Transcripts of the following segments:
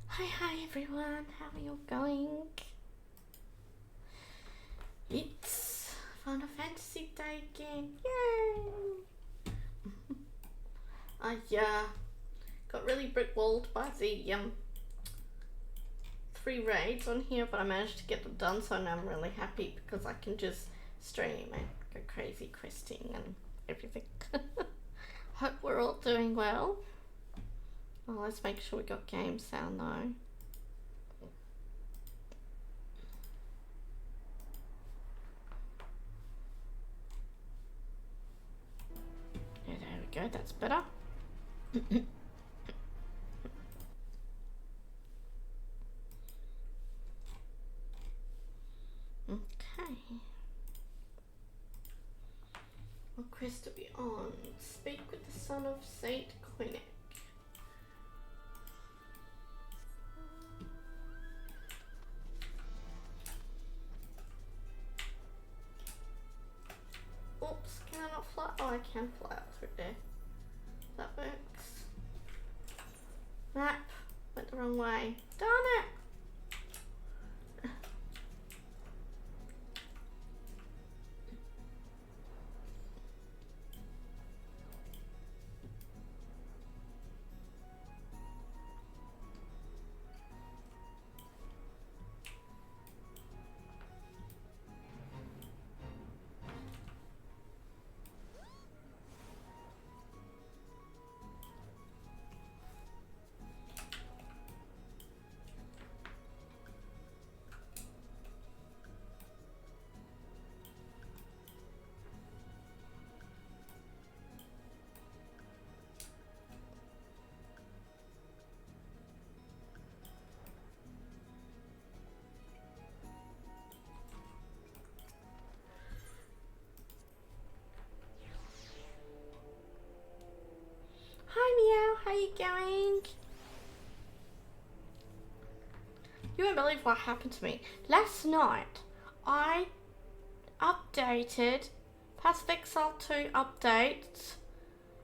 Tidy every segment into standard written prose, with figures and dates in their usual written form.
Hi everyone, how are you going? It's Final Fantasy Day again, yay! I got really brick-walled by the 3 raids on here, but I managed to get them done, so now I'm really happy because I can just stream and go crazy questing and everything. Hope we're all doing well. Oh, let's make sure we got game sound though. Yeah, there we go, that's better. Okay. What quest are we on? Speak with the son of Saint Quinic. Oops, can I not fly? Oh, I can fly up through there. That works. Map went the wrong way. Darn it! Hi Meow, how you going? You won't believe what happened to me. Last night, I updated Path of Exile 2 updates,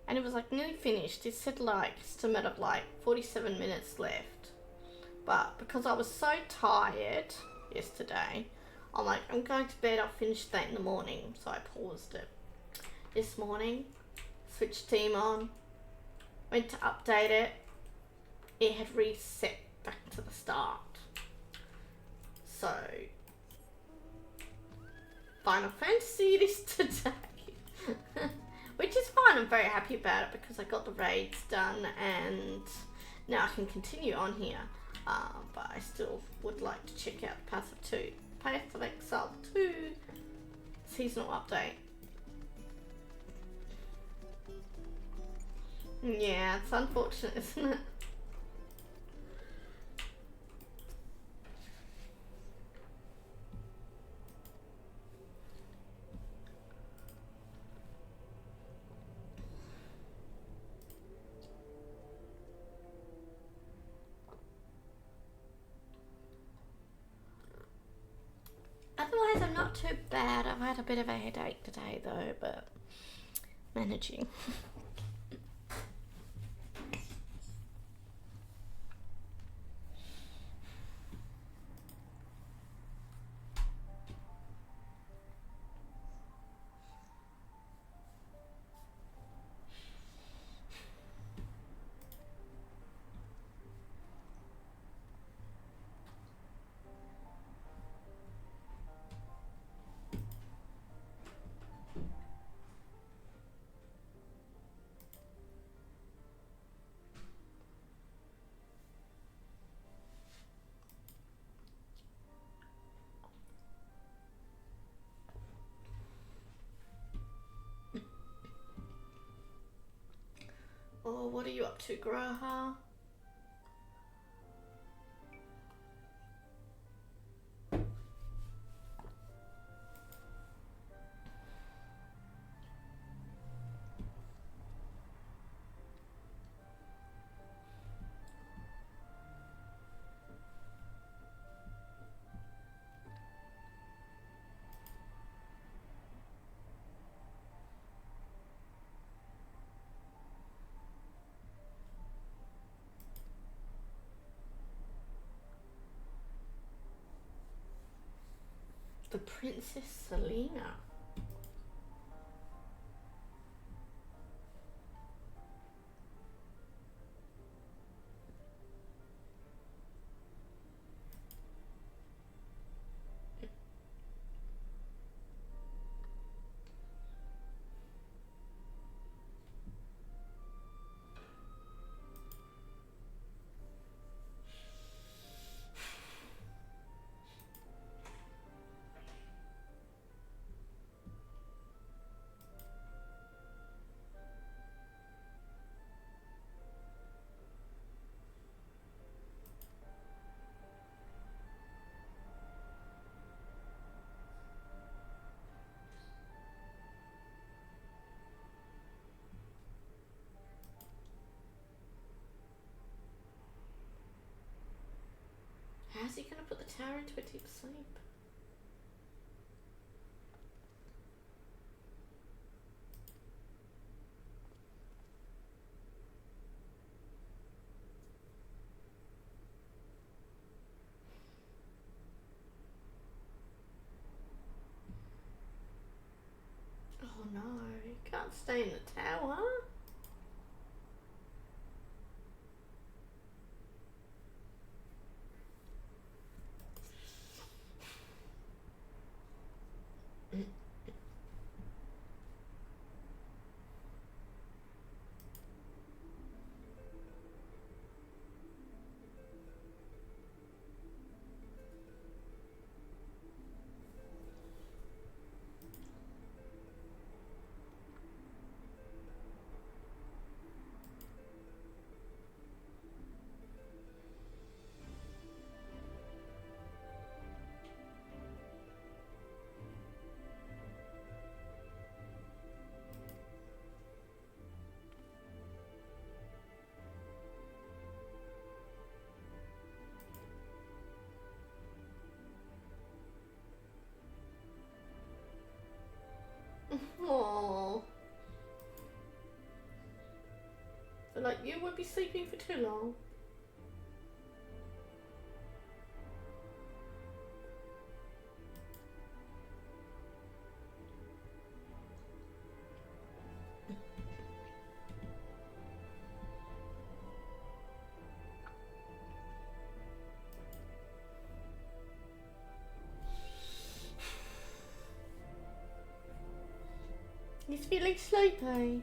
and it was like nearly finished. It said like estimate of like 47 minutes left. But because I was so tired yesterday, I'm like, I'm going to bed, I'll finish that in the morning. So I paused it. This morning, switched team on, went to update it. It had reset back to the start. So, Final Fantasy it is today. Which is fine, I'm very happy about it because I got the raids done and now I can continue on here. But I still would like to check out Path of Exile 2 seasonal update. Yeah, it's unfortunate, isn't it? Otherwise, I'm not too bad. I've had a bit of a headache today though, but managing. Oh, what are you up to, Graha? The Princess Selena. How's he gonna put the tower into a deep sleep? Oh no, he can't stay in the tower. Aww. But like, you would be sleeping for too long. He's feeling sleepy.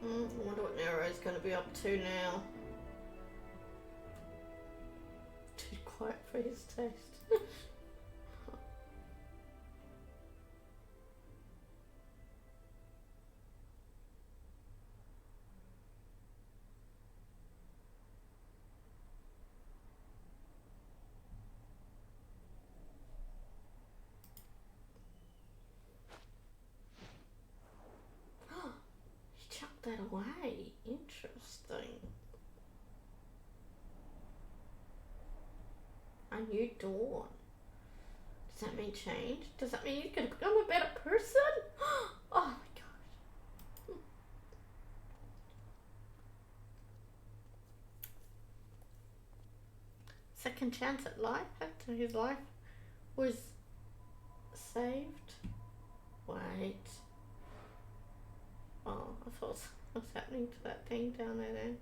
I wonder what Nero's going to be up to now. Too quiet for his taste. He chucked that away. Interesting. I new dawn. Does that mean change? Does that mean you're gonna become a better person? Oh my gosh. Second chance at life after his life was saved. Wait. Oh, I thought what's happening to that thing down there then.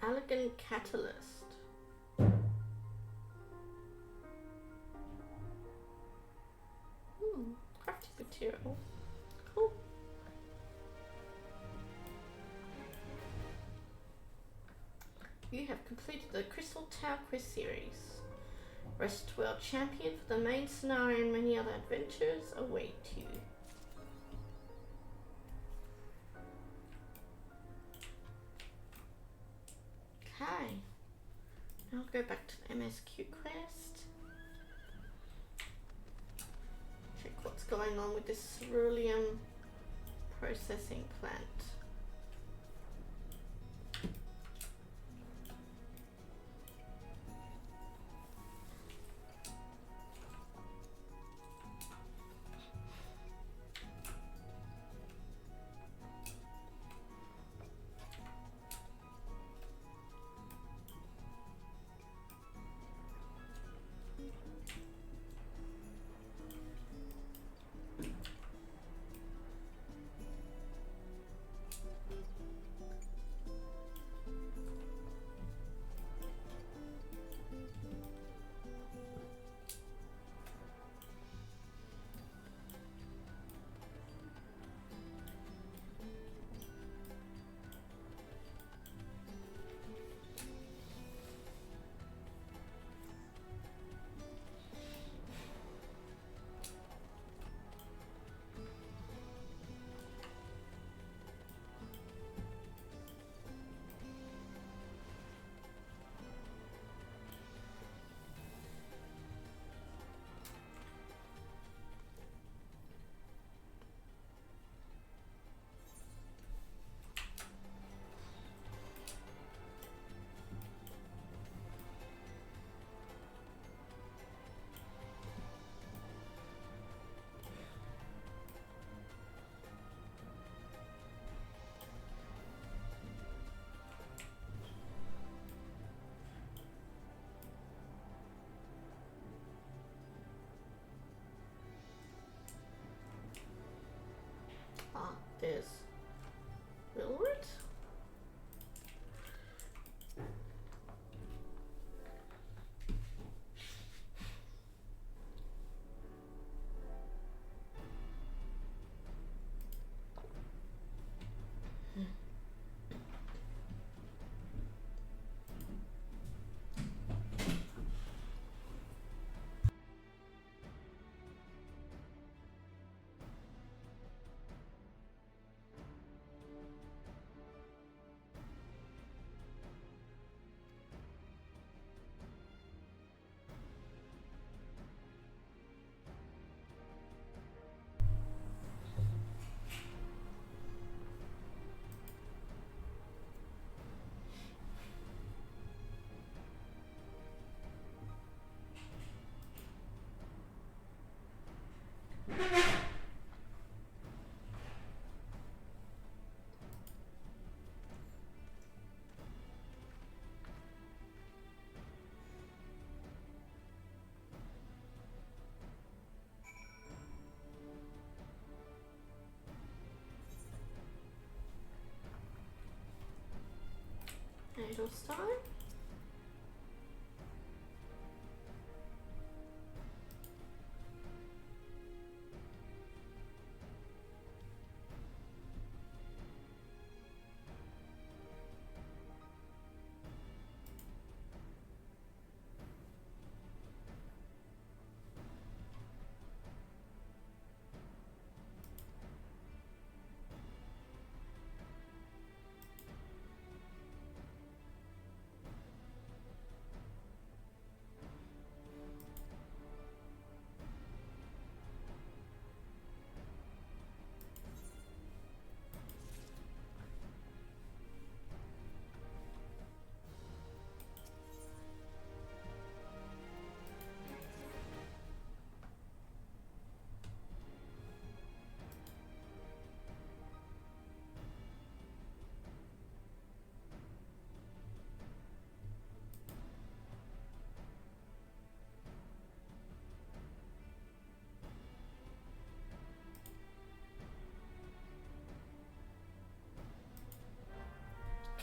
Elegant catalyst. Crafting material. Cool. You have completed the Crystal Tower Quest series. Rest World Champion for the main scenario and many other adventures await you. Okay. Now I'll go back to the MSQ quest. Check what's going on with this cerulean processing plant. There's Willard. milestone.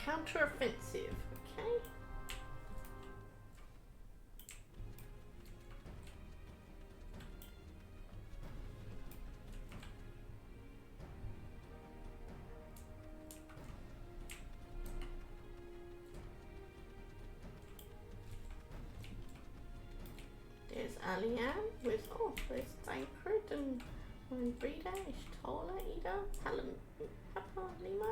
Counter-offensive, okay. There's Alian with, there's Tancred and Breeder, Ishtola, Ida, Papa, Limo.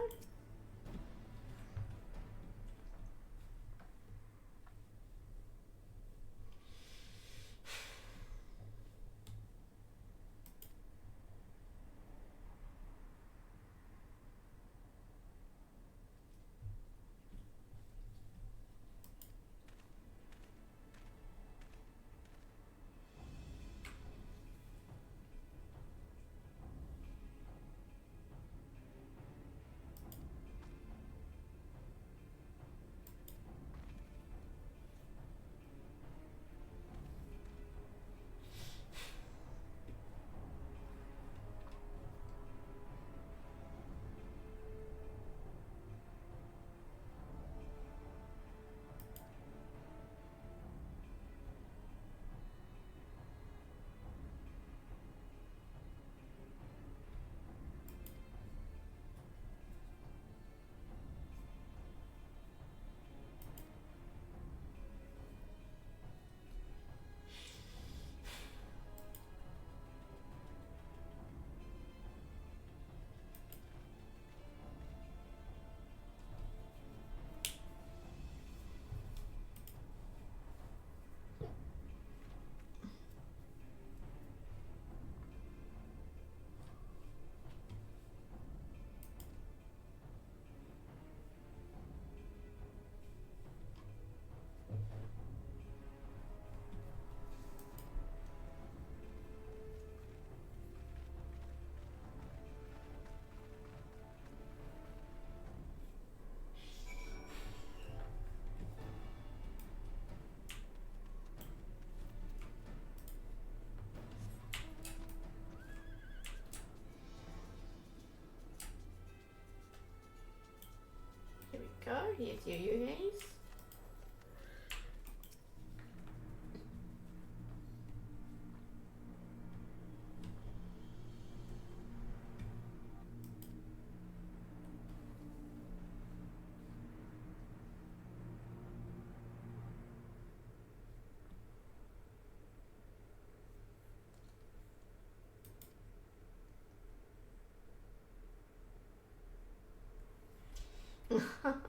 Here we go, here's yayy's.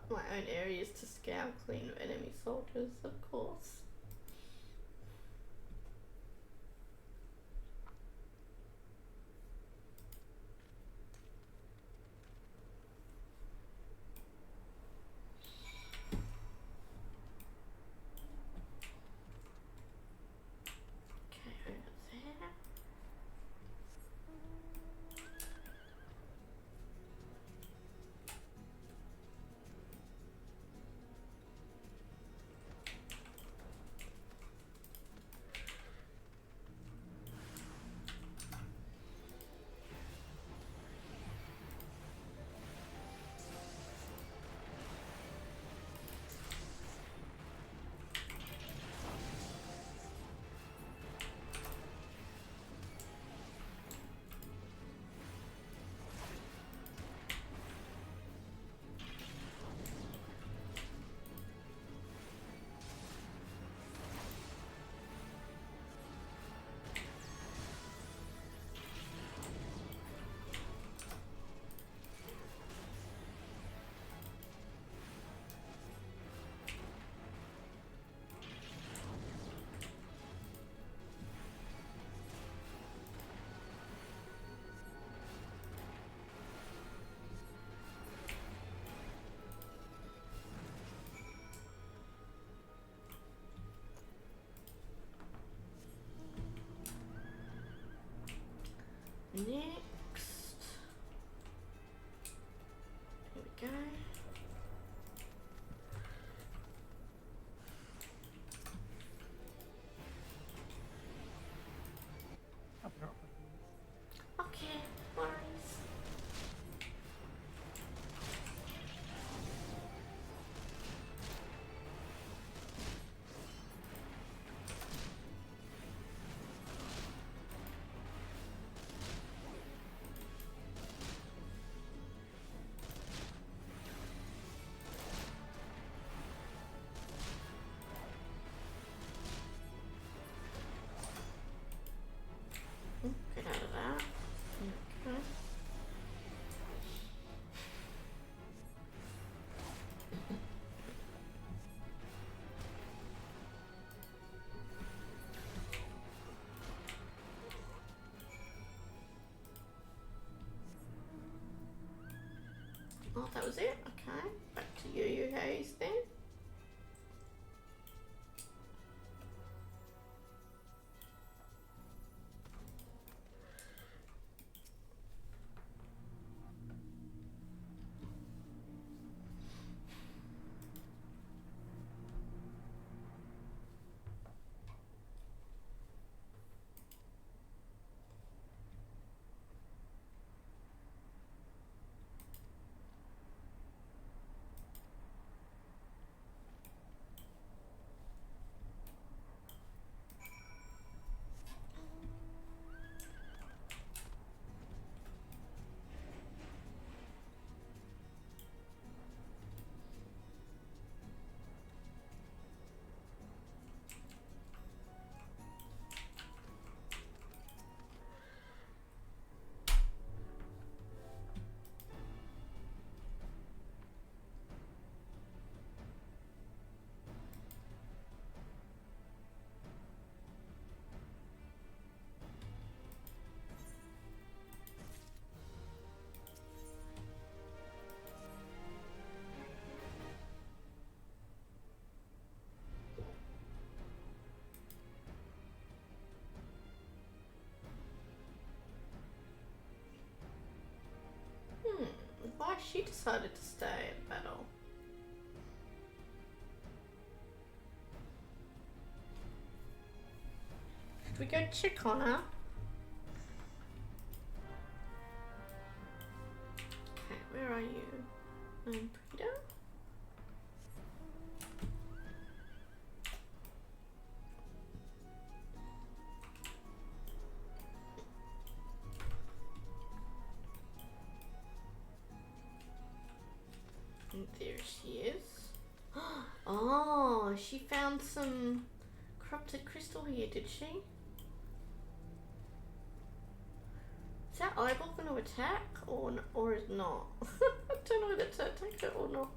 My own areas to scour clean of enemy soldiers, of course. Okay, over there. Next. Here we go. Okay, worries. Get out of that. Okay. Oh, that was it? Okay. Back to yayyy then. Why she decided to stay at battle? Should we go check on her? Okay, where are you? Peter? And there she is. Oh, she found some corrupted crystal here, did she? Is that eyeball going to attack or is not? I don't know whether to attack it or not.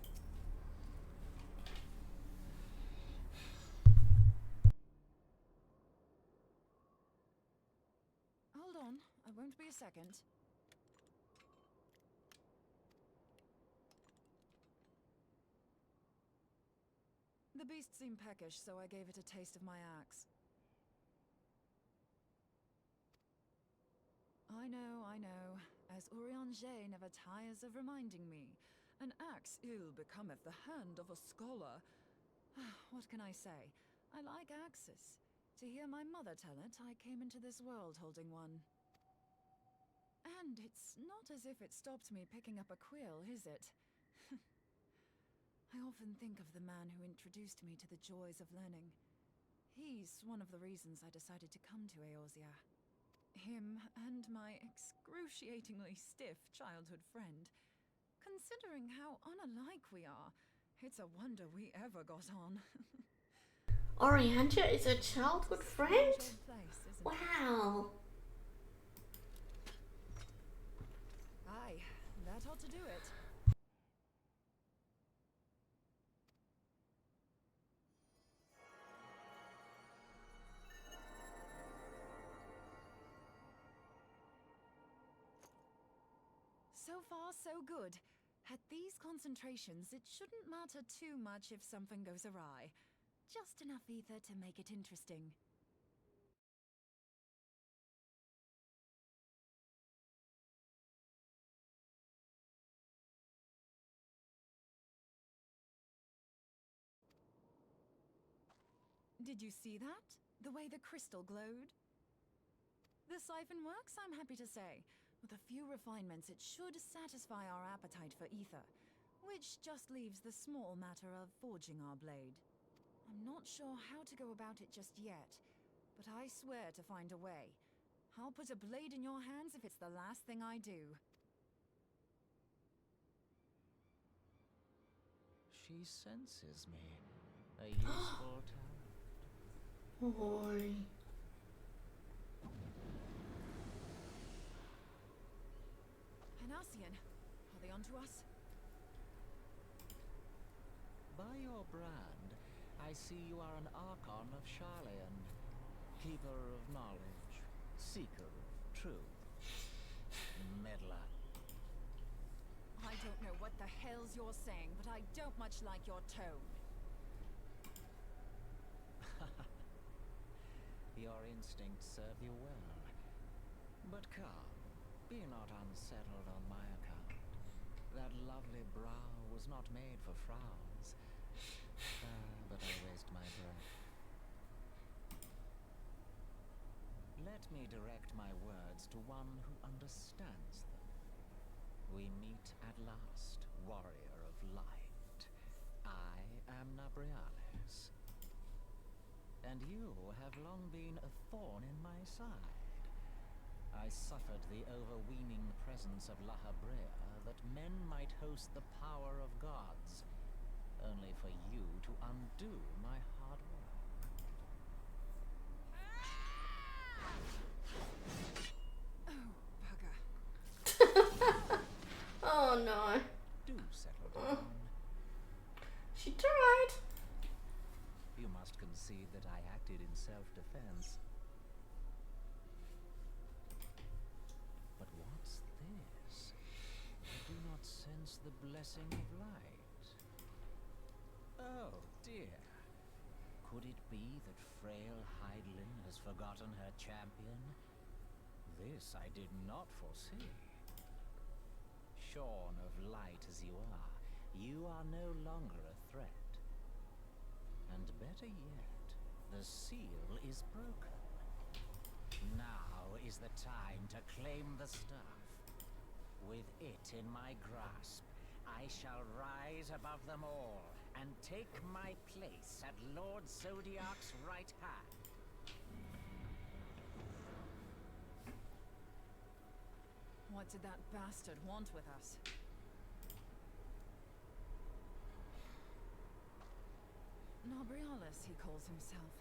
Hold on, I won't be a second. The beast seemed peckish, so I gave it a taste of my axe. I know. As Urianger never tires of reminding me, an axe ill becometh the hand of a scholar. What can I say? I like axes. To hear my mother tell it, I came into this world holding one. And it's not as if it stopped me picking up a quill, is it? I often think of the man who introduced me to the joys of learning. He's one of the reasons I decided to come to Eorzea. Him and my excruciatingly stiff childhood friend. Considering how unalike we are, it's a wonder we ever got on. Oriander is a childhood friend? Place, wow. Aye, that ought to do it. So far, so good. At these concentrations, it shouldn't matter too much if something goes awry. Just enough ether to make it interesting. Did you see that? The way the crystal glowed? The siphon works, I'm happy to say. With a few refinements, it should satisfy our appetite for ether, which just leaves the small matter of forging our blade. I'm not sure how to go about it just yet, but I swear to find a way. I'll put a blade in your hands if it's the last thing I do. She senses me. A useful talent. Oi. Hanassian, are they onto us? By your brand, I see you are an Archon of Sharlayan, keeper of knowledge, seeker of truth, meddler. I don't know what the hell's you're saying, but I don't much like your tone. Your instincts serve you well. But come, be not unsettled on my account. That lovely brow was not made for frowns. But I waste my breath. Let me direct my words to one who understands them. We meet at last, warrior of light. I am Nabriales. And you have long been a thorn in my side. I suffered the overweening presence of La Habrea that men might host the power of gods, only for you to undo my hard work. Oh, bugger. Oh no. Do settle down. She tried. You must concede that I acted in self-defense. But what's this? I do not sense the blessing of light. Oh dear. Could it be that frail Hydelin has forgotten her champion? This I did not foresee. Shorn of light as you are no longer a threat. And better yet, the seal is broken. Now is the time to claim the stuff. With it in my grasp, I shall rise above them all and take my place at Lord Zodiac's right hand. What did that bastard want with us? Nabriales, he calls himself.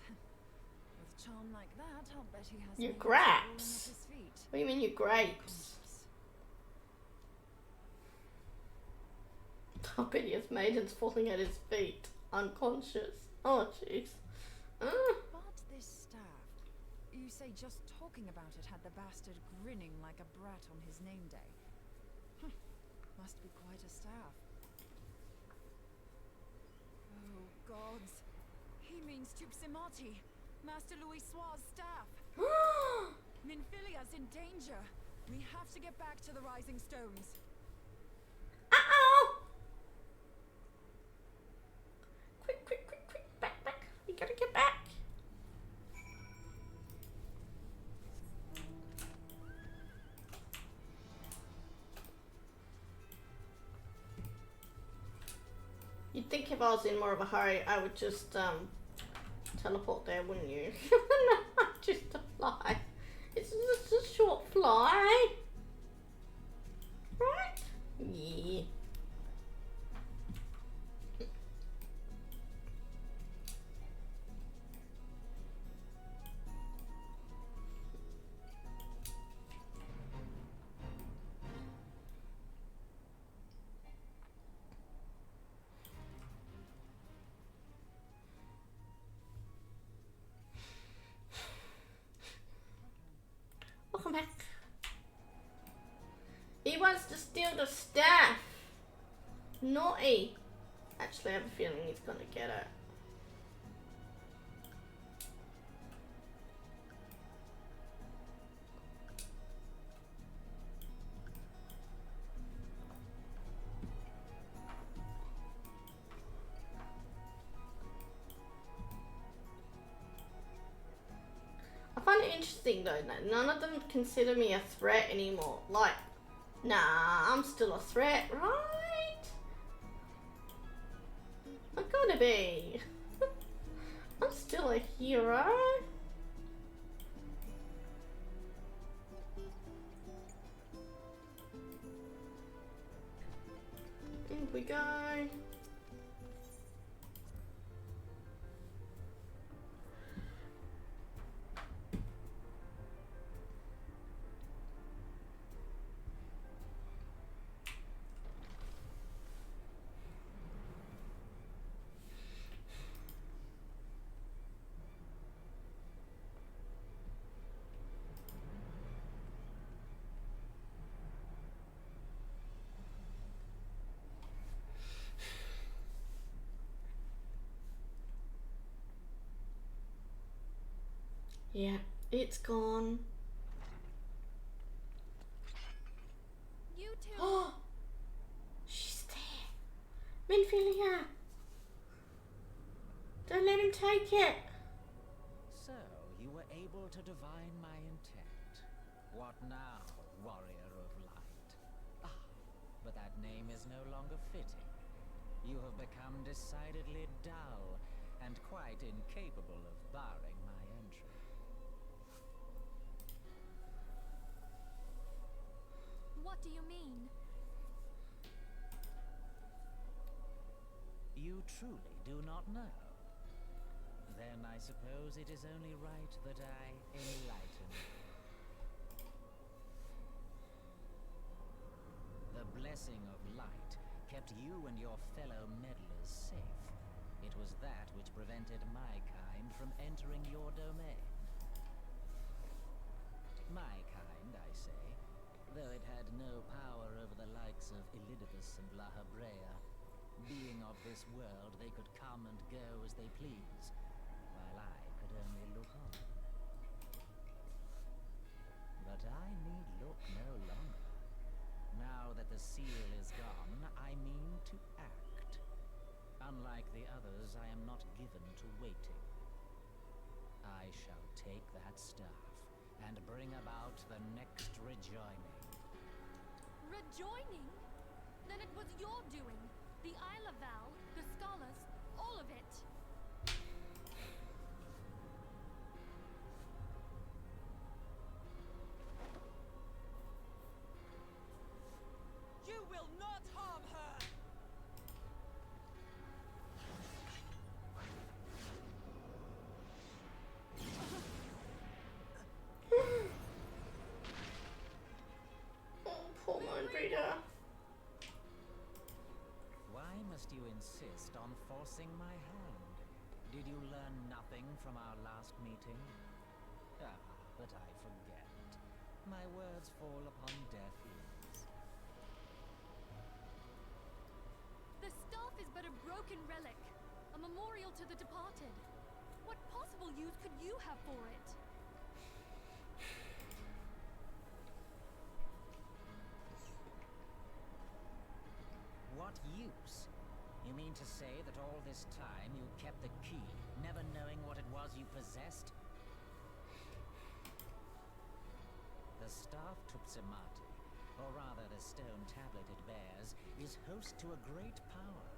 With charm like that, I'll bet he has You me falling at grapes. his feet. What do you mean you grapes? I bet he has maidens falling at his feet, unconscious. Oh jeez. But this staff, you say just talking about it had the bastard grinning like a brat on his name day. Must be quite a staff. Oh gods, he means Tupsimati, Master Louis Soir's staff. Minfilia's in danger. We have to get back to the Rising Stones. Uh-oh! Quick, quick, quick, quick, back, back. We gotta get back. You'd think if I was in more of a hurry, I would just teleport there, wouldn't you? No, just a fly. It's just a short fly. Right? Yeah. Welcome back. He wants to steal the staff. Naughty. Actually, I have a feeling he's gonna get it. interesting though. None of them consider me a threat anymore. Like, nah, I'm still a threat, right? I gotta be. I'm still a hero. In we go. Yeah, it's gone. You two. Oh, she's there. Minfilia. Don't let him take it. So, you were able to divine my intent. What now, warrior of light? Ah, but that name is no longer fitting. You have become decidedly dull, and quite incapable of barring my entry. What do you mean? You truly do not know? Then I suppose it is only right that I enlighten you. The blessing of light kept you and your fellow meddlers safe. It was that which prevented my kind from entering your domain. My kind, I say, though it had no power over the likes of Elidibus and La Habrea. Being of this world, they could come and go as they please, while I could only look on. But I need look no longer. Now that the seal is gone, I mean to act. Unlike the others, I am not given to waiting. I shall take that staff and bring about the next rejoining. Rejoining? Then it was your doing. The Isle of Val, the scholars, all of it. You will not harm her! Oh, poor mind reader. Why must you insist on forcing my hand? Did you learn nothing from our last meeting? Ah, but I forget. My words fall upon deaf ears. The staff is but a broken relic, a memorial to the departed. What possible use could you have for it? What use? You mean to say that all this time you kept the key, never knowing what it was you possessed? The staff Tupsimati, or rather the stone tablet it bears, is host to a great power.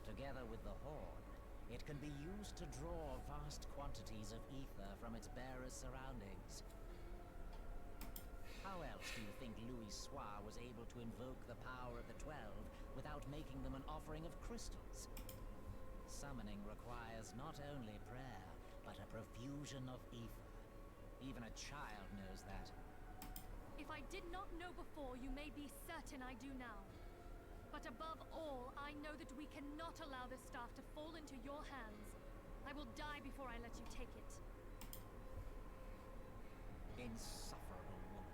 Together with the horn, it can be used to draw vast quantities of ether from its bearer's surroundings. How else do you think Louis Soir was able to invoke the power of the 12 without making them an offering of crystals? Summoning requires not only prayer, but a profusion of ether. Even a child knows that. If I did not know before, you may be certain I do now. But above all, I know that we cannot allow this staff to fall into your hands. I will die before I let you take it. Insufferable woman.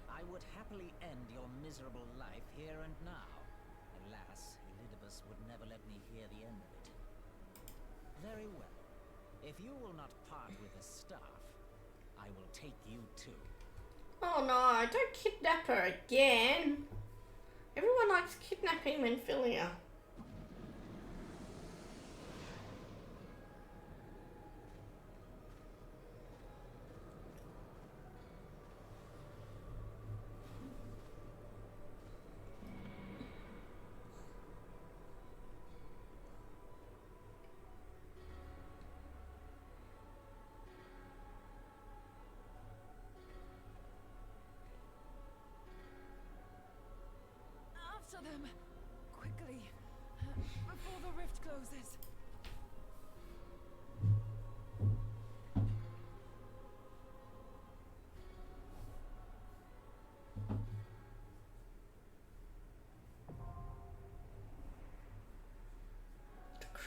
I would happily end your miserable life here and now. Alas, Elidibus would never let me hear the end of it. Very well. If you will not part with the staff, I will take you too. Oh no, don't kidnap her again. Everyone likes kidnapping Minfilia.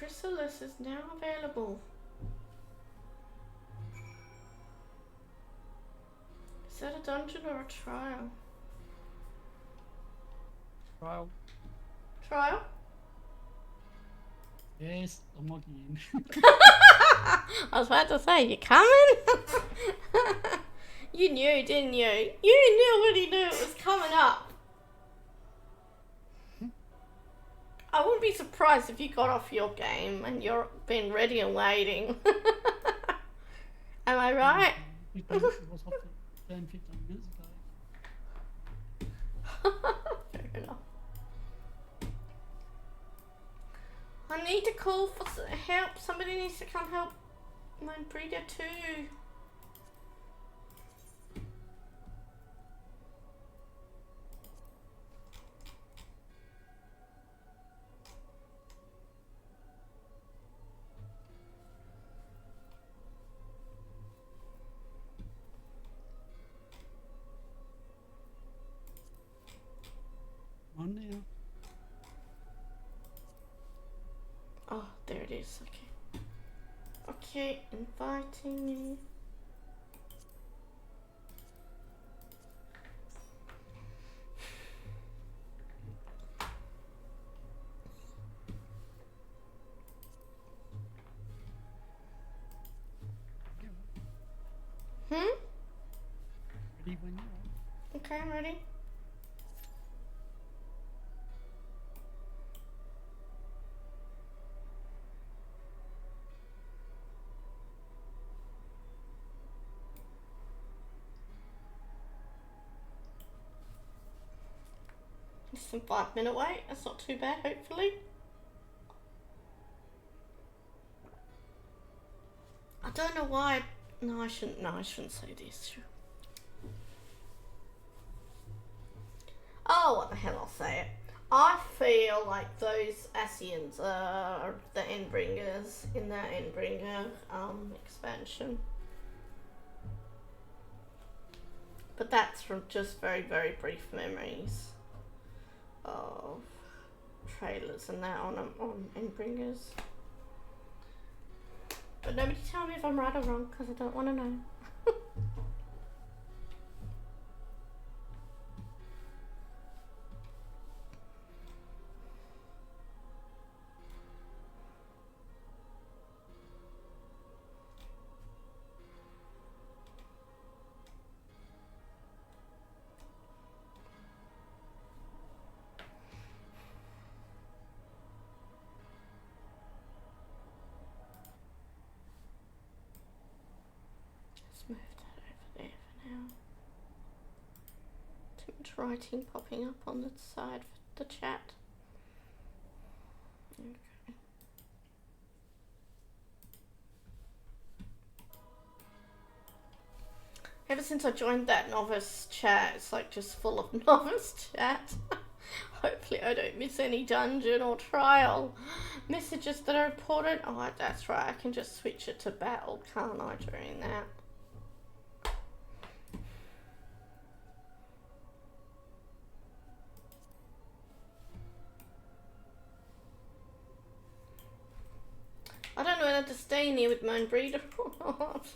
Chrysalis is now available. Is that a dungeon or a trial? Trial. Trial? Yes, I'm logging in. I was about to say, you coming? You knew, didn't you? You already knew it was coming up. I wouldn't be surprised if you got off your game and you're been ready and waiting. Am I right? It was off 10, 15 minutes ago. Fair enough. I need to call for help. Somebody needs to come help my breeder too. On now. Oh, there it is. Okay. Okay, inviting me. Ready when you are. Okay, I'm ready. Just some 5-minute wait. That's not too bad, hopefully. I don't know why. No, I shouldn't. No, I shouldn't say this. Oh, what the hell, I'll say it. I feel like those Asians are the Endbringers in the Endbringer expansion. But that's from just very, very brief memories of trailers and that on Endbringers. But nobody tell me if I'm right or wrong, because I don't want to know. Move that over there for now. Too much writing popping up on the side of the chat. Okay. Ever since I joined that novice chat, it's like just full of novice chat. Hopefully I don't miss any dungeon or trial messages that are important. Oh, that's right, I can just switch it to battle, can't I, during that? I don't know whether to stay in here with my own breeder or not.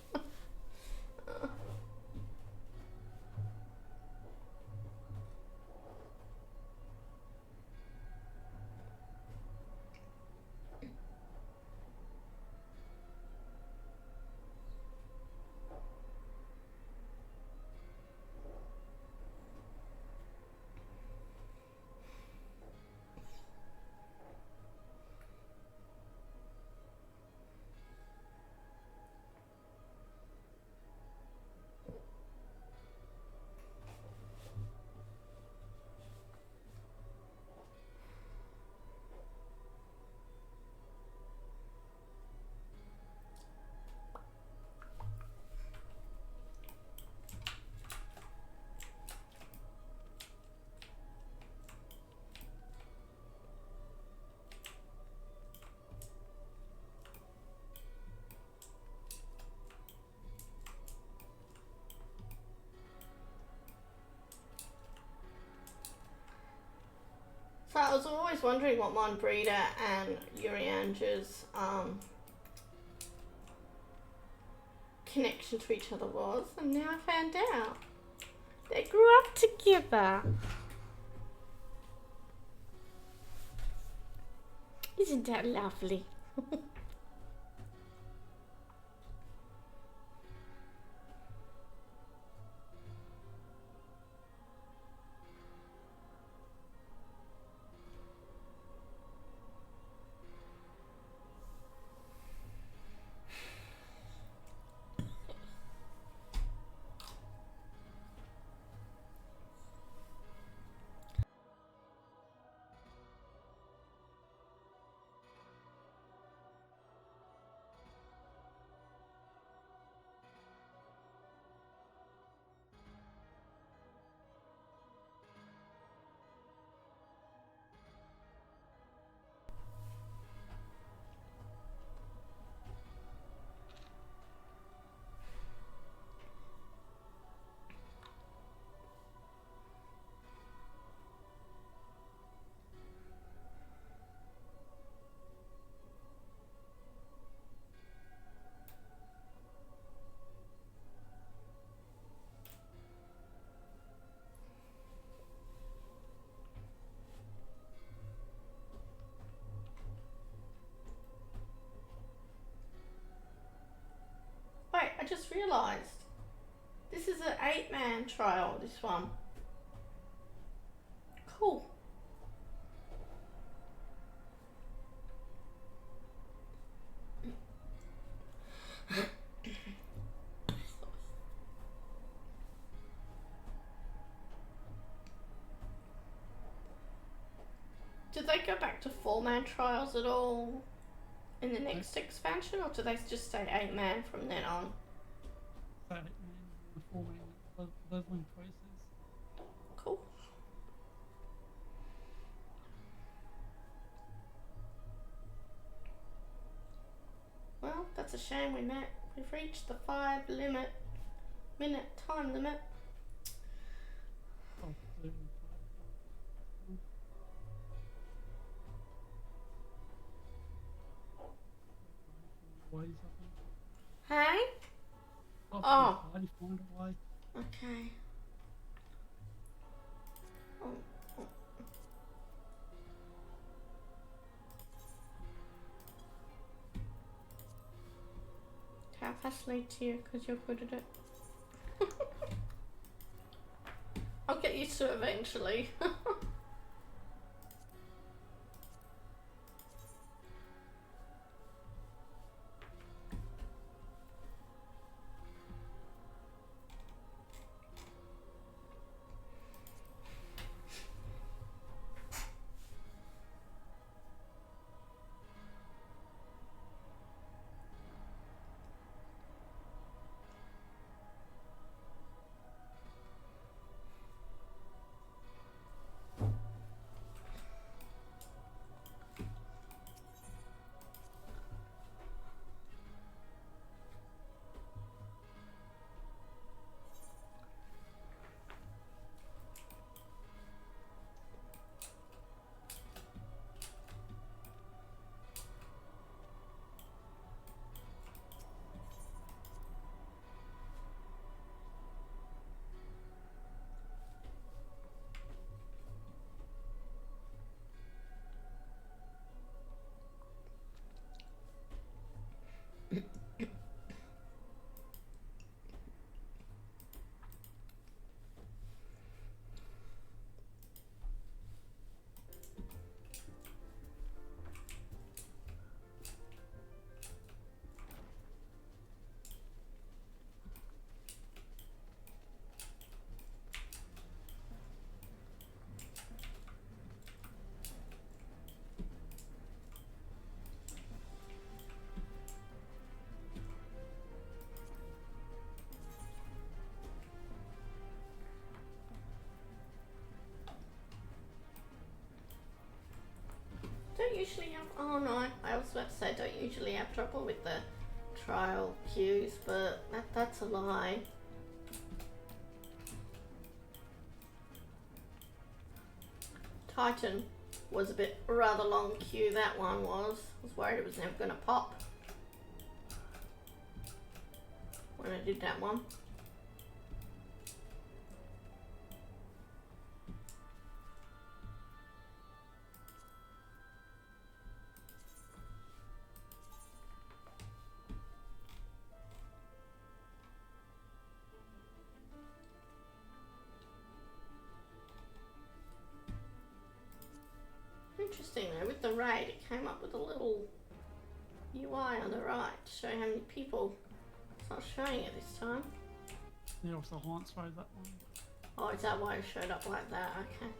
So I was always wondering what Mon Breeder and Urianger's connection to each other was, and now I found out. They grew up together. Isn't that lovely? Wait, I just realised. This is an 8-man trial, this one. Cool. Did they go back to 4-man trials at all in the next expansion, or do they just stay 8-man from then on? 8-man, the 4-man leveling process. Cool. Well, that's a shame we've reached the 5-minute time limit. Oh, why is that? Hey? Oh. Oh. I just wonder why. Okay. Oh. Okay, I'll pass lead to you because you're good at it. I'll get used to it eventually. Don't usually have, oh no, I was about to say don't usually have trouble with the trial queues, but that's a lie. Titan, Was a bit rather long queue, that one was. I was worried it was never gonna pop when I did that one. Interesting though, with the raid it came up with a little UI on the right to show how many people. It's not showing it this time. Yeah, off the Haunt's Road, that one. Oh, is that why it showed up like that? Okay.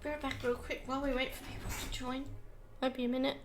Be right back real quick while we wait for people to join. Might be a minute.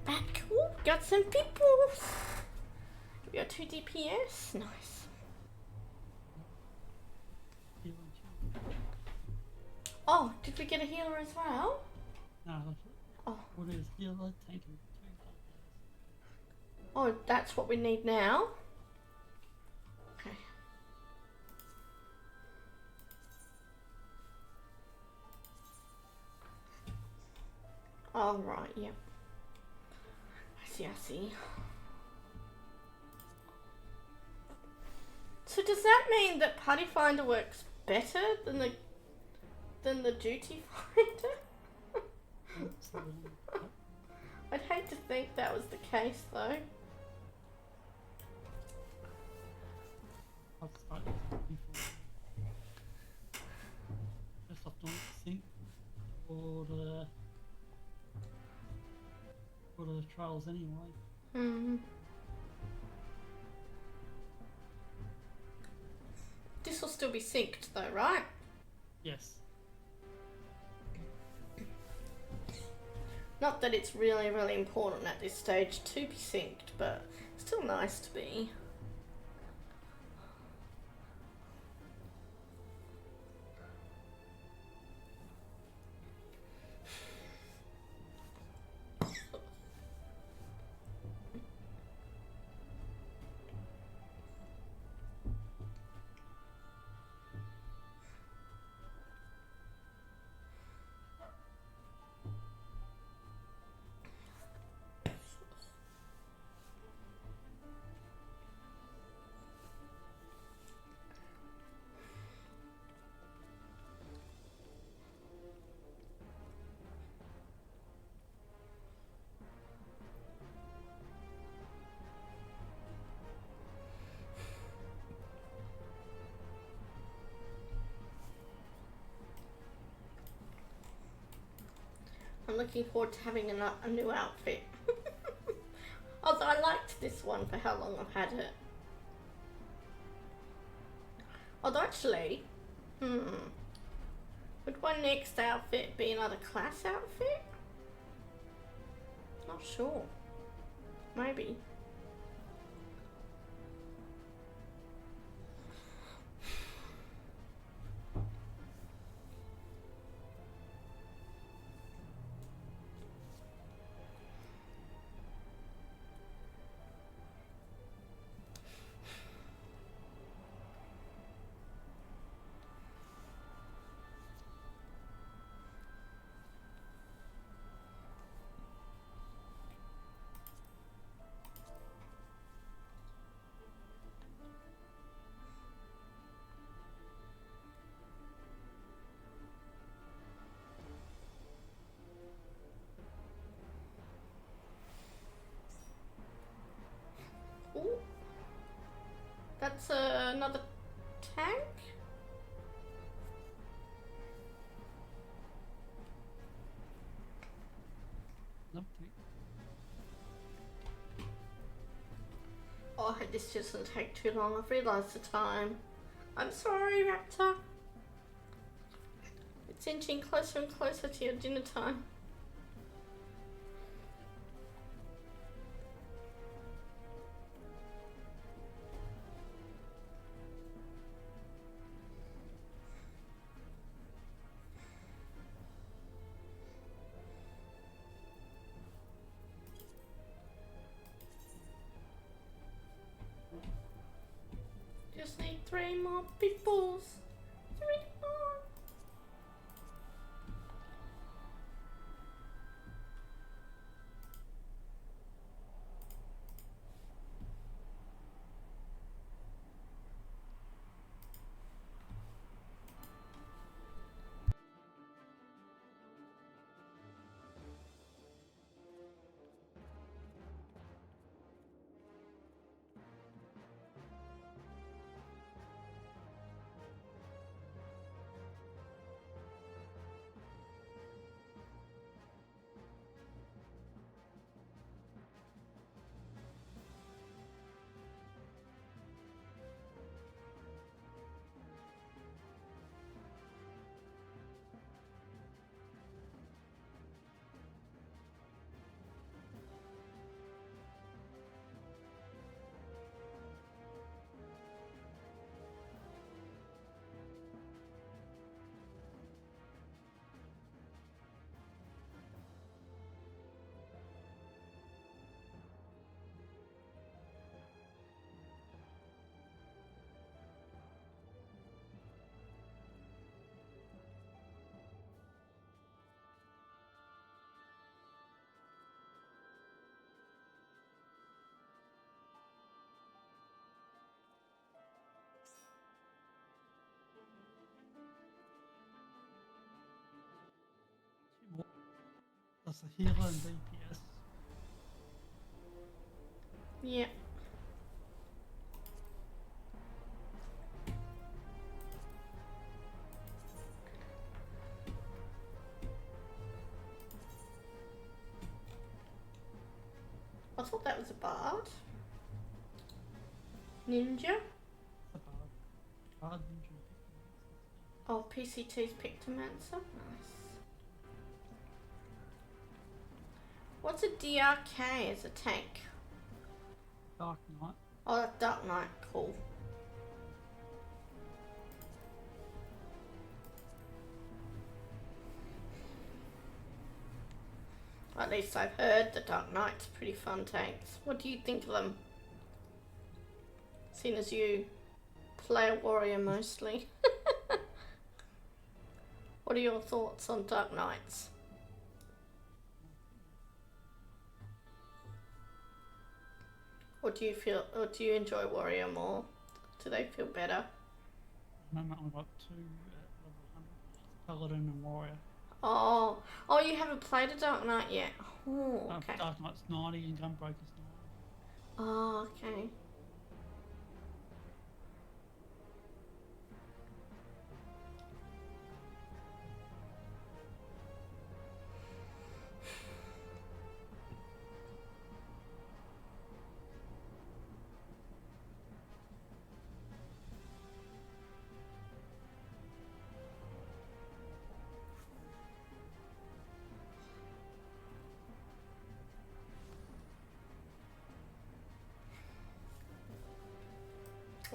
Back. Ooh, got some people. We got 2 DPS. Nice. Healing shield. Oh, did we get a healer as well? No, that's it. Oh, What is healer, tank, and 2 oh, that's what we need now. Okay. All right. Yep. I see. So does that mean that Party Finder works better than the Duty Finder? I'd hate to think that was the case though. I've started before. Just off doing sync for the trials anyway. Hmm. This will still be synced though, right? Yes. Not that it's really, really important at this stage to be synced, but still nice to be. I'm looking forward to having a new outfit. Although I liked this one for how long I've had it. Although actually, would my next outfit be another class outfit? Not sure. Maybe. Ooh. That's another tank? Lovely. Oh, I hope this doesn't take too long. I've realised the time. I'm sorry, Raptor. It's inching closer and closer to your dinner time. Just need 3 more peoples. 3 more. That's a healer and DPS. Yeah. I thought that was a bard. Ninja. A bard ninja. Oh, PCT's Pictomancer. Nice. What's a DRK as a tank? Dark Knight. Oh, that's Dark Knight. Cool. At least I've heard the Dark Knight's pretty fun tanks. What do you think of them? Seeing as you play a warrior mostly. What are your thoughts on Dark Knights? Or do you feel, or do you enjoy warrior more? Do they feel better? At the moment I've got 2 at level 100, Paladin and Warrior. Oh, oh, you haven't played a Dark Knight yet. Oh, okay. Dark Knight's 90 and Gunbreaker's 90. Oh, okay.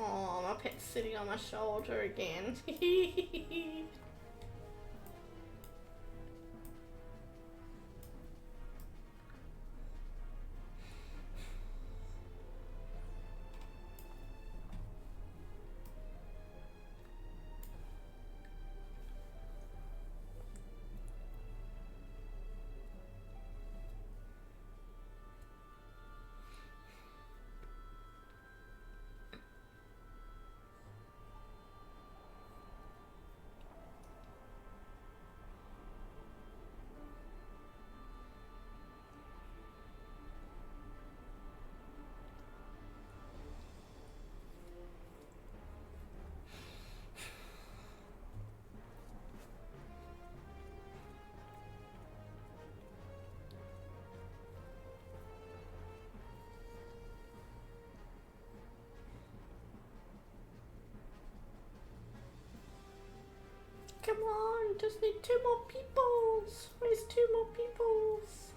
Oh, my pet's sitting on my shoulder again. Come on, just need 2 more peoples. Where's 2 more peoples?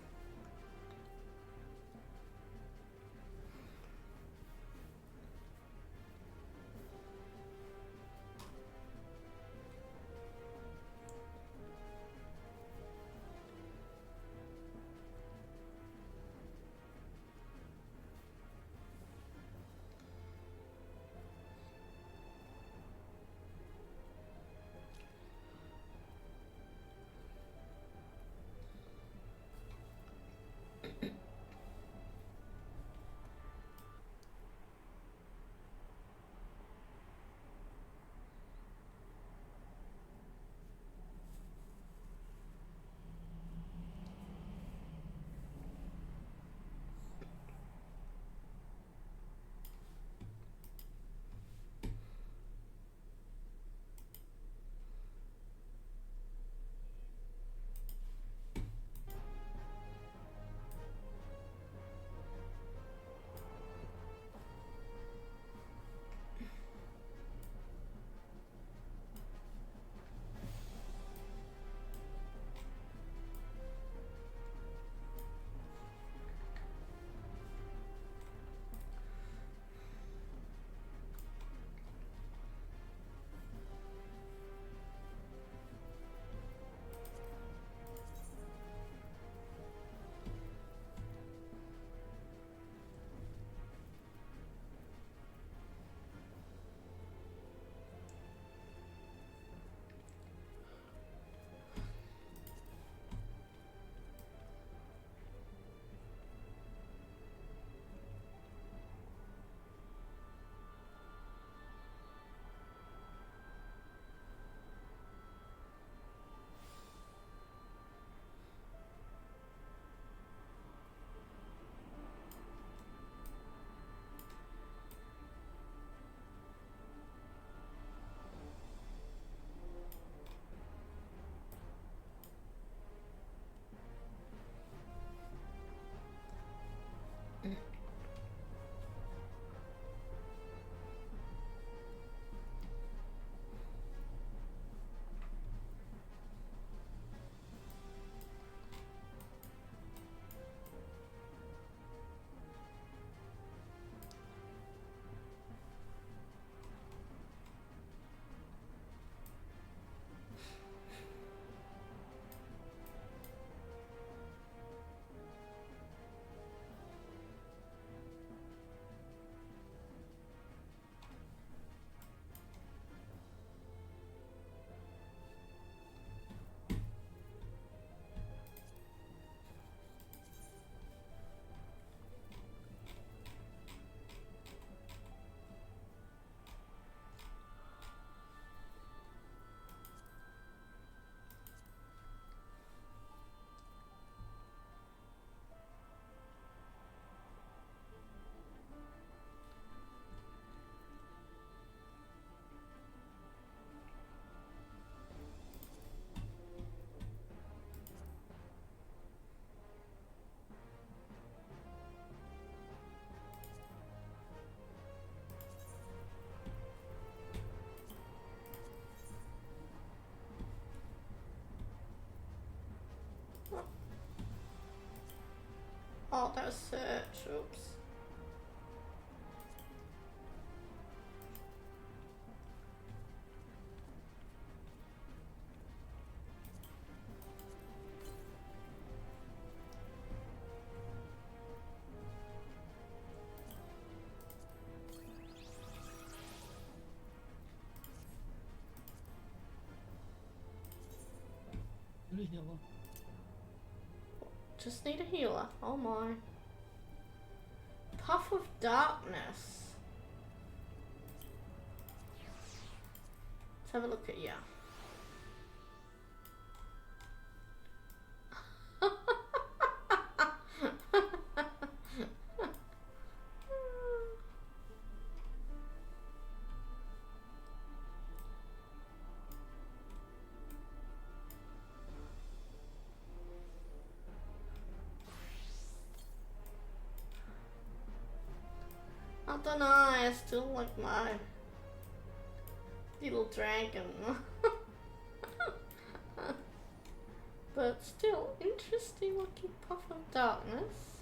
Oh, that was search. Oops. Need a healer. Just need a healer. Oh my. Puff of darkness. Let's have a look at you. I don't know, I still like my little dragon. But still, interesting looking puff of darkness.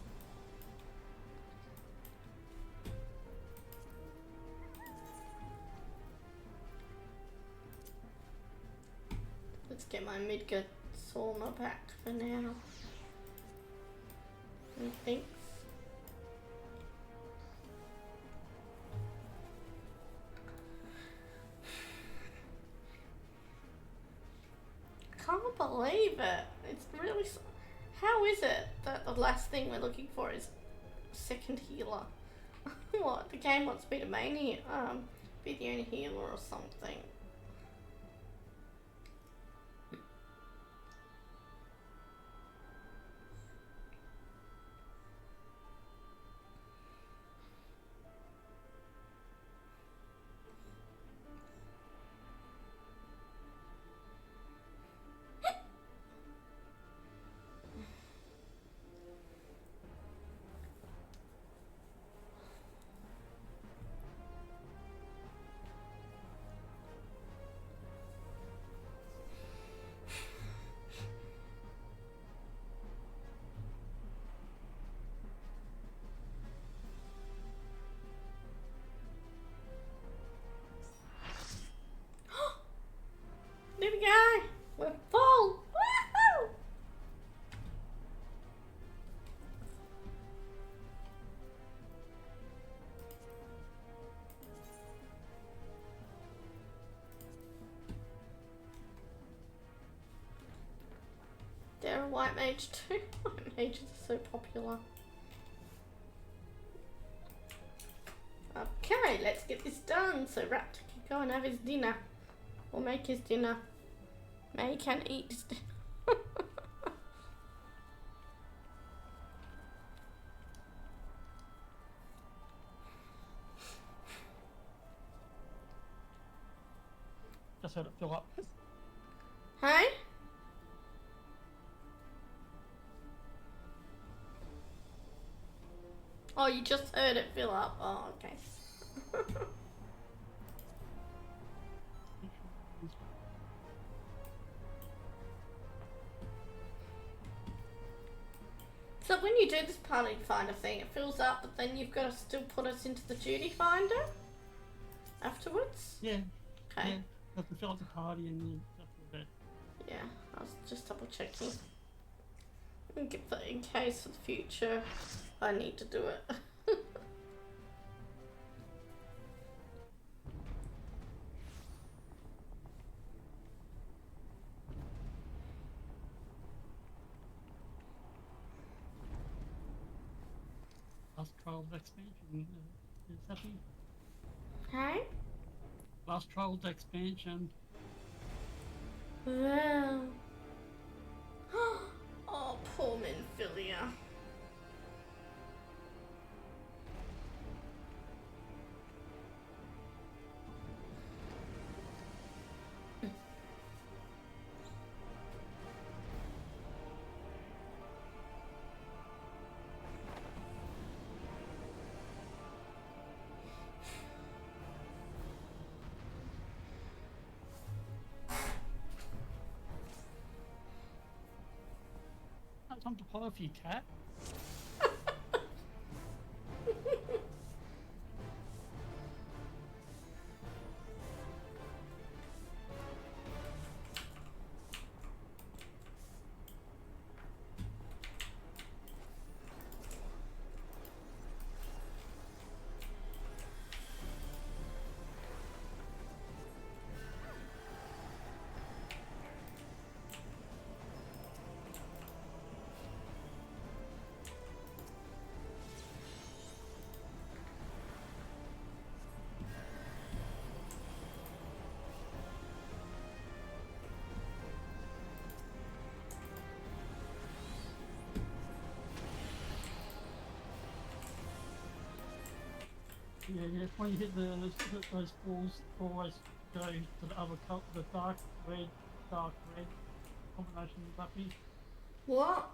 Let's get my Midgard Sauna back for now. Thanks. Can't believe it. It's really. How is it that the last thing we're looking for is second healer? What? The game wants me to be the only healer or something. There we go. We're full. Woohoo! They're a white mage too. White mages are so popular. Okay, let's get this done so Raptor can go and have his dinner. Or make his dinner. Make and eat his dinner. Just heard it fill up. Hey? Oh, you just heard it fill up. Oh, okay. So when you do this party finder thing, it fills up, but then you've got to still put us into the duty finder afterwards? Yeah. Okay. Yeah. Have to fill up the party and then after that. Yeah, I was just double checking. And get that in case for the future I need to do it. Last trial expansion is happy. Hey? Last trial expansion. Wow. Oh, poor Minfilia. Time to apply for your cat. Yeah. When you hit those balls, always go to the other color, the dark red combination of Buffy. What?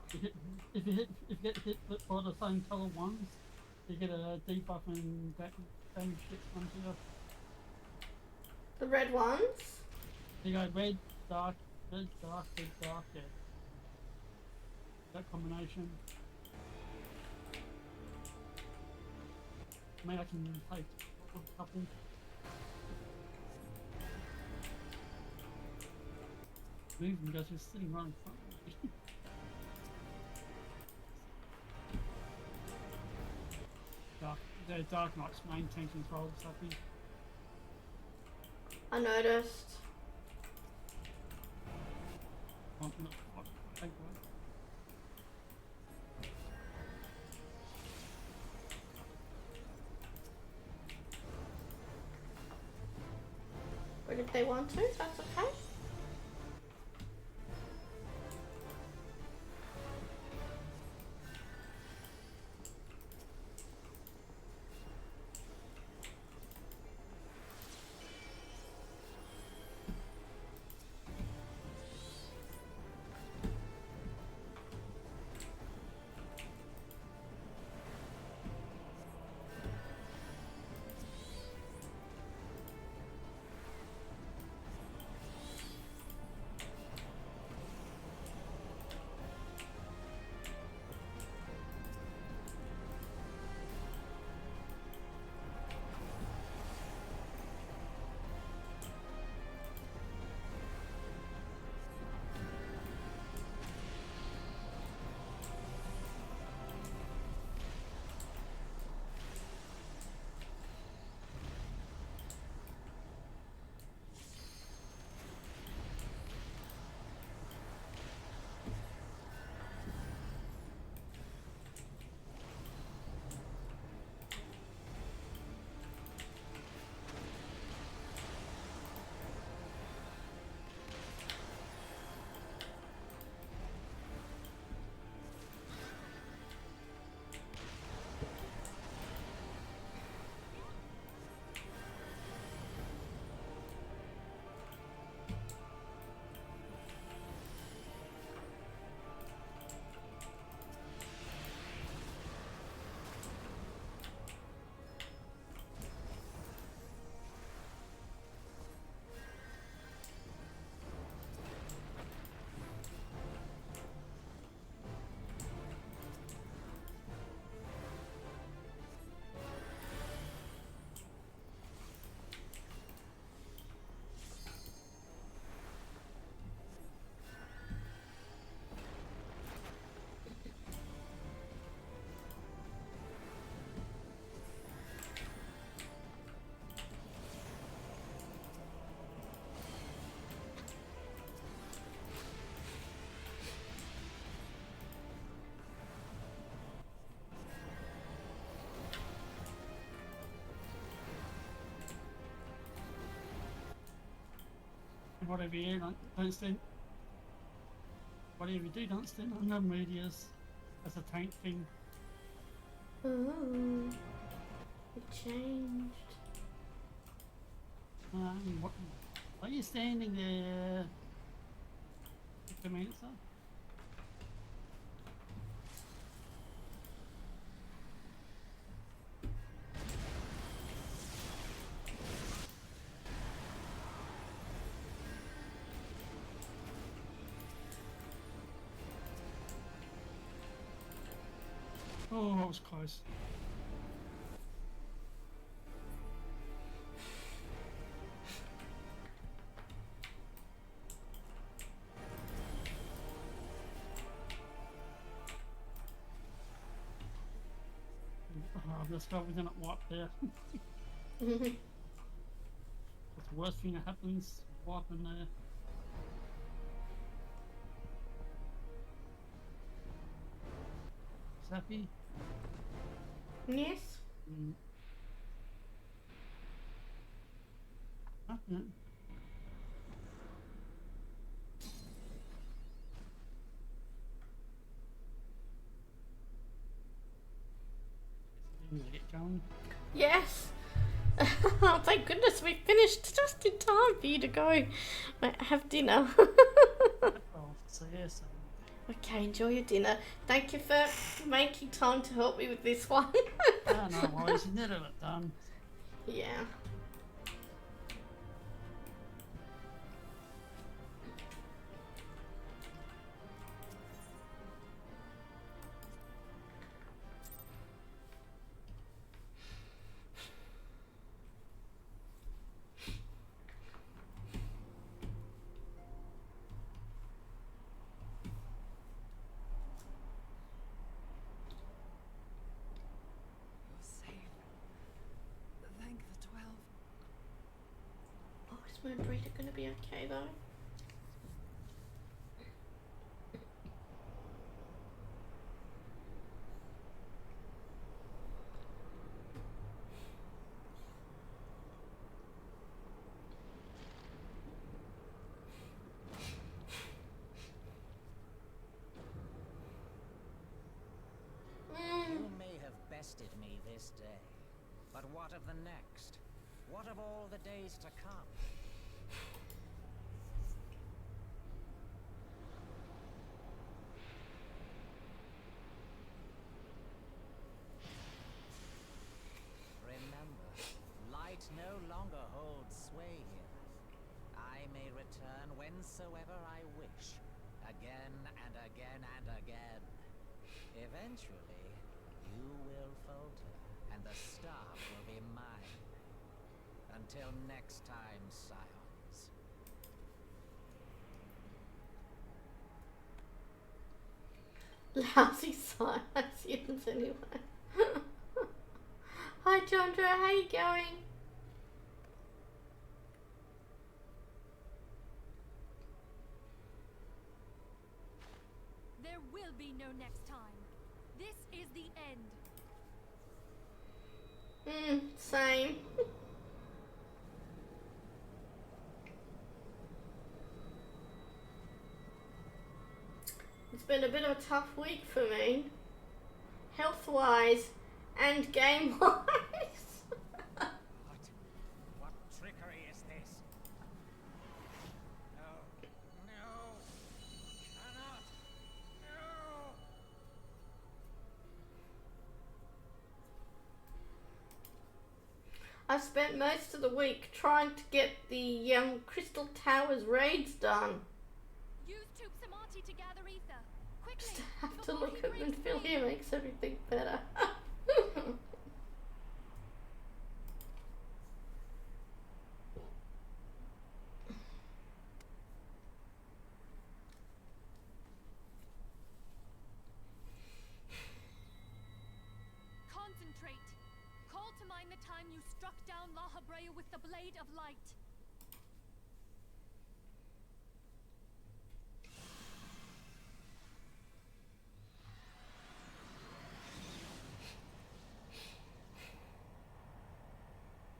If you get hit by the same colour ones, you get a debuff and that damage gets onto you. The red ones? You go red, dark, red, dark, yeah. That combination. Maybe I can take a couple. Move and guys just sitting right in front of me. Dark Knight's main tank control Sappy. I noticed. Oh, no, take one. But if they want to, that's okay. Whatever you don't stand. Whatever you do, don't stand on the medias as a tank thing. Ooh. It changed. What are you standing there? 50 minutes up? Oh, that was close. Oh, let's go within it wipe there. That's the worst thing that happens, wiping there. Sappy? Yes? Nothing. Get going. Yes. Oh, thank goodness we finished just in time for you to go have dinner. Well, so yes. Okay, enjoy your dinner. Thank you for making time to help me with this one. No worries, you needed it done. Yeah. You're safe. Thank the 12. Oh, is my breeder gonna be okay though? You may have bested me this day, but what of the next? What of all the days to come? Remember, light no longer holds sway here. I may return whensoever I wish, again and again and again. Eventually, you will falter, and the staff will be mine. Until next time, scions. Lousy silence anyway. Hi Chandra, how you going? There will be no next time. This is the end. Same. It's been a bit of a tough week for me. Health-wise and game-wise. What trickery is this? No. No. Cannot. No. I've spent most of the week trying to get the Crystal Towers raids done. Use Tube Samati to gather ether. Quickly. Just have to before look he at breaks Minfilia free. makes everything better. Concentrate. Call to mind the time you struck down La Habrea with the Blade of Light.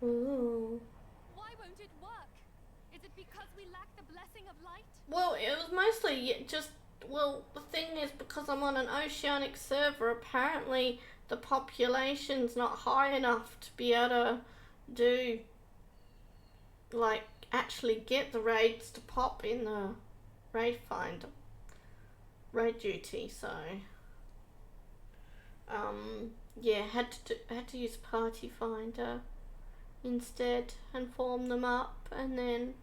Ooh. Why won't it work? Is it because we lack the blessing of light? Well, it was mostly just, well, the thing is because I'm on an oceanic server, apparently the population's not high enough to be able to do, like, actually get the raids to pop in the raid finder, raid duty, so, yeah, had to use party finder instead and form them up, and then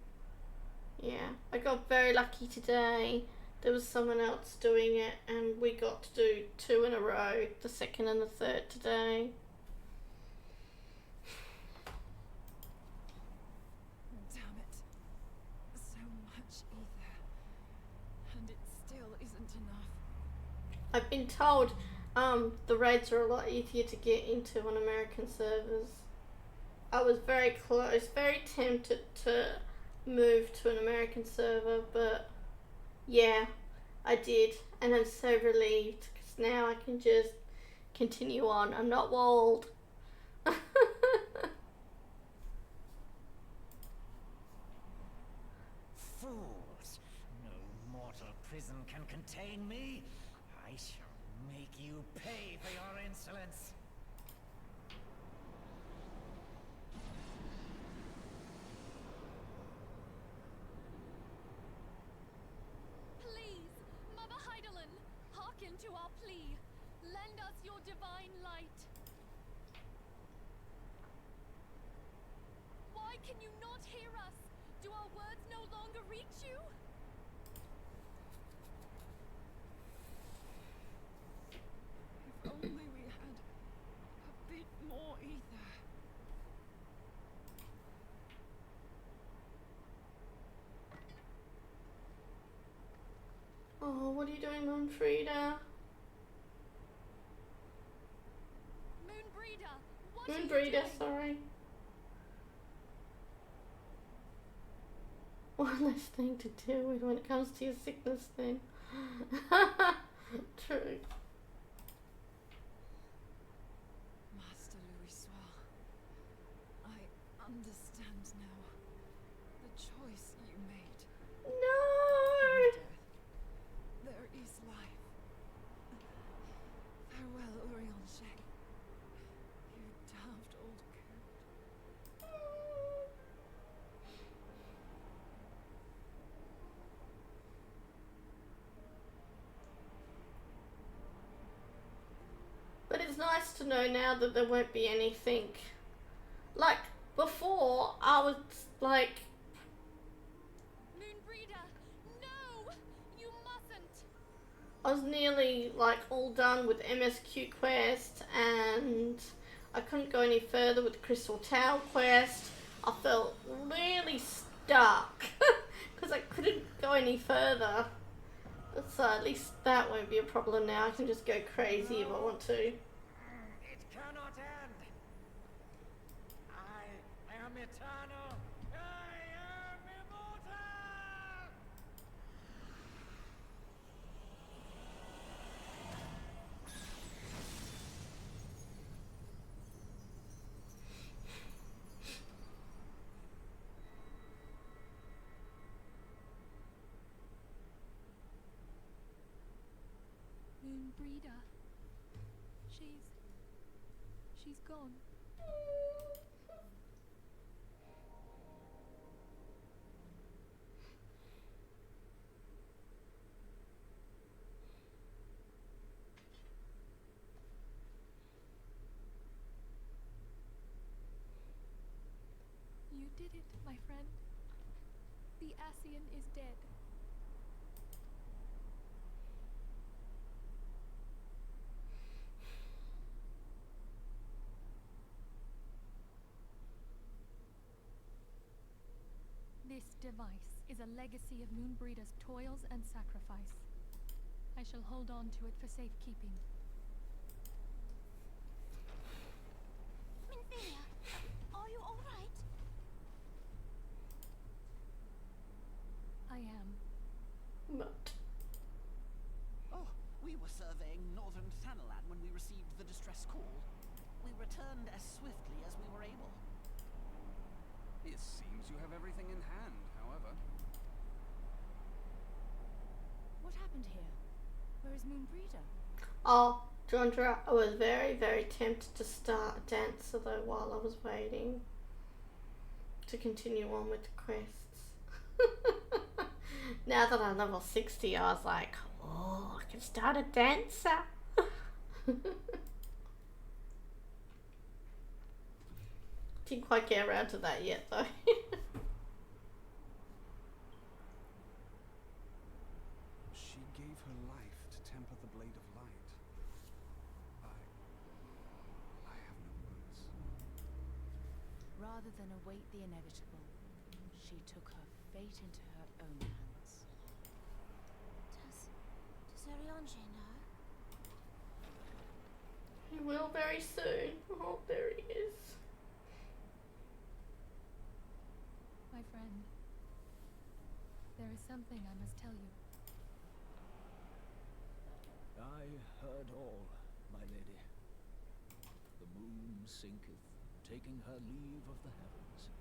yeah, I got very lucky today. There was someone else doing it and we got to do 2 in a row, the second and the third today. Damn it. So much ether. And it still isn't enough. I've been told the raids are a lot easier to get into on American servers. I was very close, very tempted to move to an American server, but yeah, I did, and I'm so relieved because now I can just continue on. I'm not walled. Fools! No mortal prison can contain me. I shall make you pay for your insolence. us your divine light. Why can you not hear us? Do our words no longer reach you? If only we had a bit more ether. Oh, what are you doing, Moonfrida? Moonbreeder, what are you Moonbreeder, doing? sorry. One less thing to deal with when it comes to your sickness thing. True. Master Louisoix, I understand now the choice you made. No! Death, there is life. Farewell, Urianger. You daft old coot. But it's nice to know now that there won't be anything. Like, before, I was like, Moonbreeder, no! You mustn't! I was nearly like all done with MSQ quest and I couldn't go any further with the Crystal Tower quest. I felt really stuck because I couldn't go any further. So at least that won't be a problem now. I can just go crazy if I want to. It cannot end. I am eternal. I am immortal. Moonbreeder. She's gone. You did it, my friend. The Ascian is dead. This device is a legacy of Moonbreeder's toils and sacrifice. I shall hold on to it for safekeeping. Minfilia, are you alright? I am. But Oh, we were surveying northern Thanalan when we received the distress call. We returned as swiftly as we were able. It seems you have everything in hand, however. What happened here? Where is Moonbreeder? oh, Jondra, I was very, very tempted to start a dancer though while I was waiting to continue on with the quests. Now that I'm level 60, I was like, oh, I can start a dancer. Didn't quite get around to that yet though. She gave her life to temper the blade of light. I have no words. Rather than await the inevitable, she took her fate into her own hands. Does Urianger know? He will very soon. Oh, there he is. My friend, there is something I must tell you. I heard all, my lady. The moon sinketh, taking her leave of the heavens,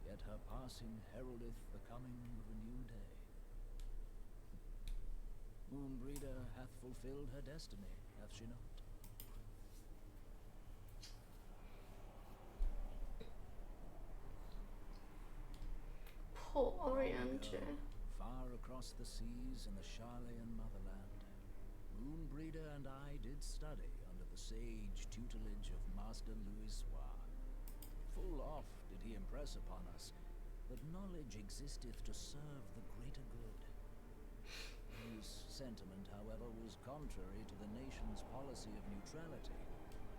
yet her passing heraldeth the coming of a new day. Moonbreeder hath fulfilled her destiny, hath she not? Poor Long Urianger. ago, far across the seas in the Charlayan motherland, Moonbreeder and I did study under the sage tutelage of Master Louisois. Full oft did he impress upon us that knowledge existeth to serve the greater good. This sentiment, however, was contrary to the nation's policy of neutrality,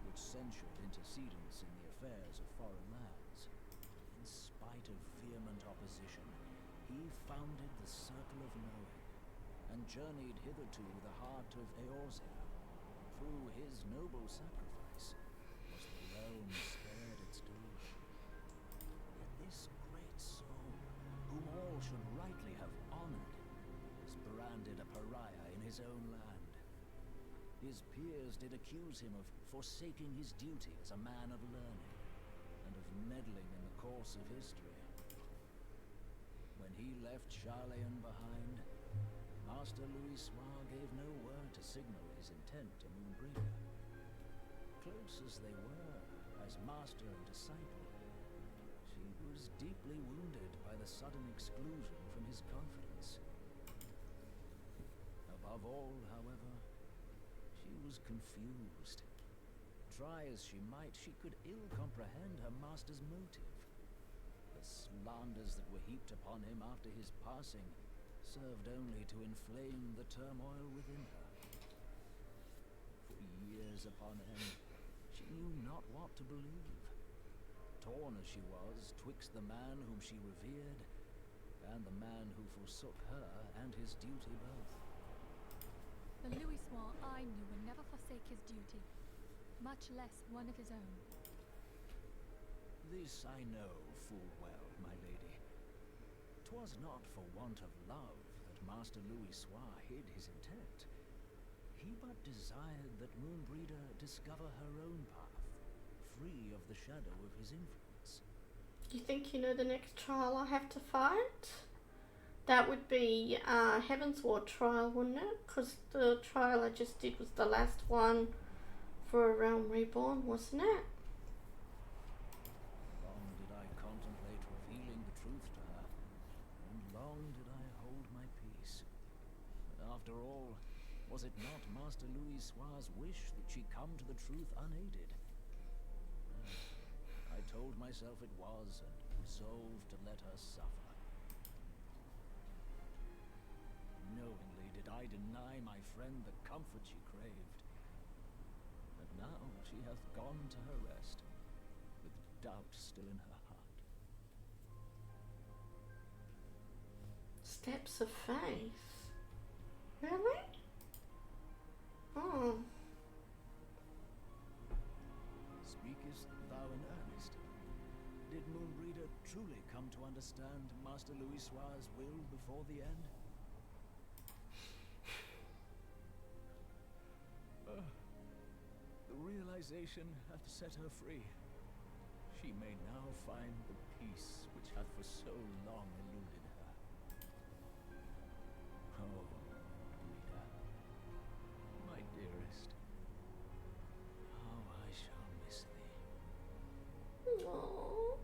which censured intercedence in the affairs of foreign lands. In spite of vehement opposition, he founded the Circle of Knowing, and journeyed hitherto the heart of Eorzea. Through his noble sacrifice was the realm spared its doom. Yet this great soul, whom all should rightly have honored, is branded a pariah in his own land. His peers did accuse him of forsaking his duty as a man of learning, and of meddling in the course of history. When he left Charlayan behind, Master Louisois gave no word to signal his intent to Moonbreeder. Close as they were, as master and disciple, she was deeply wounded by the sudden exclusion from his confidence. Above all, however, she was confused. Try as she might, she could ill comprehend her master's motive. The slanders that were heaped upon him after his passing served only to inflame the turmoil within her. For years upon end, she knew not what to believe. Torn as she was twixt the man whom she revered, and the man who forsook her and his duty both. The Louisois I knew would never forsake his duty, much less one of his own. This I know full well, my lady. 'Twas not for want of love that Master Louisois hid his intent. He but desired that Moonbreeder discover her own path, free of the shadow of his influence. You think you know the next trial I have to fight? That would be Heavensward trial, wouldn't it? Because the trial I just did was the last one for A Realm Reborn, wasn't it? Long did I contemplate revealing the truth to her, and long did I hold my peace. After all, was it not Master Louisois' wish that she come to the truth unaided? I told myself it was, and resolved to let her suffer. Knowingly did I deny my friend the comfort she craved. But now she hath gone to her rest, with doubt still in her heart. Steps of faith. Really? Oh. Speakest thou in earnest? Did Moonbreeder truly come to understand Master Louisois' will before the end? The realization hath set her free. She may now find the peace which hath for so long eluded her. Oh, Rita, my dearest, how I shall miss thee. Aww.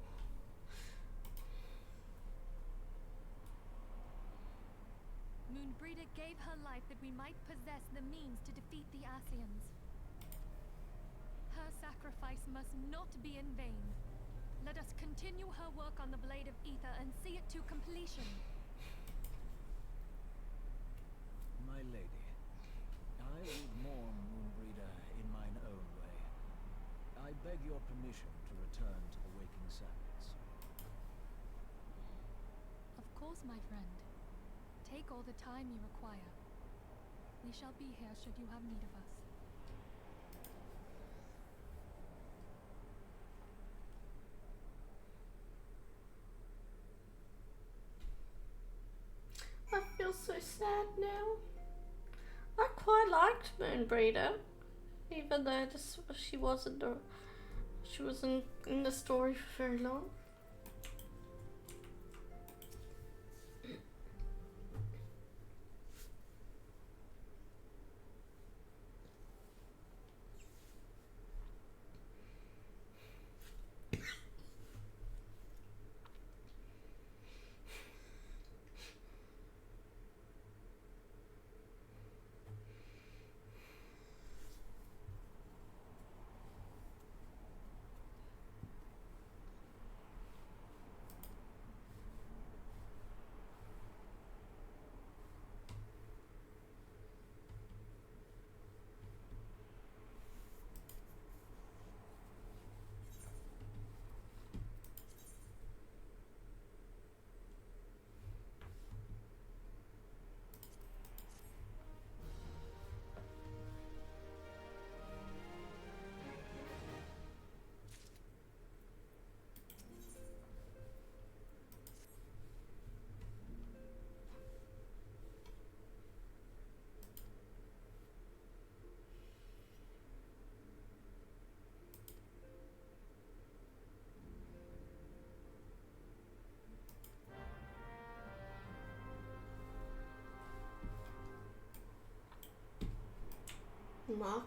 Moonbreeder gave her life that we might possess the means to defeat the Ascians. Her sacrifice must not be in vain. Let us continue her work on the Blade of Ether and see it to completion. My lady, I would mourn Moonbreeder in mine own way. I beg your permission to return to the Waking Sands. Of course, my friend. Take all the time you require. We shall be here should you have need of us. I feel so sad now. I quite liked Moonbreeder, even though she wasn't in the story for very long. Mark,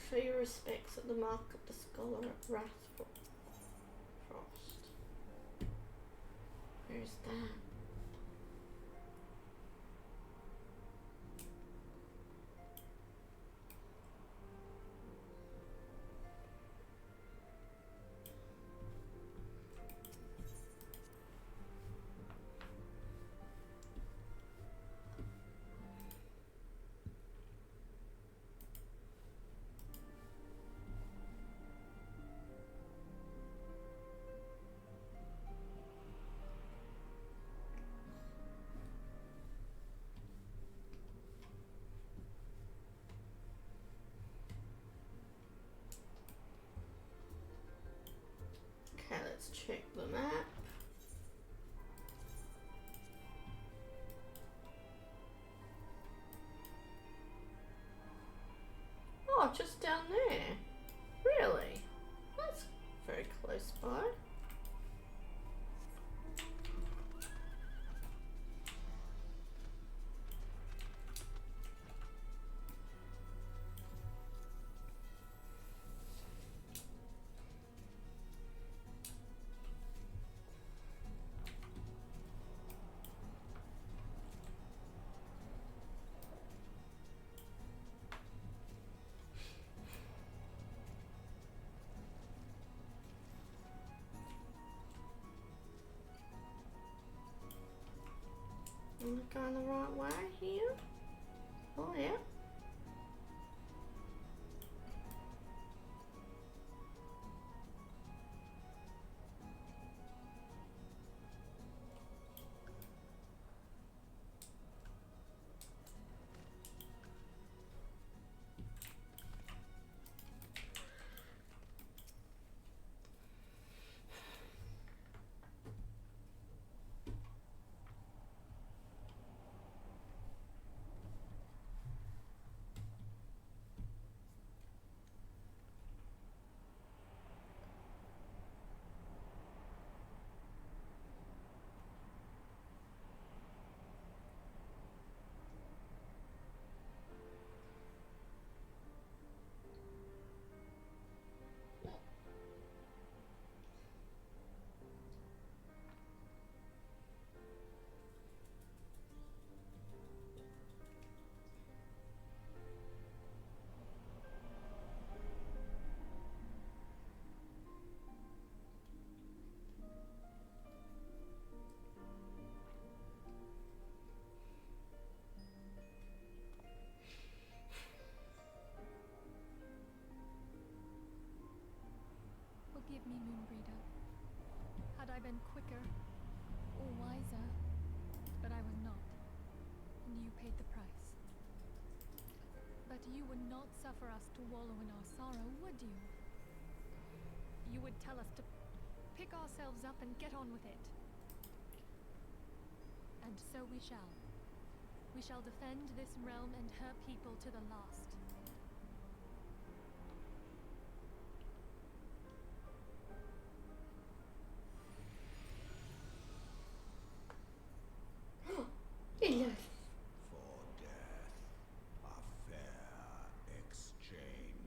show your respects at the mark of the scholar at Wrathfrost. Where's that? Okay, let's check the map. Oh, just down there. Really? That's very close by. Am I going the right way here? Oh yeah. Forgive me, Moonbreeder. Had I been quicker or wiser, but I was not, and you paid the price. But you would not suffer us to wallow in our sorrow, would you? You would tell us to pick ourselves up and get on with it. And so we shall. We shall defend this realm and her people to the last. Yes. For death, a fair exchange.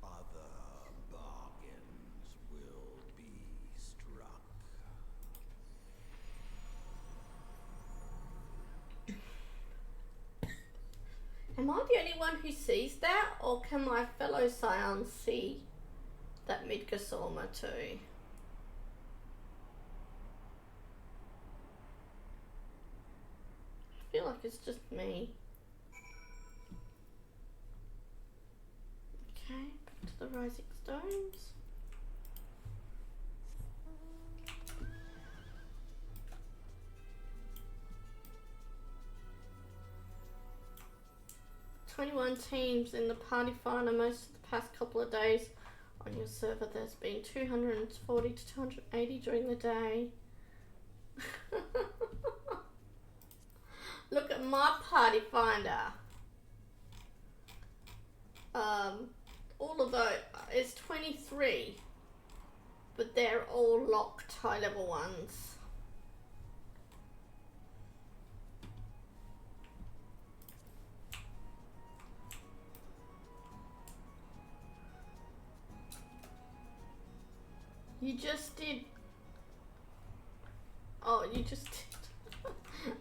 Other bargains will be struck. Am I the only one who sees that, or can my fellow scions see that Midgardsormr too? I feel like it's just me. Okay, back to the rising stones. "21 teams in the party finder most of the past couple of days. On your server there's been 240 to 280 during the day." Look at my party finder. All of those is 23, but they're all locked high level ones. You just did. Oh, you just did.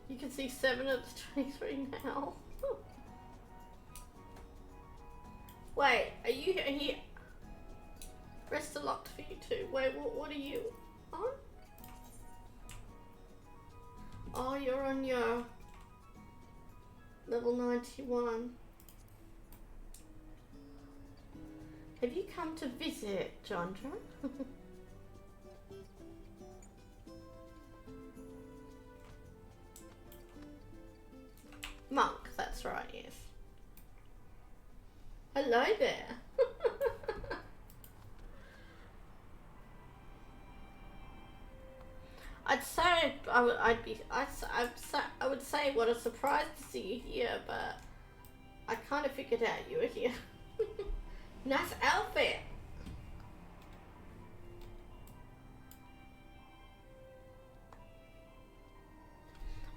You can see 7 of the 23 now. Wait, are you here? Rest locked for you too. Wait, what are you on? Oh, you're on your level 91. Have you come to visit, Chandra? Monk, that's right, yes. Hello there. I'd say I would say what a surprise to see you here, but I kind of figured out you were here. Nice outfit.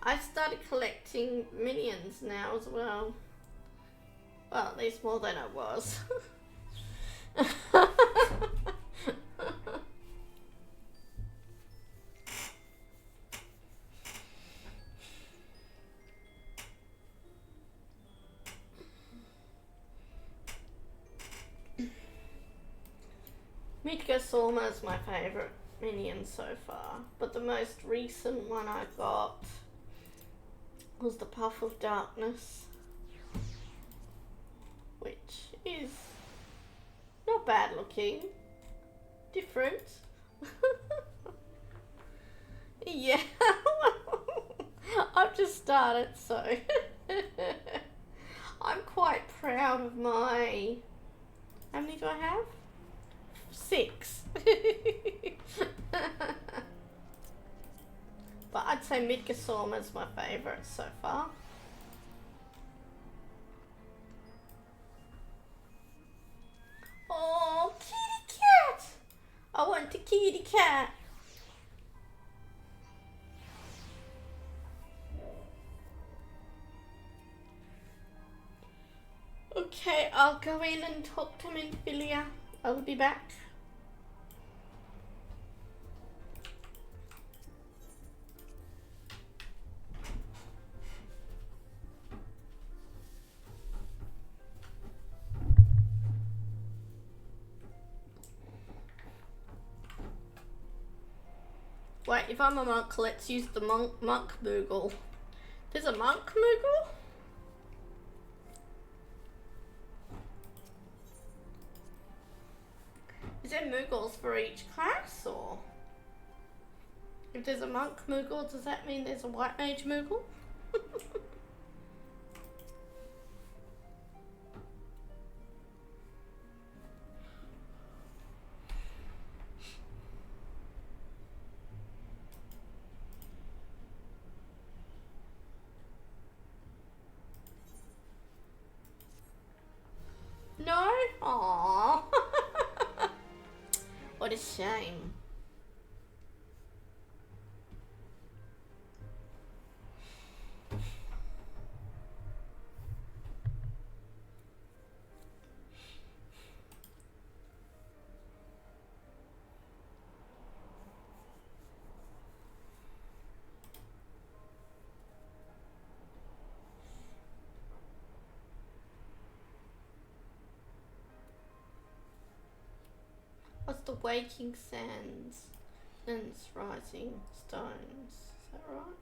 I've started collecting minions now as well. Well, at least more than I was. Midgasoma is my favourite minion so far, but the most recent one I got was the Puff of Darkness, which is not bad looking, different. Yeah, I've just started, so I'm quite proud of my, how many do I have? 6. But I'd say Midgasoma is my favourite so far. Oh, kitty cat! I want the kitty cat. Okay, I'll go in and talk to Minfilia. I'll be back. Wait, if I'm a monk, let's use the monk Moogle. There's a monk Moogle? Is there Moogles for each class, or? If there's a monk Moogle, does that mean there's a white mage Moogle? No? Aww. What a shame. What's the waking sands and rising stones? Is that right?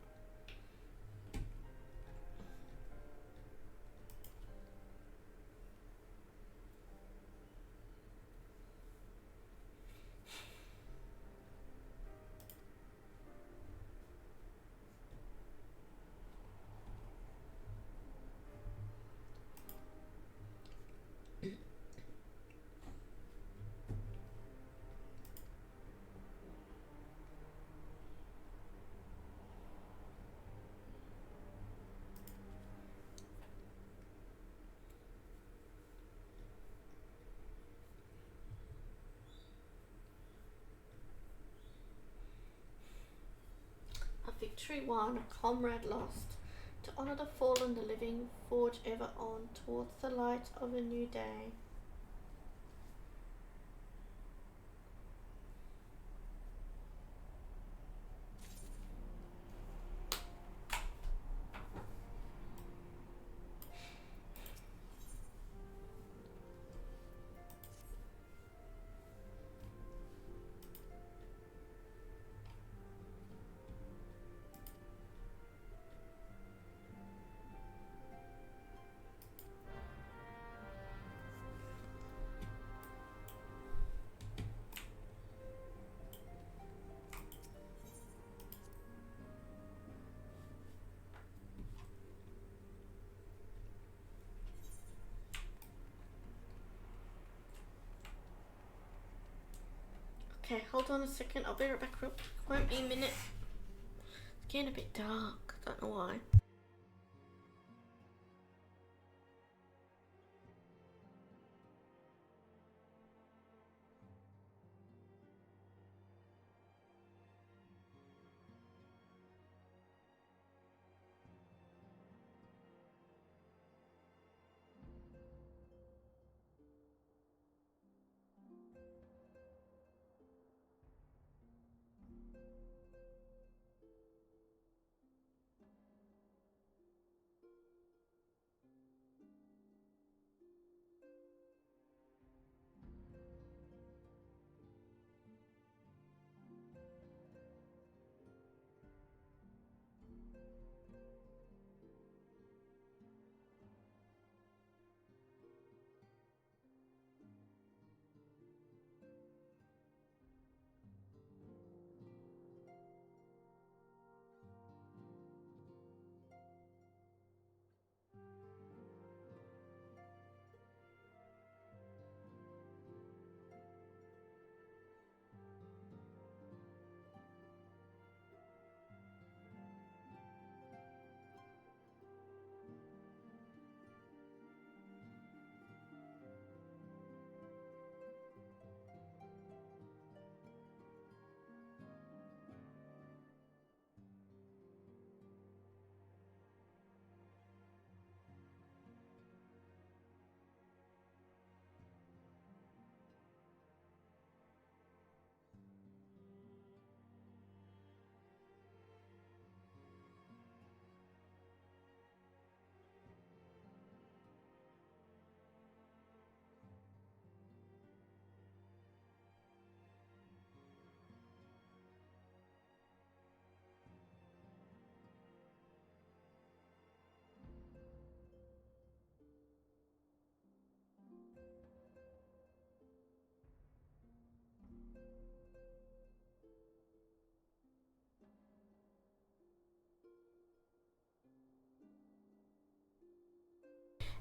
Victory won, comrade lost. To honor the fallen, the living, forge ever on towards the light of a new day. Okay, hold on a second. I'll be right back real quick. Won't be a minute. It's getting a bit dark. Don't know why.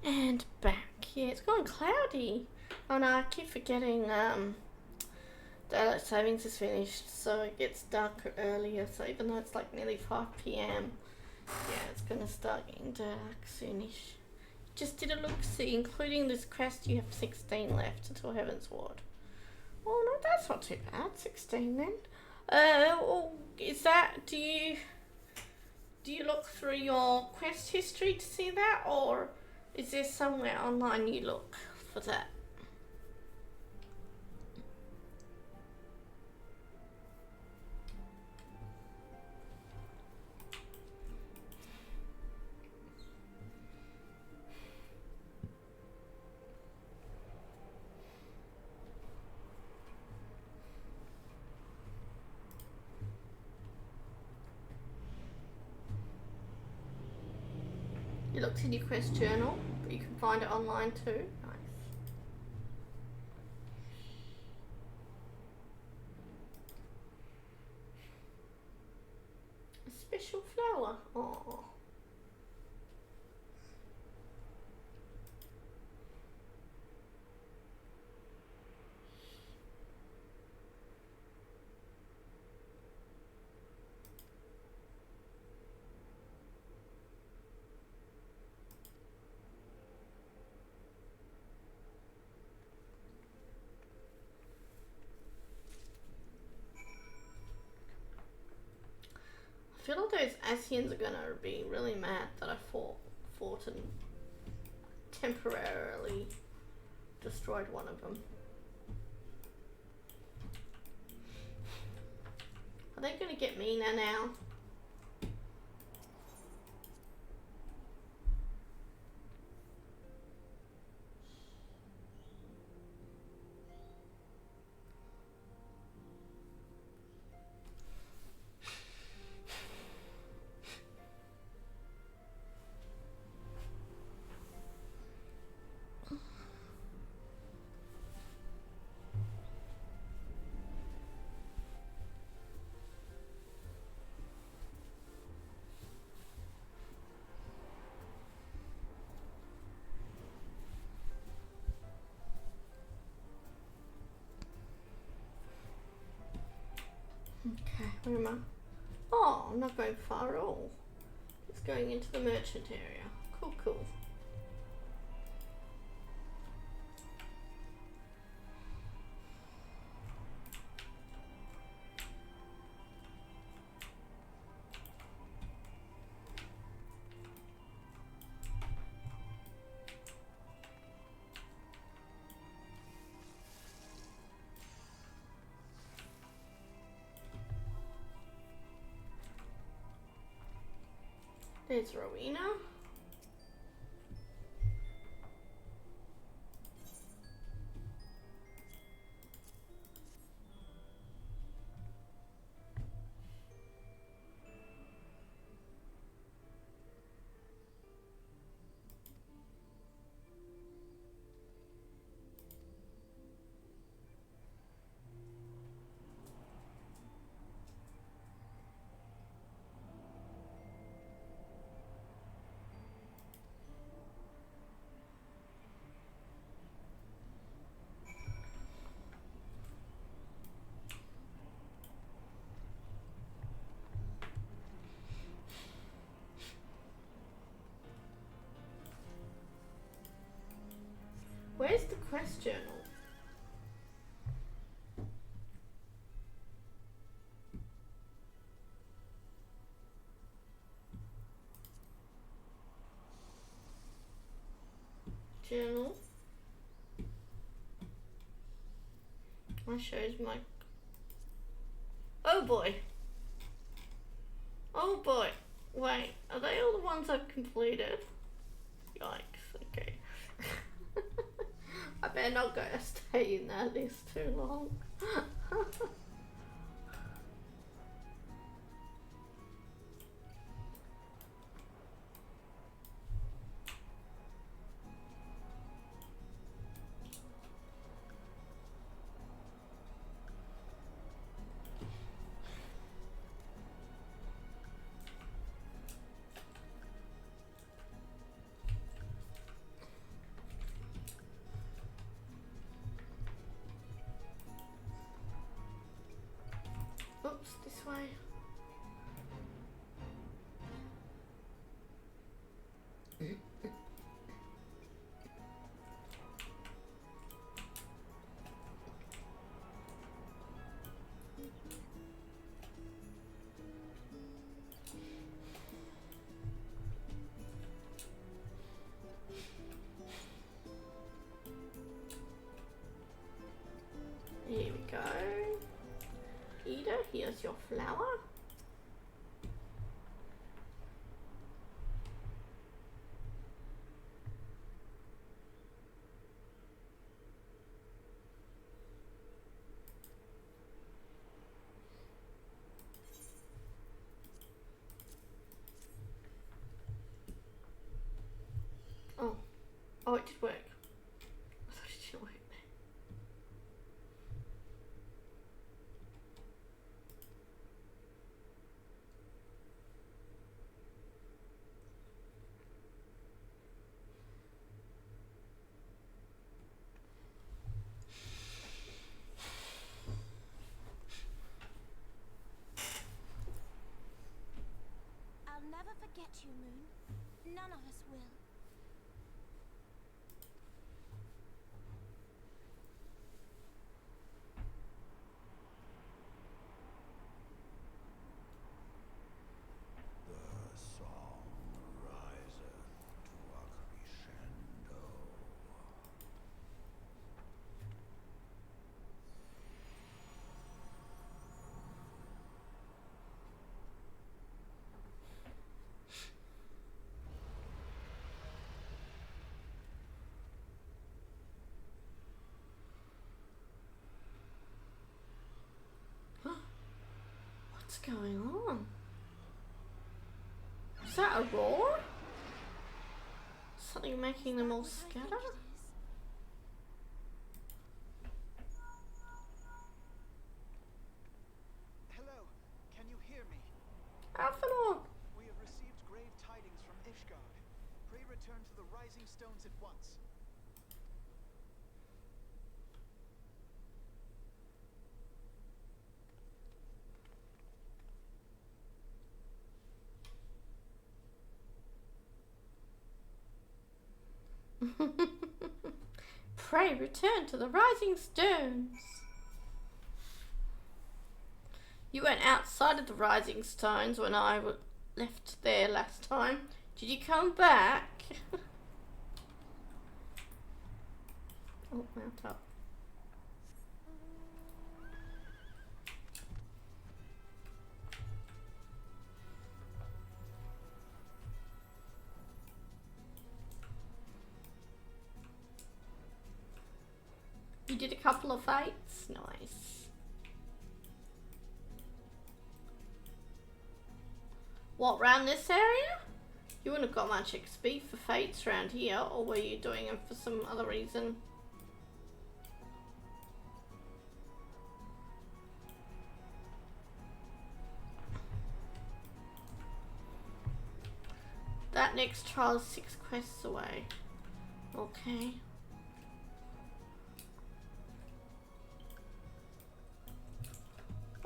And back. Yeah, it's gone cloudy. Oh no, I keep forgetting daylight savings is finished, so it gets darker earlier. So even though it's like nearly 5 p.m, yeah, it's gonna start getting dark soonish. Just did a look-see, including this quest. You have 16 left until Heavensward. Oh no, that's not too bad. 16 then. Is that? Do you look through your quest history to see that, or is there somewhere online you look for that? You looked in your quest journal, but you can find it online too. Nice. A special flower. Oh. feel like those Asians are gonna be really mad that I fought and temporarily destroyed one of them. Are they gonna get meaner now? Okay, where am I? Oh, I'm not going far at all. Just going into the merchant area. Cool, cool. There's Rowena. Where's the quest journal? Journal. That shows my... Oh boy. Oh boy. Wait, are they all the ones I've completed? Yikes, okay. I better not go stay in that list too long. Oops, this way. Here we go. Ida, here's your flower. Oh. Oh, it did work. I thought it didn't work. I'll never forget you, Moon. None of us will. going on? Is that a roar? Something making them all scatter? Hello, can you hear me? Alphanor! We have received grave tidings from Ishgard. Pray return to the Rising Stones at once. Pray return to the Rising Stones. You went outside of the Rising Stones when I left there last time. Did you come back? Oh, mount up. You did a couple of fights? Nice. What, round this area? You wouldn't have got much XP for fates around here, or were you doing them for some other reason? That next trial is 6 quests away. Okay.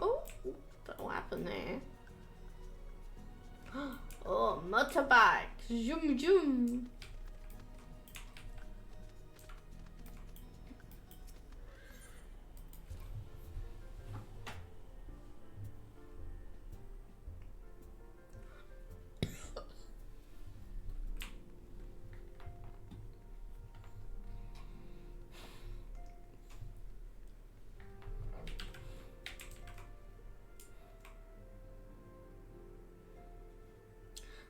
Oh, don't know what happened there. Oh, motorbike. Zoom, zoom.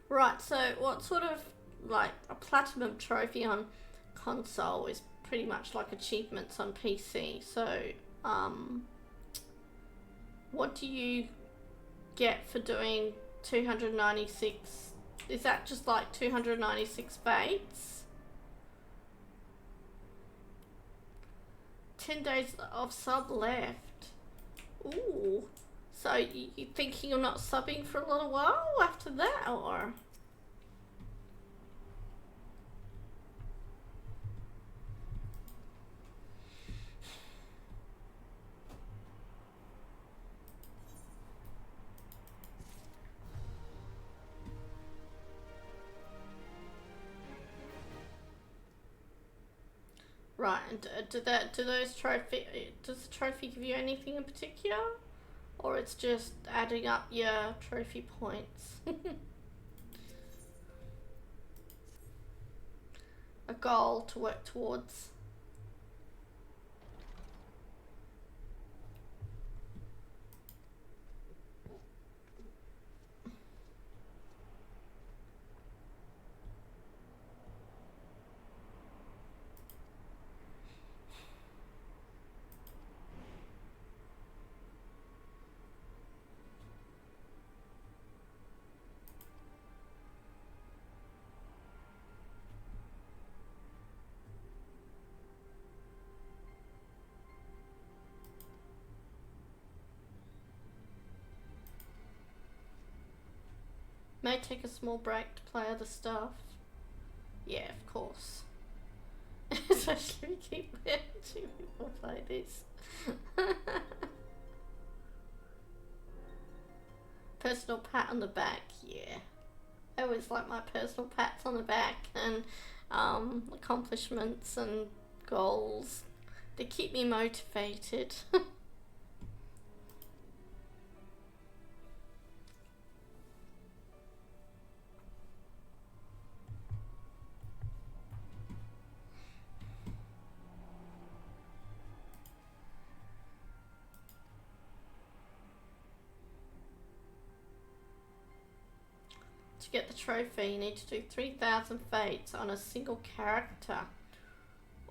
Right, so what sort of, like, a platinum trophy on console is pretty much like achievements on PC. So, what do you get for doing 296? Is that just like 296 fates? 10 days of sub left. Ooh. So you thinking you're not subbing for a little while after that, or? Right, and does the trophy give you anything in particular? Or it's just adding up your trophy points? A goal to work towards. May take a small break to play other stuff. Yeah, of course. Especially if you keep watching people play this. Personal pat on the back, yeah. I always like my personal pats on the back and accomplishments and goals. They keep me motivated. To get the trophy, you need to do 3,000 fates on a single character.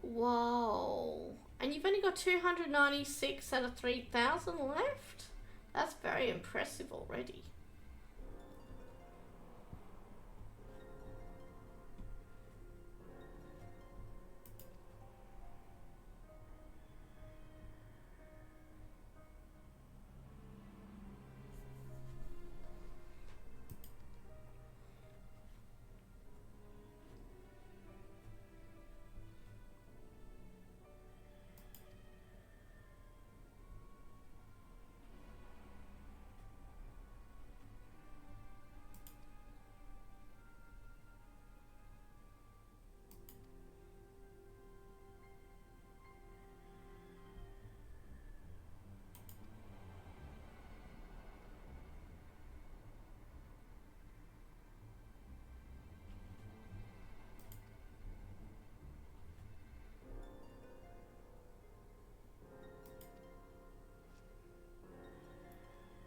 Whoa. And you've only got 296 out of 3,000 left? That's very impressive already.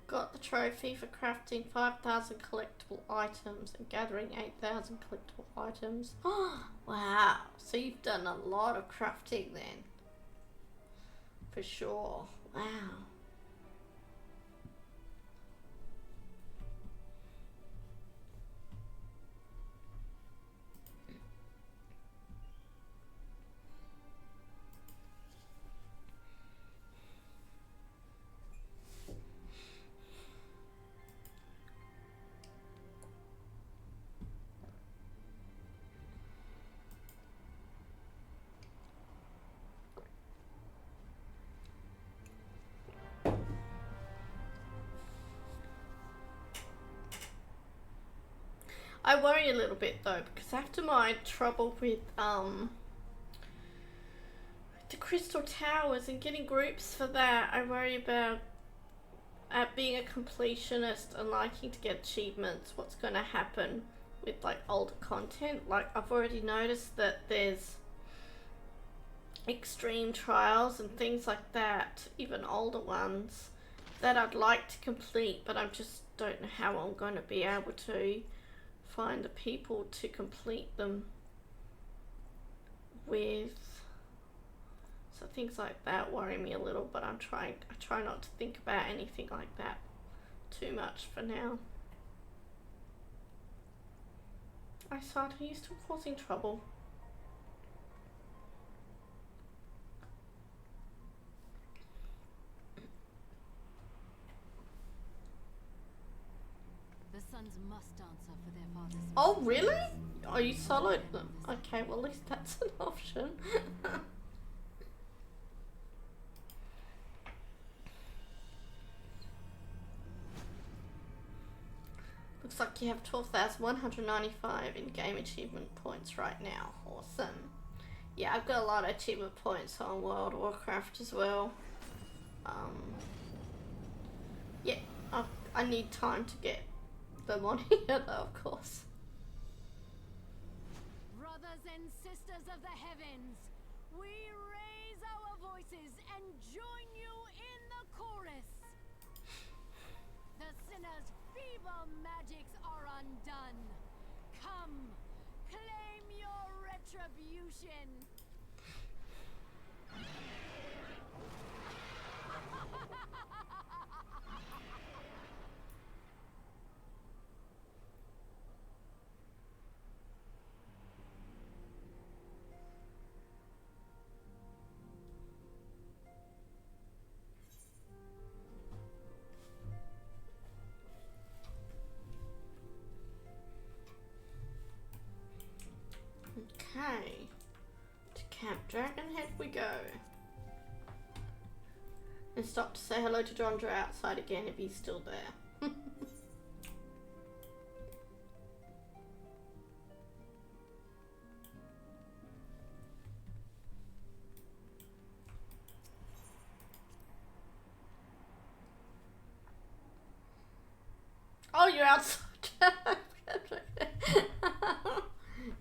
Got the trophy for crafting 5,000 collectible items and gathering 8,000 collectible items. Wow, so you've done a lot of crafting then. For sure. Wow. I worry a little bit though, because after my trouble with the crystal towers and getting groups for that, I worry about being a completionist and liking to get achievements, what's going to happen with like older content. Like I've already noticed that there's extreme trials and things like that, even older ones, that I'd like to complete, but I just don't know how I'm going to be able to find the people to complete them with. So things like that worry me a little, but I try not to think about anything like that too much for now. I started, are you still causing trouble? The sons must answer for their father's Oh really? Oh, you soloed them? Okay, well at least that's an option. Looks like you have 12,195 in game achievement points right now. Awesome. Yeah, I've got a lot of achievement points on World of Warcraft as well. Yeah, I need time to get them on here though, of course. Brothers and sisters of the heavens, we raise our voices and join you in the chorus. The sinner's feeble magics are undone. Come, claim your retribution. Okay, to Camp Dragonhead we go. And stop to say hello to Jondra outside again if he's still there. Oh, you're outside.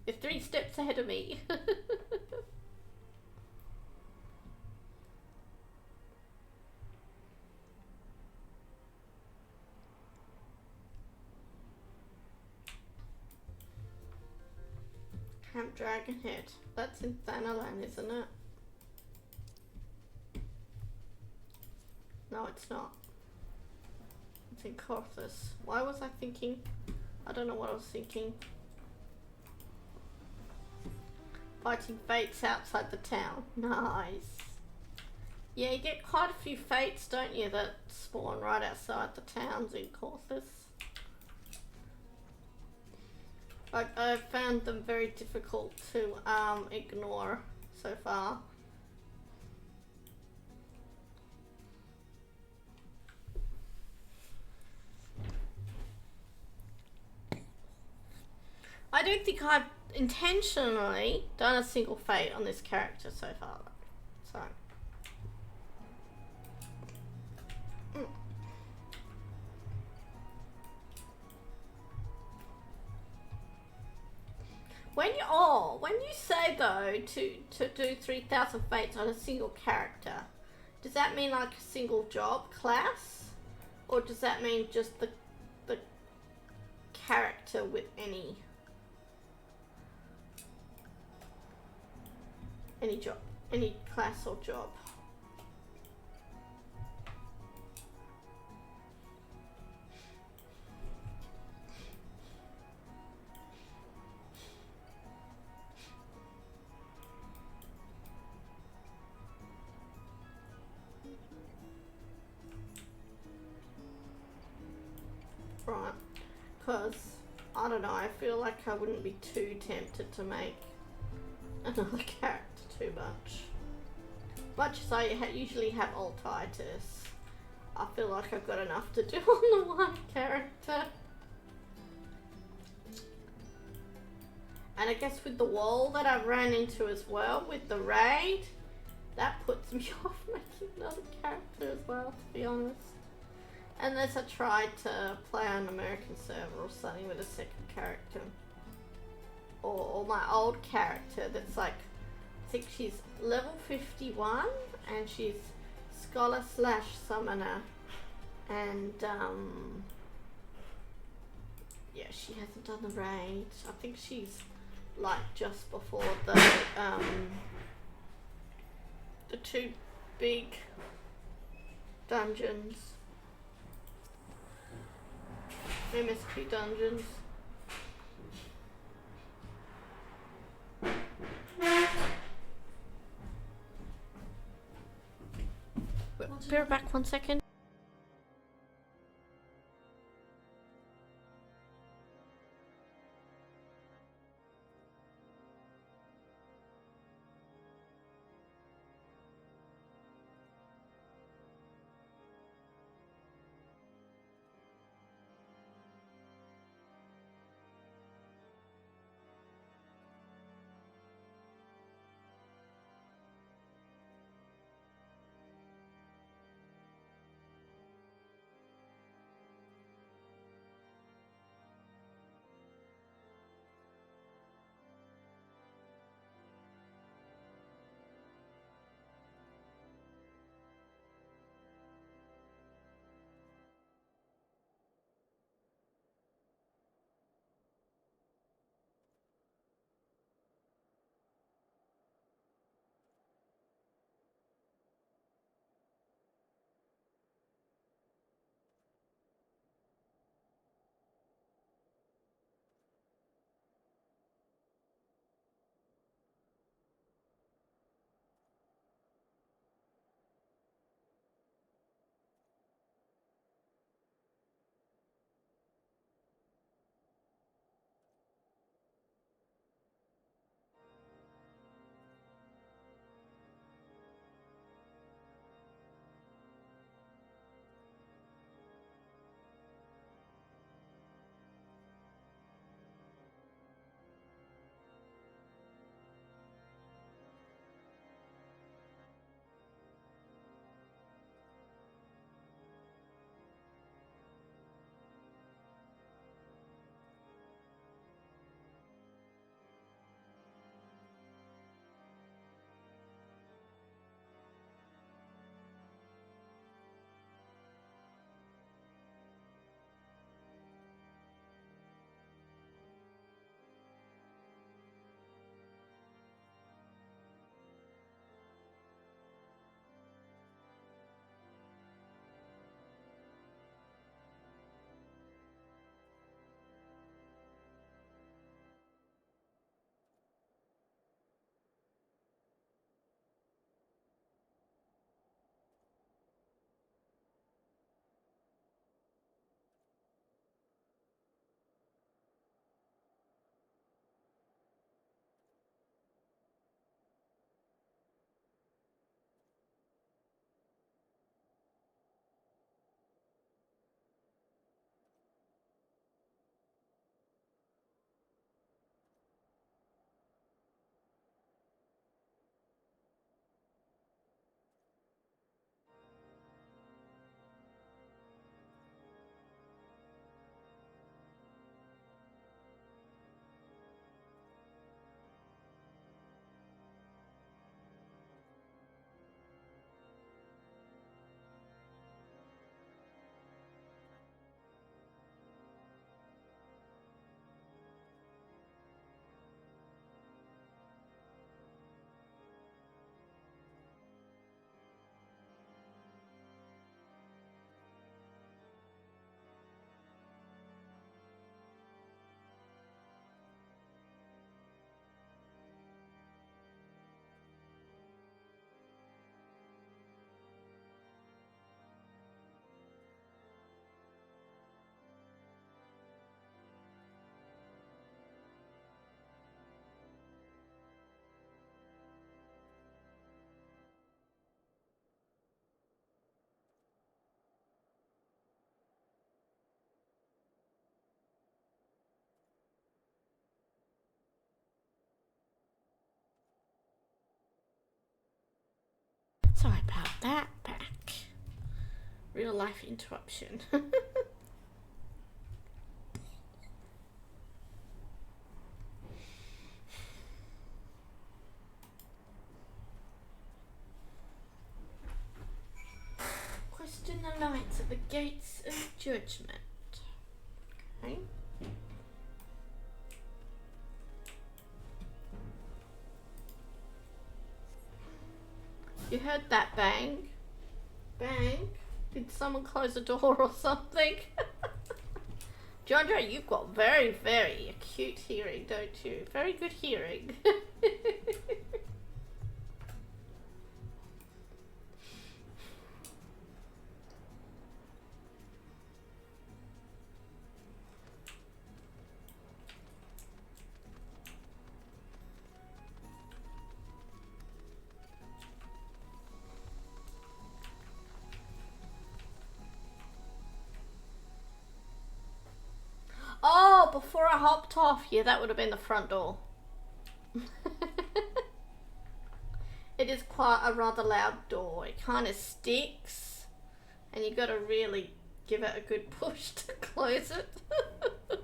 You're 3 steps ahead of me. Camp Dragonhead. That's in Thanalan, isn't it? No, it's not. in Corthus. Why was I thinking? I don't know what I was thinking. Fighting fates outside the town. Nice. Yeah, you get quite a few fates, don't you, that spawn right outside the towns in Corthus. I've found them very difficult to ignore so far. I don't think I've intentionally done a single fate on this character so far, so. When you say though to do 3,000 fates on a single character, does that mean like a single job class, or does that mean just the character with any job, any class or job? Right, because I don't know, I feel like I wouldn't be too tempted to make another character too much as I usually have altitis. I feel like I've got enough to do on the one character. And I guess with the wall that I've ran into as well with the raid, that puts me off making another character as well, to be honest. Unless I tried to play on an American server or something with a second character. Or my old character that's like, I think she's level 51 and she's scholar / summoner. And yeah, she hasn't done the raid. I think she's like just before the 2 big dungeons. MSQ dungeons. Be right back 1 second. Sorry about that, back. Real life interruption. Question the lights at the gates of judgment. Okay. You heard that bang? Bang? Did someone close the door or something? Jandra, you've got very, very acute hearing, don't you? Very good hearing. Oh, before I hopped off, yeah, that would have been the front door. It is quite a rather loud door. It kind of sticks, and you got to really give it a good push to close it.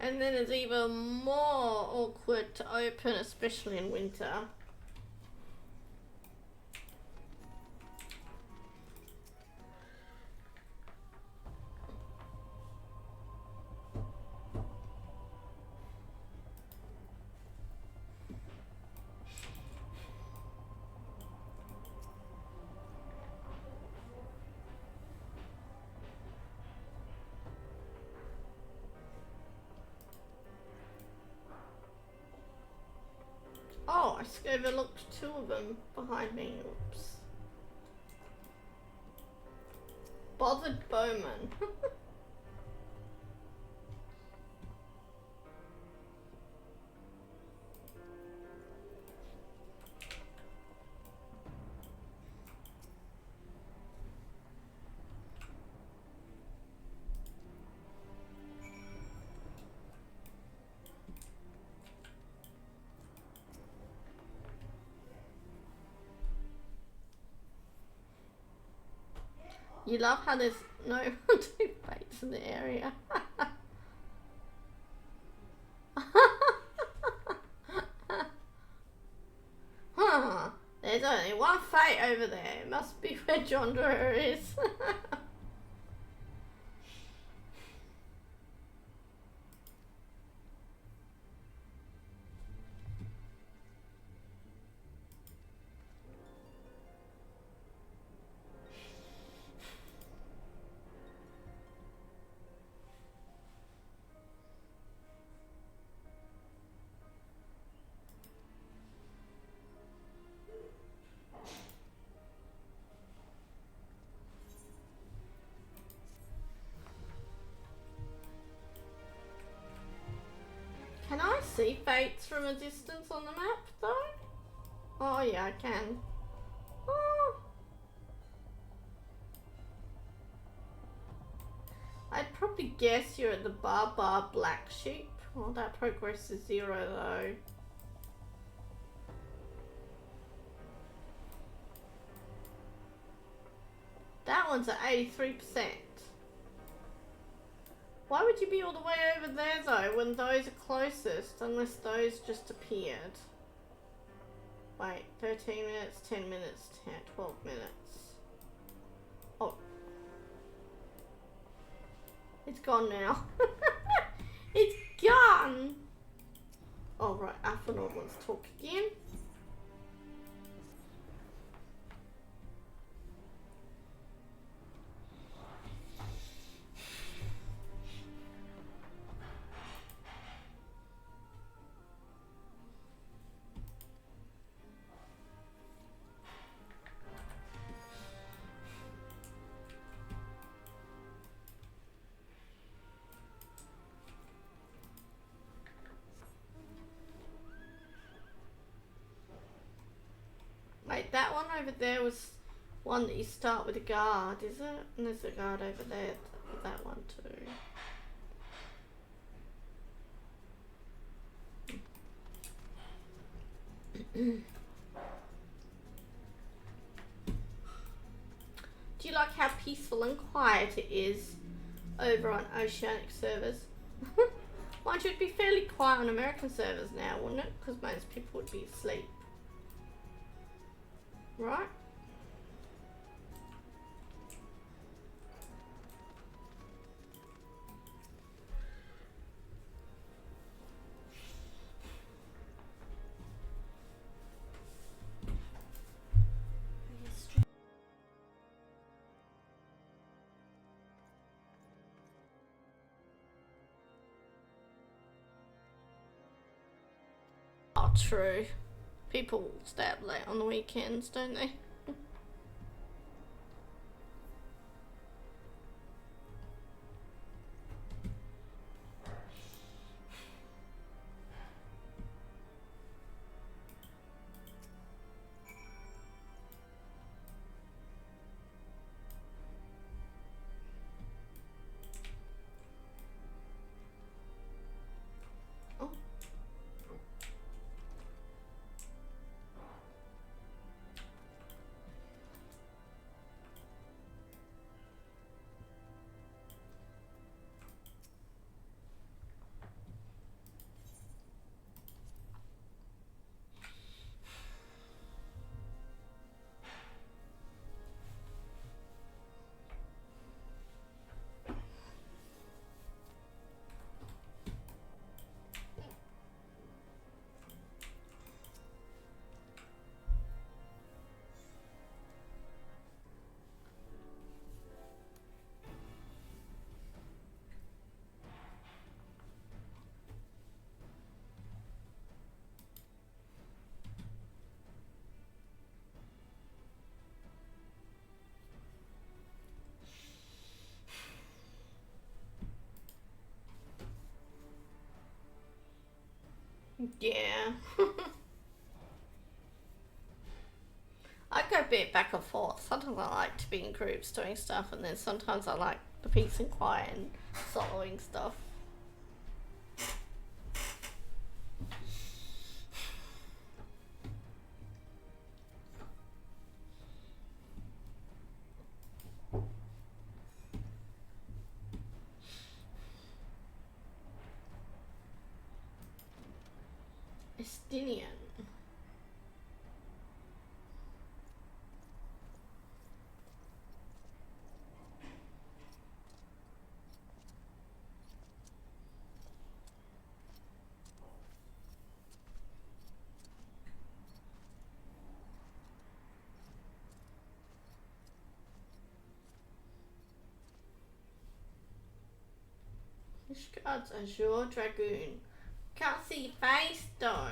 And then it's even more awkward to open, especially in winter. Oh, I overlooked two of them behind me. Oops. Bothered Bowman. You love how there's no two fates in the area. Huh. There's only one fate over there. It must be where Jondra is. Can I see fates from a distance on the map though? Oh yeah, I can. Oh. I'd probably guess you're at the Bar Black Sheep. Well, that progress is 0 though. That one's at 83%. Why would you be all the way over there though when those are closest, unless those just appeared? Wait, 13 minutes, 10 minutes, 10, 12 minutes. Oh. It's gone now. It's gone! Oh right, Athenor wants to talk again. Wait, that one over there was one that you start with a guard, is it? And there's a guard over there, that one too. Do you like how peaceful and quiet it is over on Oceanic servers? Mind you, it'd be fairly quiet on American servers now, wouldn't it? Because most people would be asleep. Right? Oh, true. People stay up late on the weekends, don't they? Oh. Yeah. I go a bit back and forth. Sometimes I like to be in groups doing stuff, and then sometimes I like the peace and quiet and soloing stuff. Estinian. Ishgard's Azure Dragoon. Can't see your face though.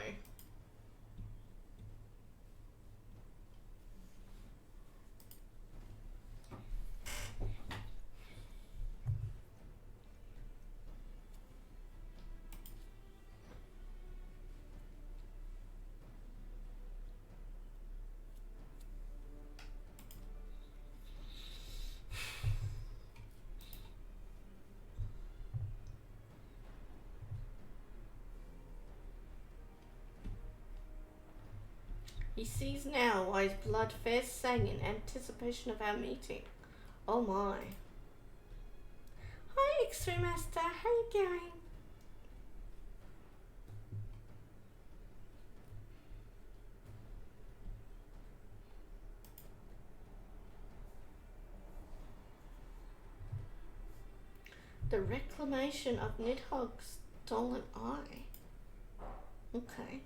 He sees now why his blood fair sang in anticipation of our meeting. Oh my. Hi X-Ray Master, how you going? The reclamation of Nidhogg's stolen eye. Okay.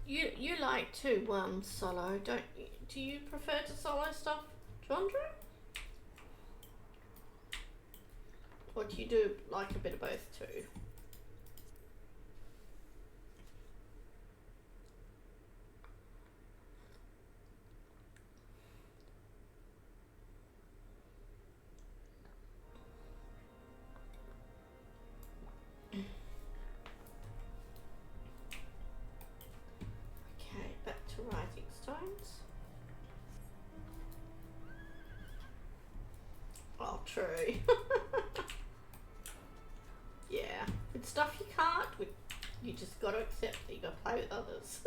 You like to solo, don't you? Do you prefer to solo stuff, Chandra? Or do you do like a bit of both too? Okay, back to Rising Stones. Oh, true. Yeah, with stuff you can't, you just gotta accept that you gotta play with others.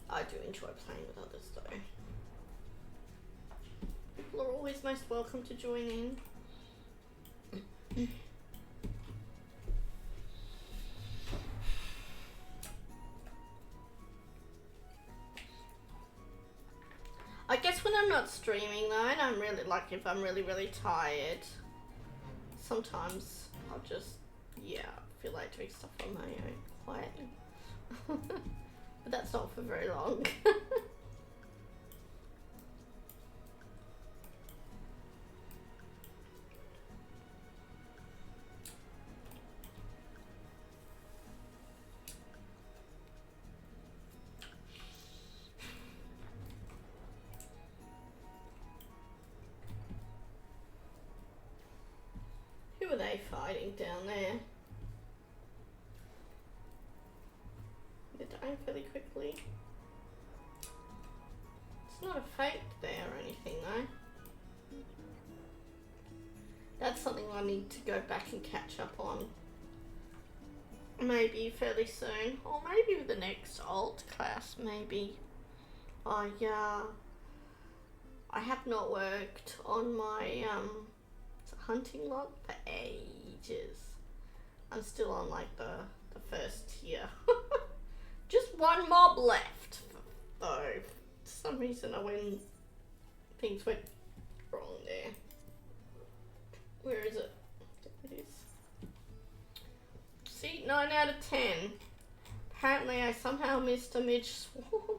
I do enjoy playing with others though. People are always most welcome to join in. I guess when I'm not streaming though, and I'm really, like if I'm really tired, sometimes I'll just, yeah, feel like doing stuff on my own quietly. But that's not for very long. Who are they fighting down there? They're dying fairly quickly. It's not a fake there or anything though. That's something I need to go back and catch up on. Maybe fairly soon. Or maybe with the next alt class, maybe. I have not worked on my hunting log for ages. I'm still on like the first tier. Just one mob left though. For some reason things went wrong there. Where is it? There it is. See, 9 out of 10. Apparently I somehow missed a midge swarm.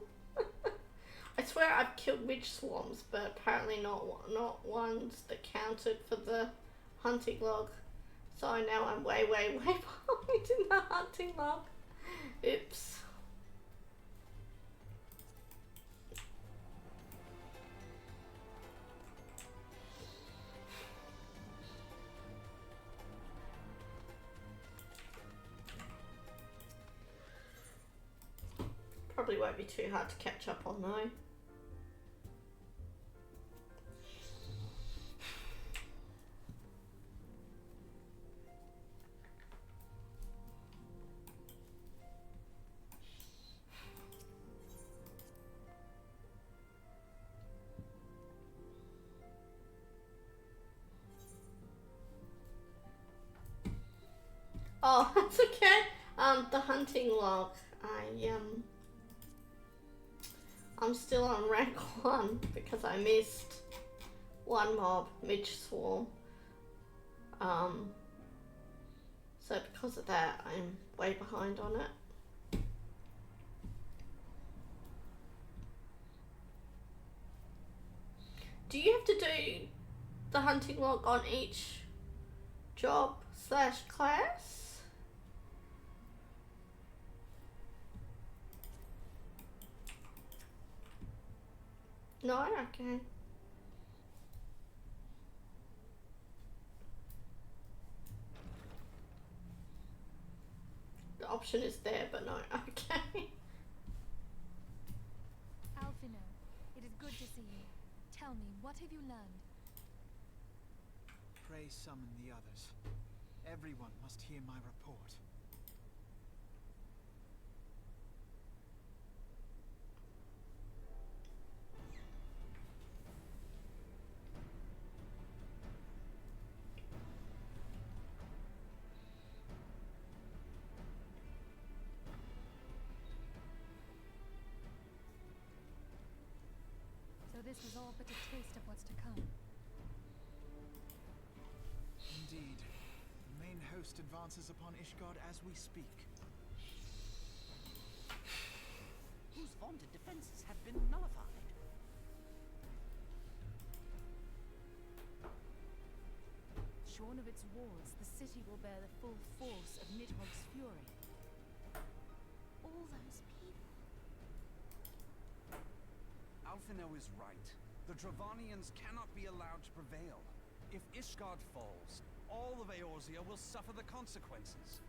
I swear I've killed midge swarms, but apparently not ones that counted for the hunting log. So now I'm way behind in the hunting log. Oops. Probably won't be too hard to catch up on though. Oh, that's okay. The hunting log. I'm still on rank 1 because I missed one mob, midge swarm. So because of that, I'm way behind on it. Do you have to do the hunting log on each job / class? No, okay. The option is there, but no, okay. Alfino, it is good to see you. Tell me, what have you learned? Pray summon the others. Everyone must hear my report. So this was all but a taste of what's to come. Indeed. The main host advances upon Ishgard as we speak. whose vaunted defenses have been nullified. Shorn of its walls, the city will bear the full force of Nidhogg's fury. All those people. Alphino is right. The Dravanians cannot be allowed to prevail. If Ishgard falls, all of Eorzea will suffer the consequences.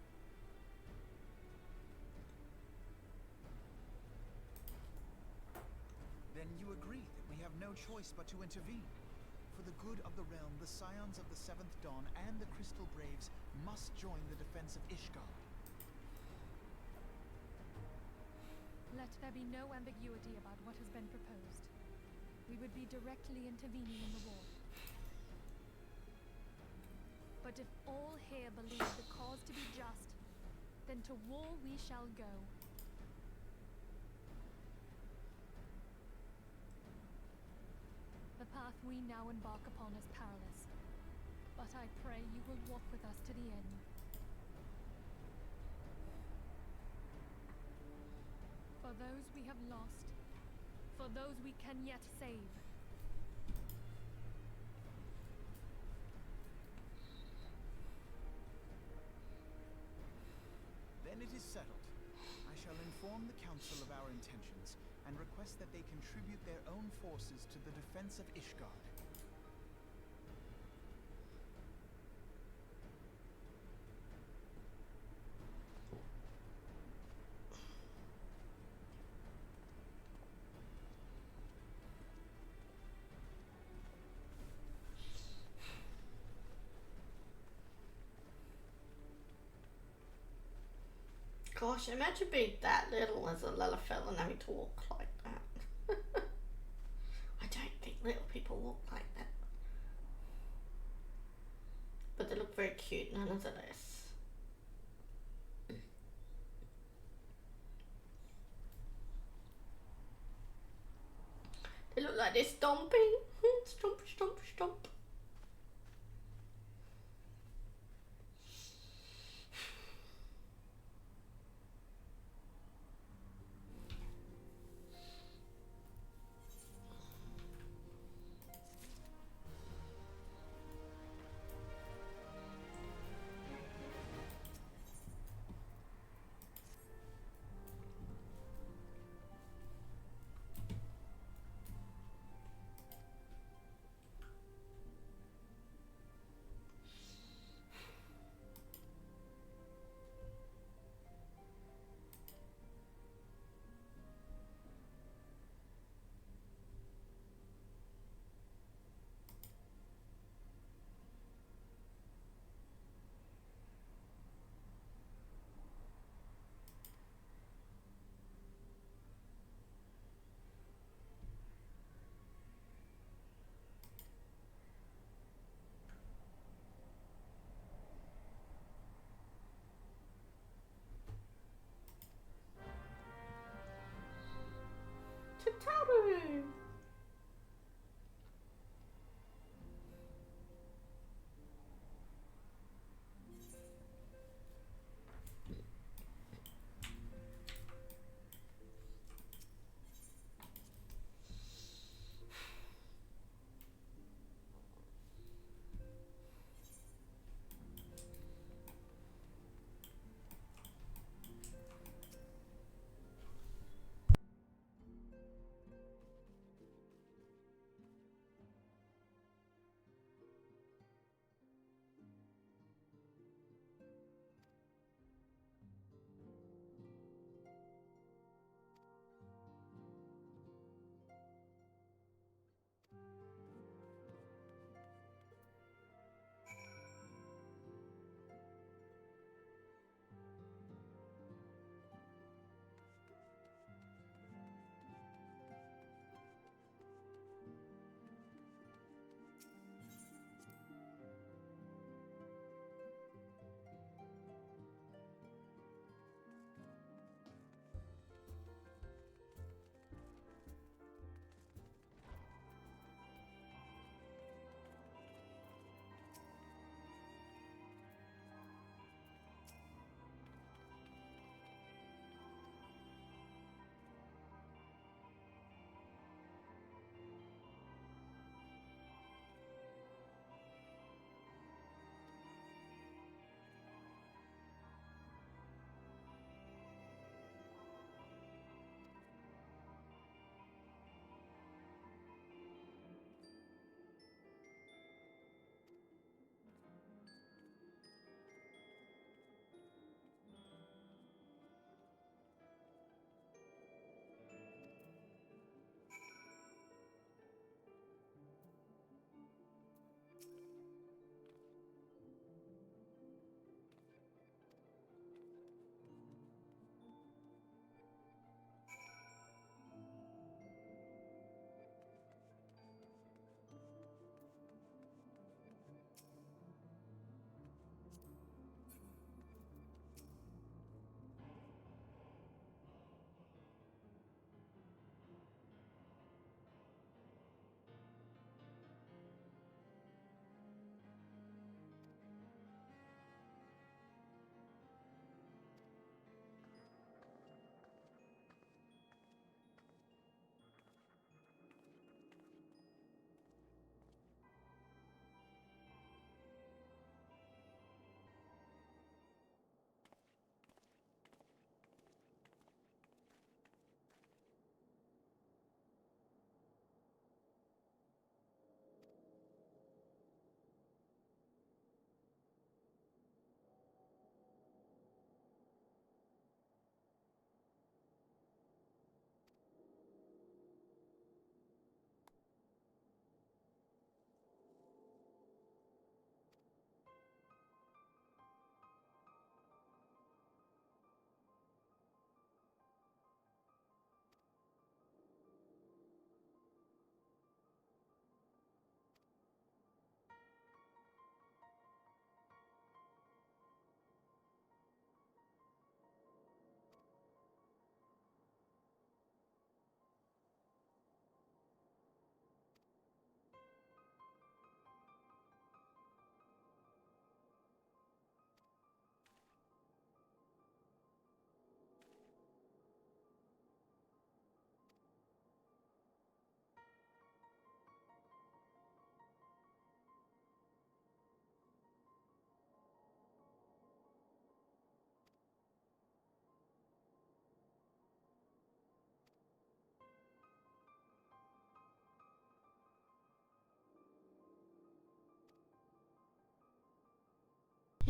Then you agree that we have no choice but to intervene. For the good of the realm, the Scions of the Seventh Dawn and the Crystal Braves must join the defense of Ishgard. Let there be no ambiguity about what has been proposed. We would be directly intervening in the war. But if all here believe the cause to be just, then to war we shall go. The path we now embark upon is perilous, but I pray you will walk with us to the end. For those we have lost, for those we can yet save. Then it is settled. I shall inform the Council of our intentions and request that they contribute their own forces to the defense of Ishgard. Gosh, imagine being that little as a little fella and having to walk like that. I don't think little people walk like that. But they look very cute nonetheless. They look like they're stomping. Stomp, stomp, stomp.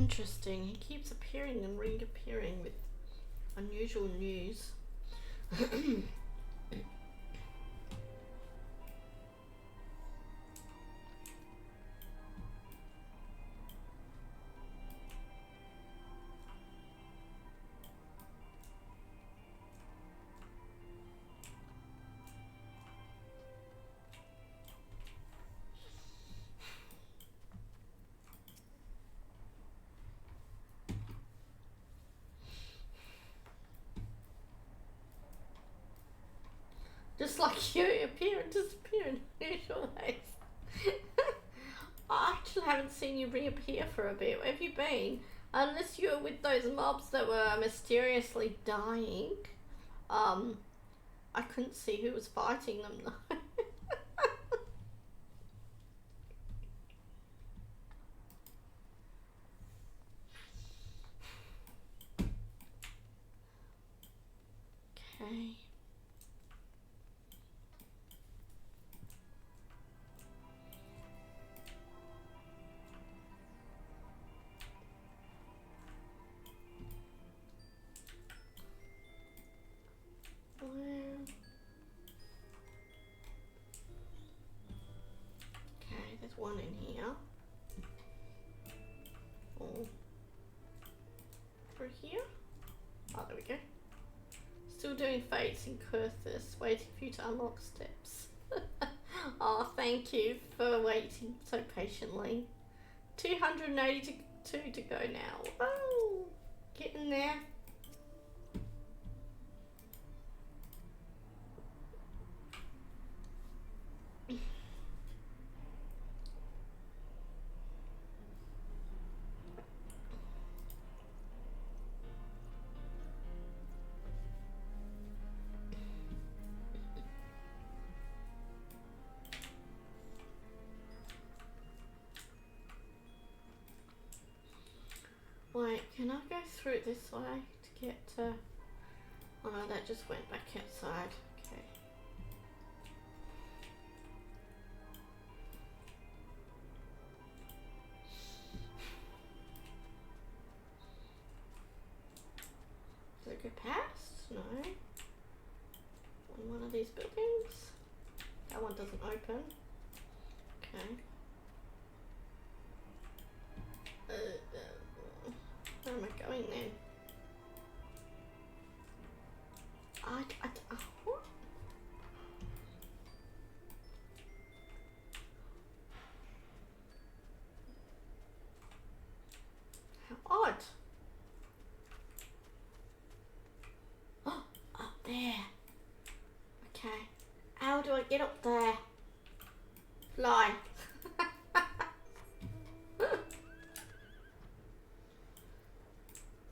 Interesting. He keeps appearing and reappearing with unusual news. Just like you appear and disappear in unusual ways. I actually haven't seen you reappear for a bit. Where have you been? Unless you were with those mobs that were mysteriously dying. I couldn't see who was fighting them though. Okay. Okay, there's one in here. Oh. Through here? Oh, there we go. Still doing fates in Curthus, waiting for you to unlock steps. Oh, thank you for waiting so patiently. 282 to go now. Oh, getting there. Wait, can I go through this way to get to... Oh no, that just went back outside. Okay. Does it go past? No. On one of these buildings? That one doesn't open. Okay. Where am I going then? What? How odd. Oh, up there. Okay. How do I get up there? Fly.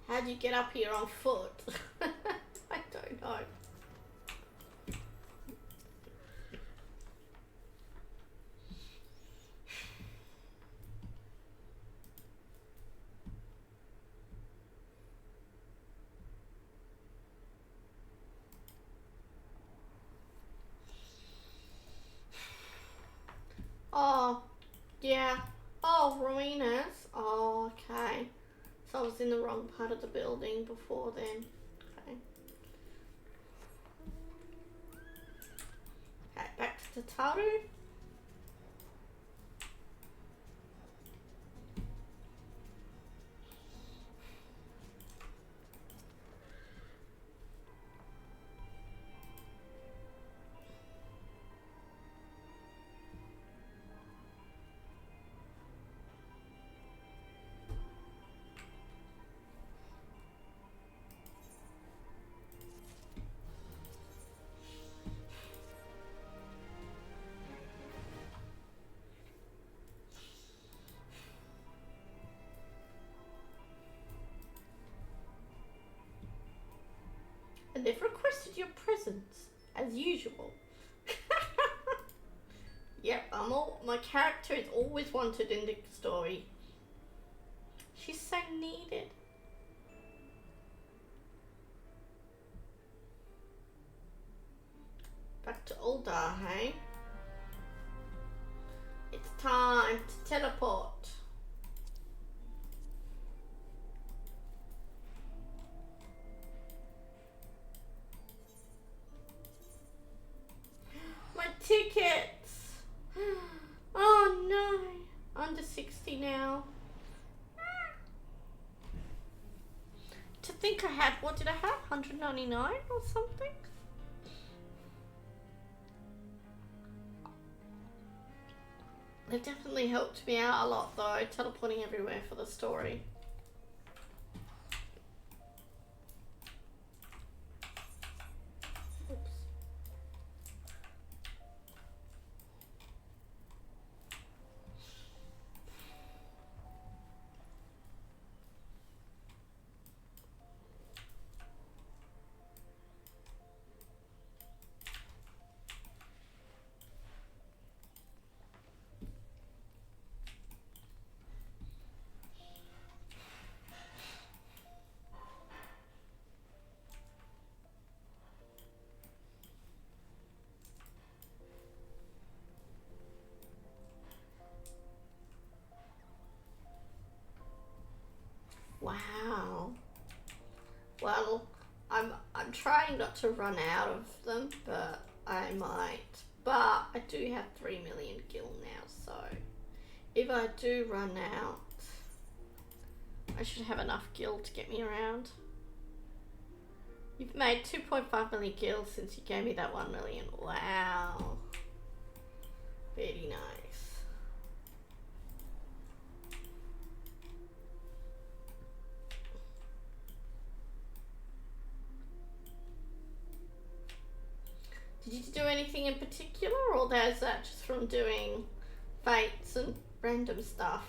How do you get up here on foot? I don't know. Oh, yeah. Oh, ruinas. Oh, okay. So I was in the wrong part of the building before then. Okay. Okay, back to Tataru. And they've requested your presence, as usual. Yep, my character is always wanted in the story. She's so needed. Back to Uldar, hey? It's time to teleport. now. To think I had, what did I have? 199 or something? It definitely helped me out a lot though, teleporting everywhere for the story. Oops. Wow. Well, I'm trying not to run out of them, but I might. But I do have 3 million gil now, so if I do run out, I should have enough gil to get me around. You've made 2.5 million gil since you gave me that 1 million. Wow. Very nice. Did you do anything in particular, or is that just from doing fates and random stuff?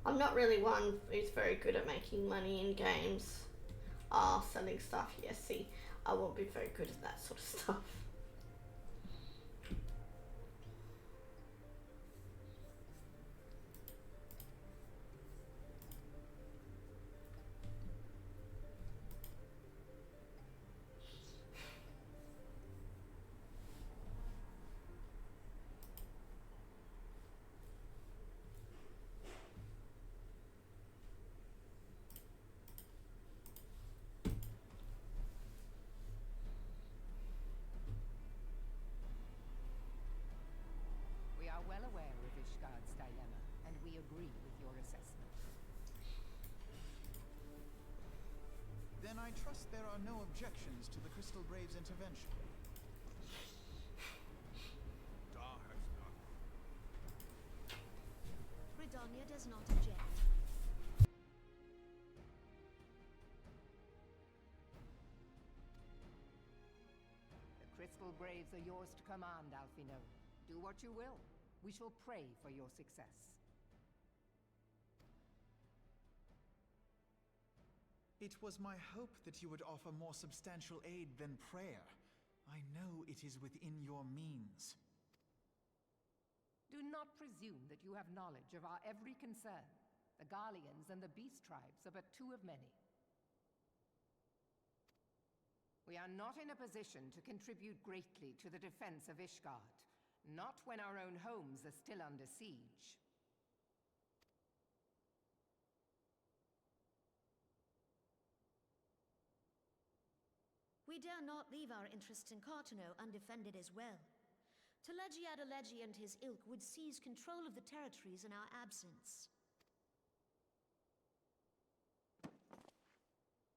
I'm not really one who's very good at making money in games. Selling stuff. Yes, see, I won't be very good at that sort of stuff. We are well aware of Ishgard's dilemma, and we agree with your assessment. Then I trust there are no objections to the Crystal Brave's intervention. Dar has none. Britannia does not object. The Crystal Braves are yours to command, Alfino. Do what you will. We shall pray for your success. It was my hope that you would offer more substantial aid than prayer. I know it is within your means. Do not presume that you have knowledge of our every concern. The Garleans and the Beast Tribes are but two of many. We are not in a position to contribute greatly to the defense of Ishgard. Not when our own homes are still under siege. We dare not leave our interests in Cartano undefended as well. Teleji Adeleji and his ilk would seize control of the territories in our absence.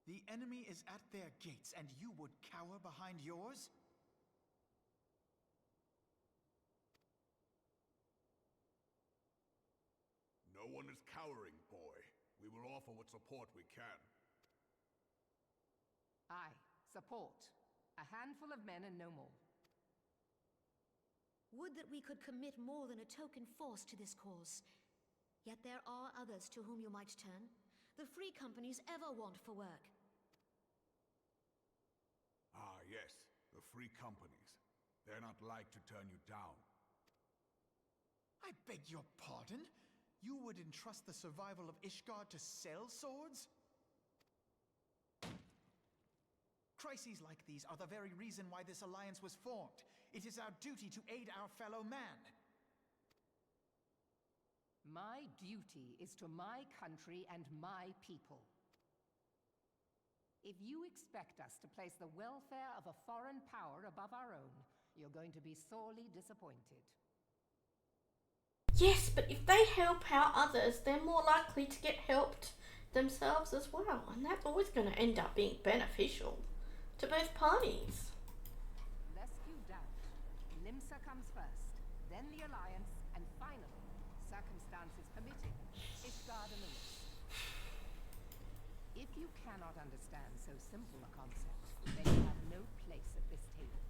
The enemy is at their gates, and you would cower behind yours? No one is cowering, boy. We will offer what support we can. Aye, support. A handful of men and no more. Would that we could commit more than a token force to this cause. Yet there are others to whom you might turn. The free companies ever want for work. Ah, yes, the free companies. They're not like to turn you down. I beg your pardon? You would entrust the survival of Ishgard to sell swords? Crises like these are the very reason why this alliance was formed. It is our duty to aid our fellow man. My duty is to my country and my people. If you expect us to place the welfare of a foreign power above our own, you're going to be sorely disappointed. Yes, but if they help out others, they're more likely to get helped themselves as well, and that's always going to end up being beneficial to both parties. Lest you doubt, Limsa comes first, then the Alliance, and finally, circumstances permitting, Ishgard and the rest. If you cannot understand so simple a concept, then you have no place at this table.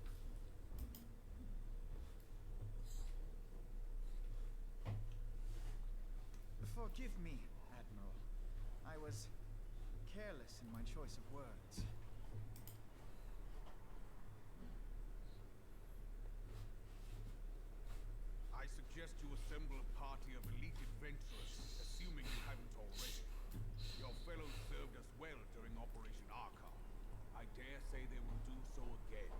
Forgive me, Admiral. I was careless in my choice of words. I suggest you assemble a party of elite adventurers, assuming you haven't already. Your fellows served us well during Operation Archon. I dare say they will do so again.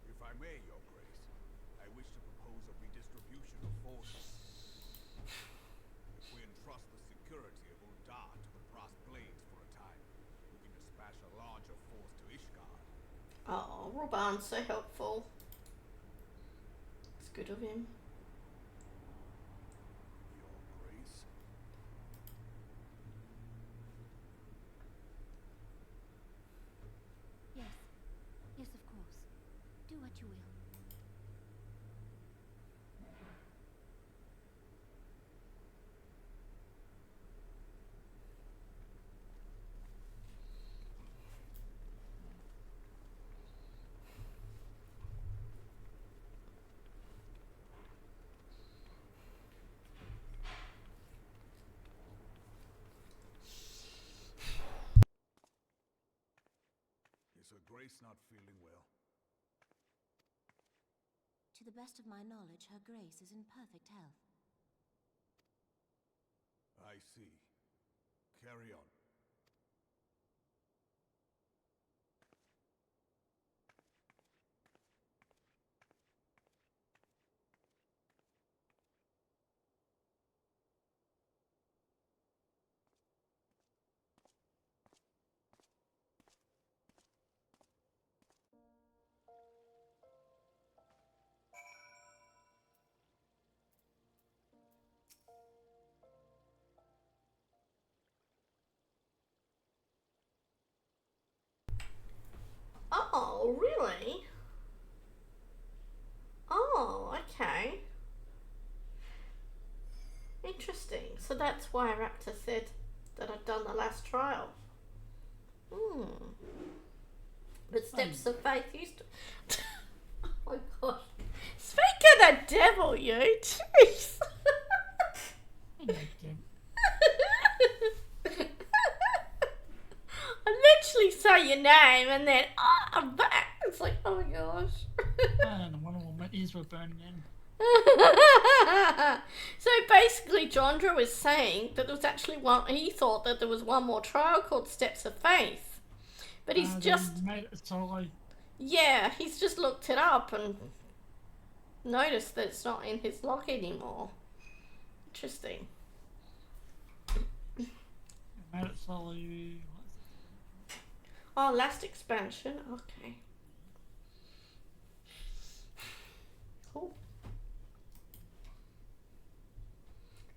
If I may, Your Grace, I wish to propose a redistribution of forces. If we entrust the security of Uldar to the Brass Blades for a time, we can dispatch a larger force to Ishgard. Oh, Ruban's so helpful. It's good of him. Your Grace? Yes. Yes, of course. Do what you will. Is Her Grace not feeling well? To the best of my knowledge, Her Grace is in perfect health. I see. Carry on. Oh, really? Oh, okay. Interesting. So that's why Raptor said that I'd done the last trial. But Steps of Faith used to... Oh my gosh. Speak of the devil, you! Jeez! I literally say your name and then, I'm back! It's like, oh my gosh. I don't know, one of my ears were burning in. So basically, Jondra was saying that there was actually one. He thought that there was one more trial called Steps of Faith, but he's just made it solo. Yeah, he's just looked it up and noticed that it's not in his log anymore. Interesting. Made it solo. Oh, last expansion. Okay. Cool.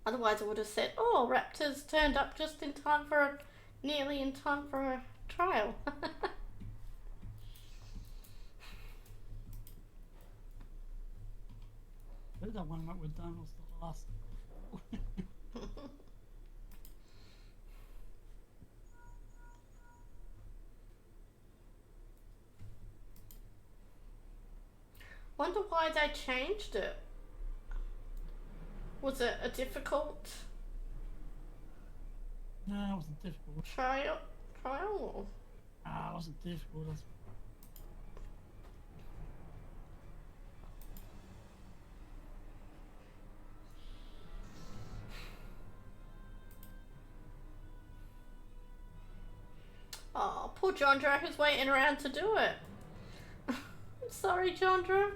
Otherwise, I would have said, "Oh, Raptors turned up just in time for nearly in time for a trial." That one that we're done was the last. Wonder why they changed it. Was it a difficult No, it wasn't difficult. trial? Or? It wasn't difficult. Oh, poor Jondra who's waiting around to do it. Sorry, Chandra.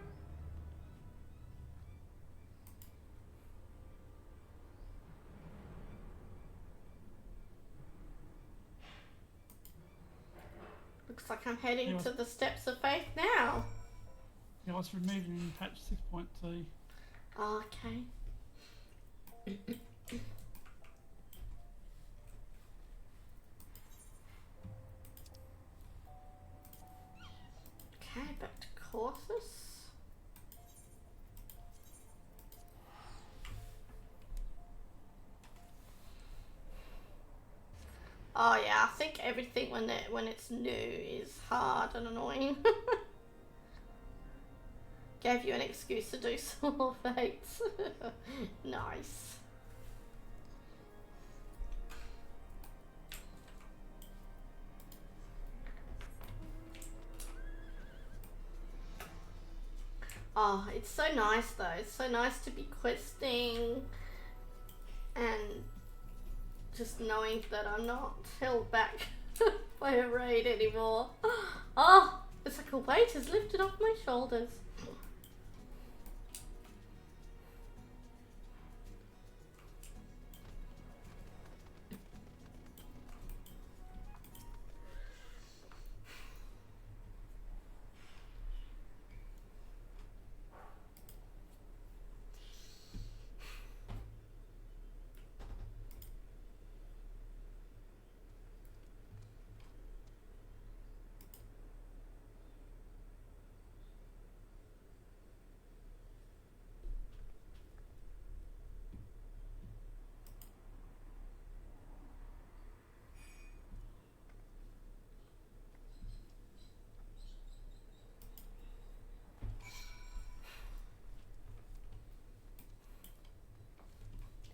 Looks like I'm heading to the Steps of Faith now. Yeah, it's removed in patch 6.2. Oh, okay. Okay, back to courses. Oh yeah, I think everything when it's new is hard and annoying. Gave you an excuse to do some more fates. Nice. Oh, it's so nice though. It's so nice to be questing and just knowing that I'm not held back by a raid anymore. Oh, it's like a weight is lifted off my shoulders.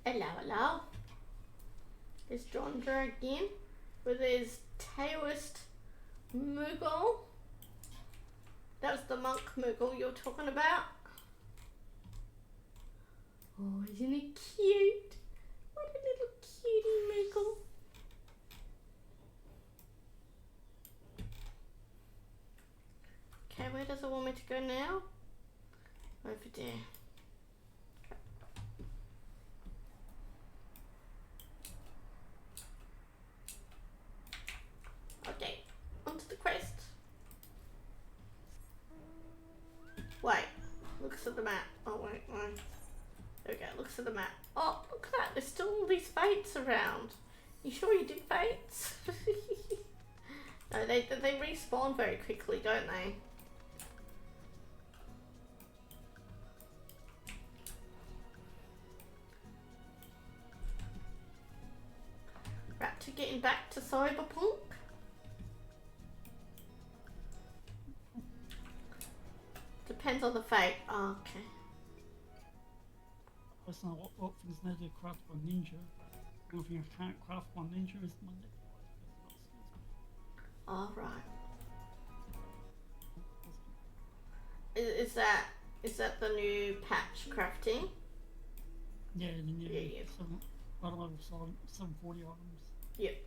Hello, hello. It's Jondra again with his Taoist Moogle. That was the monk Moogle you're talking about. Oh, isn't it cute? What a little cutie Moogle. Okay, where does it want me to go now? Over there. Okay, onto the quest. Wait, looks at the map. Oh wait, wait. There we go, looks at the map. Oh, look at that, there's still all these fates around. You sure you did fates? No, they respawn very quickly, don't they? Right, to getting back to Cyberpunk. Depends on the fate. Oh, okay. I don't know what things need to craft one ninja. The only thing I can't craft one ninja is my neck. All right. Is that the new patch crafting? Yeah, the new Yeah. I don't know, 740 items. Yep.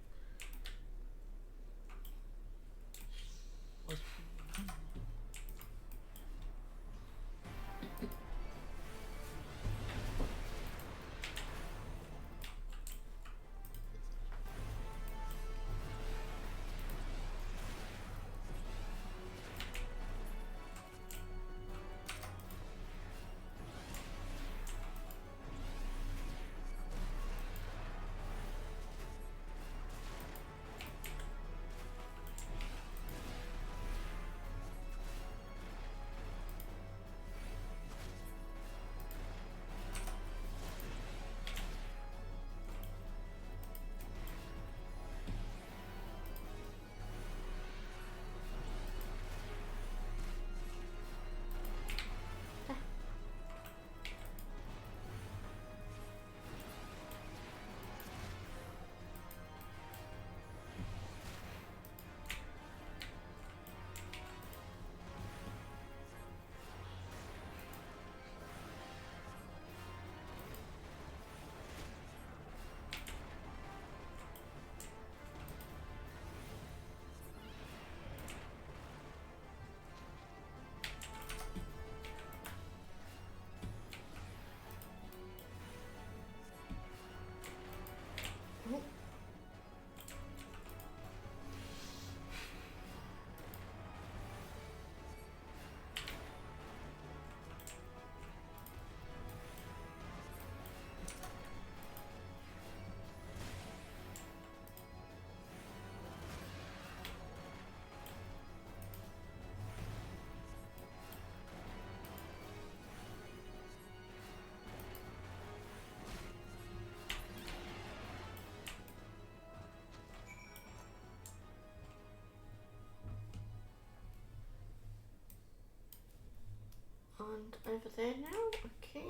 around over there now. Okay.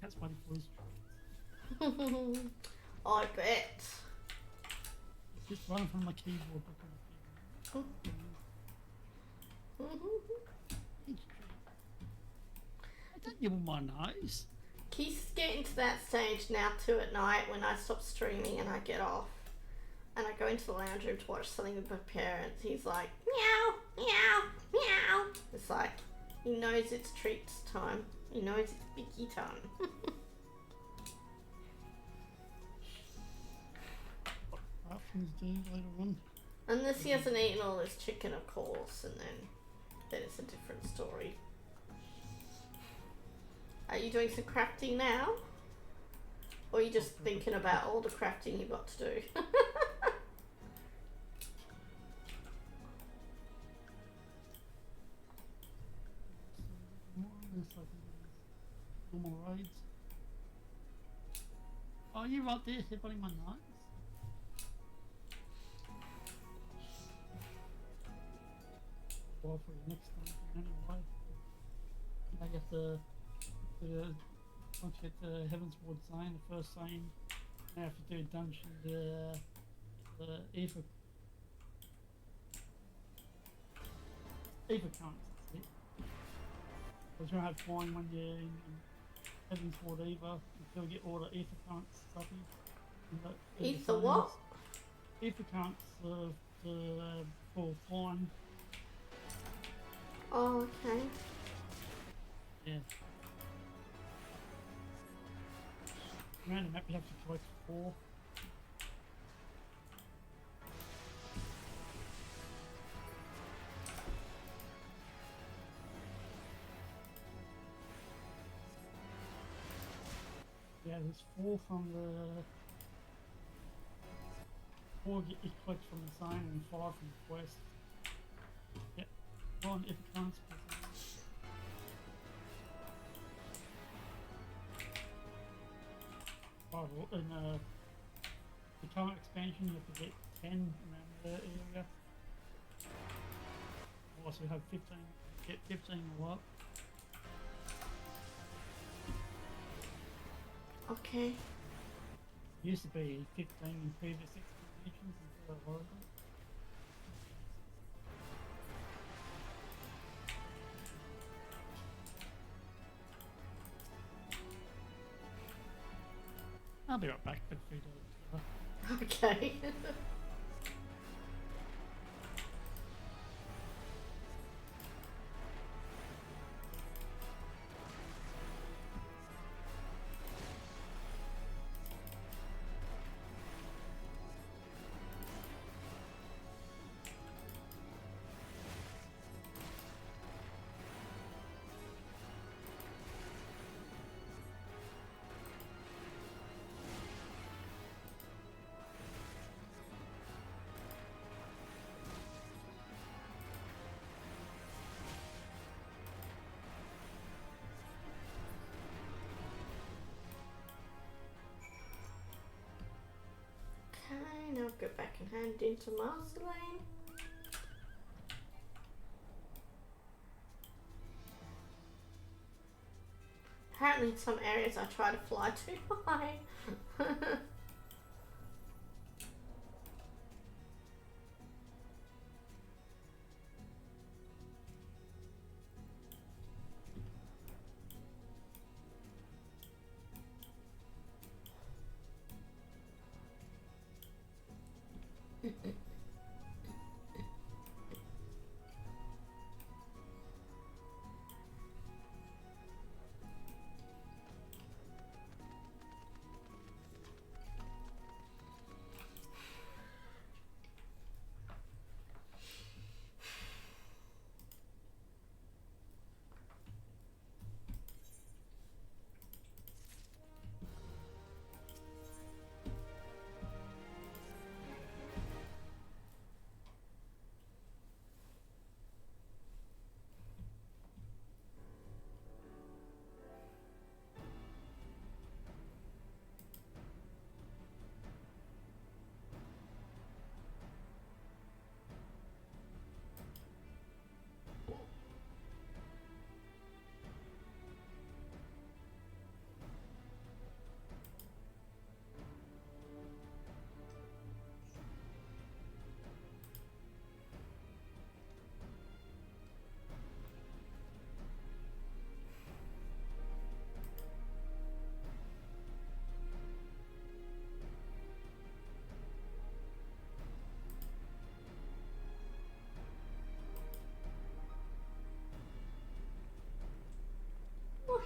That's why the voice. I bet. It's just running from my keyboard. I don't give him my nose. Keith's getting to that stage now too at night when I stop streaming and I get off and I go into the lounge room to watch something with my parents. He's like, meow, meow, meow. It's like, he knows it's treats time. He knows it's Vicky time. What things do later on. Unless he hasn't eaten all his chicken, of course, and then it's a different story. Are you doing some crafting now? Or are you just thinking about all the crafting you've got to do? Normal raids. Oh, you right there, headbutting my nose? Well, for the next time, anyway. I guess once you get to Heavensward Zone, the first zone, you have to do a dungeon, the Eva currents, that's it. Because you'll have flying when you're in Heavensward Eva until you get all the Ether currents stuff. Ether what? Ether currents for flying. Oh, okay. Yeah. Around the map you have to collect 4. Yeah, there's 4 from the... 4 you collect from the zone and 5 from the quest. Yep. One if it counts. In the current expansion, you have to get 10 around the area. Also, have 15. Get 15 a lot. Okay. Used to be 15 in previous expansions instead of Origin. I'll be right back, but if we don't. Okay. Okay, now go back and hand into Master Lane. Apparently in some areas I try to fly too high.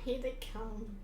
here they come.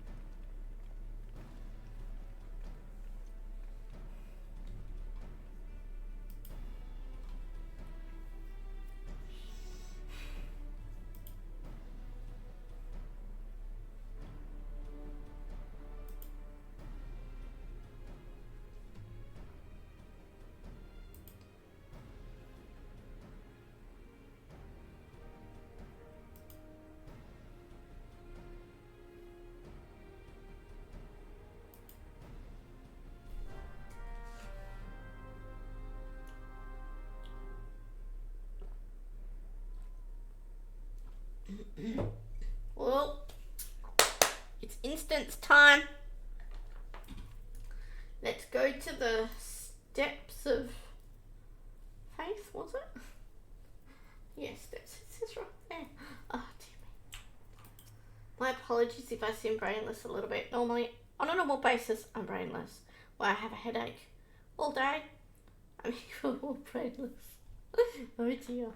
Well, it's instance time. Let's go to the steps of faith, was it? Yes, steps. It says right there. Oh, dear me. My apologies if I seem brainless a little bit. Normally, on a normal basis, I'm brainless. Well, I have a headache all day. I mean, we're all brainless. Oh dear.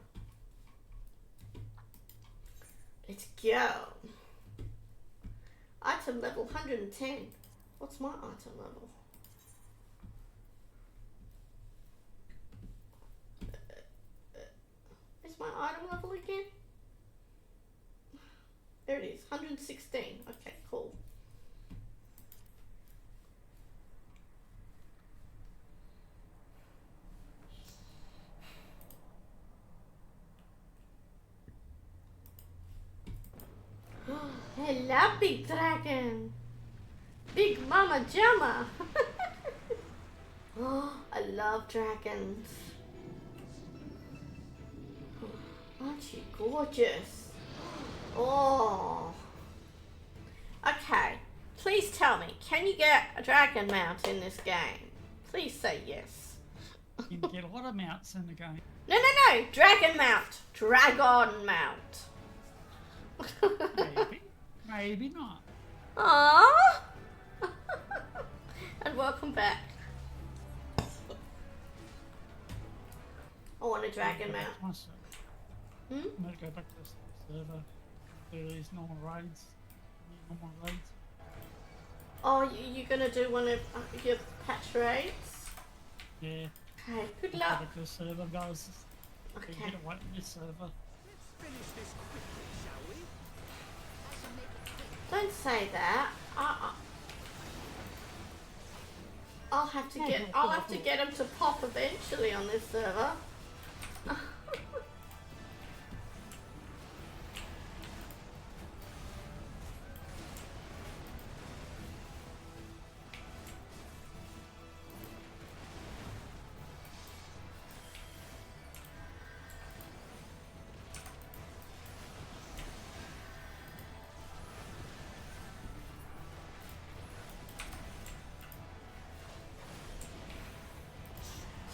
Let's go. Item level 110. What's my item level? Is my item level again? There it is, 116. Okay, cool. Hello, big dragon. Big mama Jama. Oh, I love dragons. Aren't you gorgeous? Oh. Okay, please tell me, can you get a dragon mount in this game? Please say yes. You can get a lot of mounts in the game. No, dragon mount. Dragon mount. Maybe. Maybe not. Aww. And welcome back. I want a dragon mount. I'm gonna go back to the server. Do these normal raids. Oh, you're gonna do one of your patch raids? Yeah. Okay, good Go luck. back to the server, guys. Okay. Get away from this server. Let's finish this quickly, shall we? Don't say that. I'll have to get him to pop eventually on this server.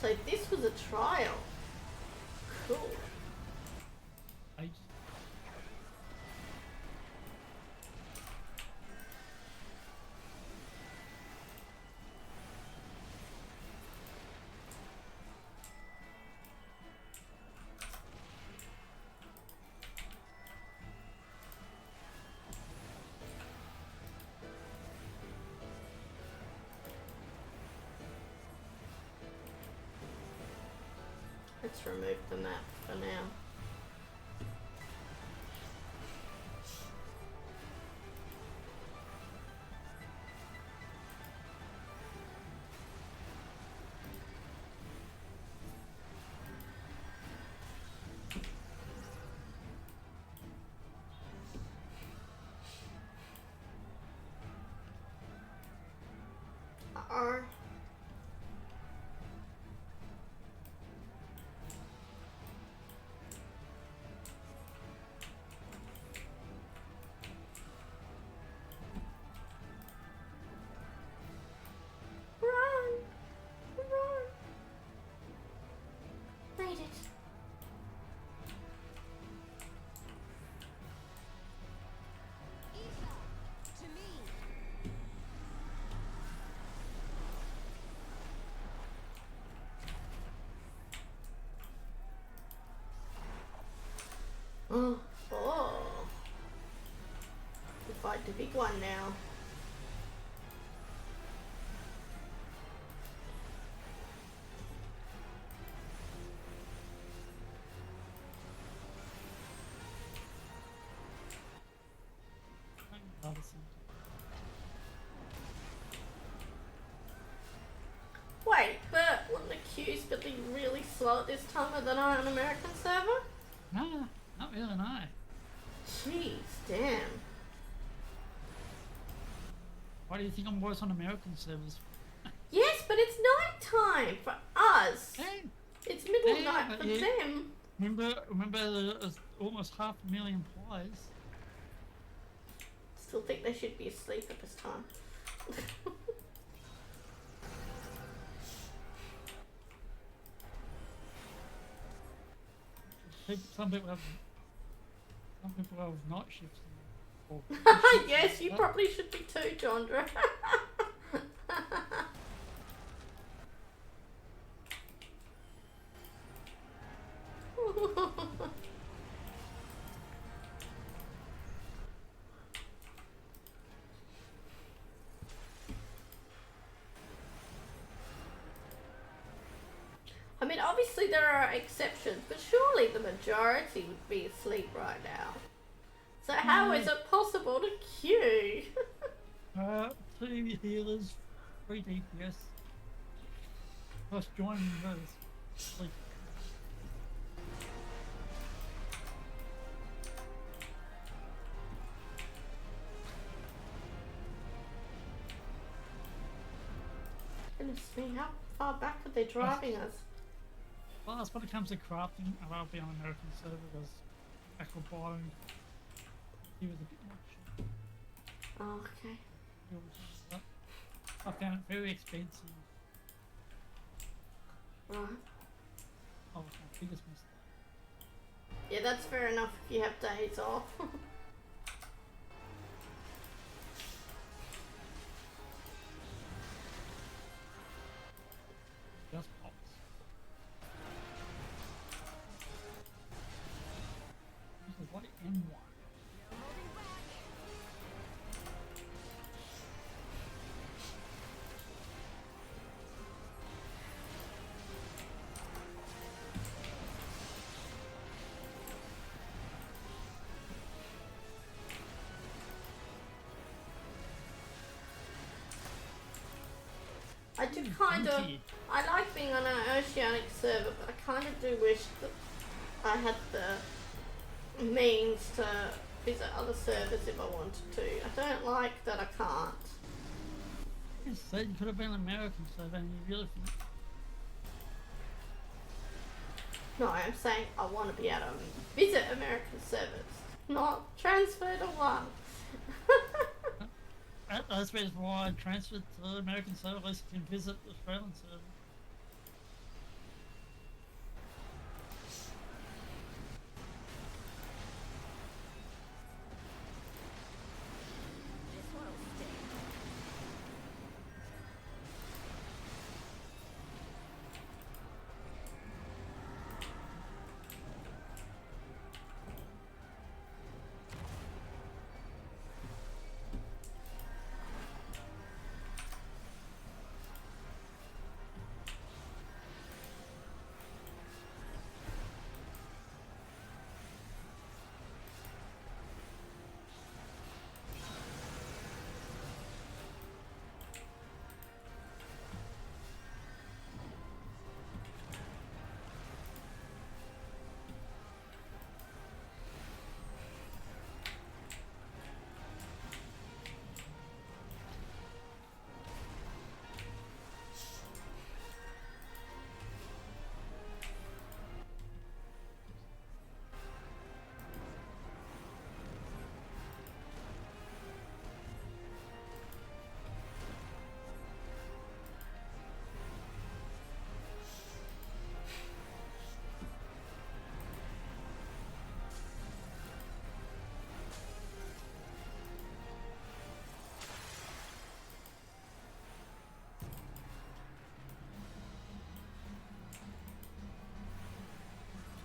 So this was a trial. Cool. Let's remove the map for now. Uh-oh. Made it. Oh. If I the big one now. Wait, but wouldn't the queues be really slow at this time of the night on American server? No, not really, no. Jeez, damn. Why do you think I'm worse on American servers? Yes, but it's night time for us. Hey, It's middle of yeah, night but for yeah. them. Remember there's almost 500,000 players. Still think they should be asleep at this time. Some people have night shifts. Or Yes, you probably should be too, Jondra. I mean, obviously there are exceptions, but surely the majority would be asleep right now. So how is it possible to queue? 2 healers, 3 DPS. Plus joining those. Sleep. Goodness me, how far back are they driving us? Well, that's when it comes to crafting. I'll be on American server because actual buying he was a bit much. Oh, okay. I found it very expensive. Right. Oh, it's my biggest mistake. Yeah, that's fair enough if you have days off. Just pops. This is what M1. I do kind of, I like being on an oceanic server, but I kind of do wish that I had the means to visit other servers if I wanted to. I don't like that I can't. You said you could have been American server and you really think... No, I'm saying I want to be able to visit American servers, not transfer to one. That's why I transferred to the American server, at least you can visit the Australian server.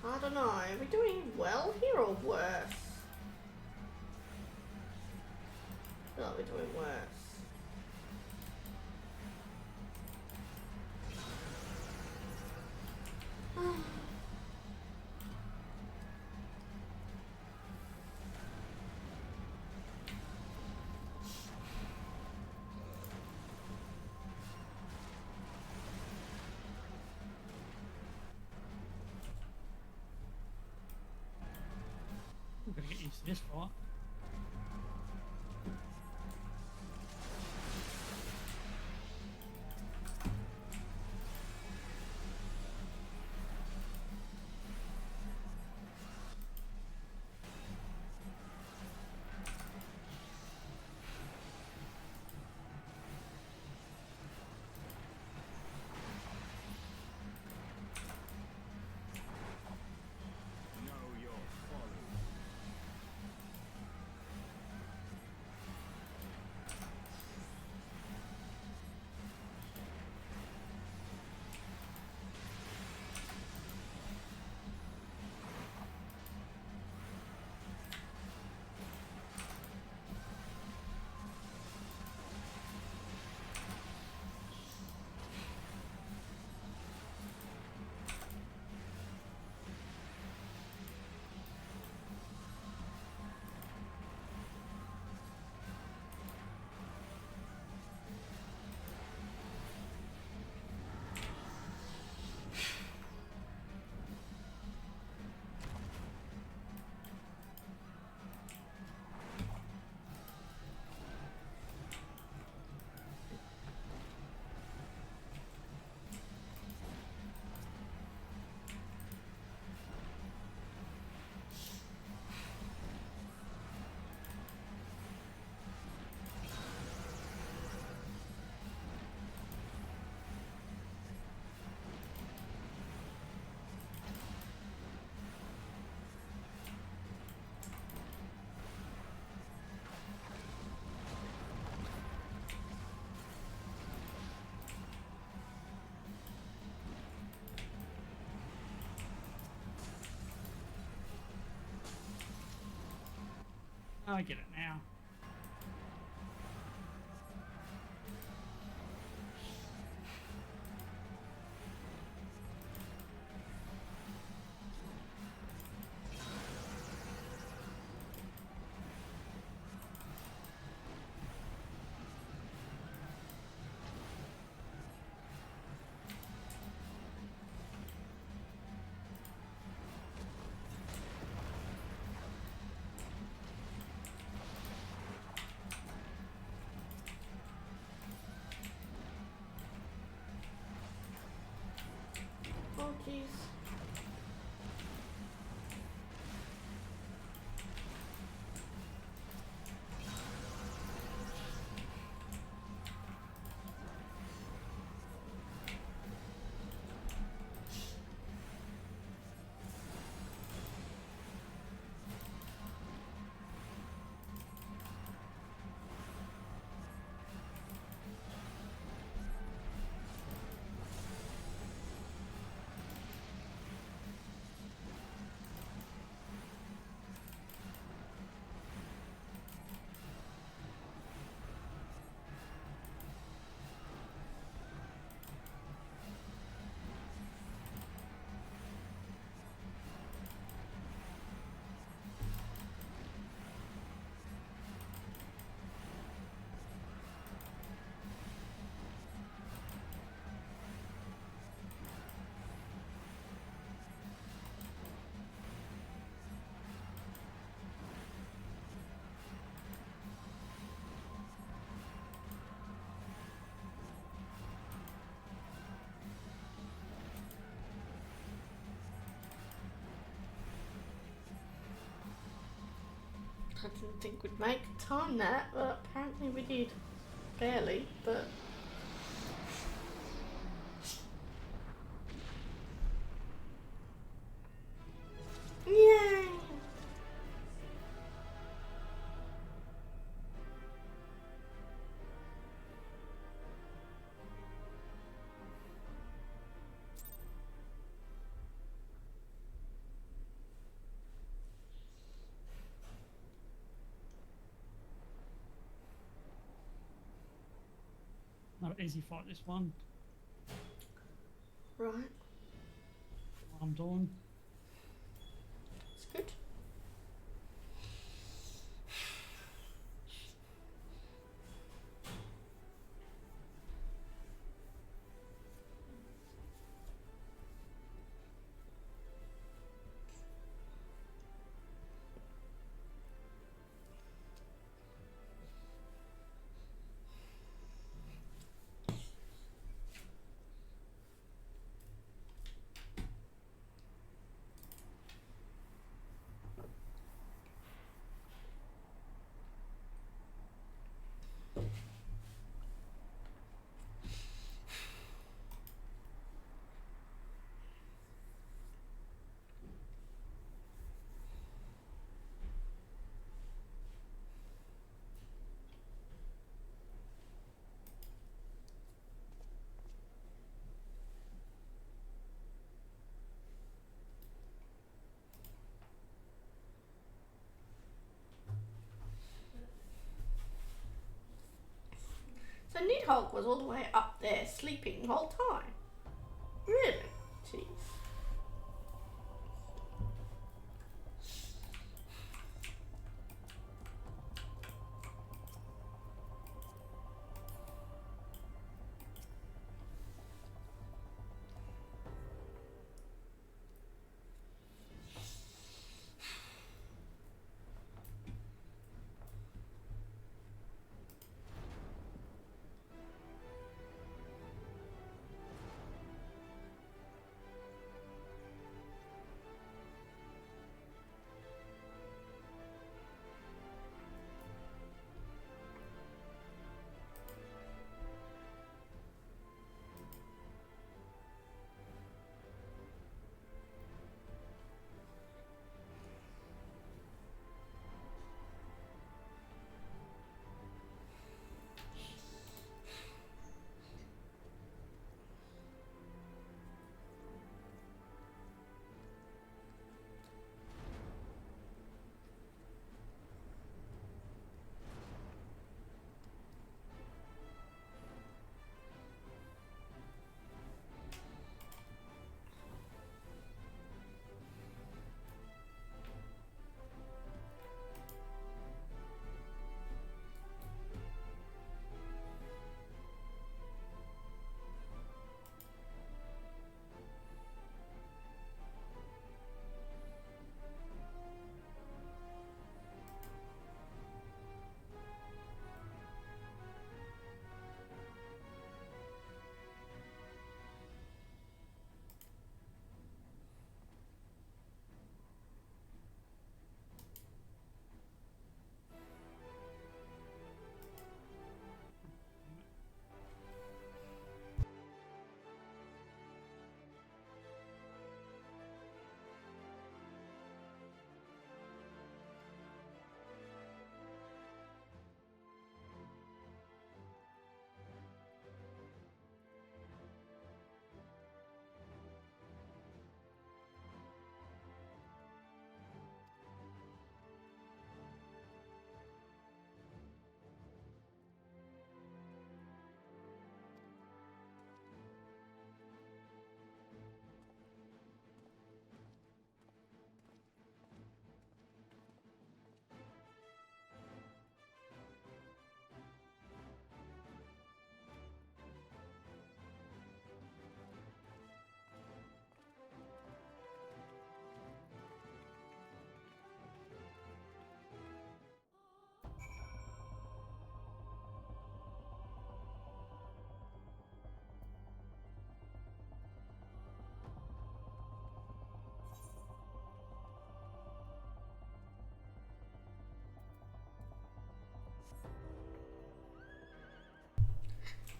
I don't know, are we doing well here or worse? like we're doing worse. I'm gonna get used to this part. Know your folly. I get it now. Oh jeez. I didn't think we'd make time that, but apparently we did. Barely, but... Yay! easy fight this one. Right. What I'm doing. It's good. So Nidhogg was all the way up there sleeping the whole time. Really? Jeez.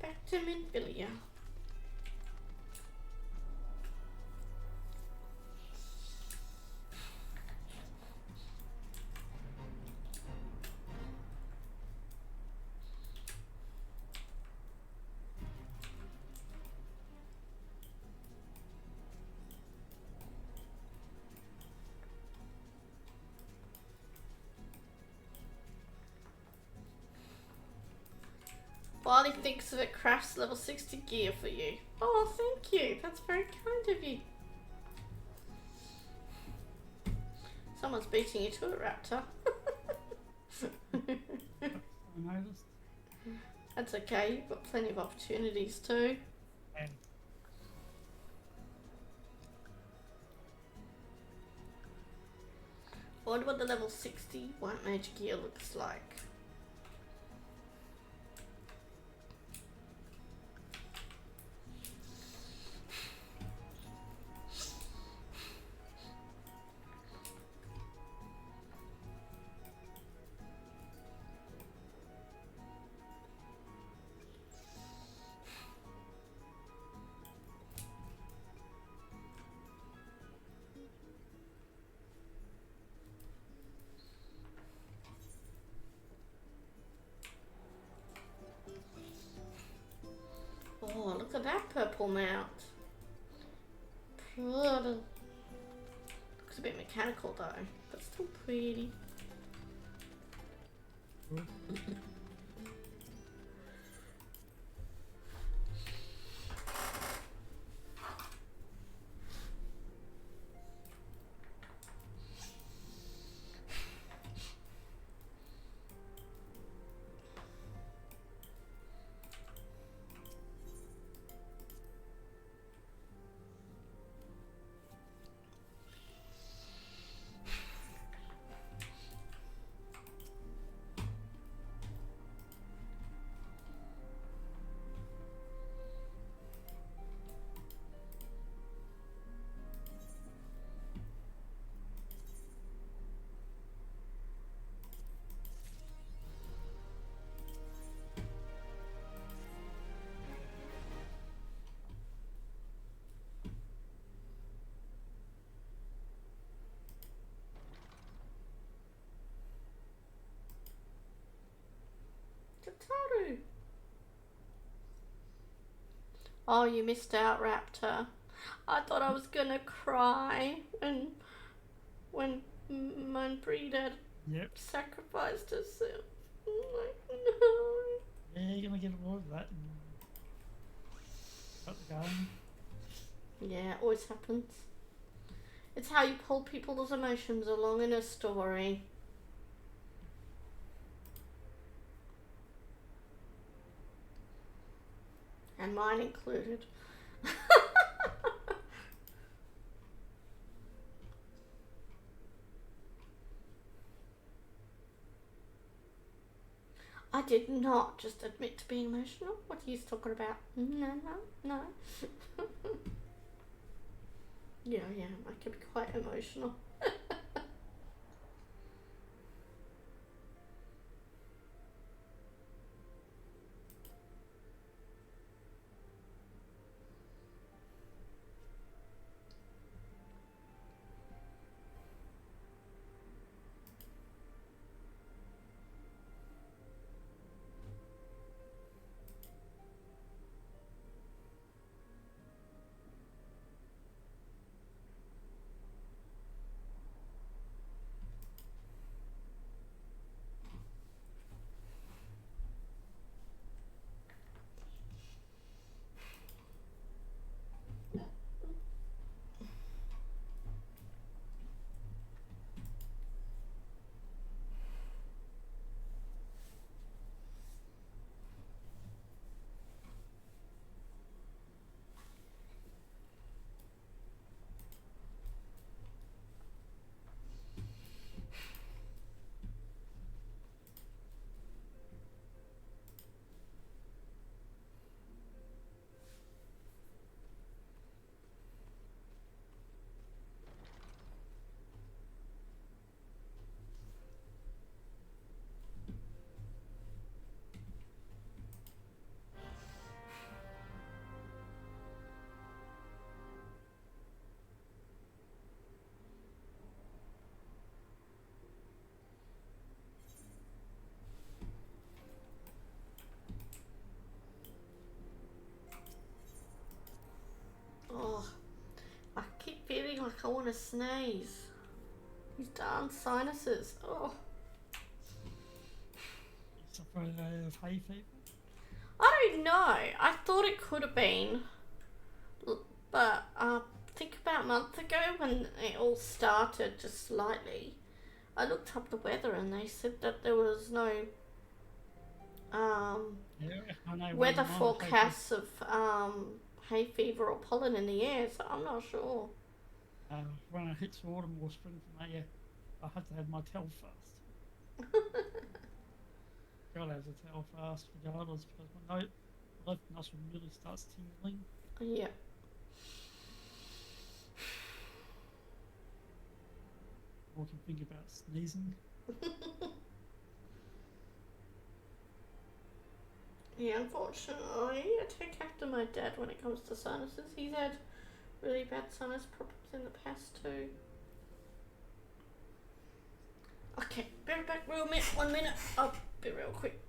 Back to Minfilia. While he thinks of it, crafts level 60 gear for you. Oh, thank you. That's very kind of you. Someone's beating you to it, Raptor. I noticed. That's okay. You've got plenty of opportunities too. And I wonder what the level 60 white mage gear looks like. Oh, look at that purple mount. Looks a bit mechanical though, but still pretty. Tataru. Oh, you missed out, Raptor. I thought I was gonna cry when Breeder yep. sacrificed herself. I'm like, no. Yeah, you're gonna get all of that. Got the gun. Yeah, it always happens. It's how you pull people's emotions along in a story. And mine included. I did not just admit to being emotional. What are you talking about? No. Yeah, I can be quite emotional. Oh, I keep feeling like I want to sneeze. These darn sinuses. Oh. Suffering of hay fever? don't know. I thought it could have been, but I think about a month ago when it all started, just slightly, I looked up the weather and they said that there was no weather forecasts of hay fever or pollen in the air, so I'm not sure. When it hits autumn or spring for me, I have to have my towel fast. Gotta have the towel fast regardless, because my left nostril really starts tingling. Yeah. Or can think about sneezing. Yeah, unfortunately, I take after my dad when it comes to sinuses. He's had really bad sinus problems in the past too. Okay, be right back, 1 minute. I'll be real quick.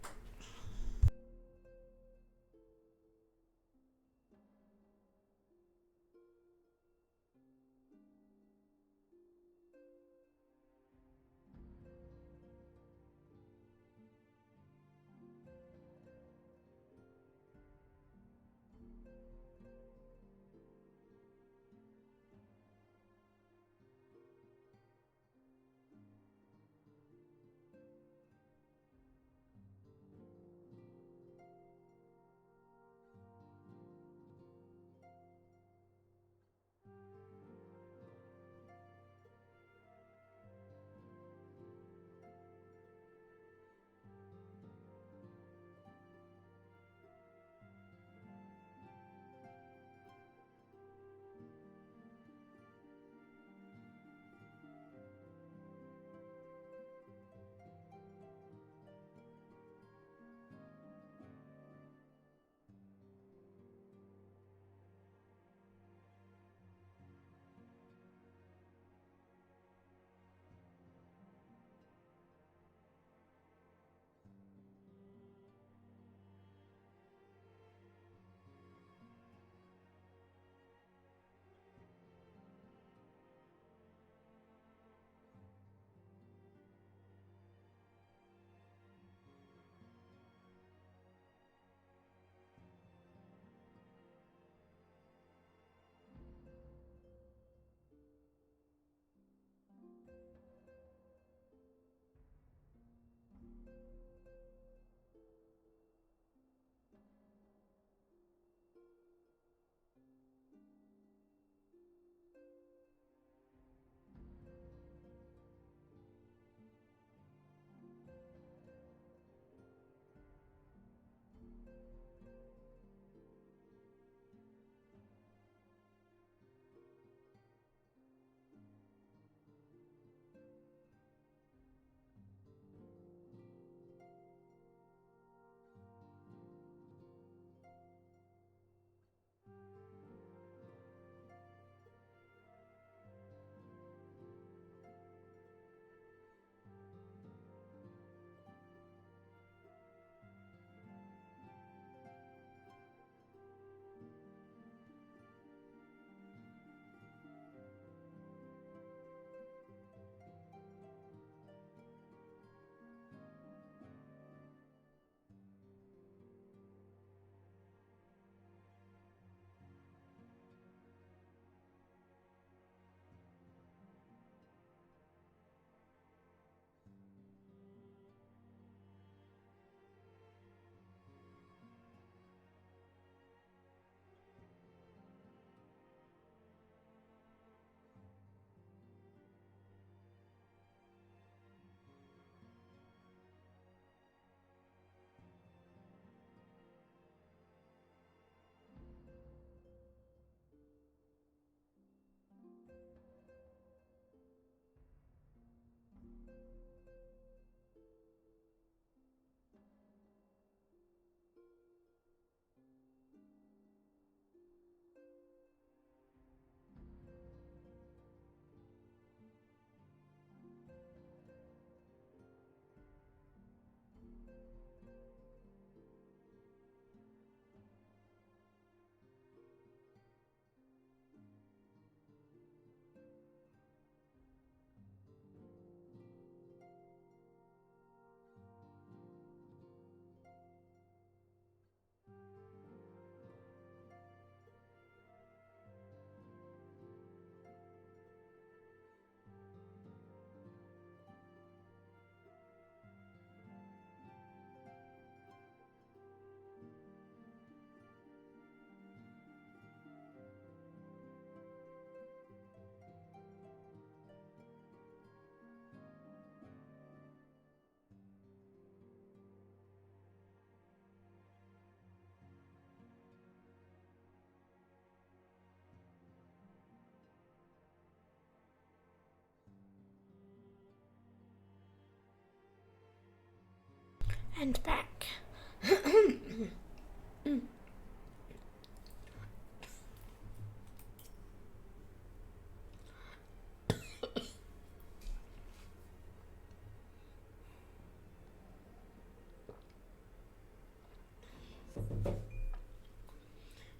And back.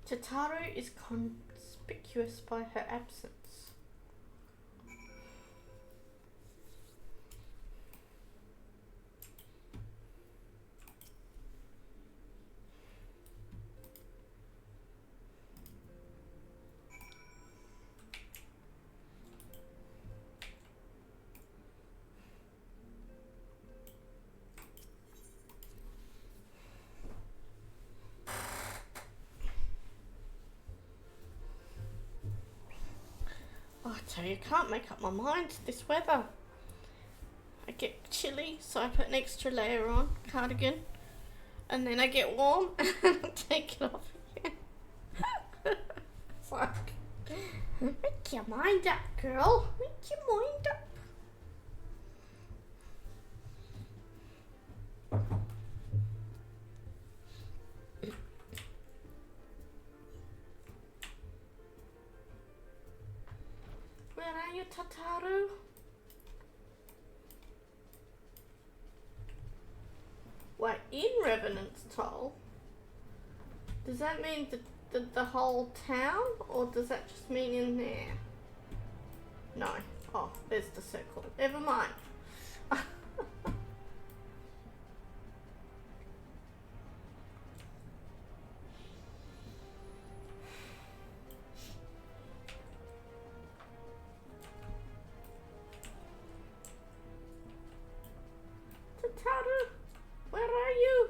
Tataru is conspicuous by her absence. Oh, I tell you, I can't make up my mind to this weather. I get chilly, so I put an extra layer on, cardigan, and then I get warm and I take it off again. It's like, make your mind up, girl. Make your mind up. Where are you, Tataru? Wait, in Revenant's Toll? Does that mean the whole town, or does that just mean in there? No. Oh, there's the circle. Never mind. Tataru, where are you?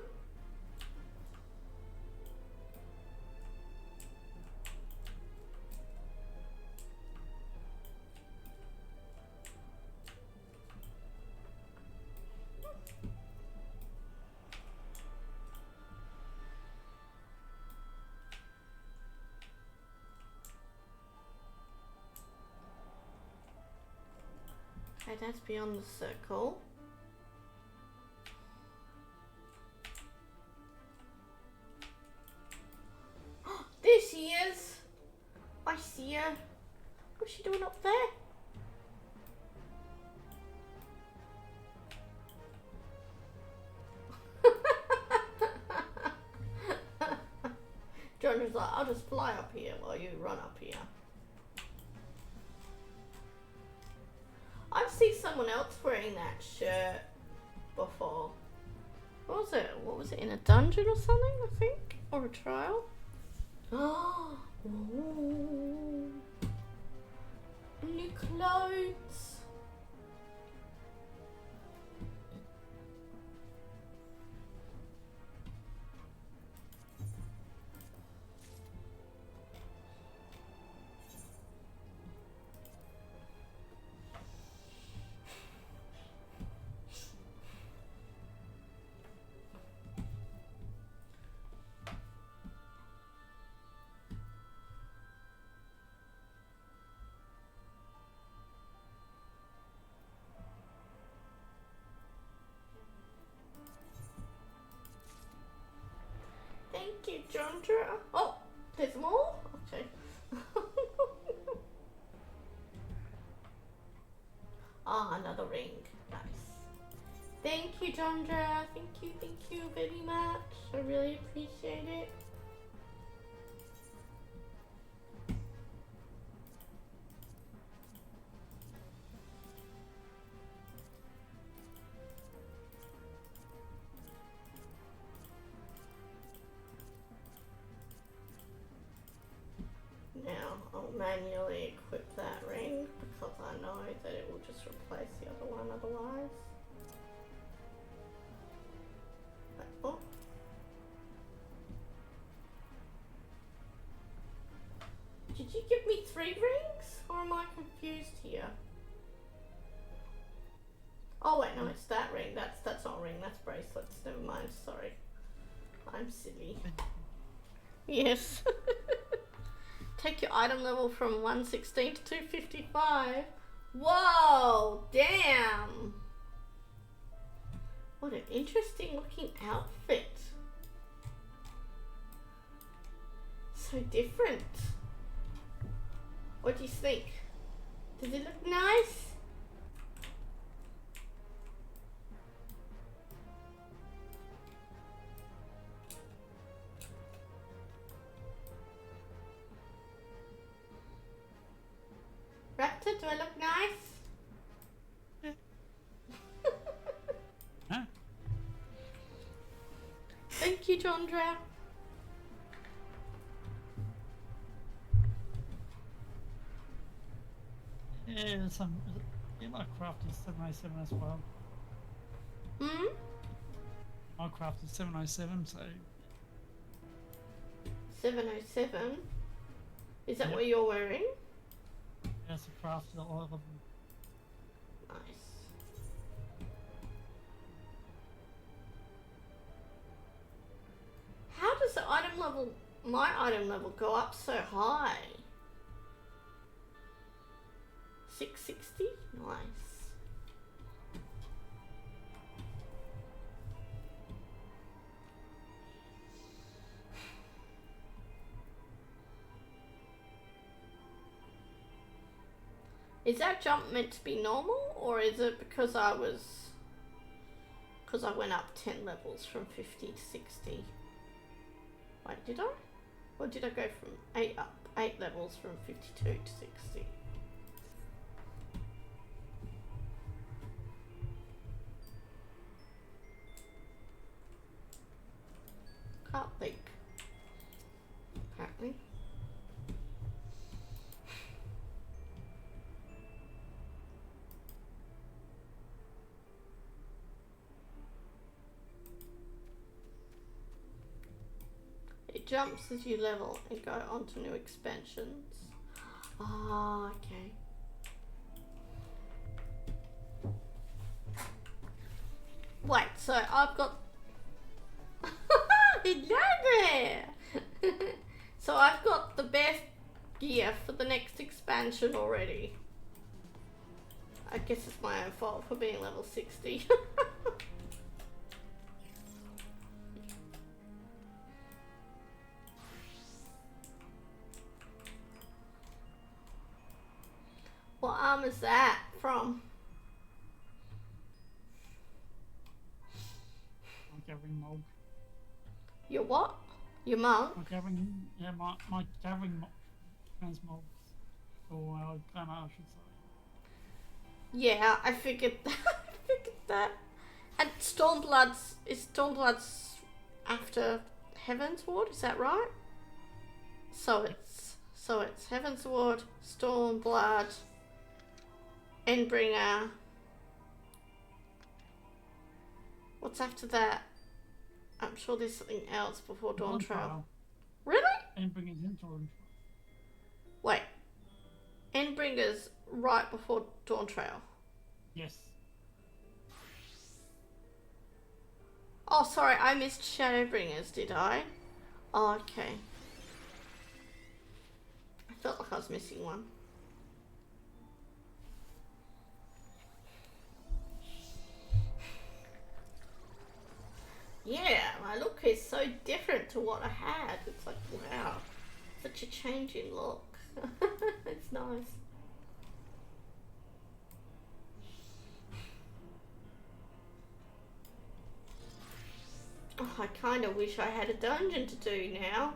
Okay, that's beyond the circle. There she is! I see her. What's she doing up there? John was like, I'll just fly up here while you run up here. I've seen someone else wearing that shirt before. What was it? What was it? In a dungeon or something, I think? Or a trial? Oh, new clothes. Thank you, Jondra. Oh, there's more? Okay. Ah, another ring. Nice. Thank you, Jondra. Thank you very much. I really appreciate it. Now I'll manually equip that ring because I know that it will just replace the other one otherwise. But, oh. Did you give me 3 rings? Or am I confused here? Oh wait, no, it's that ring. That's not a ring, that's bracelets. Never mind, sorry. I'm silly. Yes. Take your item level from 116 to 255. Whoa, damn. What an interesting looking outfit. So different. What do you think? Does it look nice? Raptor, do I look nice? Huh? Thank you, Jondra. Yeah, there's some. Minecraft is 707 as well. Hmm? Minecraft is 707, so 707. Is that Yep. what you're wearing? that's a craft that all of them. Nice. How does the item level, my item level, go up so high? 660? Nice. Is that jump meant to be normal, or is it because I went up 10 levels from 50 to 60? Wait, did I? Or did I go from 8 levels from 52 to 60? Can't think. Apparently. It jumps as you level and go on to new expansions. Ah, okay. Wait, so I've got... Hello there! So I've got the best gear for the next expansion already. I guess it's my own fault for being level 60. What arm is that from? I'm gathering mold. Your what? Your monk? My gathering, yeah, my gathering transmold. Or glamour, I should say. Yeah, I figured that. I figured that. And Stormblood's, is Stormblood's after Heavensward, is that right? So it's Heavensward, Stormblood, Endbringer. What's after that? I'm sure there's something else before Dawn Trail. Really? Endbringer's in Dawn Trail. Wait. Endbringer's right before Dawn Trail. Yes. Oh, sorry, I missed Shadowbringers, did I? Oh, okay. I felt like I was missing one. Yeah, my look is so different to what I had. It's like, wow, such a change in look. It's nice. Oh, I kind of wish I had a dungeon to do now.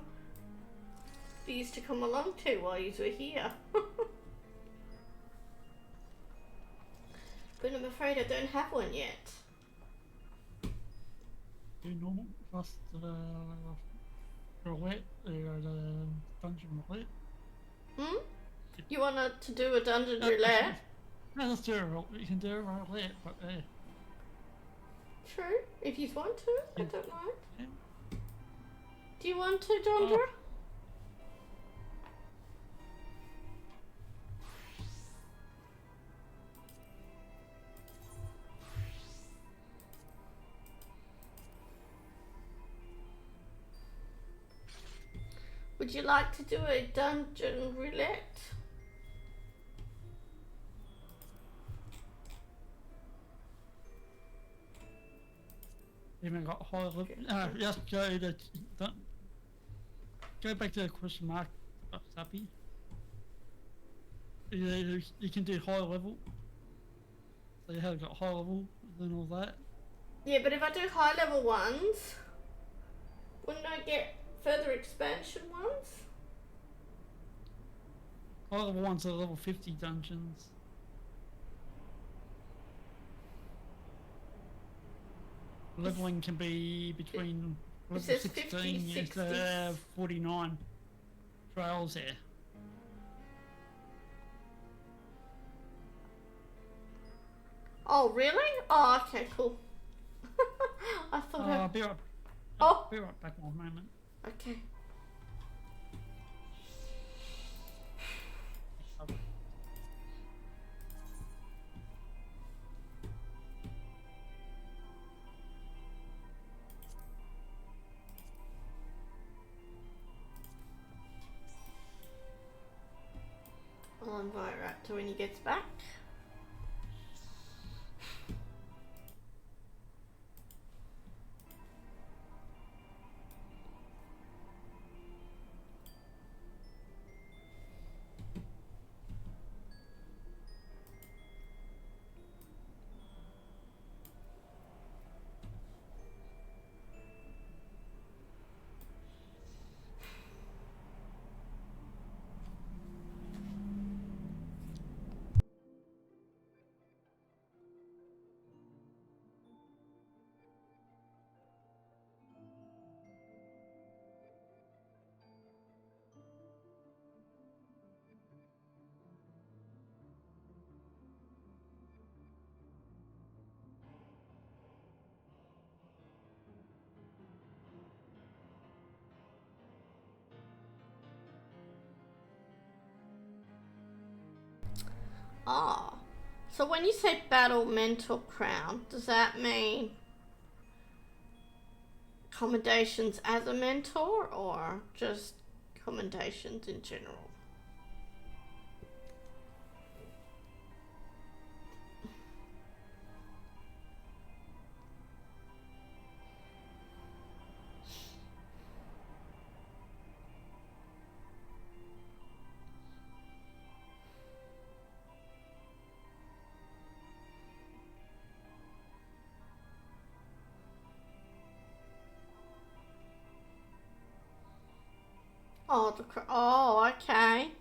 For you to come along to while you were here. But I'm afraid I don't have one yet. Do normal plus the roulette, the dungeon roulette. Hmm? You want to do a dungeon roulette? No, let's do a roulette. You can do a roulette, but True. If you want to, I don't mind. Yeah. Do you want to, Dondra? Would you like to do a dungeon roulette? Even got high level. Just go back to the question mark, Sappy. You can do high level. So you have got high level and all that. Yeah, but if I do high level ones, wouldn't I get further expansion ones? High level ones are level 50 dungeons. Leveling can be between level 16 to 49 trails there. Oh, really? Oh, okay, cool. I thought I'll be right back in a moment. Okay. I'll invite Raptor when he gets back. Ah, so when you say battle mentor crown, does that mean commendations as a mentor or just commendations in general? Oh, oh, okay.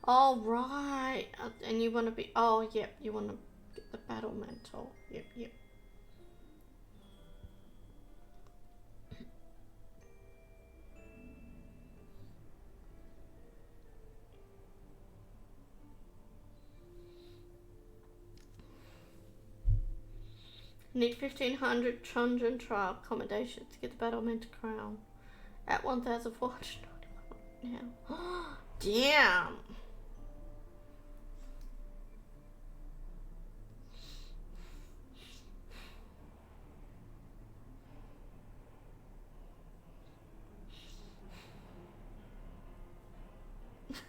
Oh, right. And you want to be, oh, yep, you want to get the battle mentor. Yep, yep. Need 1,500 Chunjin trial accommodation to get the battle mentor crown at 1,491 now. Damn.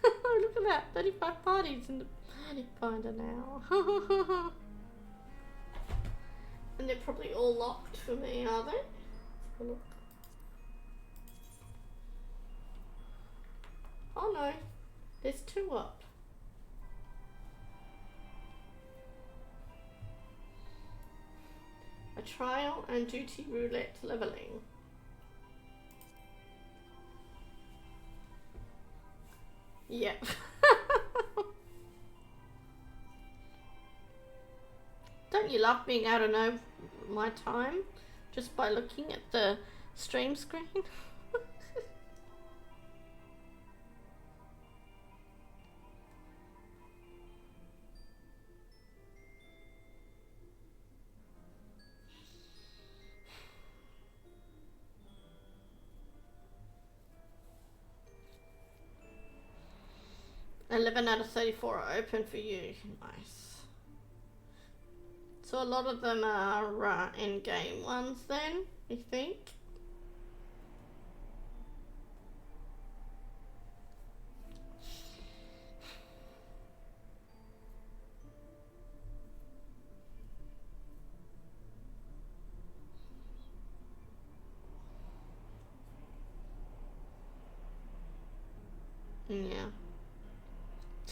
Look at that, 35 parties in the party finder now. And they're probably all locked for me, are they? Let's have a look. Oh no, there's 2 up. A trial and duty roulette leveling. Yep. Don't you love being able to know my time just by looking at the stream screen? $11 out of 34 are open for you. Nice. So a lot of them are in-game ones then, you think?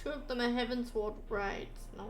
2 of them are Heavensward raids. Nice.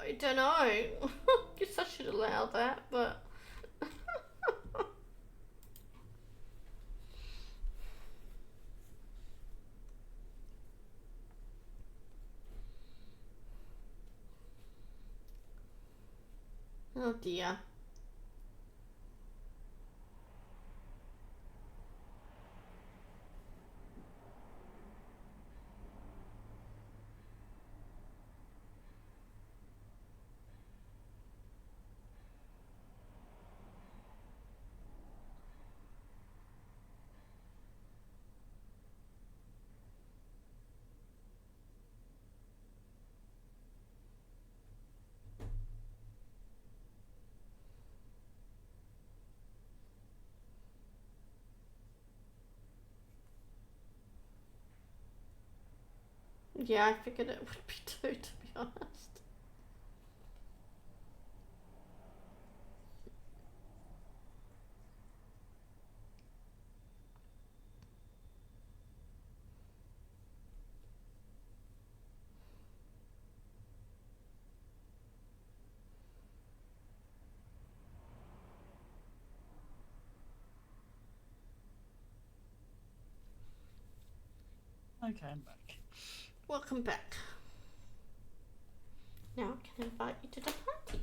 I don't know. Guess I should allow that, but oh dear. Yeah, I figured it would be 2, to be honest. Okay, I'm back. Welcome back. Now I can invite you to the party.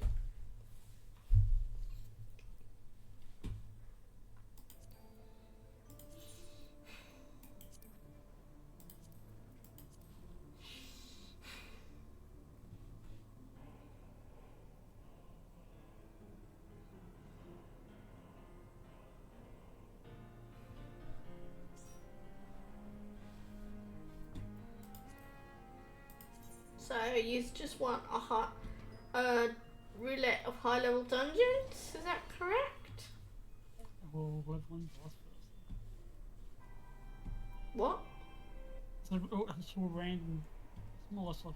So you just want a roulette of high level dungeons, is that correct? We'll live one boss first. What? So it's all random. It's more or less like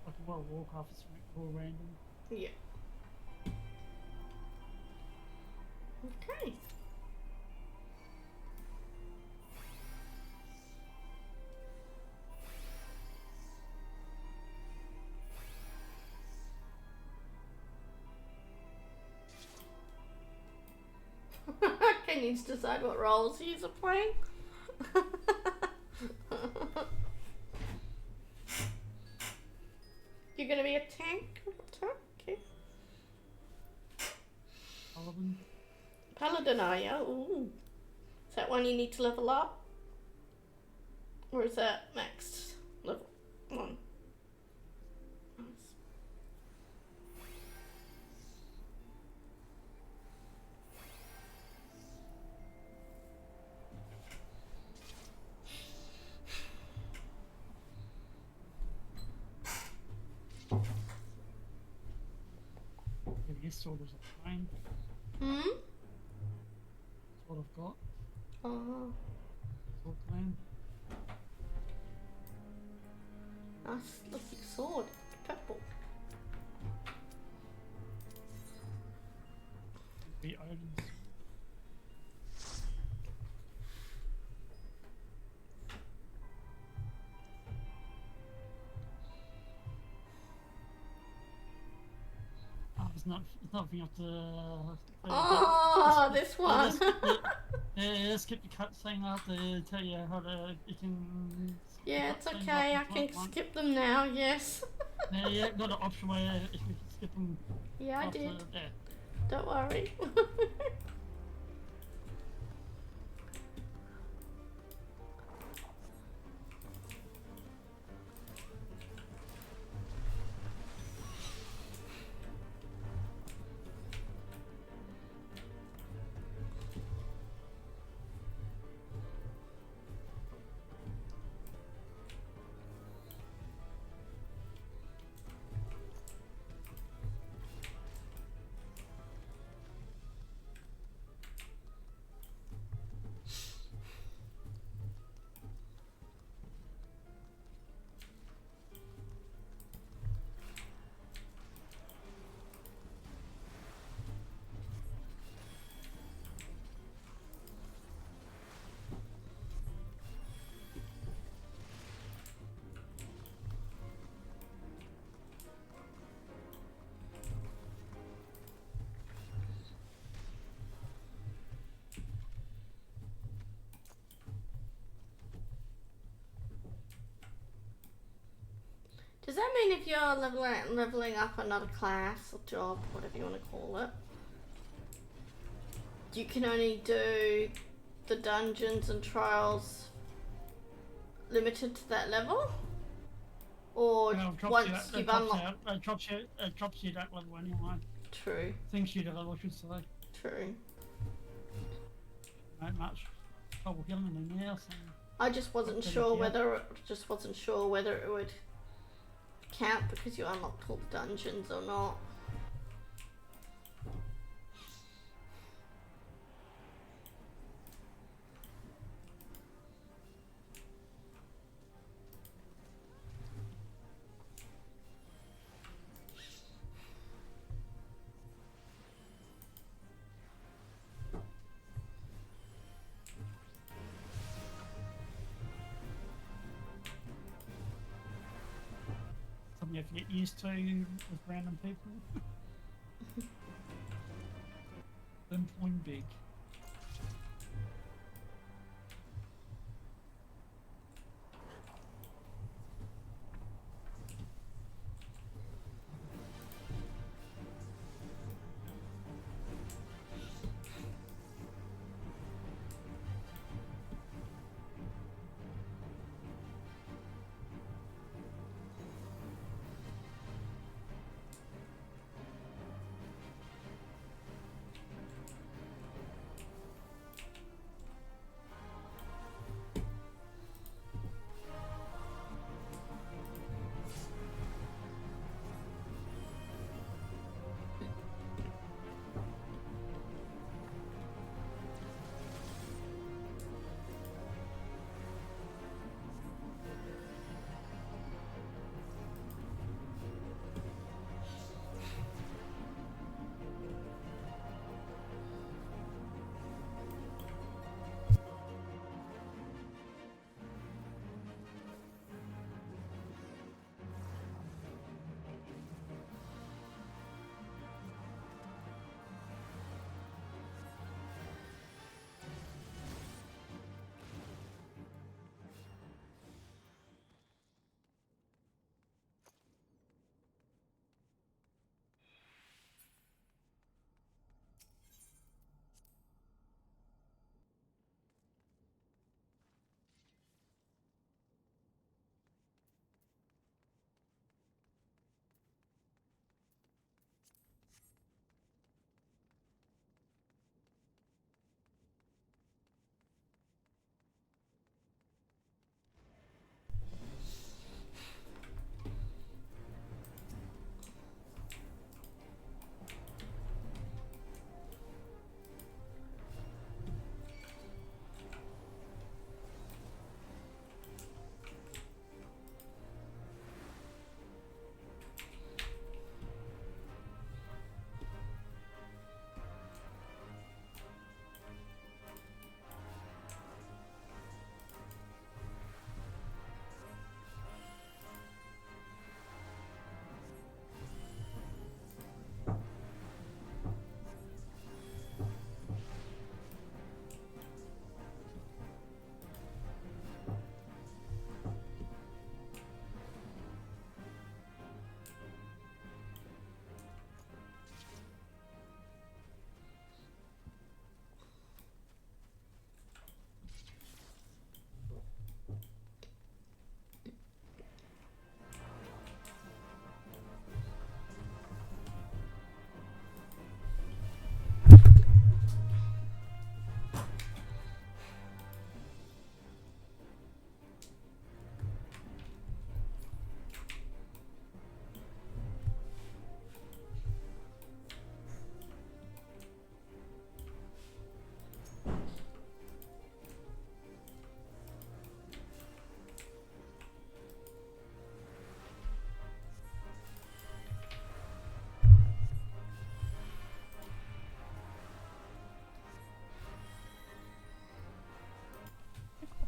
a World of Warcraft. It's all random. Yeah. Okay. Can you decide what roles he's playing? You're gonna be a tank? Okay. Paladin, are you? Ooh. Is that one you need to level up? Or is that max level 1? This sword is a fine. Hmm? That's what I've got. Oh. Sword clan. Nice looking sword. Purple. The Odin's. it's nothing up to. Oh, this one. Skip the cutscene after tell you how to. You can. Yeah, it's okay. I can skip them now. Yes. Yeah, got an option where if you can skip them. Yeah, I after, did. Yeah. Don't worry. Does that mean if you're leveling up another class or job, whatever you want to call it, you can only do the dungeons and trials limited to that level? Or once you've unlocked... It drops you that level anyway. True. Thinks you the level, I should say. True. Not much trouble killing them now, so... I just wasn't sure whether it would count because you unlocked all the dungeons or not. You have to get used to with random people. Them point big.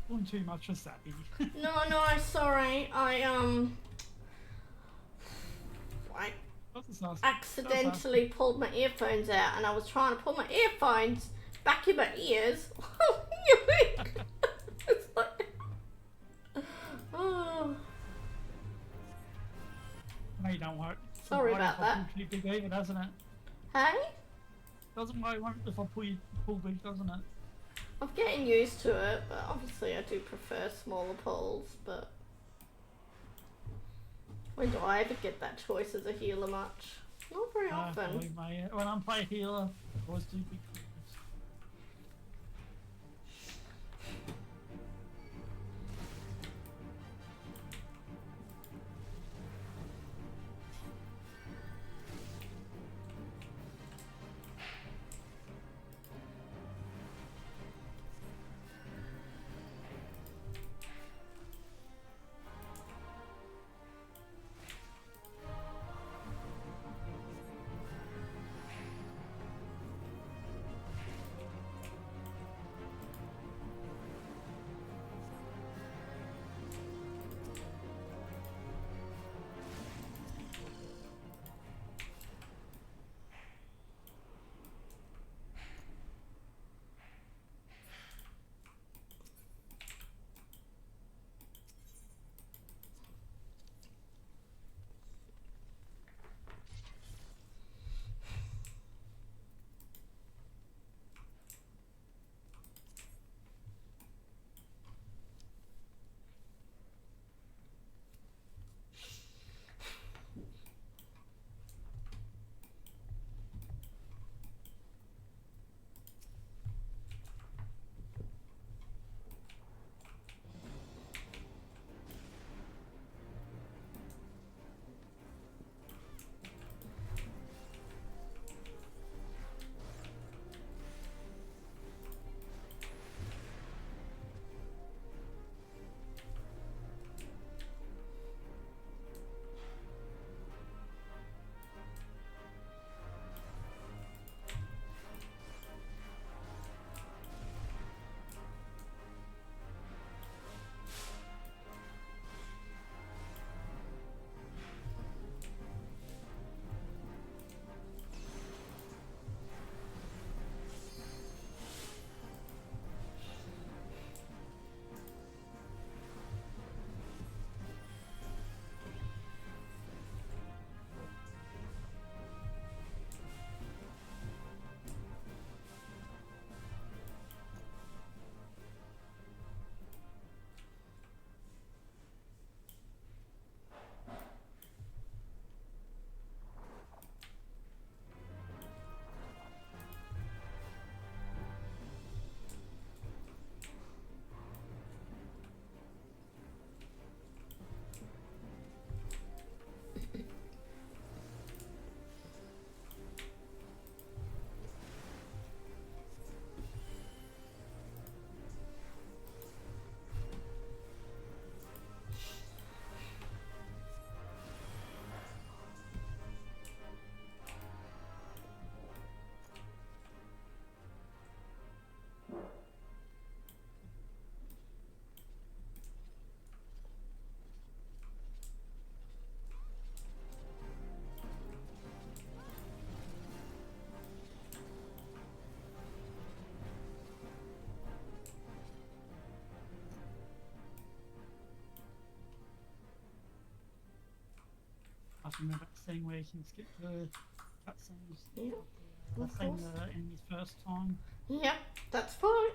Doing too much for Sappy. No, sorry. I accidentally pulled my earphones out, and I was trying to pull my earphones back in my ears. It's like, oh. Hey, don't worry. Sorry about that. Too big either, doesn't it? Hey? Doesn't worry if I pull big, doesn't it? I'm getting used to it, but obviously I do prefer smaller pulls, but when do I ever get that choice as a healer much? Not very often. Believe me, when I'm playing healer, I always do big pulls. I remember that thing where you can skip the cutscenes. Yeah, I've seen the enemies first time. Yep, that's fine.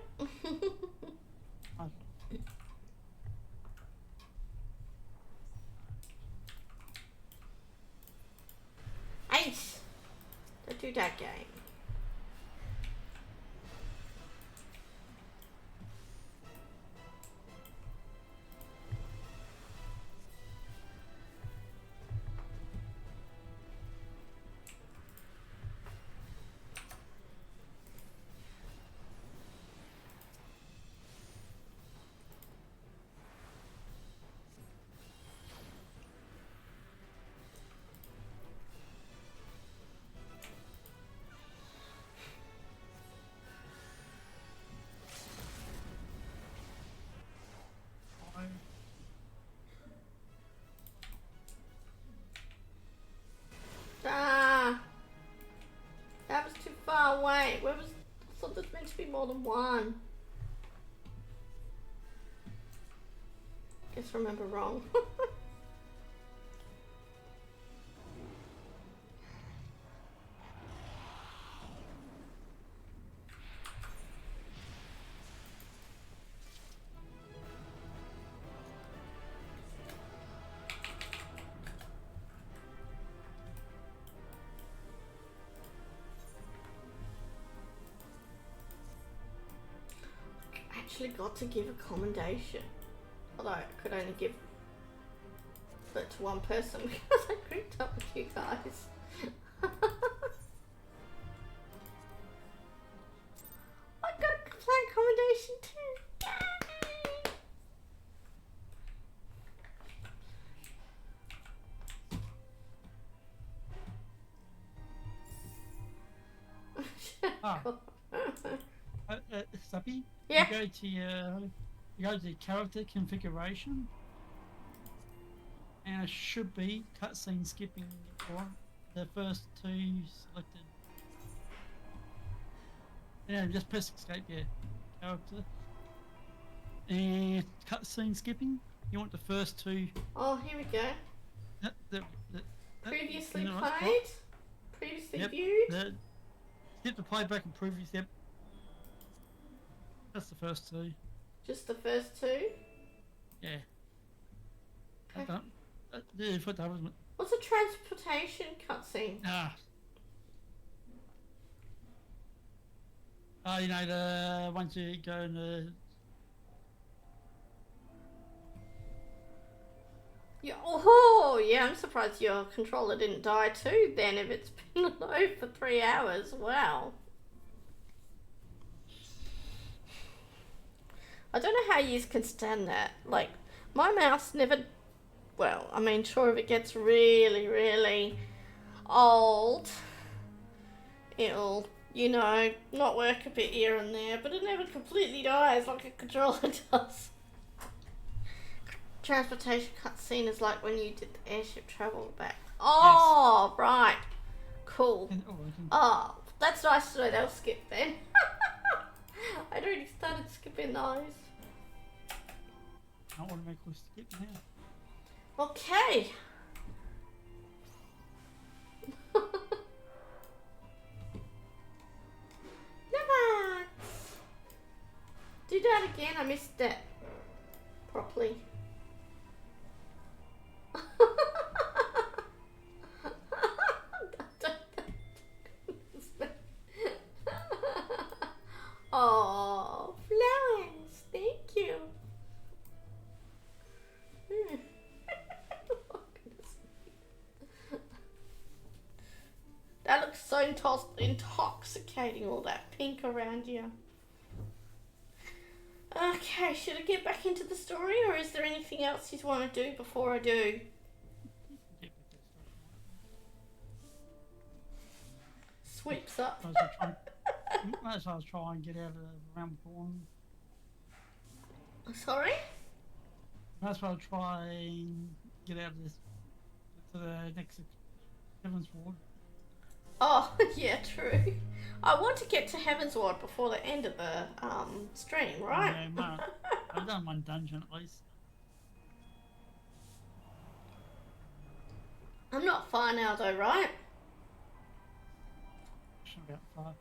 Ace! Don't do that game. too far away. Where was? I thought there's meant to be more than one. Guess I remember wrong. Actually got to give a commendation, although I could only give it to one person because I grouped up with you guys. I got a play commendation too. Yay! Ah. Sappy? Yeah. You go to the character configuration, and it should be cutscene skipping for the first two selected. Yeah, just press escape, yeah, character. And cutscene skipping, you want the first two. Oh, here we go. Previously played? Previously viewed? Skip the playback and previous, yep. That's the first two. Just the first two? Yeah. Okay. What's a transportation cutscene? You know, the once you go in the... Yeah, oh, yeah, I'm surprised your controller didn't die too then if it's been low for 3 hours. Wow. I don't know how you can stand that. Like, my mouse never... Well, I mean, sure, if it gets really, really old, it'll, you know, not work a bit here and there, but it never completely dies like a controller does. Transportation cutscene is like when you did the airship travel back. Oh, yes. Right. Cool. Oh, that's nice to know they'll skip then. I'd already started skipping those. I want to make us skip now. Okay. Never. Do that again. I missed that properly. Oh, flowers. Thank you. That looks so intoxicating, all that pink around you. Okay, should I get back into the story, or is there anything else you want to do before I do? Sweeps up. Might as well try and get out of the Realm Reborn. Sorry? Might as well try and get out of this to the next Heavensward. Oh, yeah, true. I want to get to Heavensward before the end of the stream, right? Yeah, man. I've done one dungeon at least. I'm not far now though, right? About far.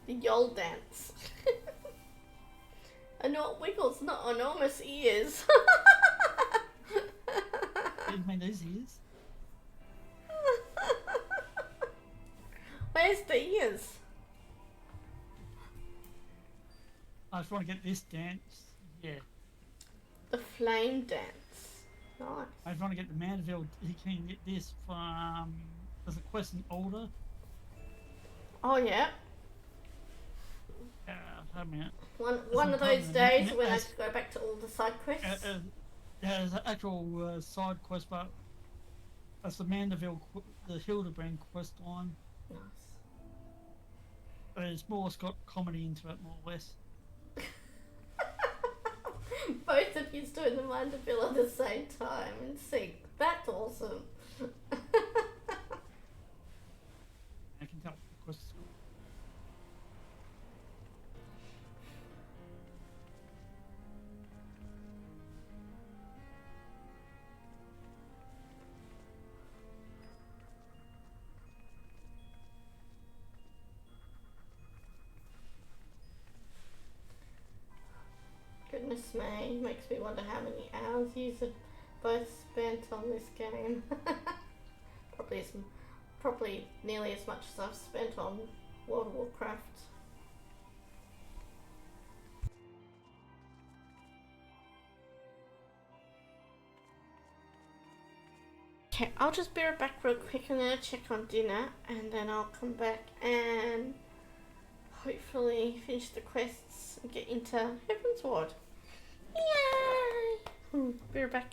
The Yol dance. Wiggles, not enormous ears. You mean these ears? Where's the ears? I just want to get this dance. Yeah. The flame dance. Nice. I just want to get the Mandeville. He can get this from. There's a quest in Alder. Oh yeah. One of those days when I have to go back to all the side quests. There's an actual side quest, but that's the Mandeville, the Hildebrand quest line. Nice. It's more, it's got comedy into it, more or less. he's doing the Minder Bill at the same time in sync. That's awesome. I can tell because Goodness me, makes me wonder how many hours you both spent on this game. Probably nearly as much as I've spent on World of Warcraft. Okay, I'll just be right back real quick. I'm gonna check on dinner and then I'll come back and hopefully finish the quests and get into Heavensward. Yay! Be right back.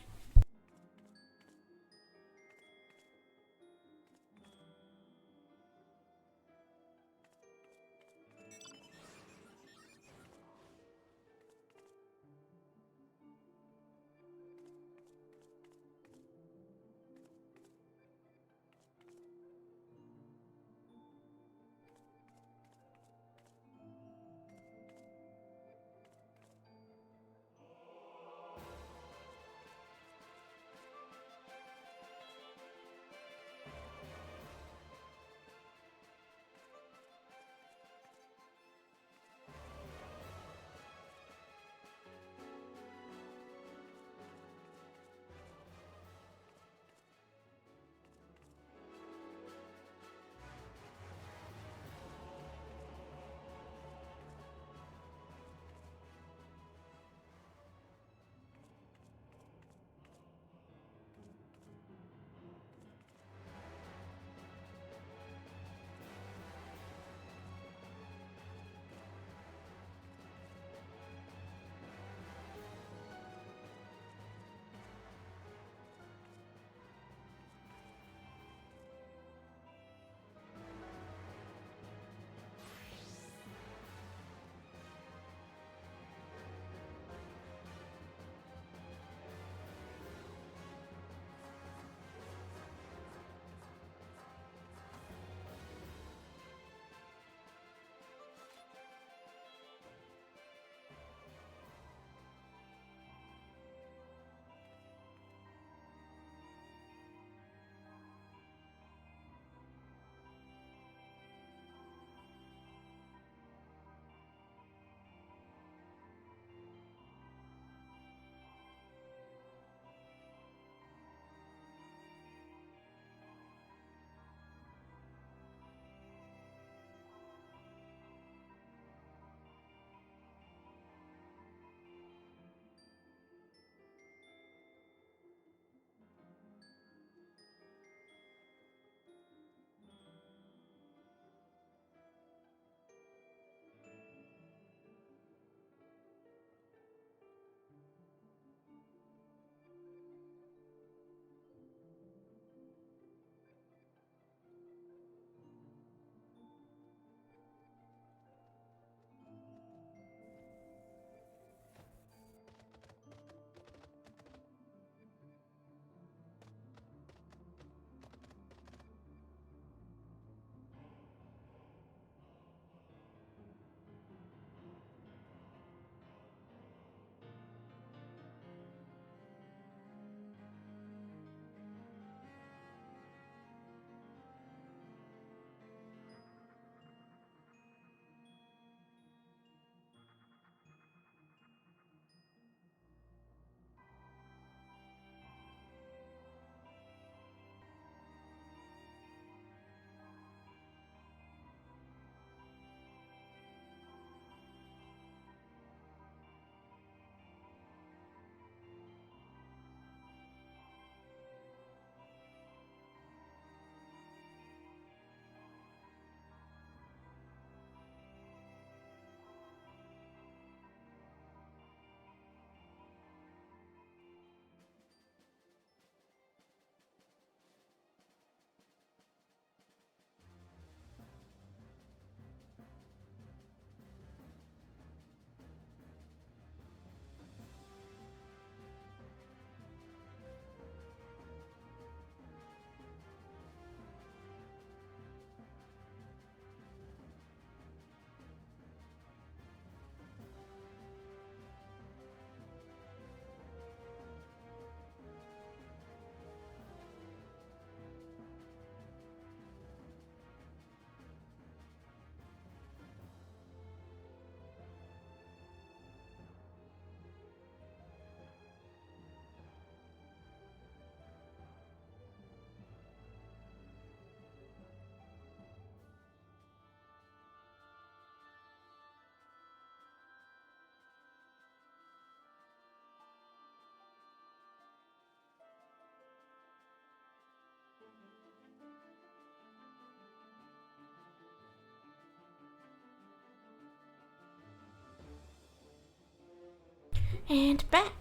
And back.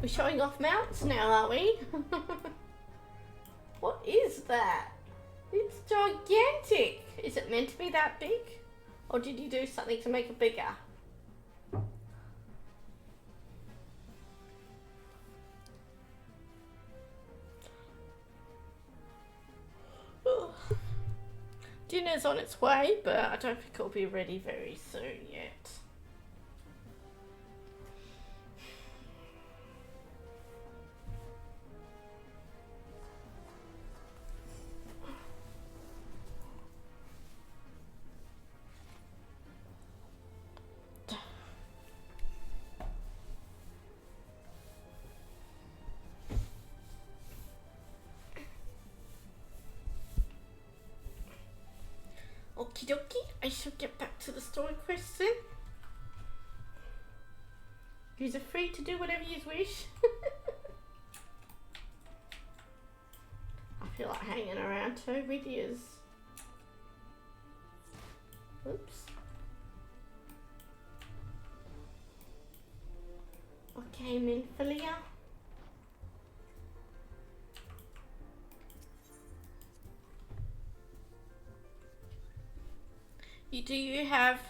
We're showing off mounts now, are we? What is that? It's gigantic. Is it meant to be that big? Or did you do something to make it bigger? Dinner's on its way, but I don't think it'll be ready very soon yet. Okie dokie, I shall get back to the story quest then. You're free to do whatever you wish. I feel like hanging around too with yous. Oops. I came in for Leah. Do you have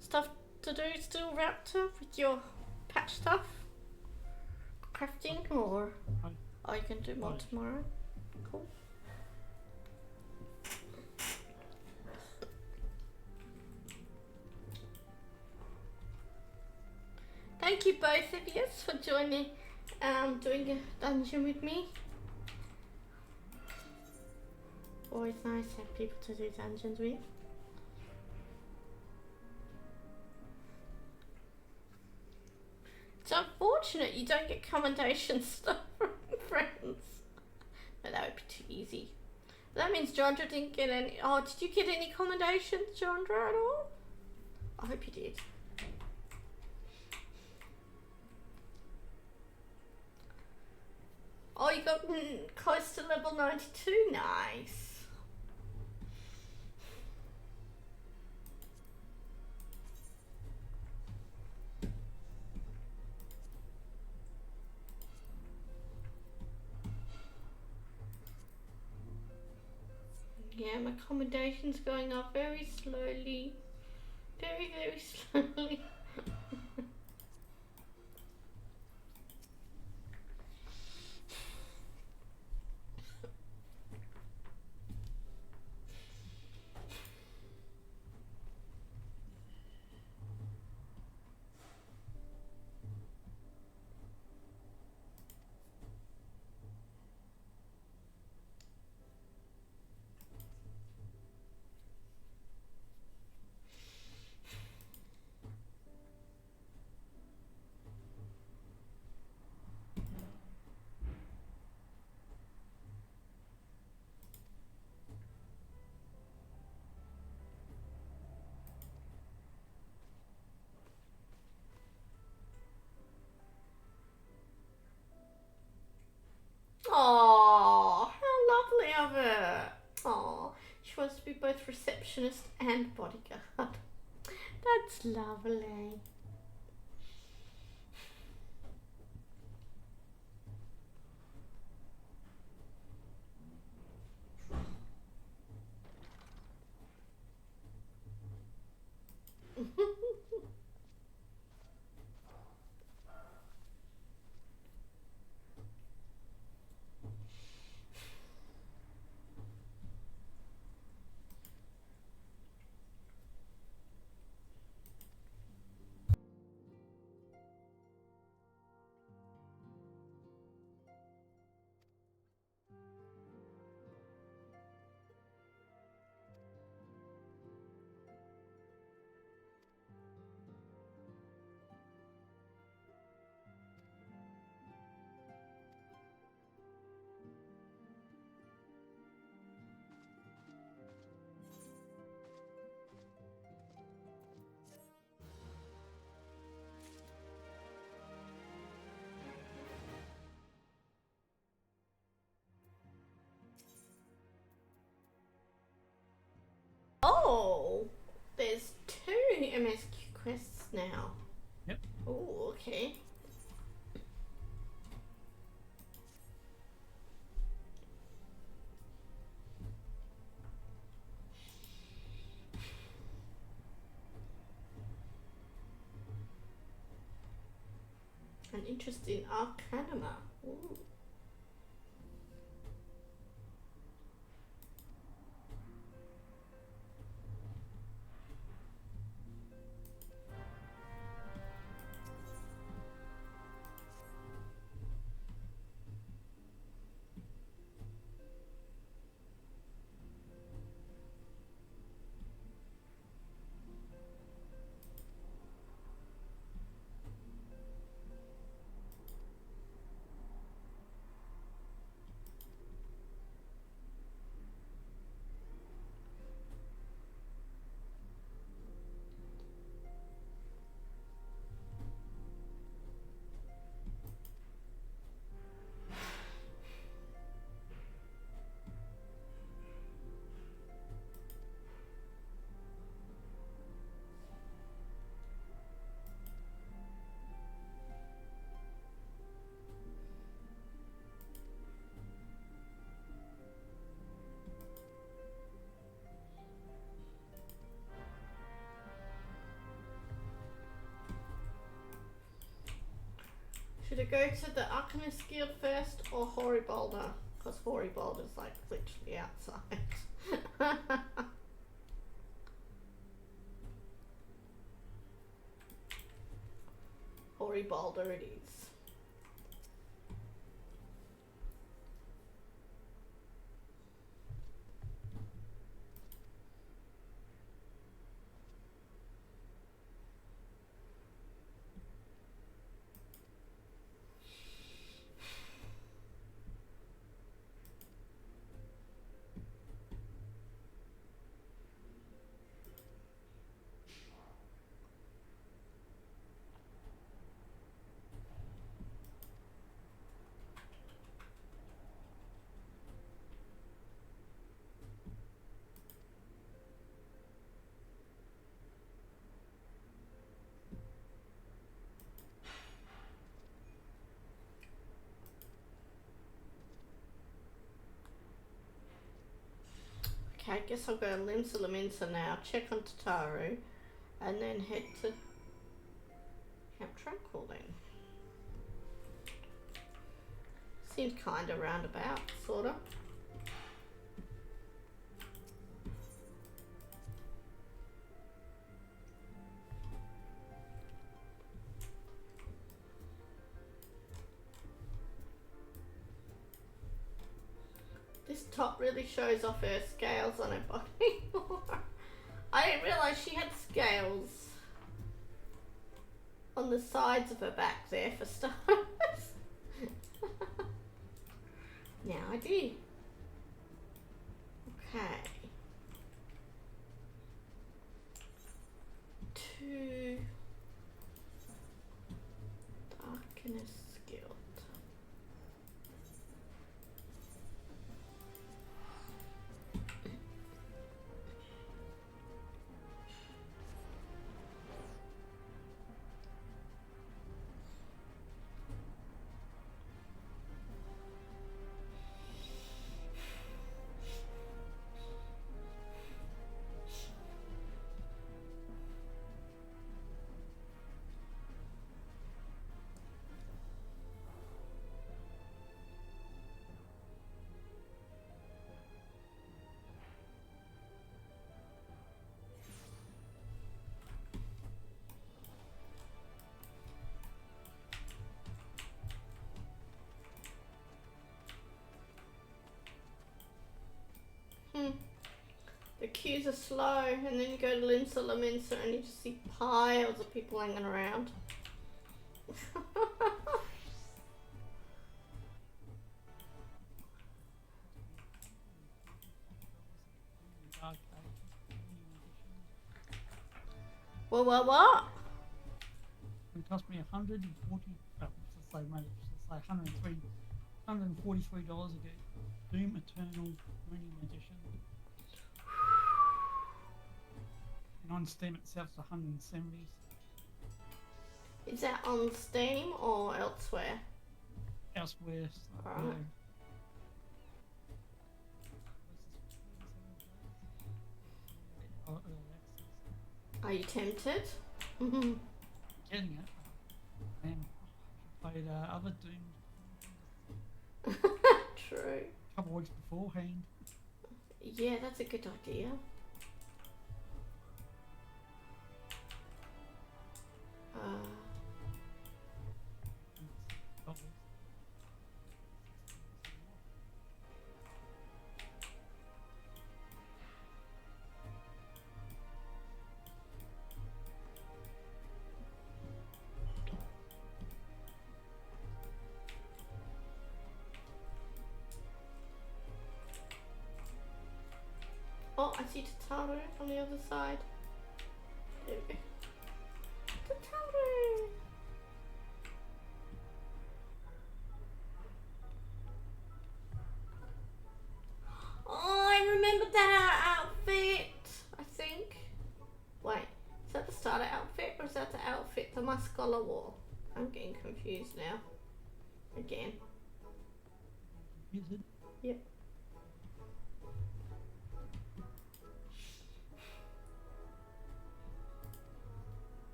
stuff to do still, Raptor, with your patch stuff? Crafting, or oh, you can do more tomorrow? Cool. Thank you both of you for joining, doing a dungeon with me. Always nice to have people to do dungeons with. It's unfortunate you don't get commendation stuff from friends. No, that would be too easy. That means Jandra didn't get any. Oh, did you get any commendations, Jandra, at all? I hope you did. Oh, you got close to level 92. Nice. Yeah, my accommodation's going up very slowly. Very, very slowly. Oh, how lovely of her. Oh, she wants to be both receptionist and bodyguard. That's lovely. Oh, there's 2 MSQ quests now. Yep. Oh, okay. An interest in Arcanima. Ooh. Should I go to the Alchemist Guild first or Horibalder? Because Horibalder's like literally outside. Horibalder it is. Okay, I guess I'll go to Limsa Laminsa now, check on Tataru, and then head to Camp Tranquil then. Seems kind of roundabout, sort of. This top really shows off her scales on her body more. I didn't realise she had scales on the sides of her back there for starters. Now I do. Okay. To Darkness Guild. The queues are slow, and then you go to Limsa Laminsa and you just see piles of people hanging around. What? It cost me 140. Oh, let's say maybe let's say 103, $143 a get. Doom Eternal Winning Edition. And on Steam itself it's 170. Is that on Steam or elsewhere? Elsewhere. So, Alright. yeah. Oh, early access. Are you tempted? Getting it. I am. I played other Doom True. a couple of weeks beforehand. Yeah, that's a good idea. Oh, I see Tataru on the other side. There we go. Tataru! Oh, I remembered that outfit, I think. Wait, is that the starter outfit or is that the outfit that my scholar wore? I'm getting confused now. Again. Is it? Yep.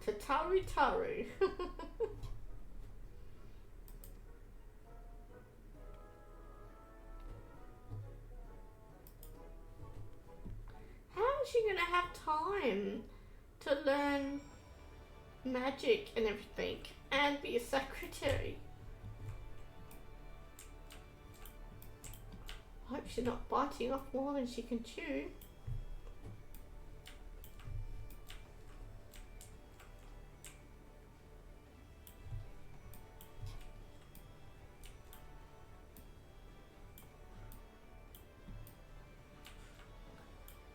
Tataru Taru. How is she gonna have time to learn magic and everything and be a secretary? I hope she's not biting off more than she can chew.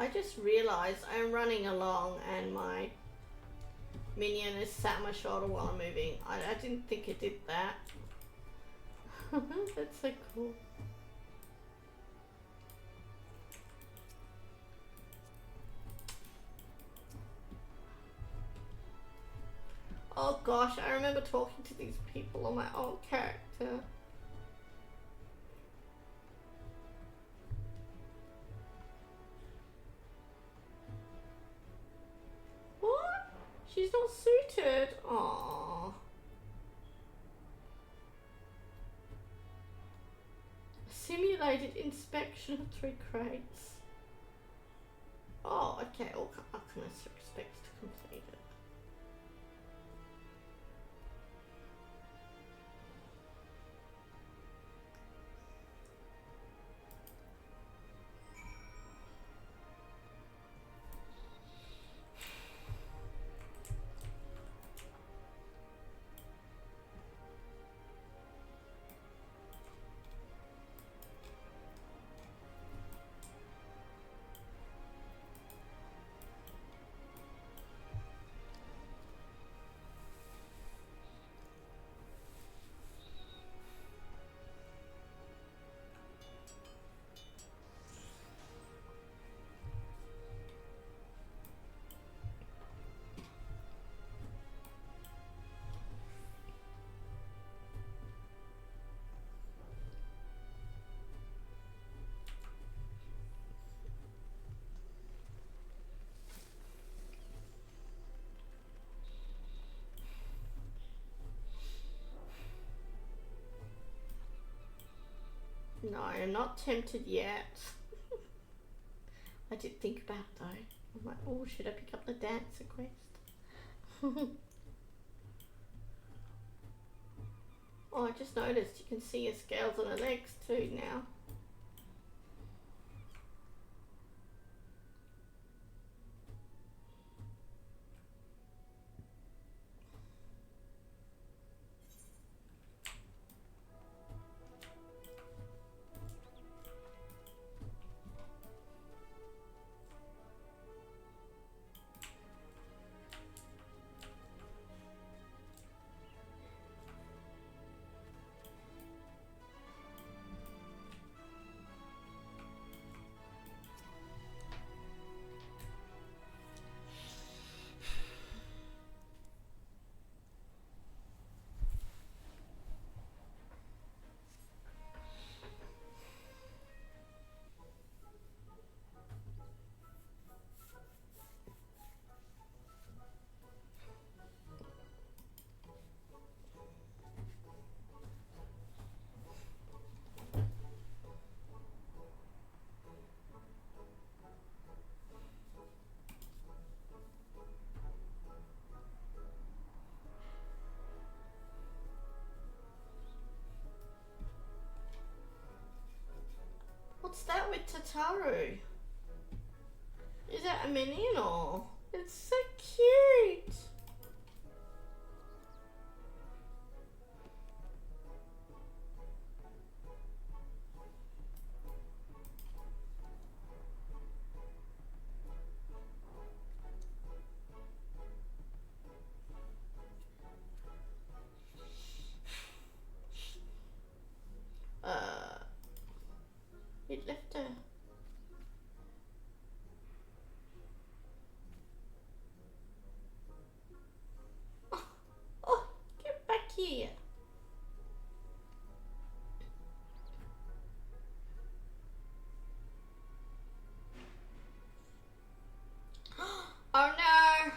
I just realised I'm running along and my minion is sat on my shoulder while I'm moving. I didn't think it did that. That's so cool. Oh gosh, I remember talking to these people on my old character. What? She's not suited. Aww. Simulated inspection of 3 crates. Oh, okay. Alchemist expects to complete it. No, I'm not tempted yet. I did think about it though. I'm like, oh, should I pick up the dancer quest? Oh, I just noticed you can see her scales on her legs too now. with Tataru? Is that a minion or? It's so cute. It left her. Oh, get back here. Oh no,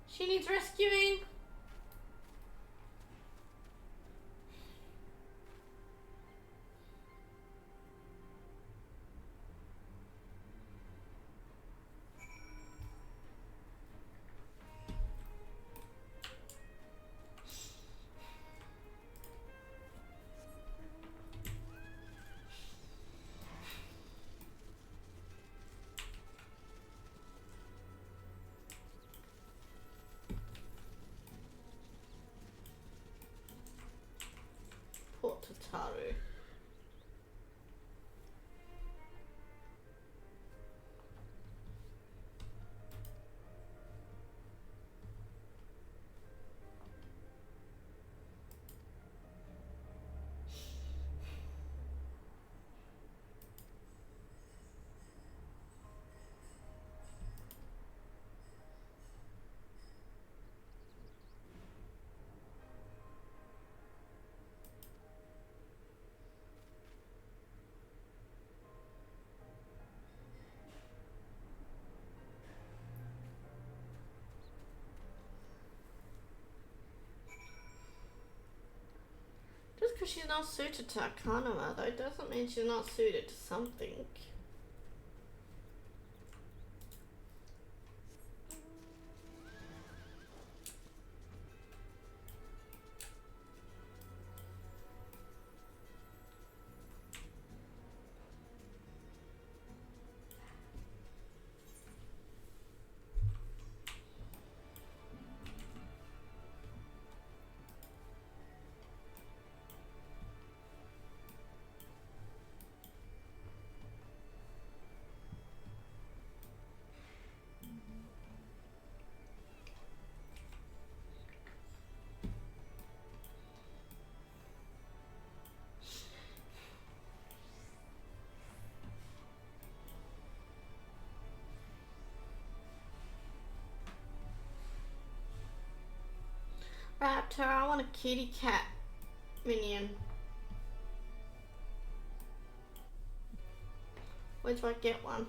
she needs rescuing. Poor Tataru. Just because she's not suited to Arcanum, though, doesn't mean she's not suited to something. Raptor, I want a kitty cat minion. Where do I get one?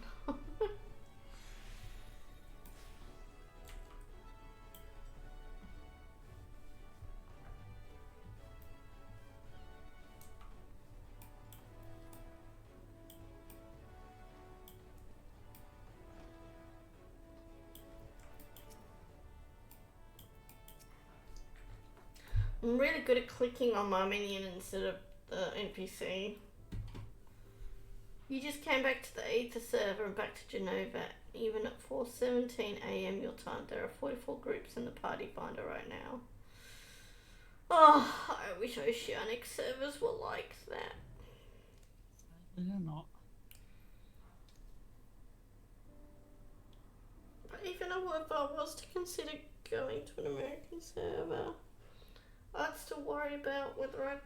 I'm really good at clicking on my minion instead of the NPC. You just came back to the Ether server and back to Genova. Even at 4:17 AM your time, there are 44 groups in the party finder right now. Oh, I wish Oceanic servers were like that. They're not. But even if I was to consider going to an American server, I'd still worry about whether I'd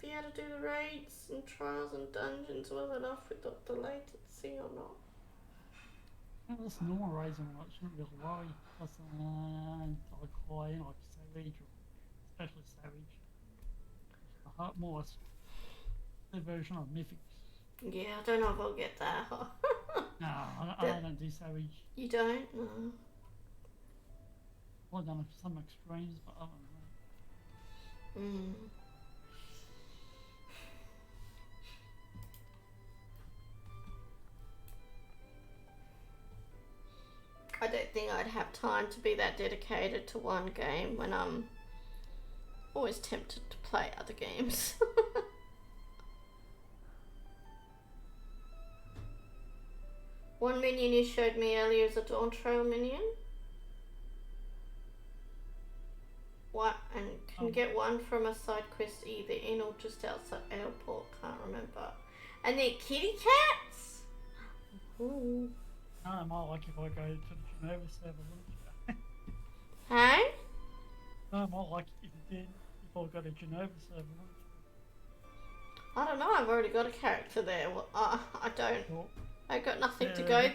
be able to do the raids and trials and dungeons well enough without the latency or not. Yeah, that's normal raids and what shouldn't really worry. That's like high, like Savage, or especially Savage. More or less their version of Mythics. Yeah, I don't know if I'll get that. No, I don't do Savage. You don't? No. I've done some extremes, but other than that. I don't think I'd have time to be that dedicated to one game when I'm always tempted to play other games. One minion you showed me earlier is a Dawn Trail minion. What? And can get one from a side quest either in or just outside airport. Can't remember. And they're kitty cats. Ooh. I might like if I go to the Genova server, wouldn't you? Hey? I might like if you did if I go to Genova server, wouldn't you? I don't know. I've already got a character there. Well, I don't. Well, I got nothing to go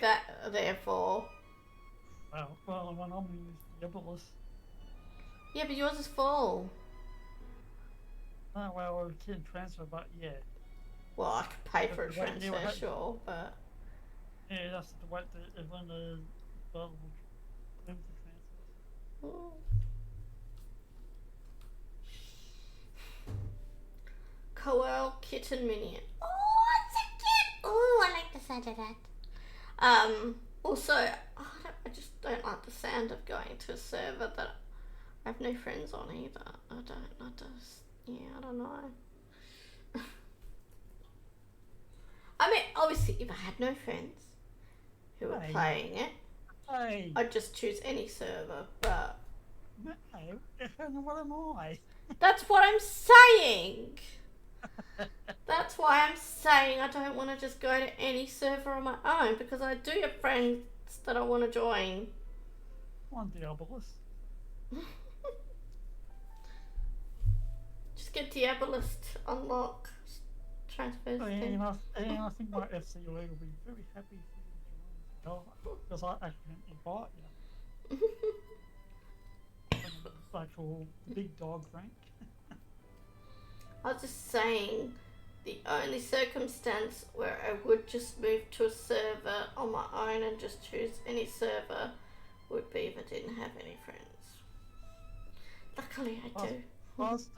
there for. Well, when I'm in the Iblis. Yeah, but yours is full. Oh, well, we can transfer, but yeah. Well, I could pay for a transfer, Yeah, sure, but... Yeah, that's the way when the available limited transfers. Coel Kitten Minion. Oh, it's a kid! Oh, I like the sound of that. Also, I just don't like the sound of going to a server that I have no friends on either. I don't know. I mean, obviously, if I had no friends who were playing it, I'd just choose any server, but... No, what am I? That's what I'm saying! That's why I'm saying I don't want to just go to any server on my own, because I do have friends that I want to join. On Diabolus. Just get Diabolus to unlock transfers. I think my FCUE will be very happy for you to join. Because I actually invite you. Actual big dog rank. I was just saying, the only circumstance where I would just move to a server on my own and just choose any server would be if I didn't have any friends. Luckily I do. Plus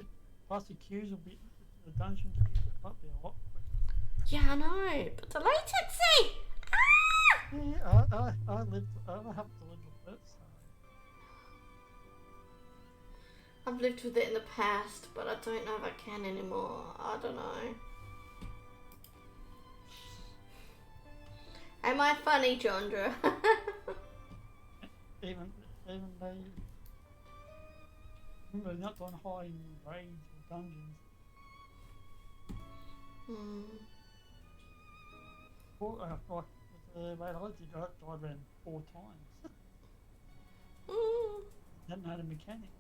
the queues will be, the dungeon queues will be a lot quicker. Yeah, I know, but the latency! Ah! Yeah, I have to live with it, so... I've lived with it in the past, but I don't know if I can anymore. I don't know. Am I funny, Jondra? even they're not going high in raids or dungeons. Well, like with the raid I did, I died around 4 times. Didn't know the mechanics.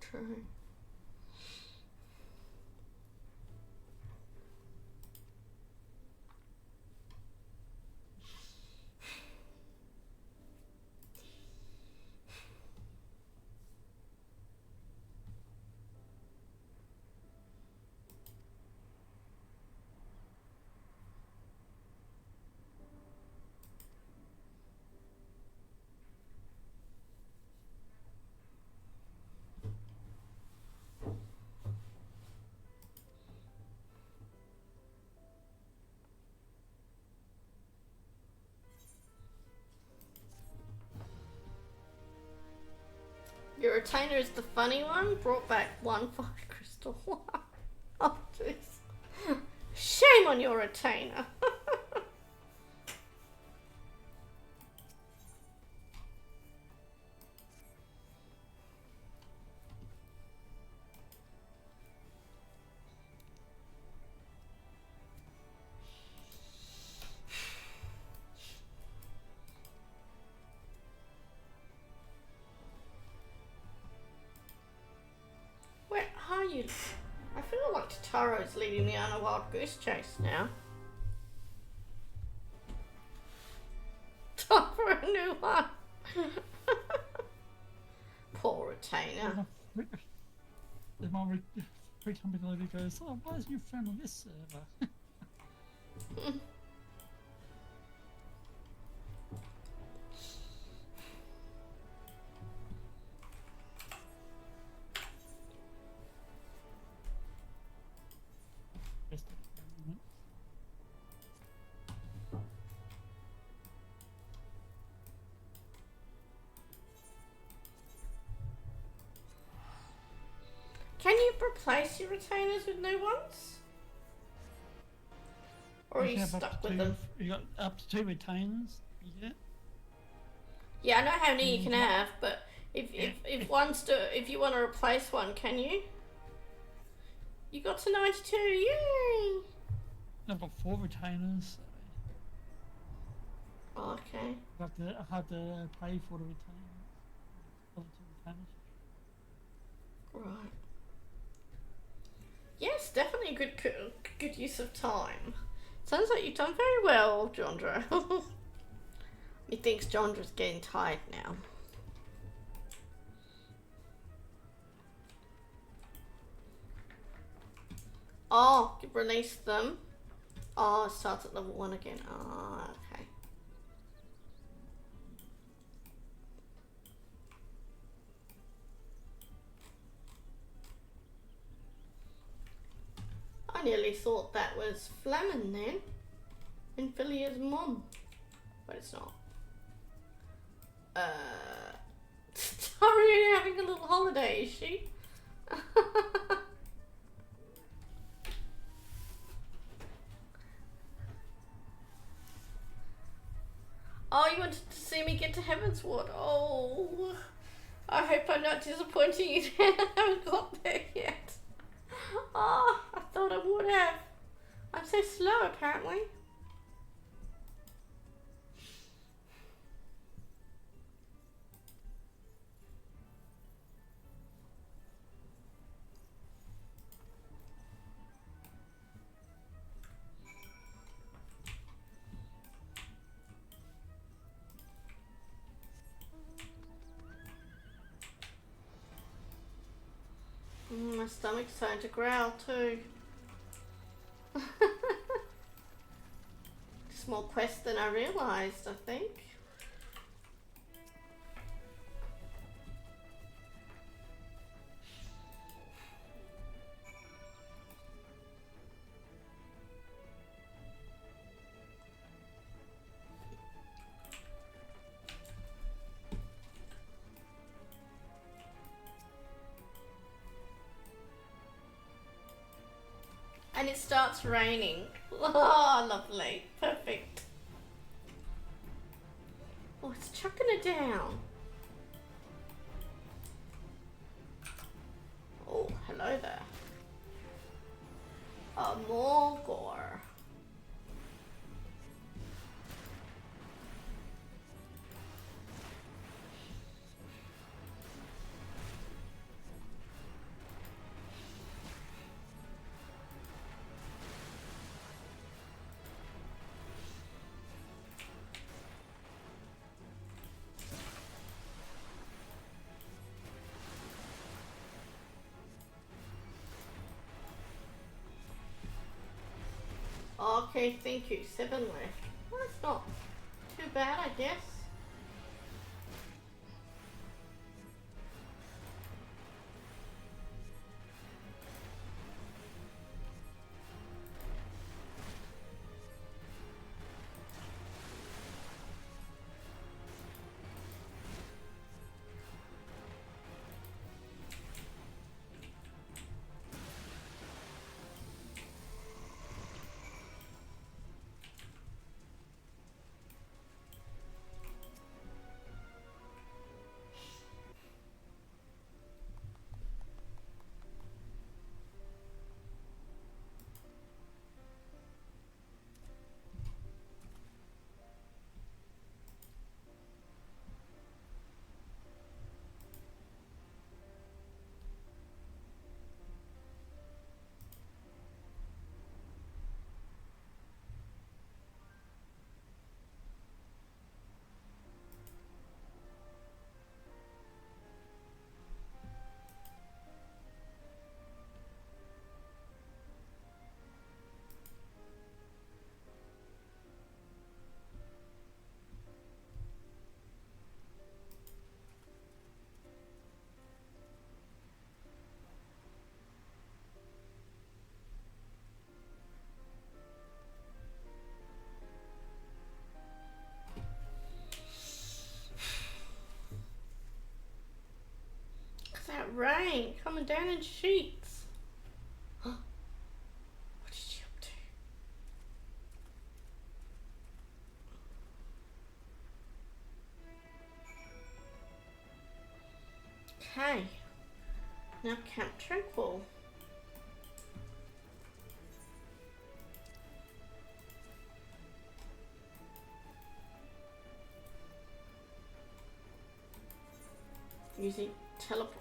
True. Your retainer is the funny one. Brought back 1 fire crystal. Oh, jeez. Shame on your retainer. Where are you? I feel like Tataro's leading me on a wild goose chase now. Time for a new one. Poor retainer. Then my free company lady goes, oh, why is your friend on this server? Can you replace your retainers with new ones? Or are you have up stuck to with two, them? You got up to 2 retainers. You get. Yeah, I know how many you can have, but if you want to replace one, can you? You got to 92, yay! I've got 4 retainers. Oh, okay. I have to pay for the retainers. Other 2 retainers. Right. Yes, definitely good use of time. Sounds like you've done very well, Jondra. Methinks Jondra's getting tired now. Oh, you've released them. Oh, it starts at level 1 again. Oh, okay. I nearly thought that was Fleming then, and Philia's mom, but it's not. Sorry, having a little holiday, is she? Oh, you wanted to see me get to Heavensward? Oh, I hope I'm not disappointing you. I haven't got there yet. Oh, I thought I would have. I'm so slow, apparently. My stomach's starting to growl too. It's more quest than I realised, I think. And it starts raining. Oh, lovely. Perfect. Oh, it's chucking it down. Oh, hello there. A Morgor. Okay, thank you. 7 left. Well, that's not too bad, I guess. That rain coming down in sheets. What is she up to? Okay. Now Camp Tranquil. Using teleport.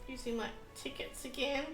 Using my tickets again.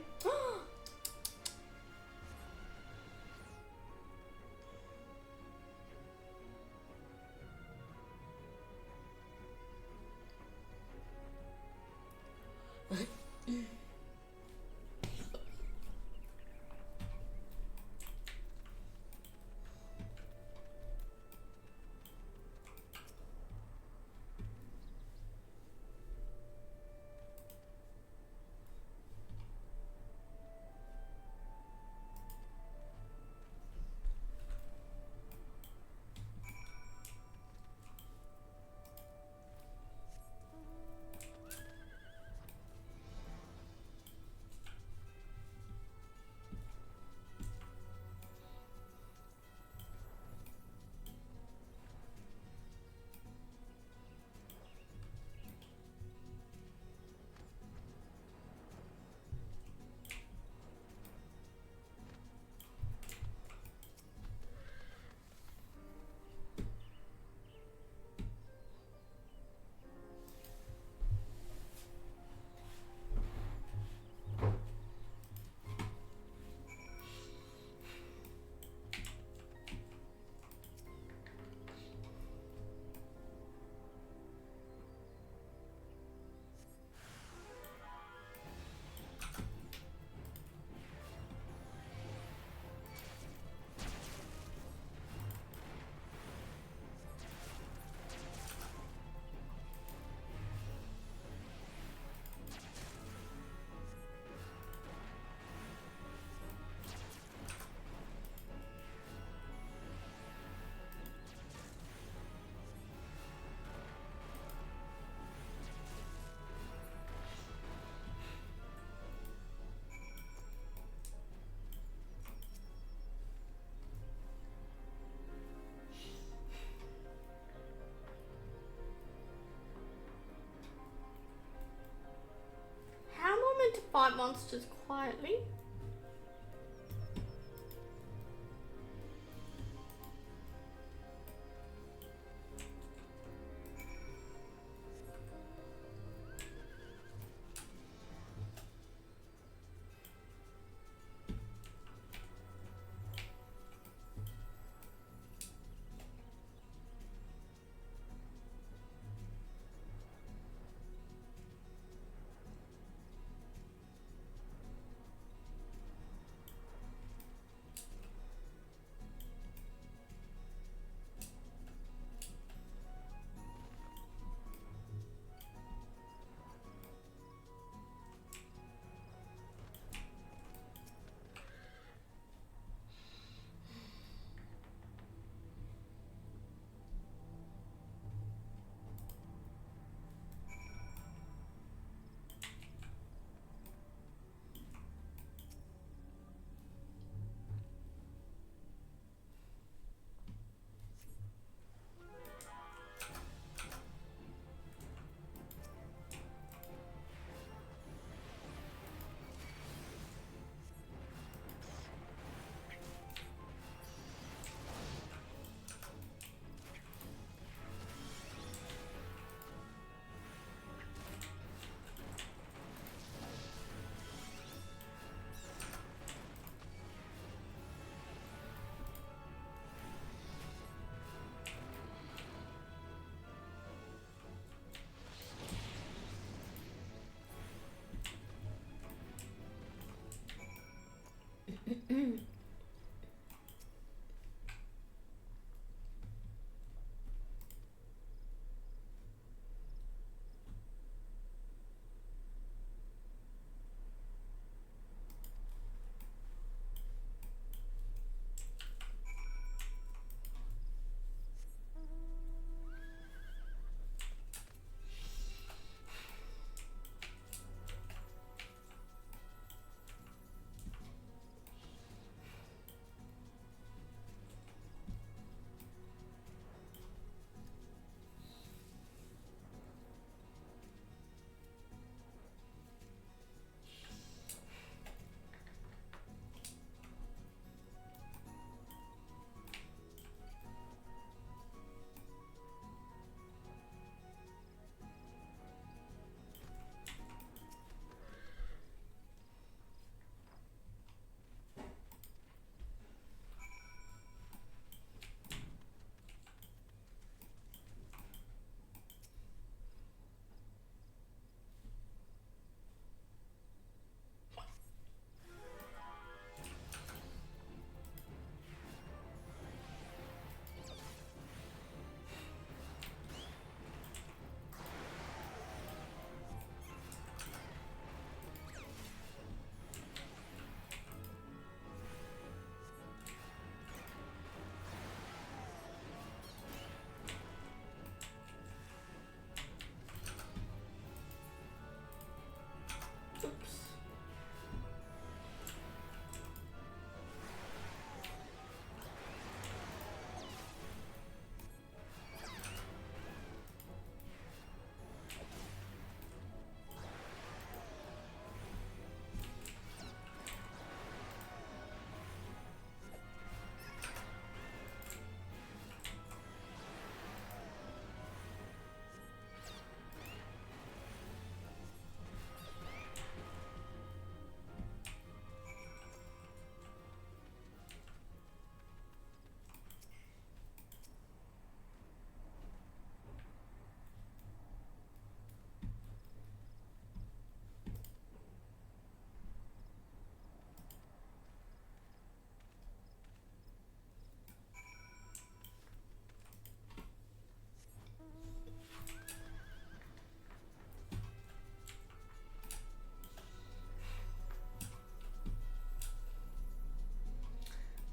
How am I meant to fight monsters quietly?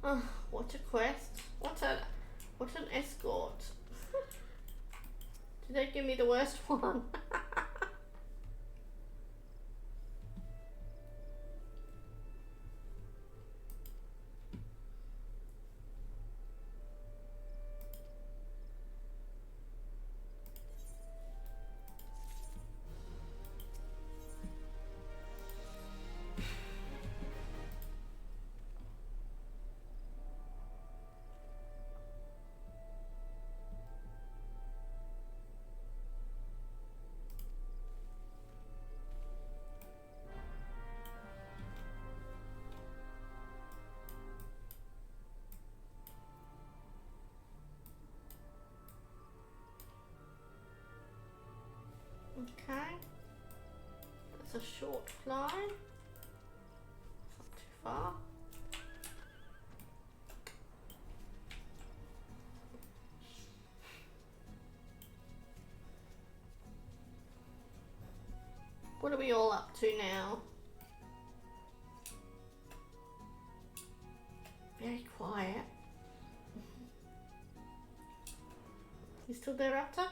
Oh, what a quest. What an escort. Did they give me the worst one? Okay. That's a short fly. It's not too far. What are we all up to now? Very quiet. You still there, Raptor?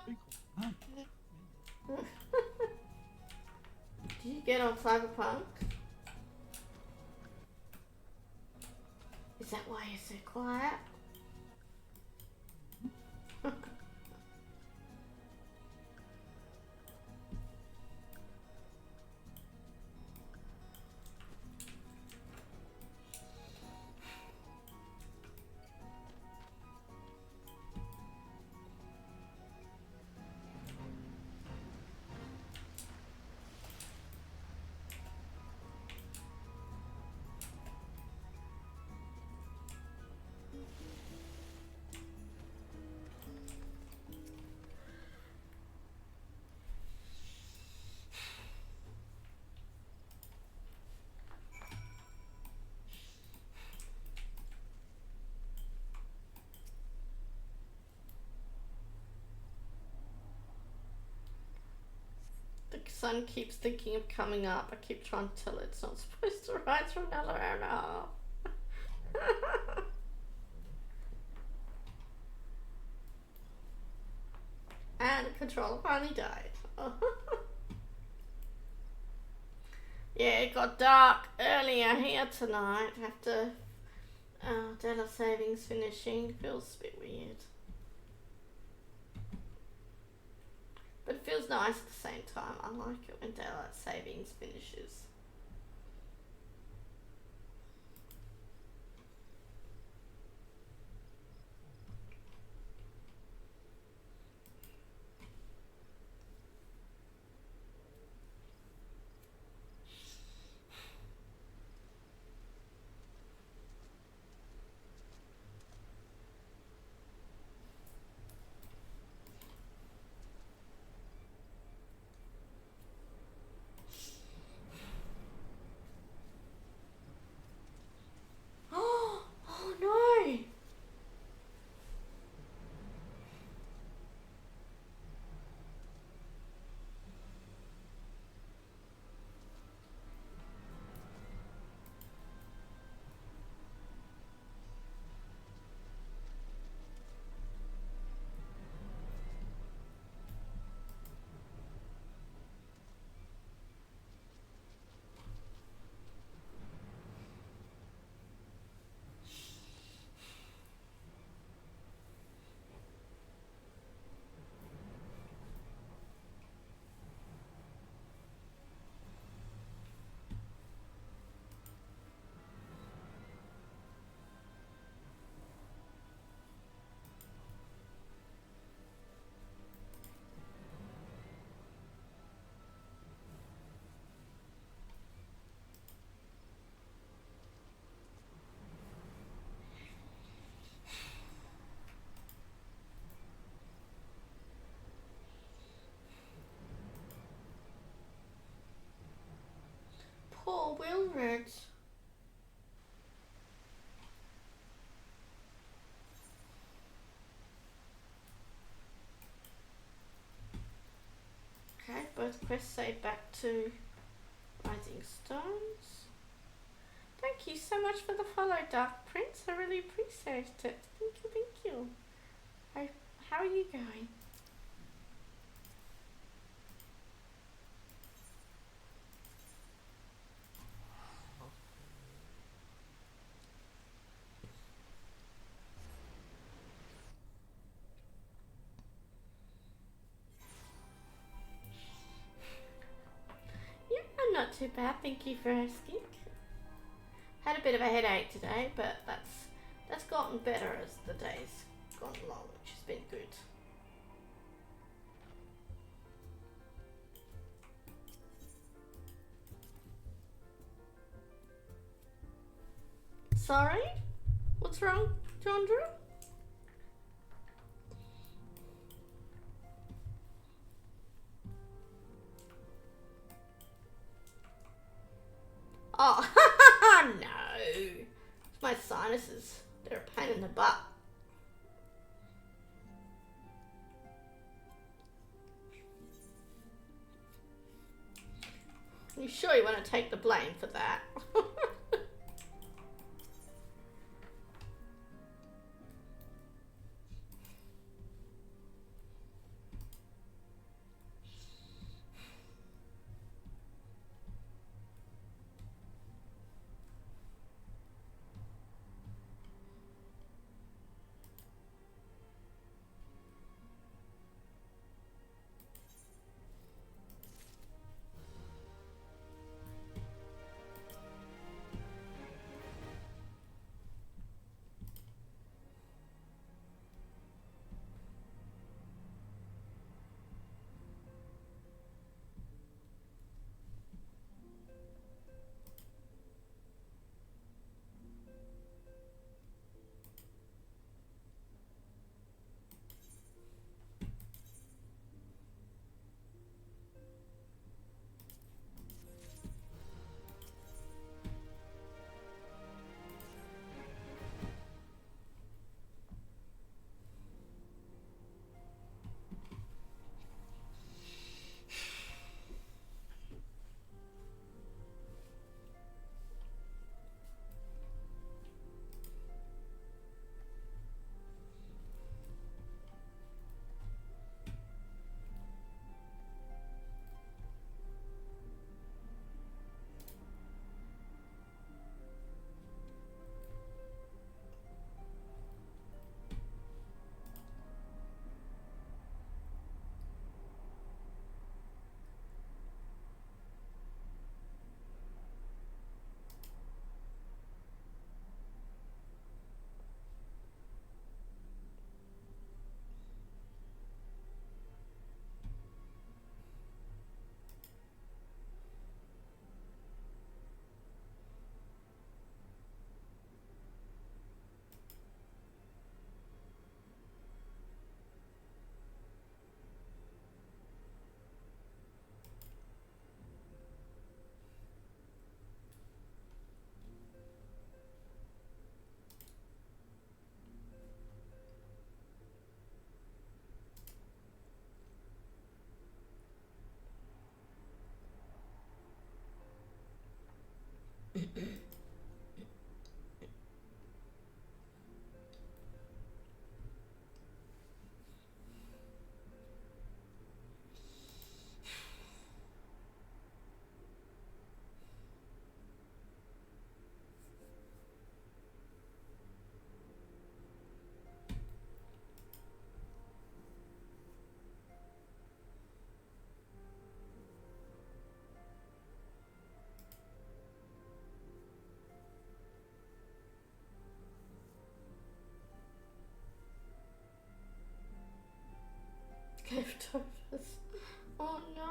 Did you get on Cyberpunk? Is that why you're so quiet? The sun keeps thinking of coming up. I keep trying to tell it it's not supposed to rise for another hour and a half. And the controller finally died. Yeah, it got dark earlier here tonight after daylight savings finishing. Feels a bit weird. But it feels nice at the same time. I like it when daylight savings finishes. Oh no! Poor Wilred. Okay, both quests say back to Rising Stones. Thank you so much for the follow, Dark Prince. I really appreciate it. Thank you, thank you. How are you going? Yeah, I'm not too bad. Thank you for asking. Had a bit of a headache today, but that's gotten better as the day's gone along, which has been good. Sorry? What's wrong, John Drew? Oh, no. It's my sinuses. They're a pain in the butt. You sure you want to take the blame for that? Leftovers. Oh no.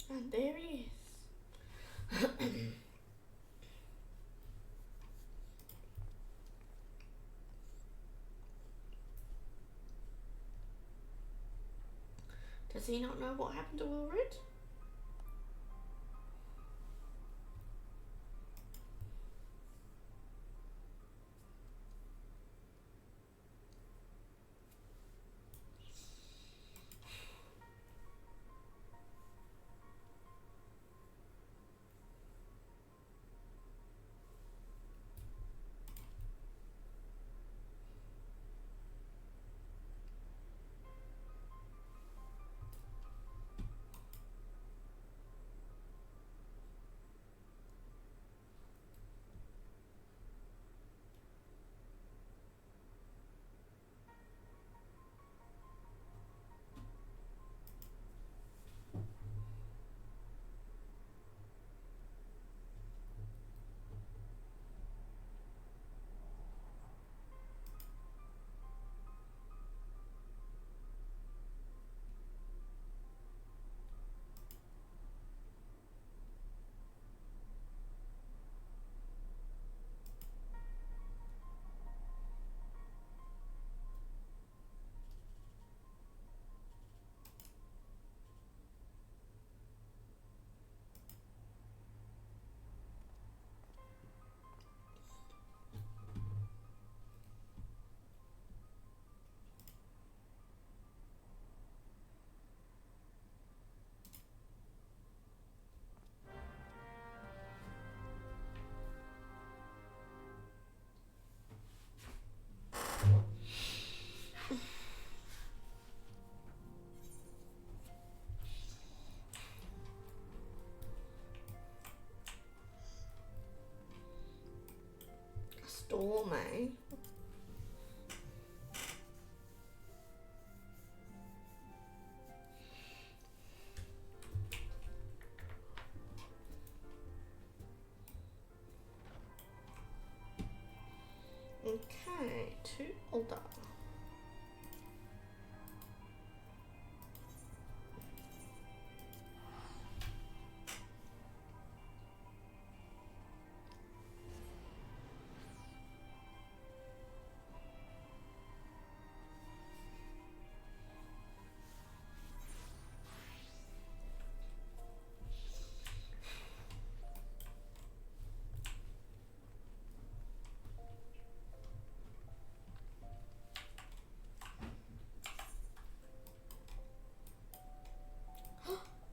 And there he is. Does he not know what happened to Ulrid? stormy. Okay, to Ulda.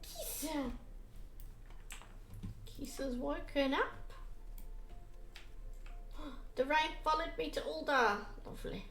Kisa! Kisa's woken up. The rain followed me to Ulda. Lovely.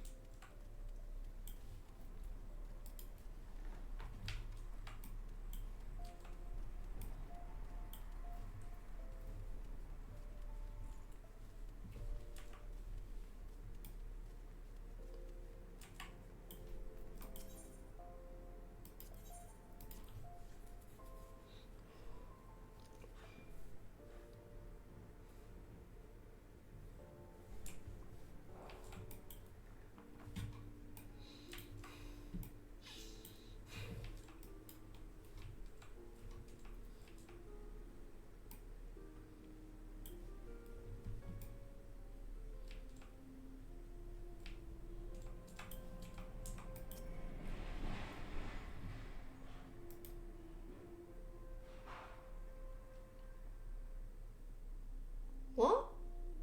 What?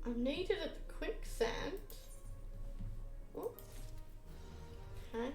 I'm needed at the quicksand. What? Okay.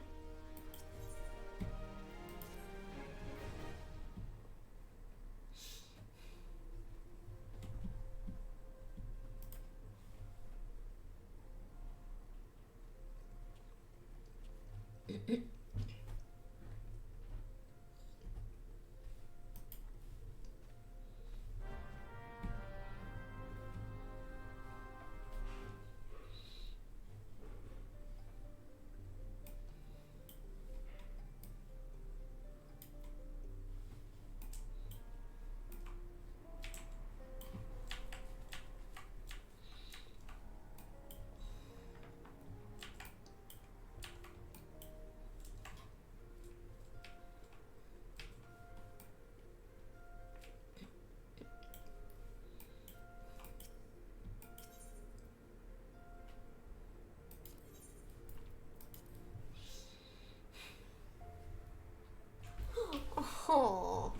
Oh.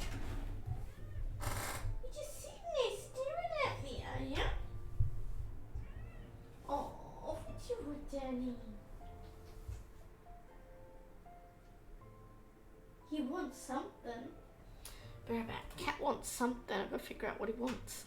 You're just sitting there staring at me, are you? Oh, what you were Danny? He wants something. Bear about. Cat wants something. I've got to figure out what he wants.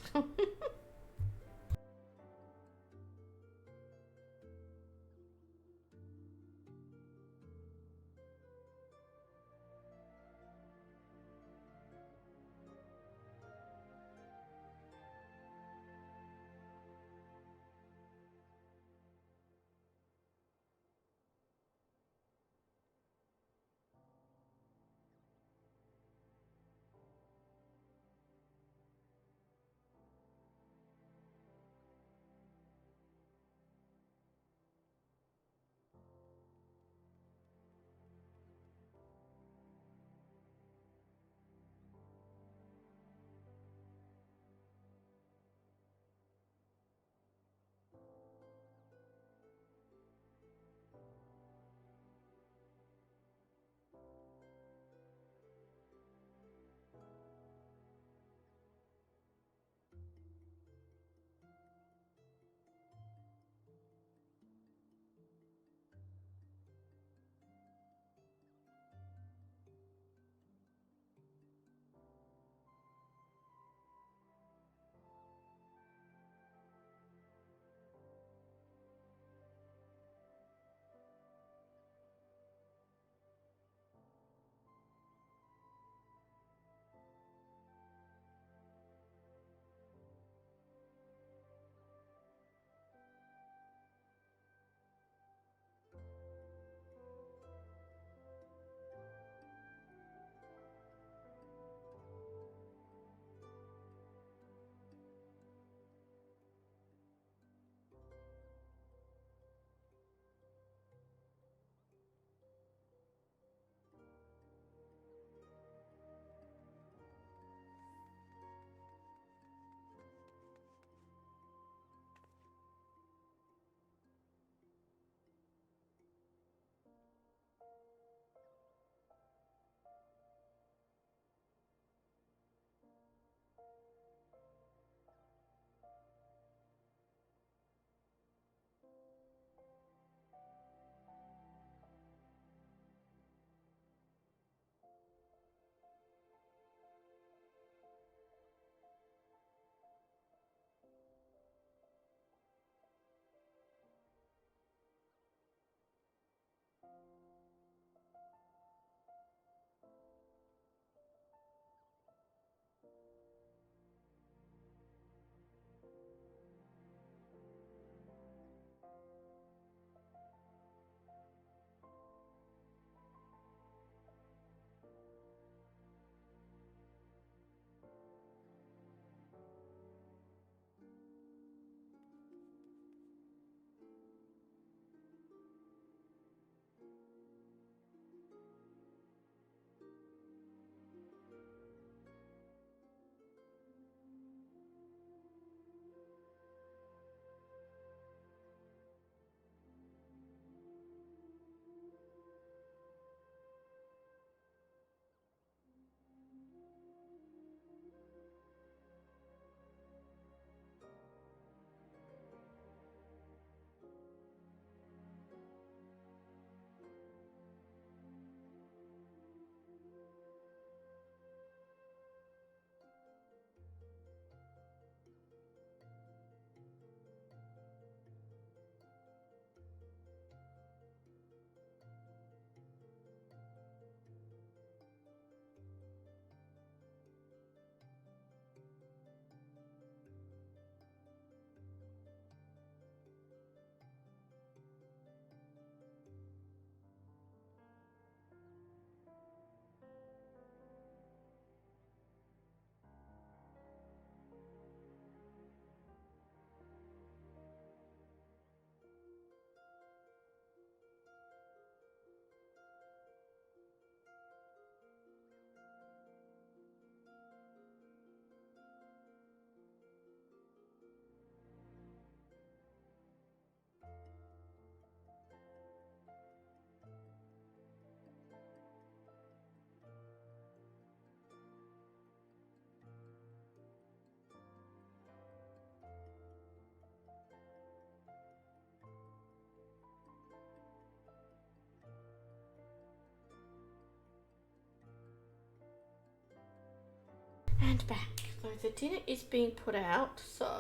and back. So the dinner is being put out, so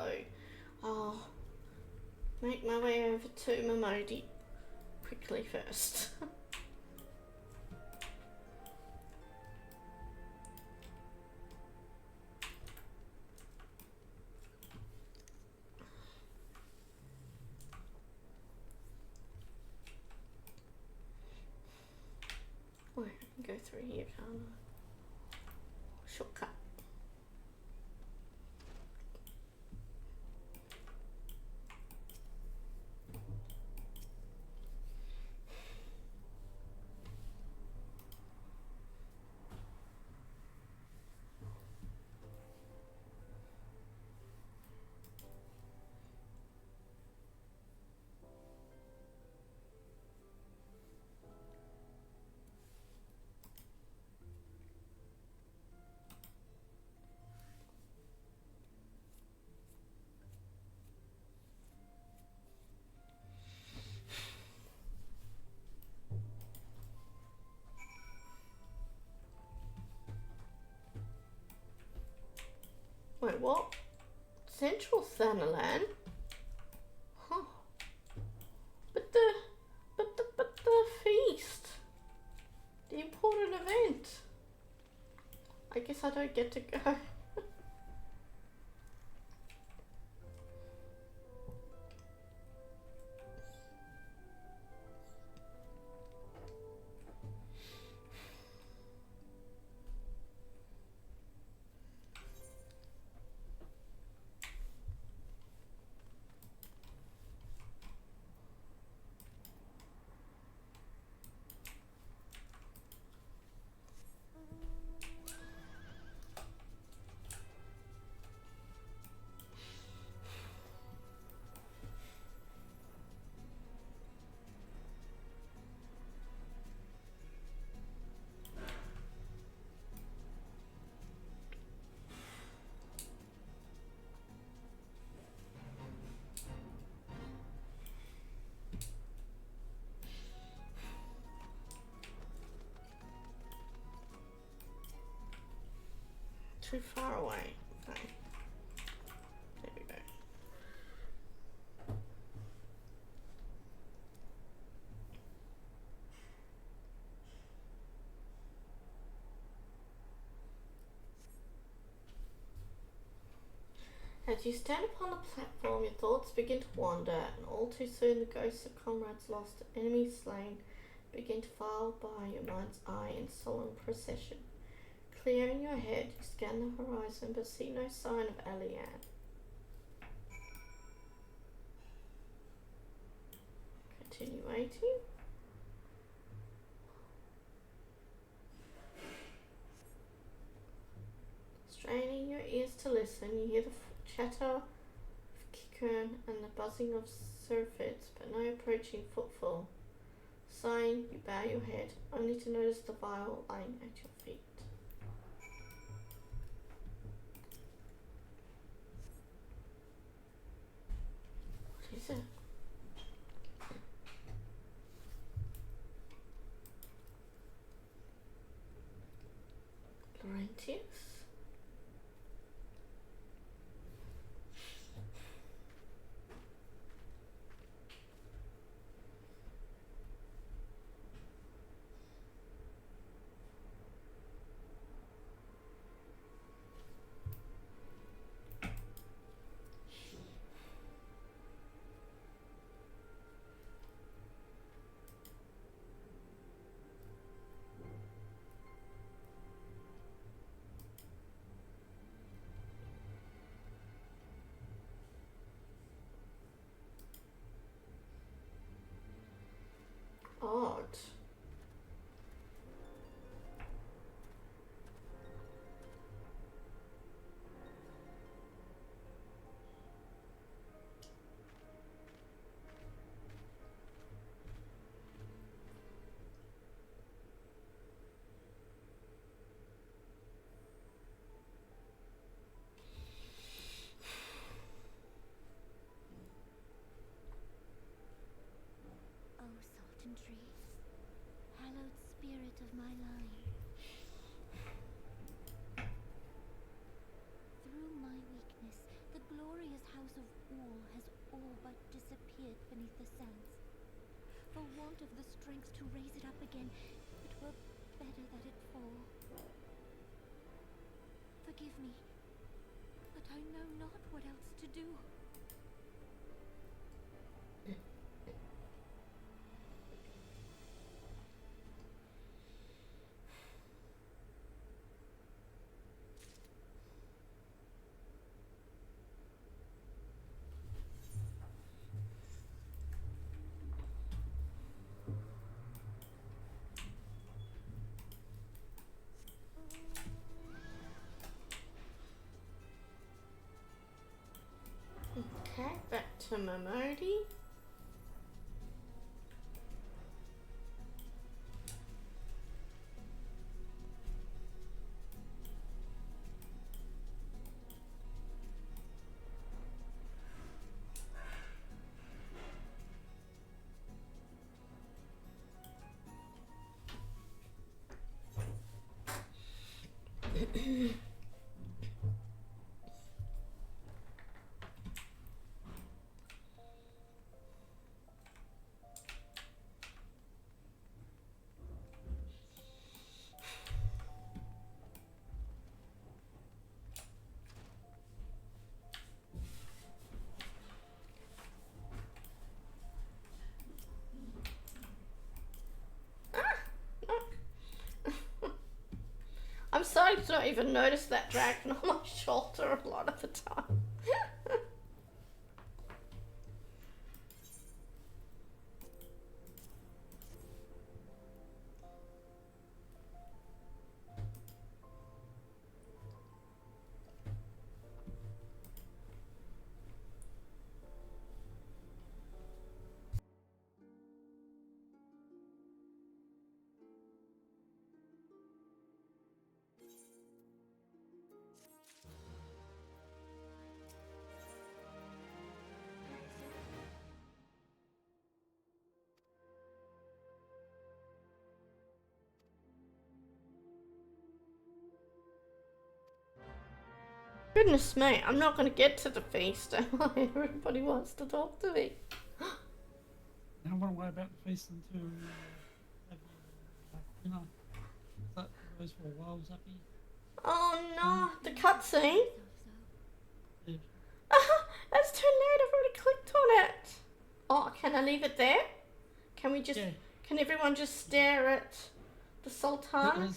I'll make my way over to Momodi quickly first. Oh, I can go through here, can't I? Shortcut. Wait, what? Central Thanalan? Huh. But the feast. The important event. I guess I don't get to go. Too far away. Okay. There we go. As you stand upon the platform, your thoughts begin to wander, and all too soon the ghosts of comrades lost, enemies slain, begin to file by your mind's eye in solemn procession. Clearing your head, you scan the horizon but see no sign of Alianne. Continue waiting. Straining your ears to listen, you hear the chatter of Kikern and the buzzing of surfets, but no approaching footfall. Sighing, you bow your head, only to notice the vial lying at your feet. What is it? Laurentius? Forgive me, but I know not what else to do. Okay, back to Momodi. I'm starting to not even notice that dragon on my shoulder a lot of the time. Goodness me, I'm not going to get to the feast, am I? Everybody wants to talk to me. I don't worry about the feast until have you know, that goes for a while, Zappy. Oh no, the cutscene? Yeah. That's too late, I've already clicked on it. Oh, can I leave it there? Can we just, can everyone just stare at the Sultan?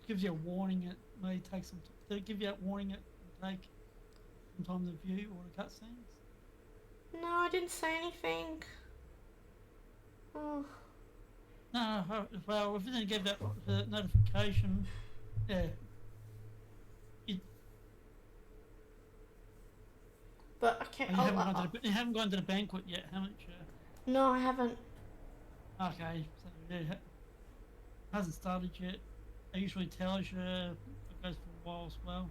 Gives you a warning, it may take some time. They give you that warning, it will take some time to view all the cutscenes. No, I didn't say anything. Oh. No, well, if you didn't give that notification, yeah. But okay, you haven't gone to the banquet yet, haven't you? No, I haven't. Okay, so yeah, it hasn't started yet. It usually tells you it goes for a while as well.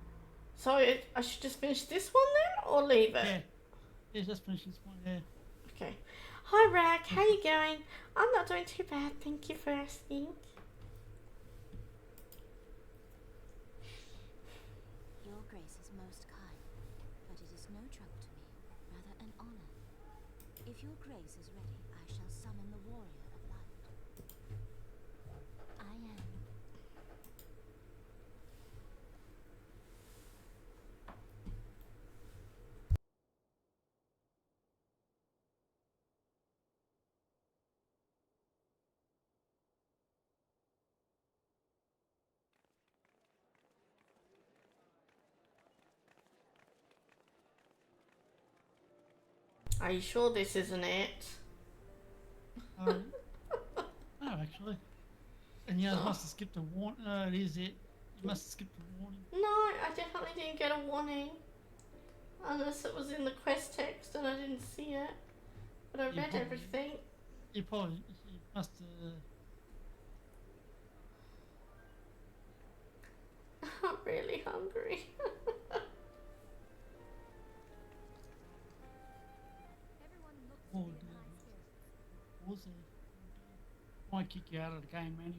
So I should just finish this one then, or leave it? Yeah, just finish this one, yeah. Okay. Hi Rag, how you going? I'm not doing too bad, thank you for asking. Your grace is most kind, but it is no trouble to me, rather an honor. If your grace is ready, I shall summon the warrior of light. I am. Are you sure this isn't it? No, actually. And you must have skipped a warning. No, it is it. You must have skipped a warning. No, I definitely didn't get a warning. Unless it was in the quest text and I didn't see it. But I read everything. You must I'm really hungry. Might kick you out of the game anyway.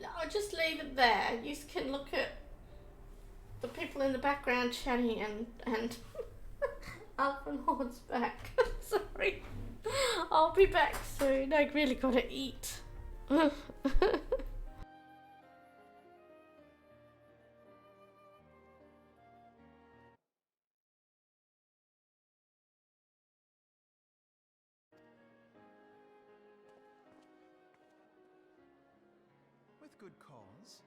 No, I'll just leave it there. You can look at the people in the background chatting and Alphanor's back. Sorry. I'll be back soon. I really gotta eat. with good cause.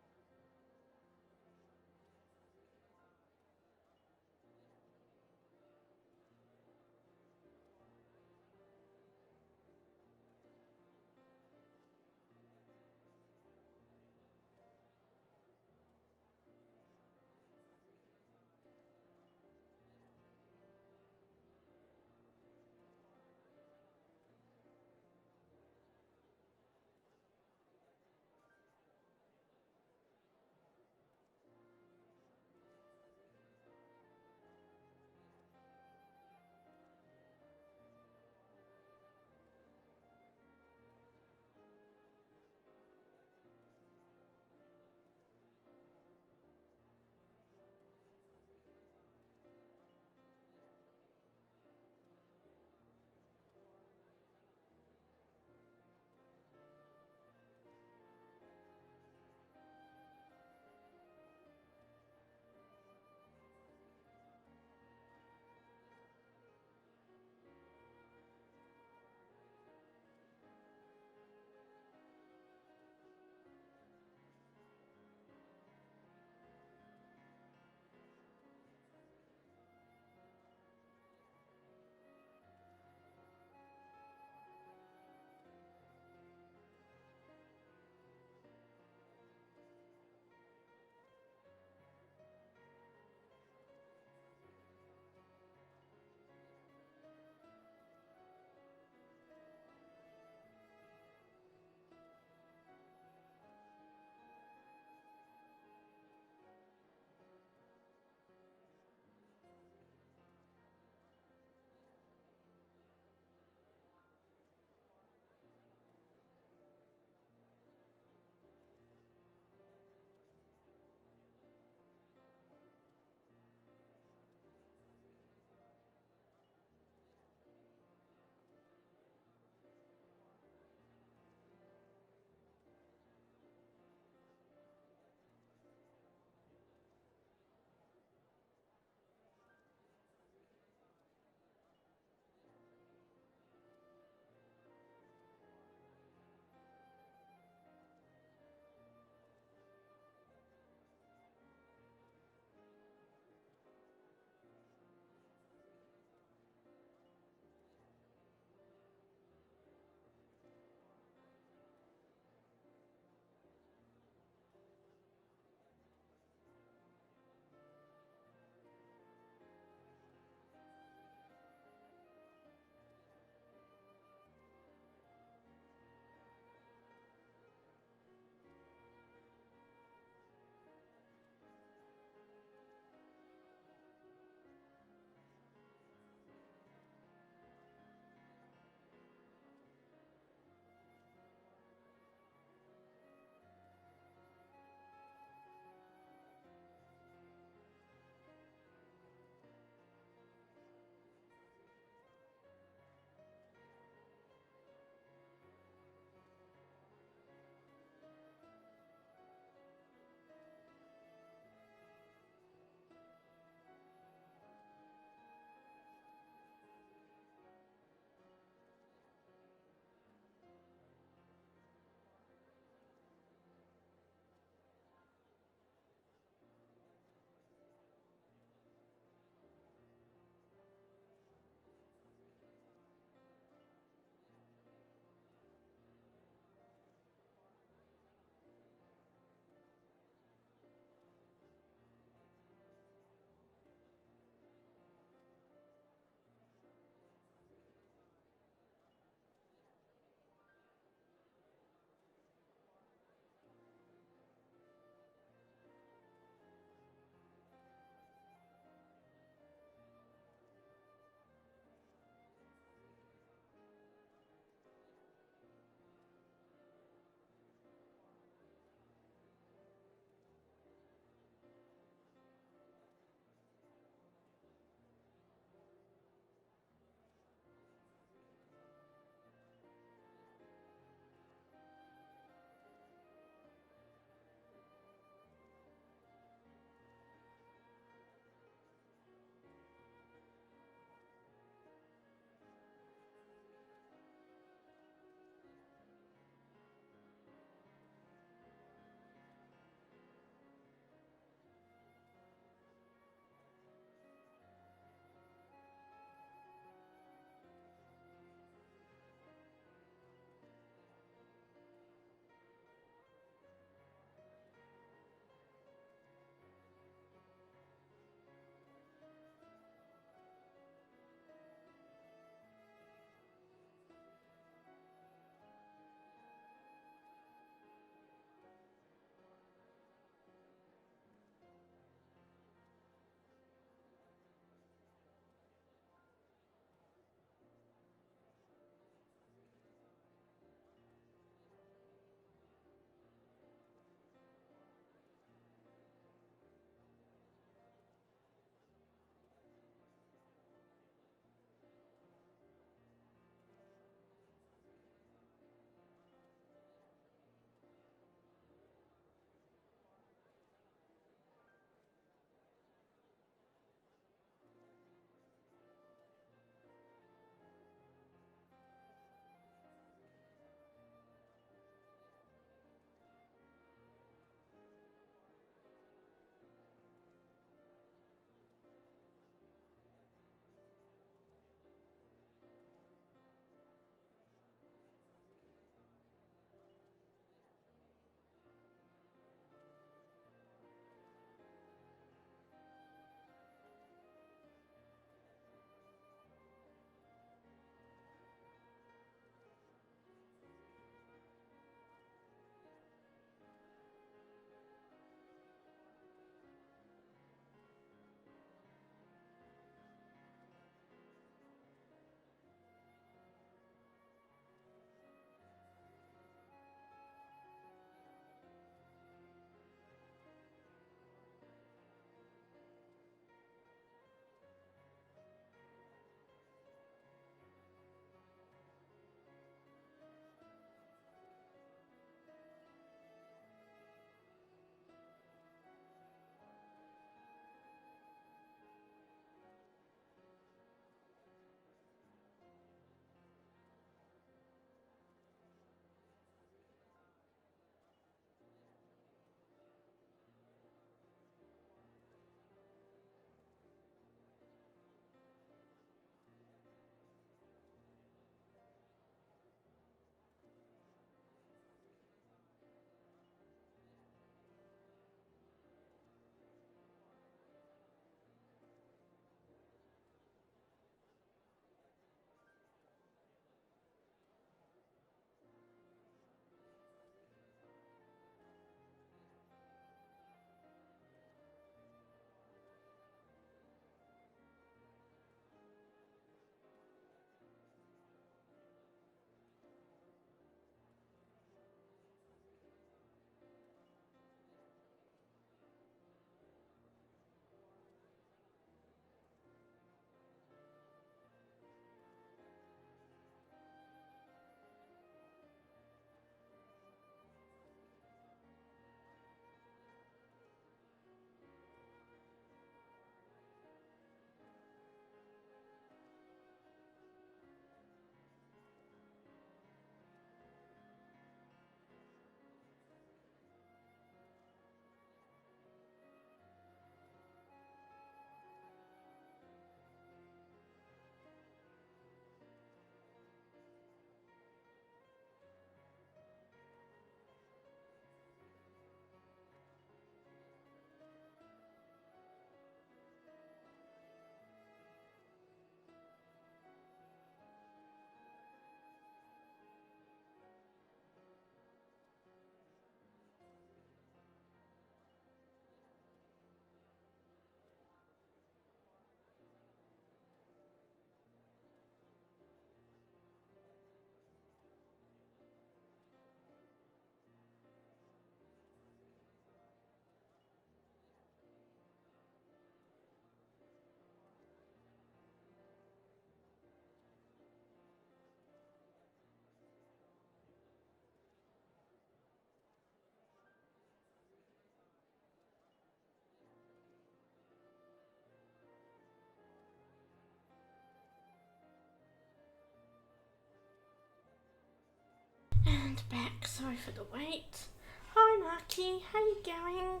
And back. Sorry for the wait. Hi, Marky. How you going?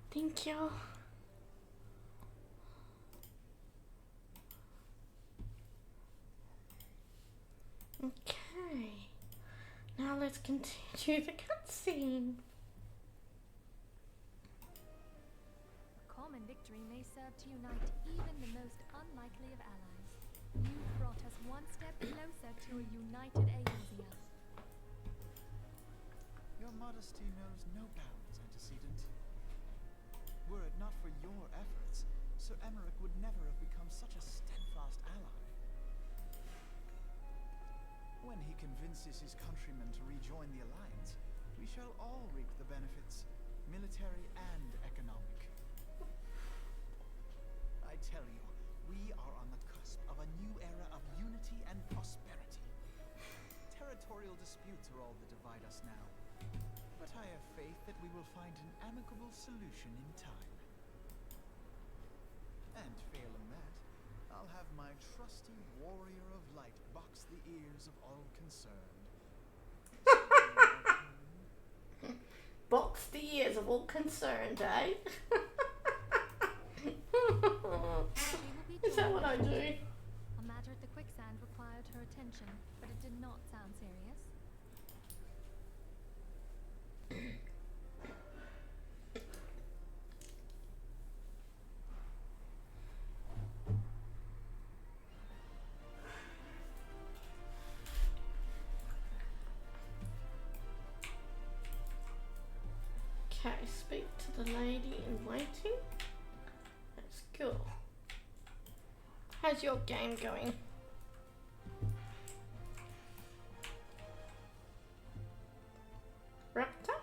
Thank you. Okay. Now let's continue the cutscene. Common victory may serve to unite even the most unlikely of allies. You've brought us one step closer to a united Eorzea. Your modesty knows no bounds, antecedent. Were it not for your efforts, Sir Emmerich would never have become such a steadfast ally. When he convinces his countrymen to rejoin the Alliance, we shall all reap the benefits, military and economic. I tell you, we are on the cusp of a new era of unity and prosperity. Territorial disputes are all that divide us now, but I have faith that we will find an amicable solution in time. And failing that, I'll have my trusty warrior of light box the ears of all concerned. Box the ears of all concerned, eh? Is that what I do? A matter at the quicksand required her attention, but it did not sound serious. Okay, speak to the lady in waiting. Let's go. How's your game going? Raptor?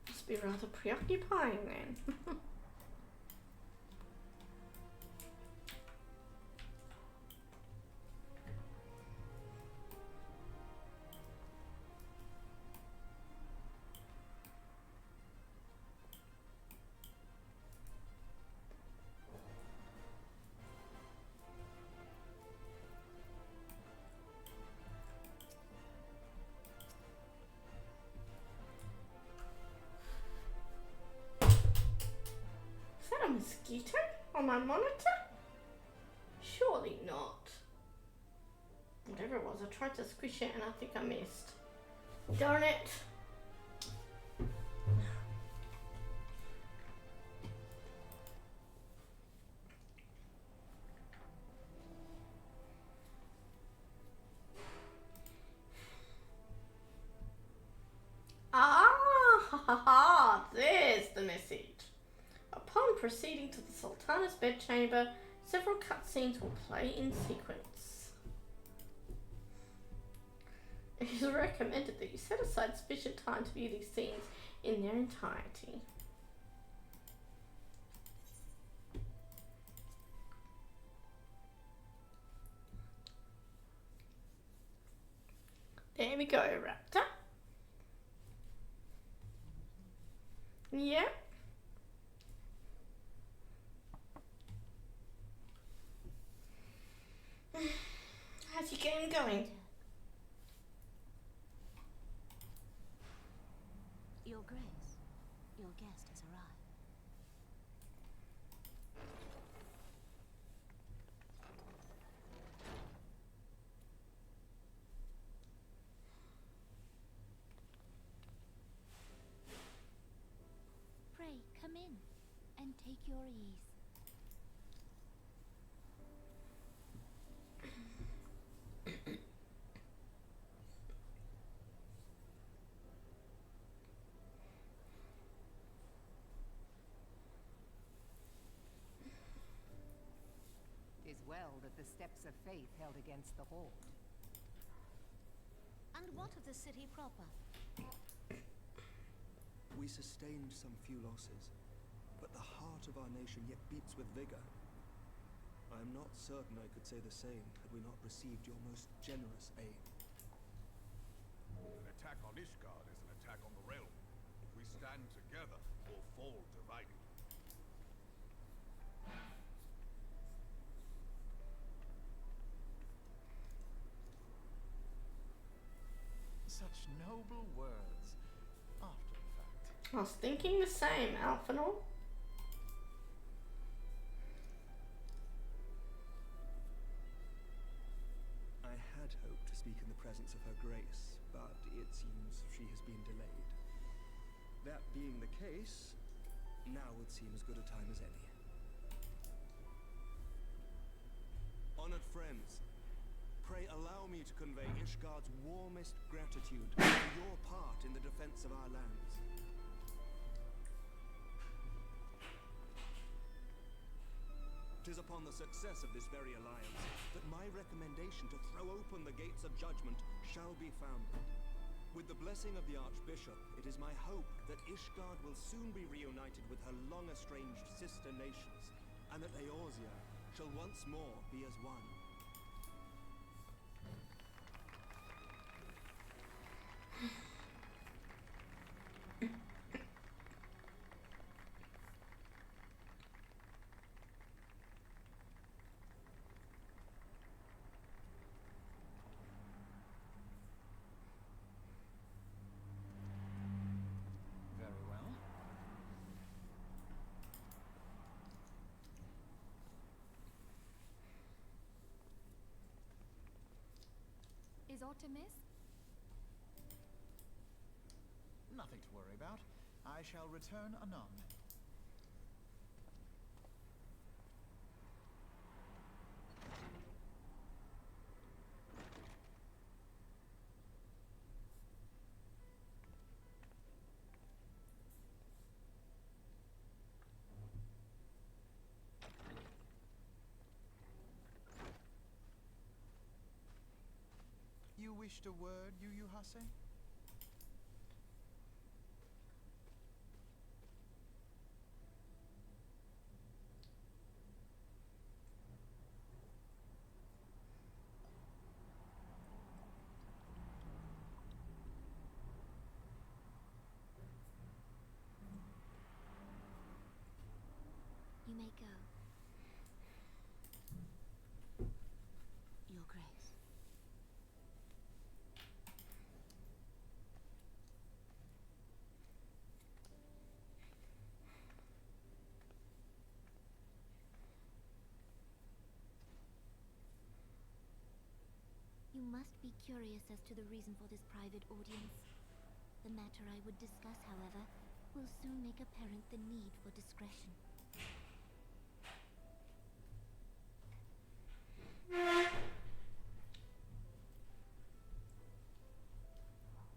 Must be rather preoccupying then. Is that a mosquito on my monitor? Surely not. Whatever it was, I tried to squish it and I think I missed. Darn it. Ah, there's the message. Upon proceeding to the Sultana's bedchamber, several cutscenes will play in sequence. It is recommended that you set aside sufficient time to view these scenes in their entirety. There we go, Raptor. Yep. How's your game going? Your Grace, your guest has arrived. Pray, come in and take your ease. of faith held against the Horde. And what of the city proper? We sustained some few losses, but the heart of our nation yet beats with vigor. I am not certain I could say the same had we not received your most generous aid. An attack on Ishgard is an attack on the realm. We stand together or fall divided. Such noble words. After the fact. I was thinking the same, Alphanor. I had hoped to speak in the presence of Her Grace, but it seems she has been delayed. That being the case, now would seem as good a time as any. Honored friends, pray allow me to convey Ishgard's warmest gratitude for your part in the defense of our lands. Tis upon the success of this very alliance that my recommendation to throw open the gates of judgment shall be founded. With the blessing of the Archbishop, it is my hope that Ishgard will soon be reunited with her long-estranged sister nations, and that Eorzea shall once more be as one. Very well. Is aught amiss? Nothing to worry about. I shall return anon. You wished a word, Yayyy? You may go. Your Grace. You must be curious as to the reason for this private audience. The matter I would discuss, however, will soon make apparent the need for discretion.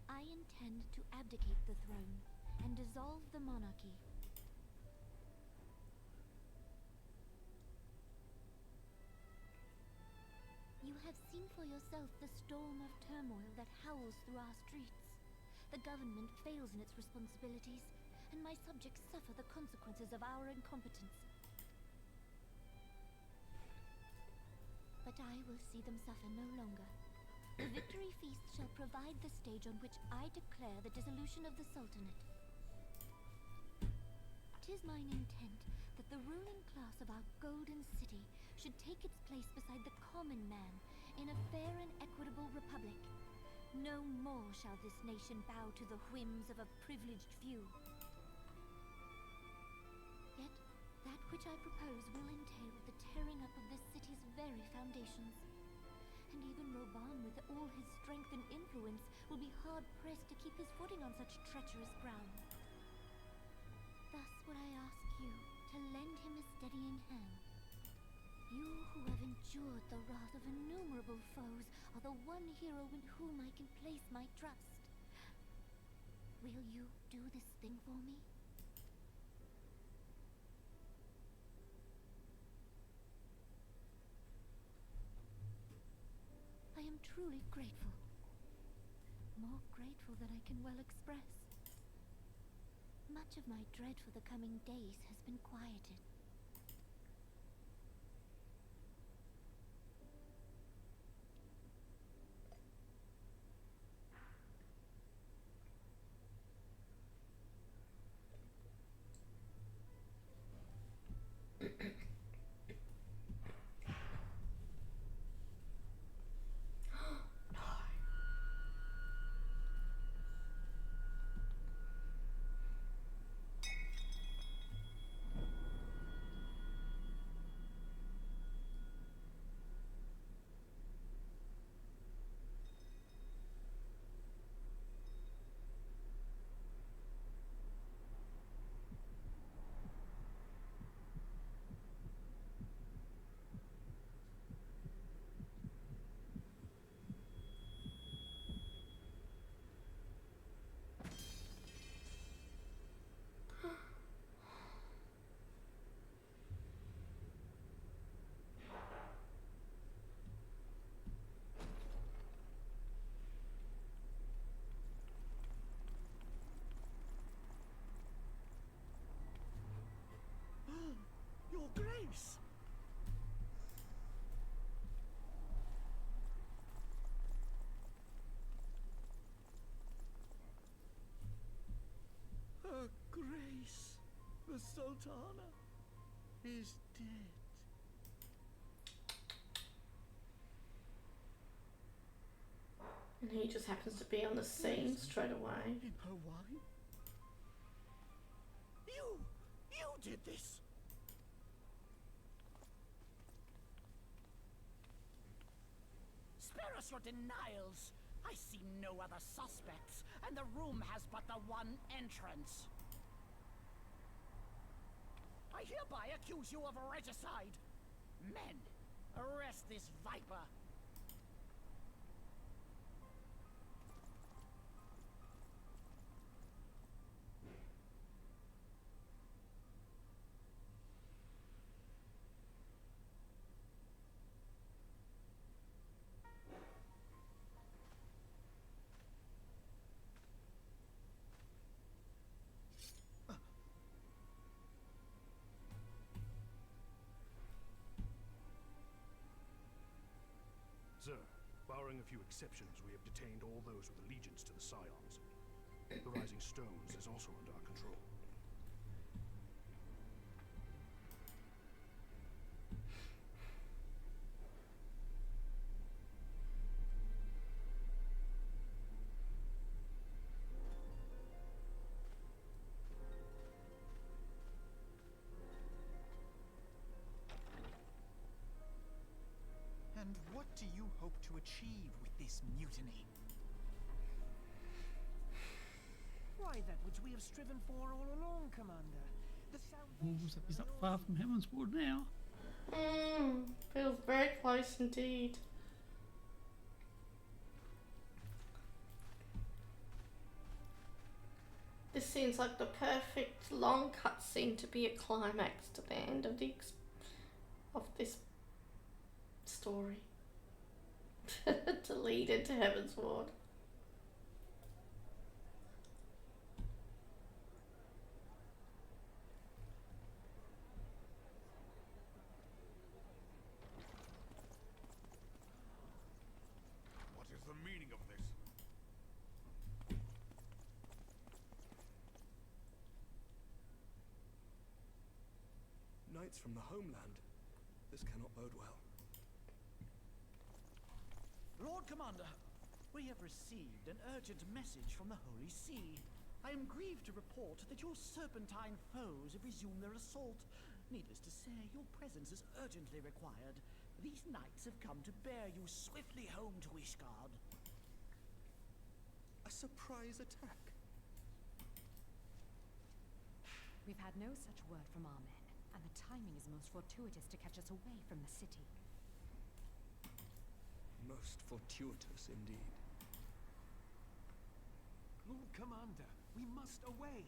I intend to abdicate the throne and dissolve the monarchy. You have seen for yourself the storm of turmoil that howls through our streets. The government fails in its responsibilities, and my subjects suffer the consequences of our incompetence. But I will see them suffer no longer. The victory feast shall provide the stage on which I declare the dissolution of the Sultanate. 'Tis mine intent that the ruling class of our golden city should take its place beside the common man in a fair and equitable republic. No more shall this nation bow to the whims of a privileged few. Yet, that which I propose will entail the tearing up of this city's very foundations. And even Roban, with all his strength and influence, will be hard-pressed to keep his footing on such treacherous ground. Thus would I ask you to lend him a steadying hand. You who have endured the wrath of innumerable foes are the one hero in whom I can place my trust. Will you do this thing for me? truly grateful. More grateful than I can well express. Much of my dread for the coming days has been quieted. Your Grace! Her Grace, the Sultana, is dead. And he just happens to be on the scene straight away. In her wine? You did this! Spare us your denials! I see no other suspects, and the room has but the one entrance. I hereby accuse you of regicide. Men, arrest this viper. Sir, barring a few exceptions, we have detained all those with allegiance to the Scions. The Rising Stones is also under our control. And what do you hope to achieve with this mutiny? Why, that which we have striven for all along, Commander. The Ooh, so he's not far from Heavensward now. Feels very close indeed. This seems like the perfect long cutscene to be a climax to the end of this story. To lead into Heavensward. What is the meaning of this? Knights from the homeland. This cannot bode well. Lord Commander, we have received an urgent message from the Holy See. I am grieved to report that your serpentine foes have resumed their assault. Needless to say, your presence is urgently required. These knights have come to bear you swiftly home to Ishgard. A surprise attack? We've had no such word from our men, and the timing is most fortuitous to catch us away from the city. Most fortuitous indeed. Lord Commander, we must away.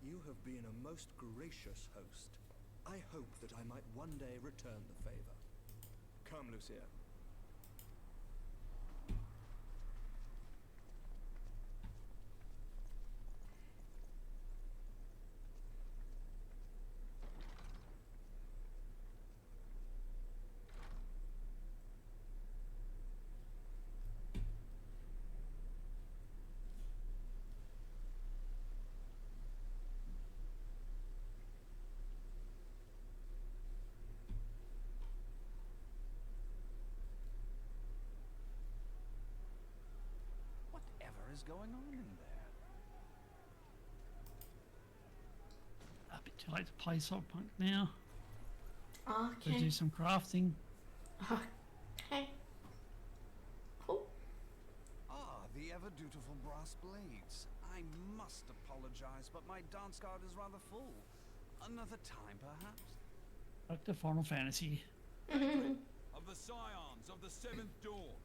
You have been a most gracious host. I hope that I might one day return the favor. Come, Lucia. Whatever is going on in there? A bit too late to play Cyberpunk now. To Okay. do some crafting. Okay. Cool. Ah, the ever-dutiful brass blades. I must apologize, but my dance card is rather full. Another time, perhaps? Back to Final Fantasy. Of the Scions of the Seventh Dawn,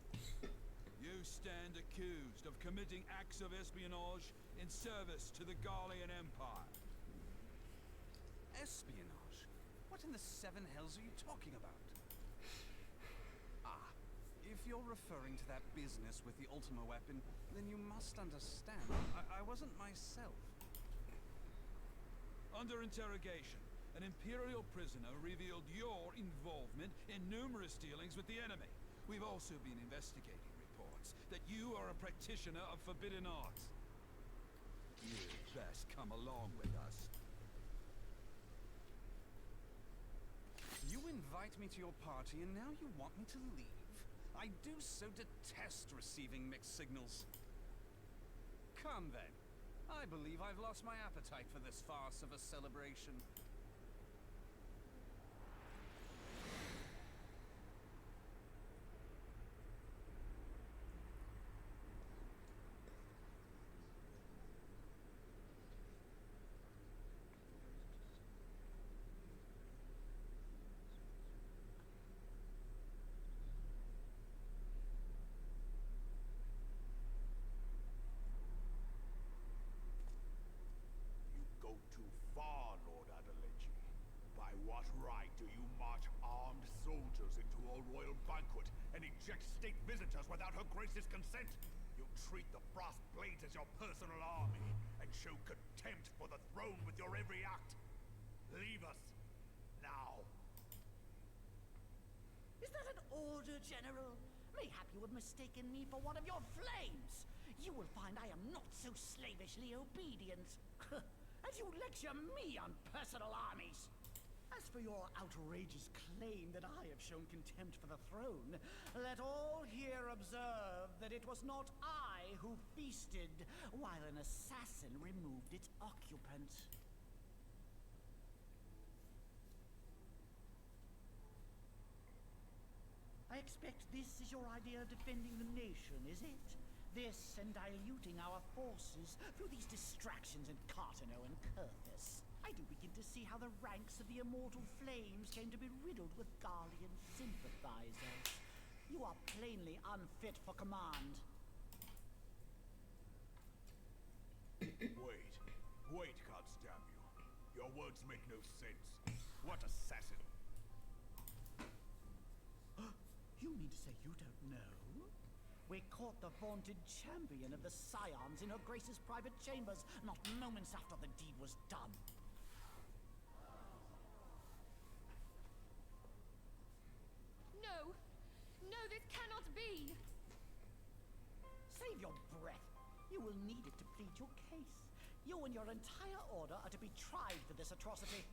you stand accused of committing acts of espionage in service to the Garlean Empire. Espionage? What in the seven hells are you talking about? Ah, if you're referring to that business with the Ultima weapon, then you must understand. I wasn't myself. Under interrogation, an Imperial prisoner revealed your involvement in numerous dealings with the enemy. We've also been investigating reports that you are a practitioner of forbidden arts. You'd best come along with us. You invite me to your party and now you want me to leave? I do so detest receiving mixed signals. Come then. I believe I've lost my appetite for this farce of a celebration. Go too far, Lord Adeleji. By what right do you march armed soldiers into a royal banquet and eject state visitors without her grace's consent? You treat the brass blades as your personal army and show contempt for the throne with your every act. Leave us now. Is that an order, General? Mayhap you have mistaken me for one of your flames. You will find I am not so slavishly obedient. As you lecture me on personal armies. As for your outrageous claim that I have shown contempt for the throne, let all here observe that it was not I who feasted while an assassin removed its occupant. I expect this is your idea of defending the nation, is it? This and diluting our forces through these distractions in Cartano and Kurthus. I do begin to see how the ranks of the Immortal Flames came to be riddled with Garlean sympathizers. You are plainly unfit for command. Wait, goddamn you. Your words make no sense. What assassin? You mean to say you don't know? We caught the vaunted champion of the Scions in her Grace's private chambers, not moments after the deed was done. No! No, this cannot be! Save your breath. You will need it to plead your case. You and your entire order are to be tried for this atrocity.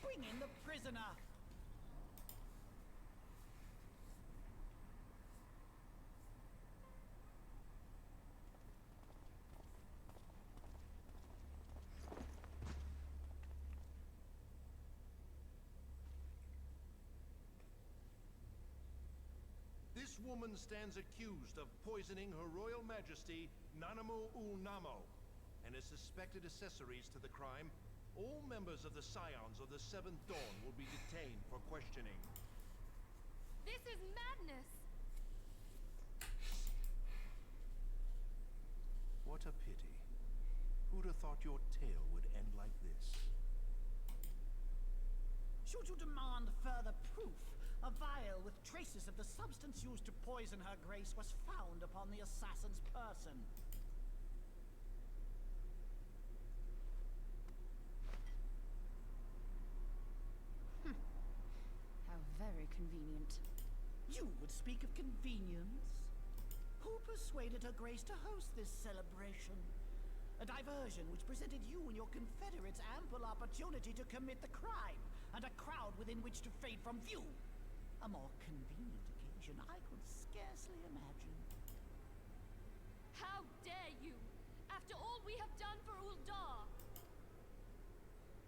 Bring in the prisoner! This woman stands accused of poisoning Her Royal Majesty Nanamu Namo and his suspected accessories to the crime. All members of the Scions of the Seventh Dawn will be detained for questioning. This is madness! What a pity. Who'd have thought your tale would end like this? Should you demand further proof, a vial with traces of the substance used to poison her grace was found upon the assassin's person. How very convenient. You would speak of convenience? Who persuaded her grace to host this celebration? A diversion which presented you and your confederates ample opportunity to commit the crime, and a crowd within which to fade from view. A more convenient occasion I could scarcely imagine. How dare you! After all we have done for Uldar!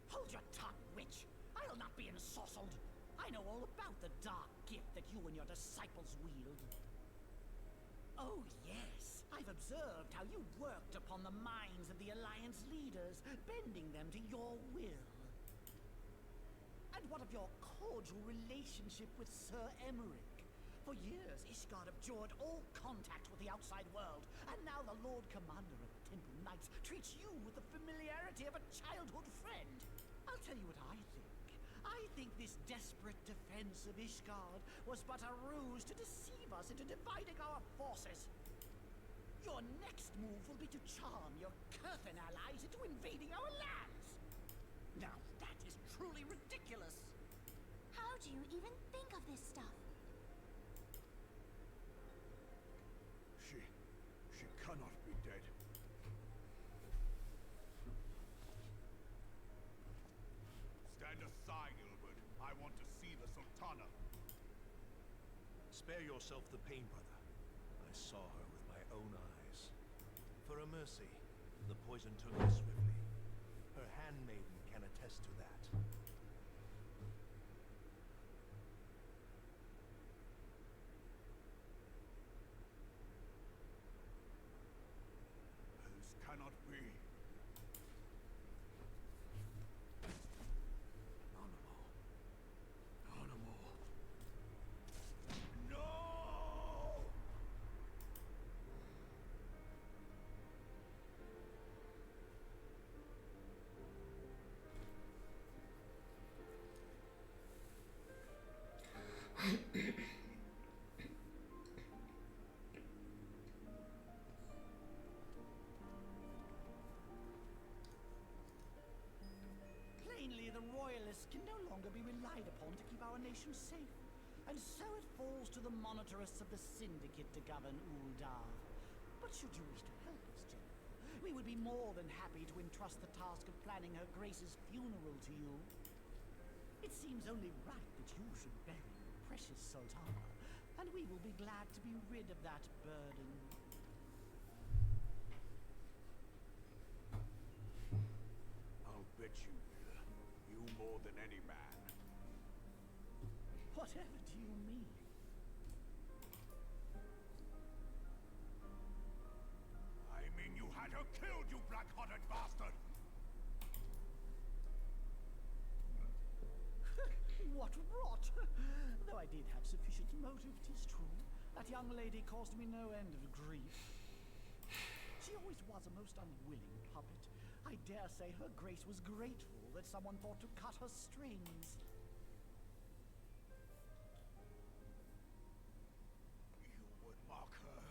Hold your tongue, witch! I'll not be ensorcelled! I know all about the dark gift that you and your disciples wield. Oh, yes. I've observed how you worked upon the minds of the Alliance leaders, bending them to your will. And what of your cordial relationship with Sir Emmerich? For years, Ishgard abjured all contact with the outside world, and now the Lord Commander of the Temple Knights treats you with the familiarity of a childhood friend. I'll tell you what I think. I think this desperate defense of Ishgard was but a ruse to deceive us into dividing our forces. Your next move will be to charm your Kurthan allies into invading our lands. Now that is truly ridiculous. How do you even think of this stuff? She cannot be dead. Stand aside, Ilbert. I want to see the Sultana. Spare yourself the pain, brother. I saw her with my own eyes. For a mercy, the poison took her swiftly. Her handmaiden can attest to that. This cannot be. Plainly, the Royalists can no longer be relied upon to keep our nation safe. And so it falls to the monitorists of the Syndicate to govern Uldar. But should you wish to help us, General, we would be more than happy to entrust the task of planning Her Grace's funeral to you. It seems only right that you should bury your precious Sultana, and we will be glad to be rid of that burden. I'll bet you will. You more than any man. Whatever do you mean? I mean you had her killed, you black-hearted bastard! What rot! Though I did have sufficient motive, 'tis true. That young lady caused me no end of grief. She always was a most unwilling puppet. I dare say Her Grace was grateful that someone thought to cut her strings. You would mock her,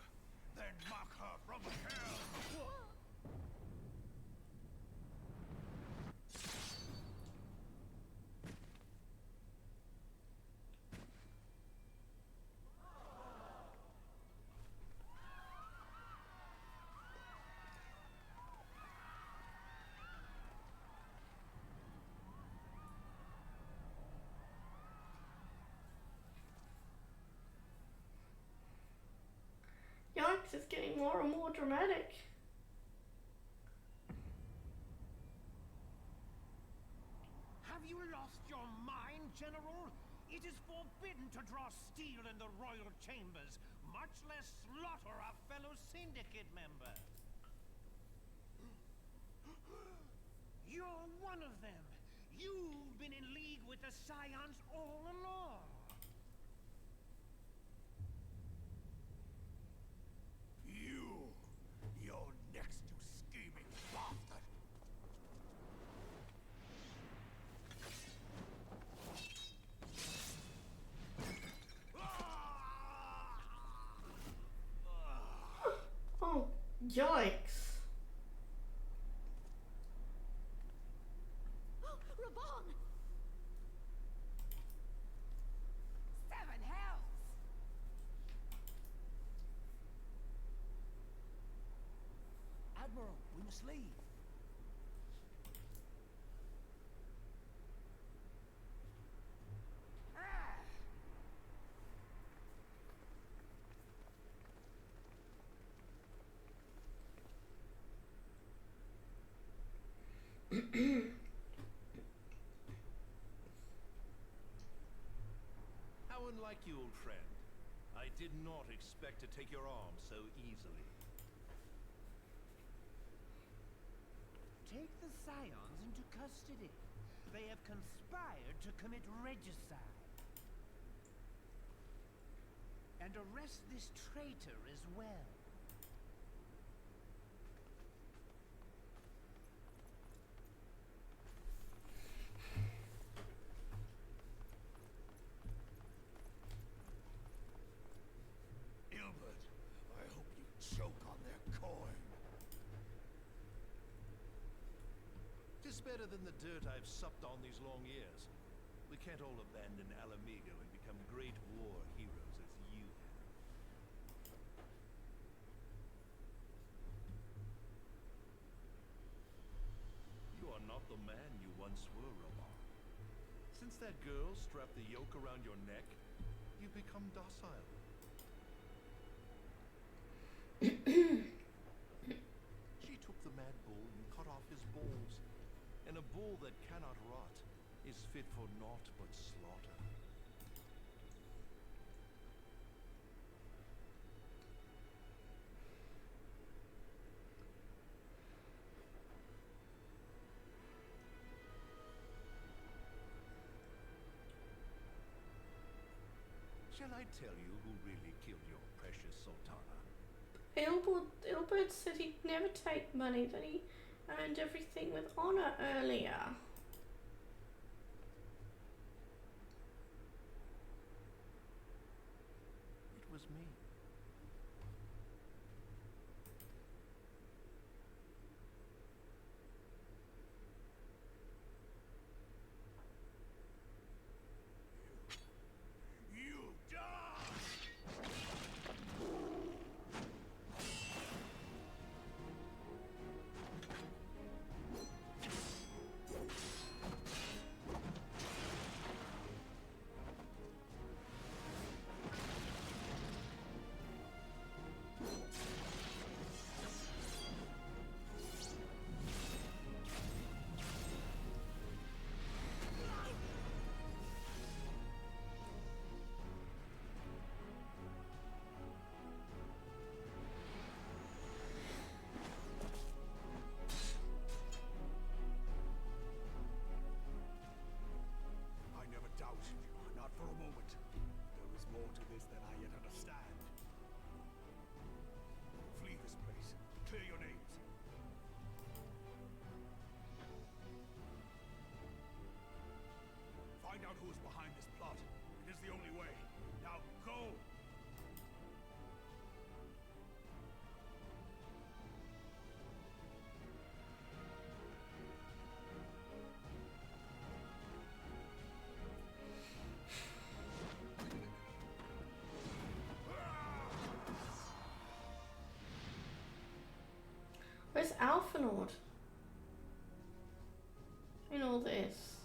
then mock her from hell! Yikes, it's getting more and more dramatic. Have you lost your mind, General? It is forbidden to draw steel in the royal chambers, much less slaughter a fellow syndicate member. You're one of them. You've been in league with the Scions all along. Yikes. Oh, Raban! Seven hells! Admiral, we must leave. How unlike you, old friend. I did not expect to take your arm so easily. Take the Scions into custody. They have conspired to commit regicide. And arrest this traitor as well. Ilbert, I hope you choke on their coin. Tis better than the dirt I've supped on these long years. We can't all abandon Alamigo and become great war heroes as you have. You are not the man you once were, Raban. Since that girl strapped the yoke around your neck, you've become docile. She took the mad bull and cut off his balls. And a bull that cannot rot is fit for naught but slaughter. Shall I tell you who really killed your precious Sultana? Ilbert said he'd never take money, that he earned everything with honor earlier. It was me. You die! I never doubted you, not for a moment. There is more to this than I yet understand. Flee this place. Clear your names. Find out who is behind this plot. It is the only way. Now go! Where's Alphanord in all this?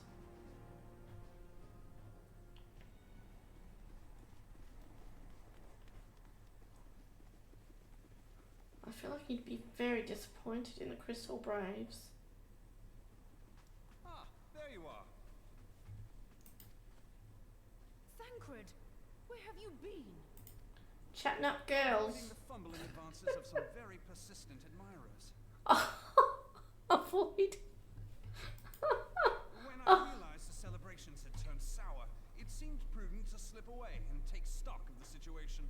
I feel like he'd be very disappointed in the Crystal Braves. Ah, there you are. Thancred, where have you been? Chatting up girls. Reading the fumbling advances of some very persistent admirers. Avoid. When I realized the celebrations had turned sour, it seemed prudent to slip away and take stock of the situation.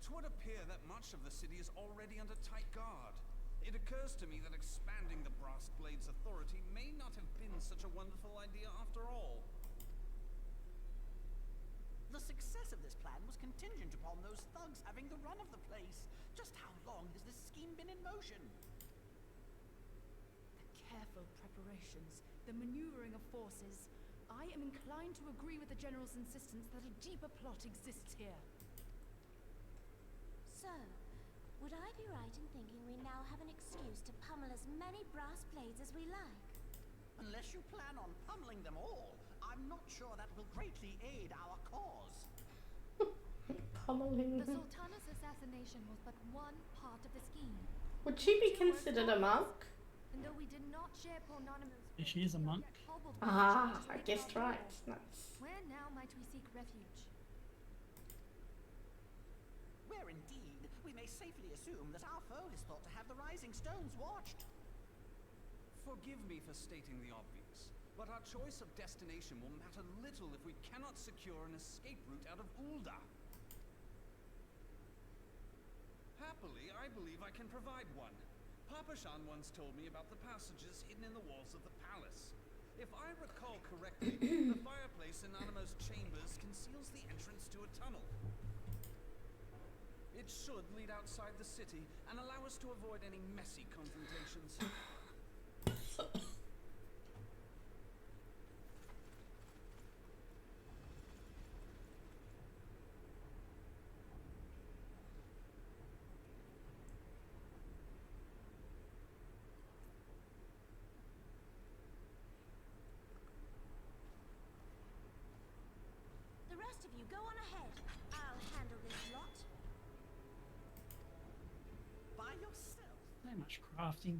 'Twould appear that much of the city is already under tight guard. It occurs to me that expanding the Brass Blade's authority may not have been such a wonderful idea after all. The success of this plan was contingent upon those thugs having the run of the place. Just long has this scheme been in motion? The careful preparations, the maneuvering of forces. I am inclined to agree with the General's insistence that a deeper plot exists here. So, would I be right in thinking we now have an excuse to pummel as many brass blades as we like? Unless you plan on pummeling them all, I'm not sure that will greatly aid our cause. Pummeling The them. Sultana's assassination was but one part of the scheme. Would she be considered a monk? And though we did not share Pornonimus, Yeah, she is a monk. Ah, I guessed right. Nice. where now might we seek refuge? Where indeed we may safely assume that our foe is thought to have the Rising Stones watched. Forgive me for stating the obvious, but our choice of destination will matter little if we cannot secure an escape route out of Ul'dah. Happily, I believe I can provide one. Papa Shan once told me about the passages hidden in the walls of the palace. If I recall correctly, the fireplace in Animo's chambers conceals the entrance to a tunnel. It should lead outside the city and allow us to avoid any messy confrontations. The rest of you go on ahead. I'll handle this lot. By yourself? So much crafting.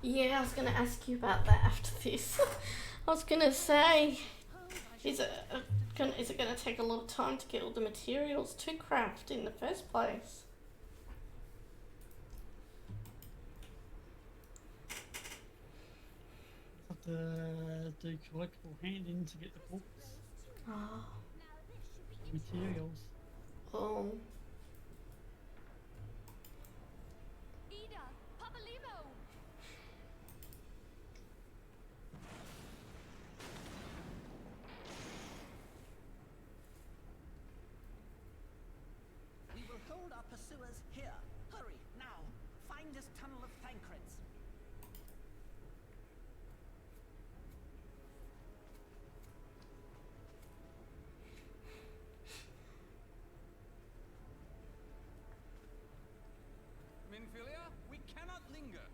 Yeah, I was gonna ask you about that after this. I was gonna say, is it gonna take a lot of time to get all the materials to craft in the first place? Have to do collectible handing to get the books, Oh. materials. Oh. Ida, Papalimo! We will hold our pursuers here. Hurry, now. Find this tunnel of Thancreds. Minfilia, we cannot linger.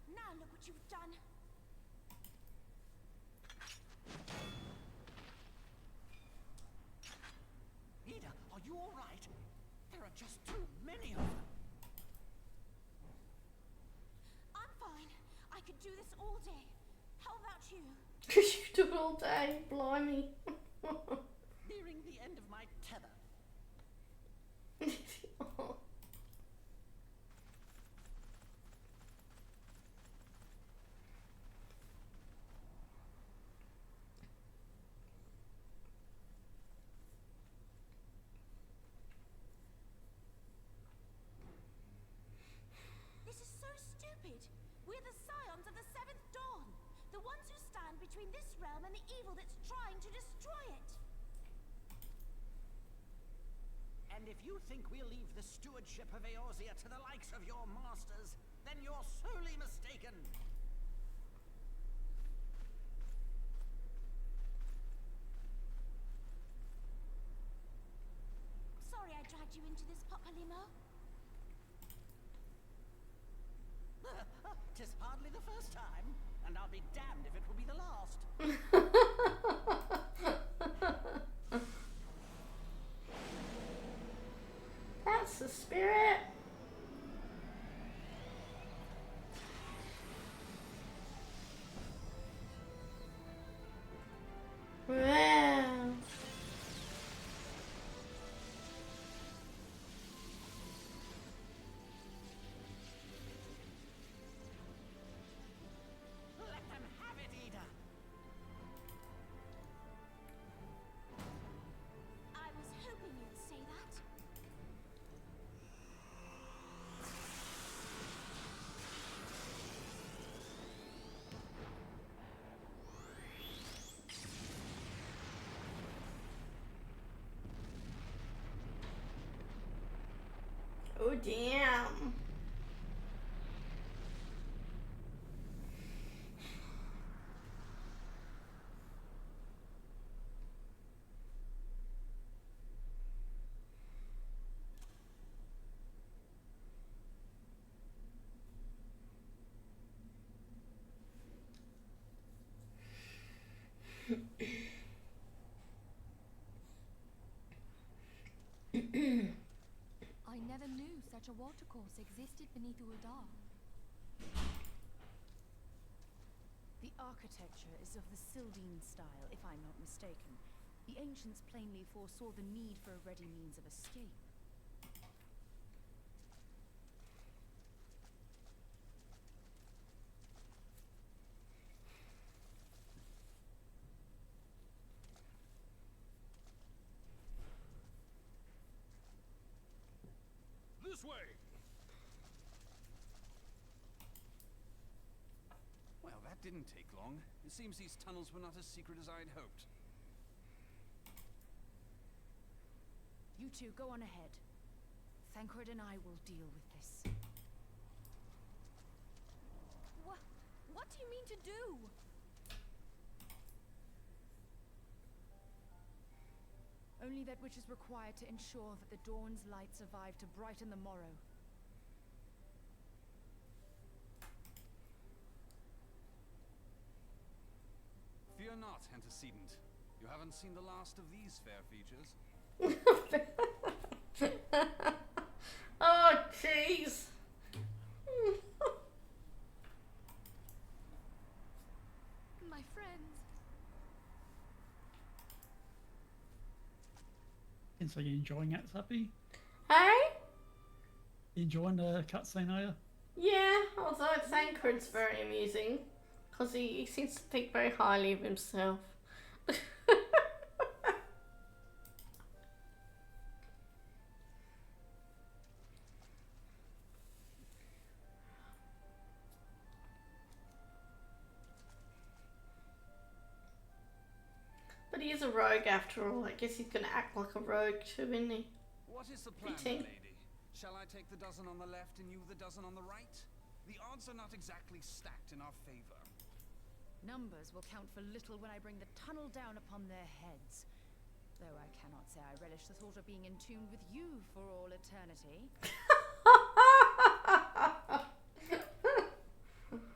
Now look what you've done. Ida, are you all right? There are just too many of them. I'm fine. I could do this all day. How about you? You do it all day, blimey. Nearing the end of my tether. Oh. This is so stupid. We're the scions of the Seventh Dawn. The ones who stand between this realm and the evil that's trying to destroy it. And if you think we'll leave the stewardship of Eorzea to the likes of your masters, then you're sorely mistaken. you into this, Papa Limo? 'Tis hardly the first time, and I'll be damned if it will be the last. That's the spirit. Wow. Let them have it, Ida. I was hoping you'd say that. Oh, damn. I never knew such a watercourse existed beneath Uldar. The architecture is of the Sildine style, if I'm not mistaken. The ancients plainly foresaw the need for a ready means of escape. This way! Well, that didn't take long. It seems these tunnels were not as secret as I'd hoped. You two, go on ahead. Thancred and I will deal with this. What do you mean to do? Only that which is required to ensure that the dawn's light survive to brighten the morrow. Fear not, antecedent. You haven't seen the last of these fair features. Oh, jeez. My friends. And so you're enjoying it, Sappy? Hey? Enjoying the cutscene, are you? Yeah, although Thancred's very amusing. Because he seems to think very highly of himself. But he is a rogue after all. I guess he's going to act like a rogue too, isn't he? What is the plan, Eating. lady? Shall I take the dozen on the left and you the dozen on the right? The odds are not exactly stacked in our favor. Numbers will count for little when I bring the tunnel down upon their heads. Though I cannot say I relish the thought of being in tune with you for all eternity.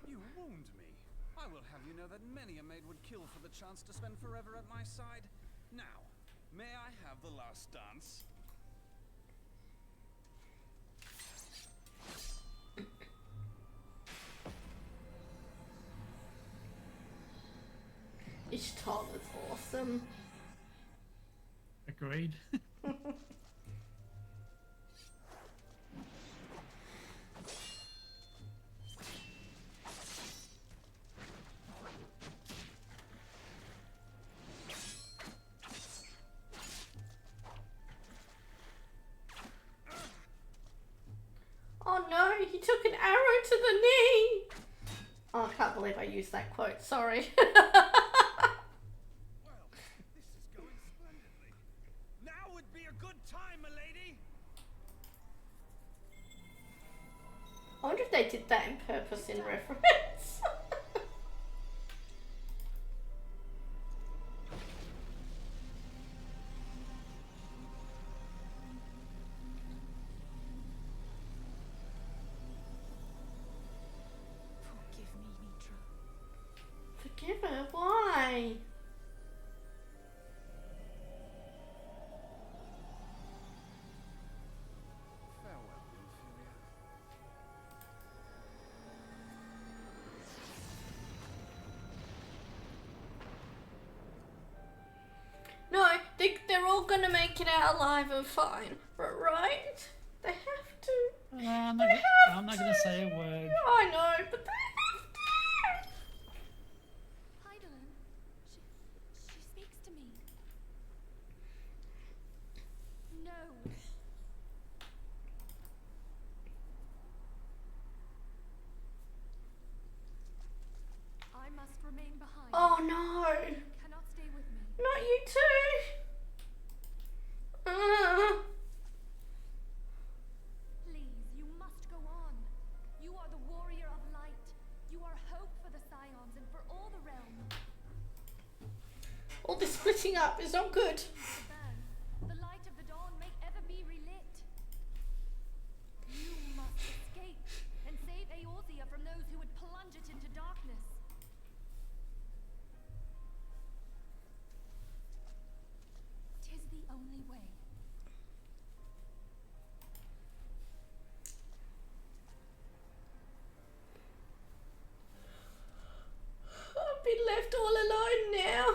You wound me. I will have you know that many a maid would kill for the chance to spend forever at my side. Now, may I have the last dance? Ishtar is awesome. Agreed. Oh no, he took an arrow to the knee! Oh, I can't believe I used that quote, sorry. Well, this is going splendidly. Now would be a good time, milady. I wonder if they did that in purpose in reference. gonna make it out alive and fine, right? They have to. I'm not gonna say a word. I know, but they have to. Heidelin, she speaks to me. No. I must remain behind. Oh no. You cannot stay with me. Not you too. Please, you must go on. You are the warrior of light. You are hope for the Scions and for all the realm. All this splitting up is not good. The light of the dawn may ever be relit. You must escape and save Eorzea from those who would plunge it into darkness. Tis the only way. I've been left all alone now.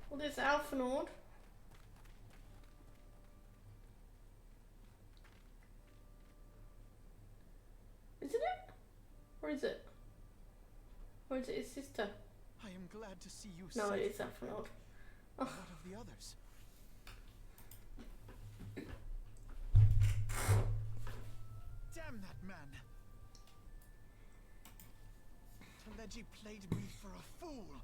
Well, there's Alphanord. Isn't it? Or is it? Or is it his sister? I am glad to see you. No, safe, it is my Alphanord. friend. What of the others? Damn that man! Teleji played me for a fool.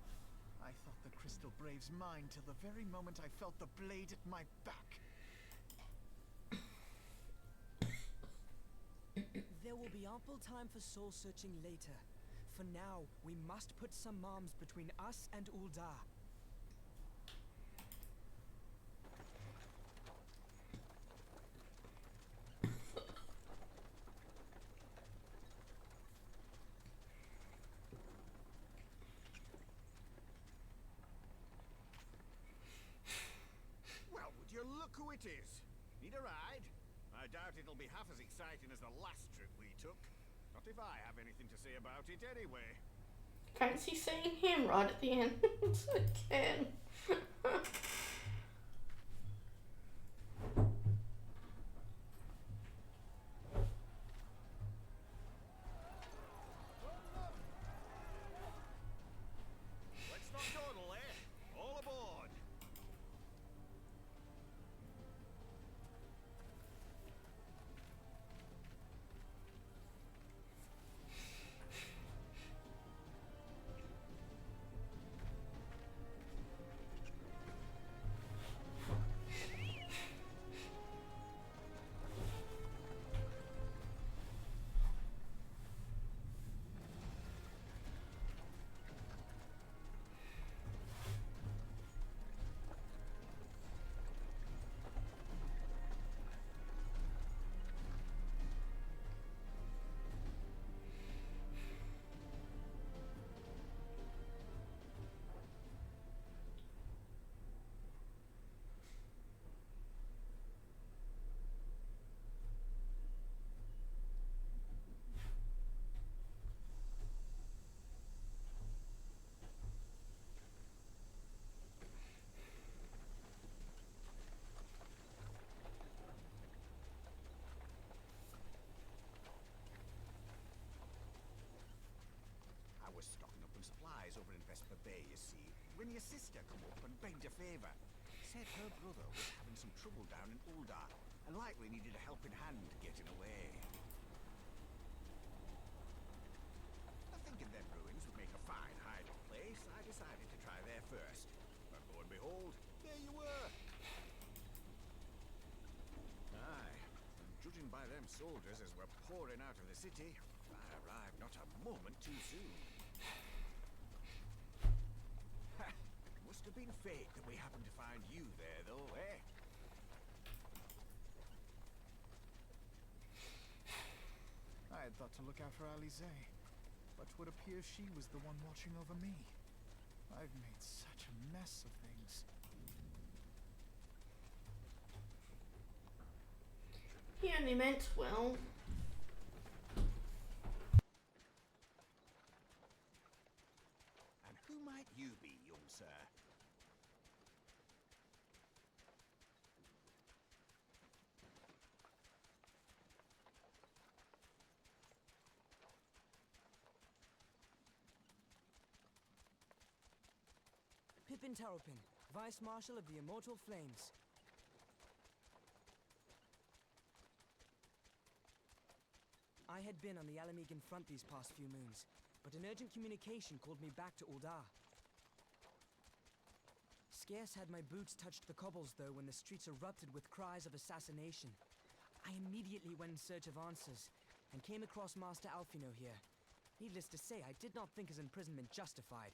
I thought the Crystal Brave's mine till the very moment I felt the blade at my back. There will be ample time for soul-searching later. For now, we must put some arms between us and Ul'dah. Well, would you look who it is? Need a ride? I doubt it'll be half as exciting as the last trip we took. Not if I have anything to say about it anyway. Fancy seeing him right at the end again. Let's not dawdle, eh? All aboard! Over in Vesper Bay, you see, when your sister come up and begged a favour. Said her brother was having some trouble down in Ul'dah and likely needed a helping hand getting away. Thinking them ruins would make a fine hideout place, I decided to try there first. But lo and behold, there you were. Aye, and just Judging by them soldiers as were pouring out of the city, I arrived not a moment too soon. Ha! Must have been fate that we happened to find you there, though, eh? I had thought to look out for Alize, but would appear she was the one watching over me. I've made such a mess of things. He only meant well. And who might you be, young sir? Pippin Terrapin, Vice Marshal of the Immortal Flames. I had been on the Alamegan front these past few moons, but an urgent communication called me back to Uldar. Scarce had my boots touched the cobbles, though, when the streets erupted with cries of assassination. I immediately went in search of answers, and came across Master Alfino here. Needless to say, I did not think his imprisonment justified.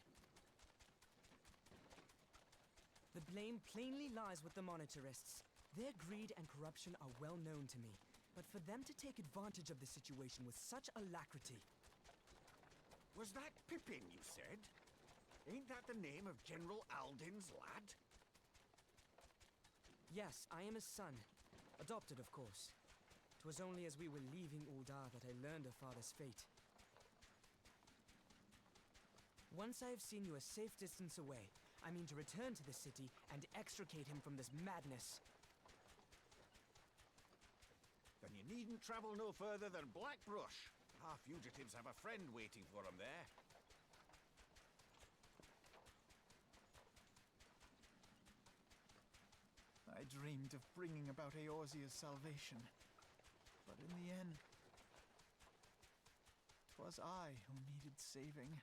The blame plainly lies with the Monetarists. Their greed and corruption are well known to me, but for them to take advantage of the situation with such alacrity... Was that Pippin, you said? Ain't that the name of General Aldin's lad? Yes, I am his son. Adopted, of course. 'Twas only as we were leaving Uldar that I learned of father's fate. Once I have seen you a safe distance away, I mean to return to the city and extricate him from this madness. Then you needn't travel no further than Blackbrush. Our fugitives have a friend waiting for them there. I dreamed of bringing about Eorzea's salvation, but in the end, 'twas I who needed saving.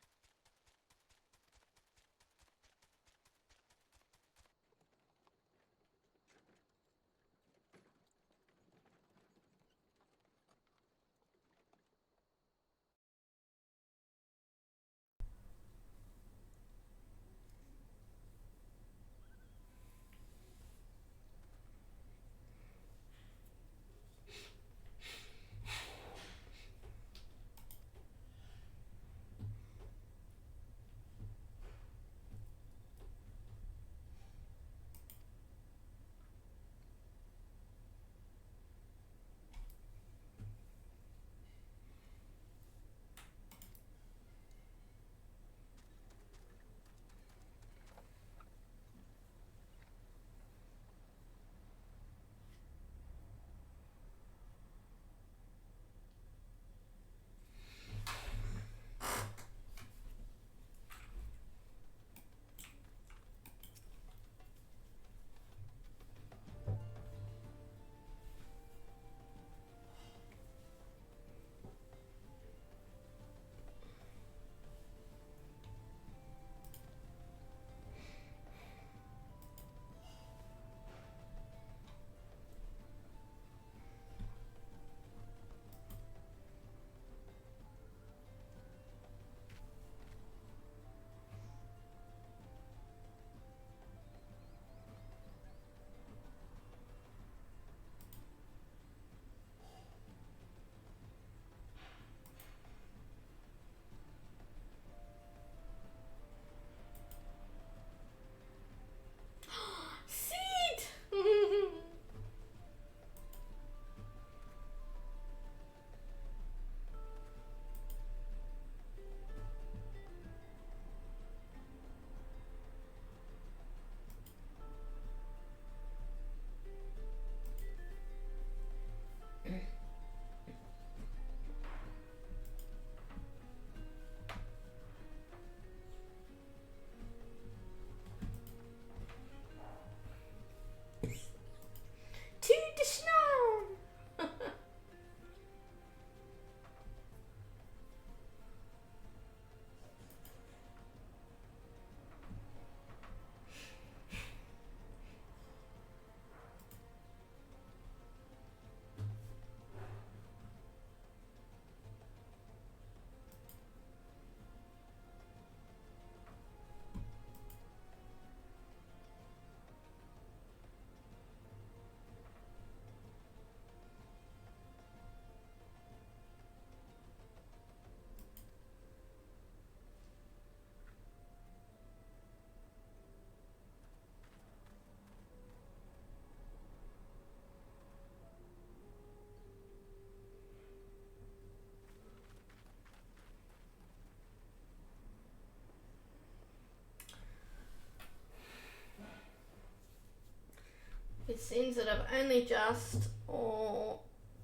It seems that I've only just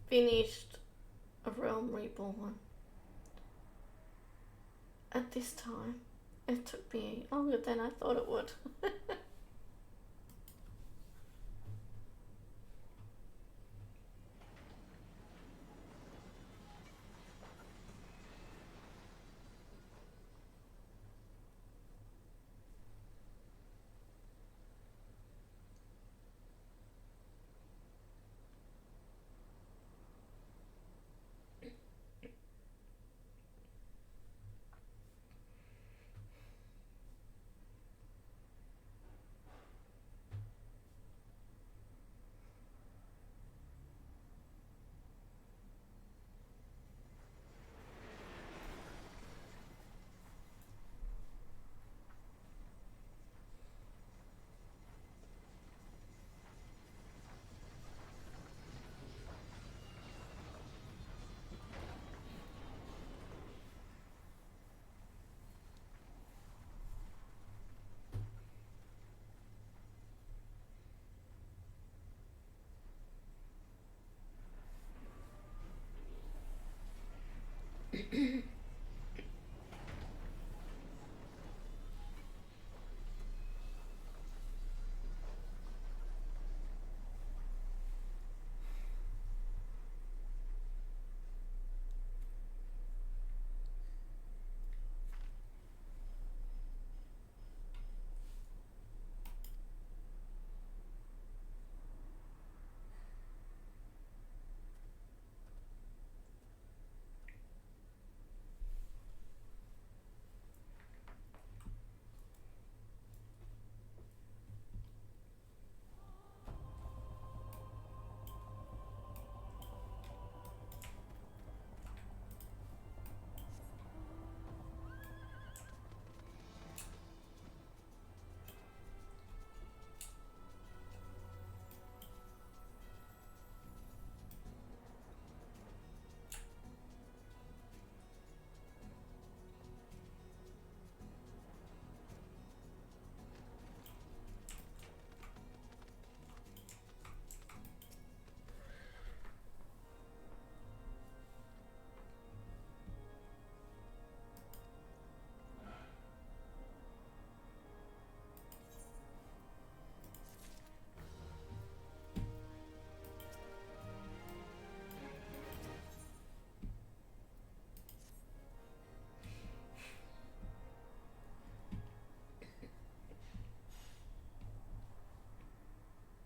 finished A Realm Reborn at this time. It took me longer than I thought it would.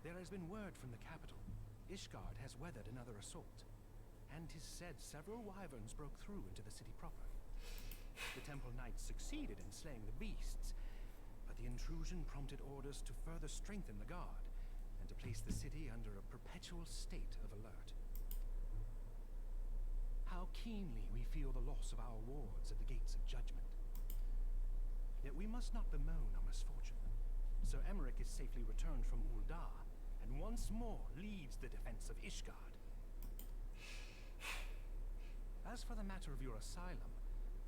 There has been word from the capital. Ishgard has weathered another assault, and 'tis said several wyverns broke through into the city proper. The temple knights succeeded in slaying the beasts, but the intrusion prompted orders to further strengthen the guard, and to place the city under a perpetual state of alert. How keenly we feel the loss of our wards at the gates of judgment. Yet we must not bemoan our misfortune. Sir Emmerich is safely returned from Uldar, and once more leads the defense of Ishgard. As for the matter of your asylum,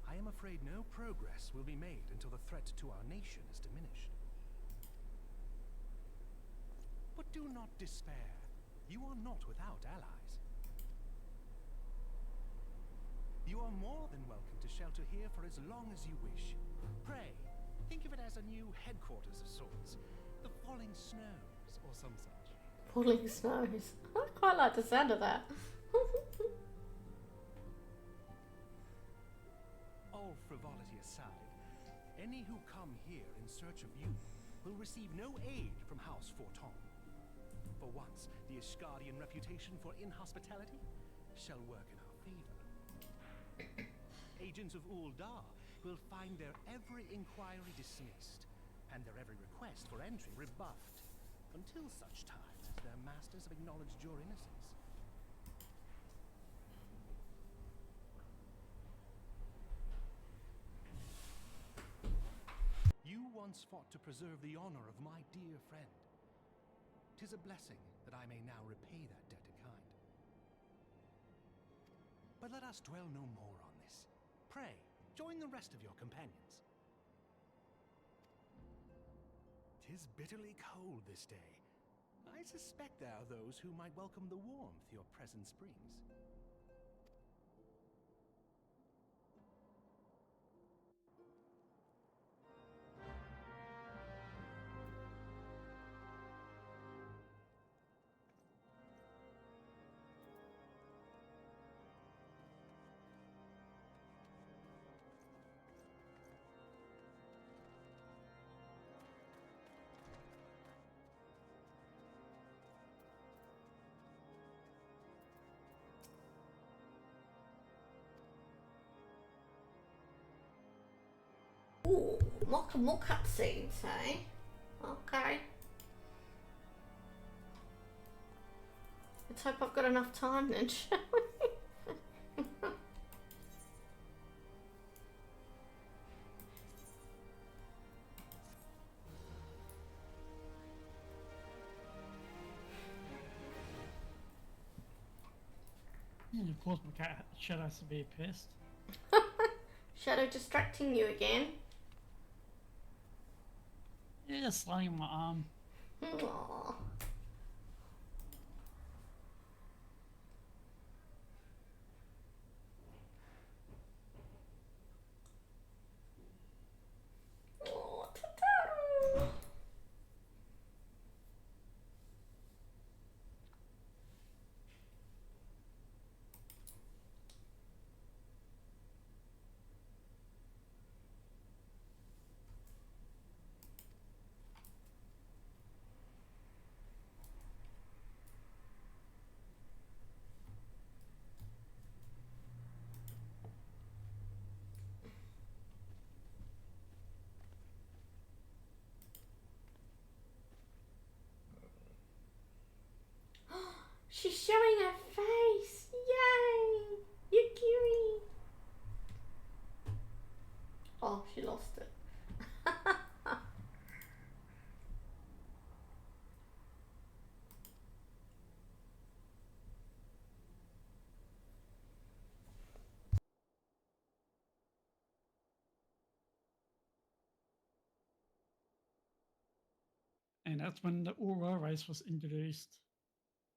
I am afraid no progress will be made until the threat to our nation is diminished. But do not despair. You are not without allies. You are more than welcome to shelter here for as long as you wish. Pray, think of it as a new headquarters of sorts. The Falling Snows, or some such. Falling Snows. I quite like the sound of that. All frivolity aside, any who come here in search of you will receive no aid from House Forton. For once, the Ishgardian reputation for inhospitality shall work in our favor. Agents of Uldar will find their every inquiry dismissed, and their every request for entry rebuffed, until such time as their masters have acknowledged your innocence. You once fought to preserve the honor of my dear friend. 'Tis a blessing that I may now repay that debt in kind. But let us dwell no more on this. Pray, join the rest of your companions. 'Tis bitterly cold this day, I suspect there are those who might welcome the warmth your presence brings. Ooh, more cutscenes, eh? Okay. Let's hope I've got enough time then, shall we? And of course my cat Shadow's to be pissed. Shadow distracting you again. Yeah, just sliding my arm. Aww. Oh, Totoro. She's showing her face! Yay! Yukiri! Oh, she lost it. And that's when the ARR Raids was introduced.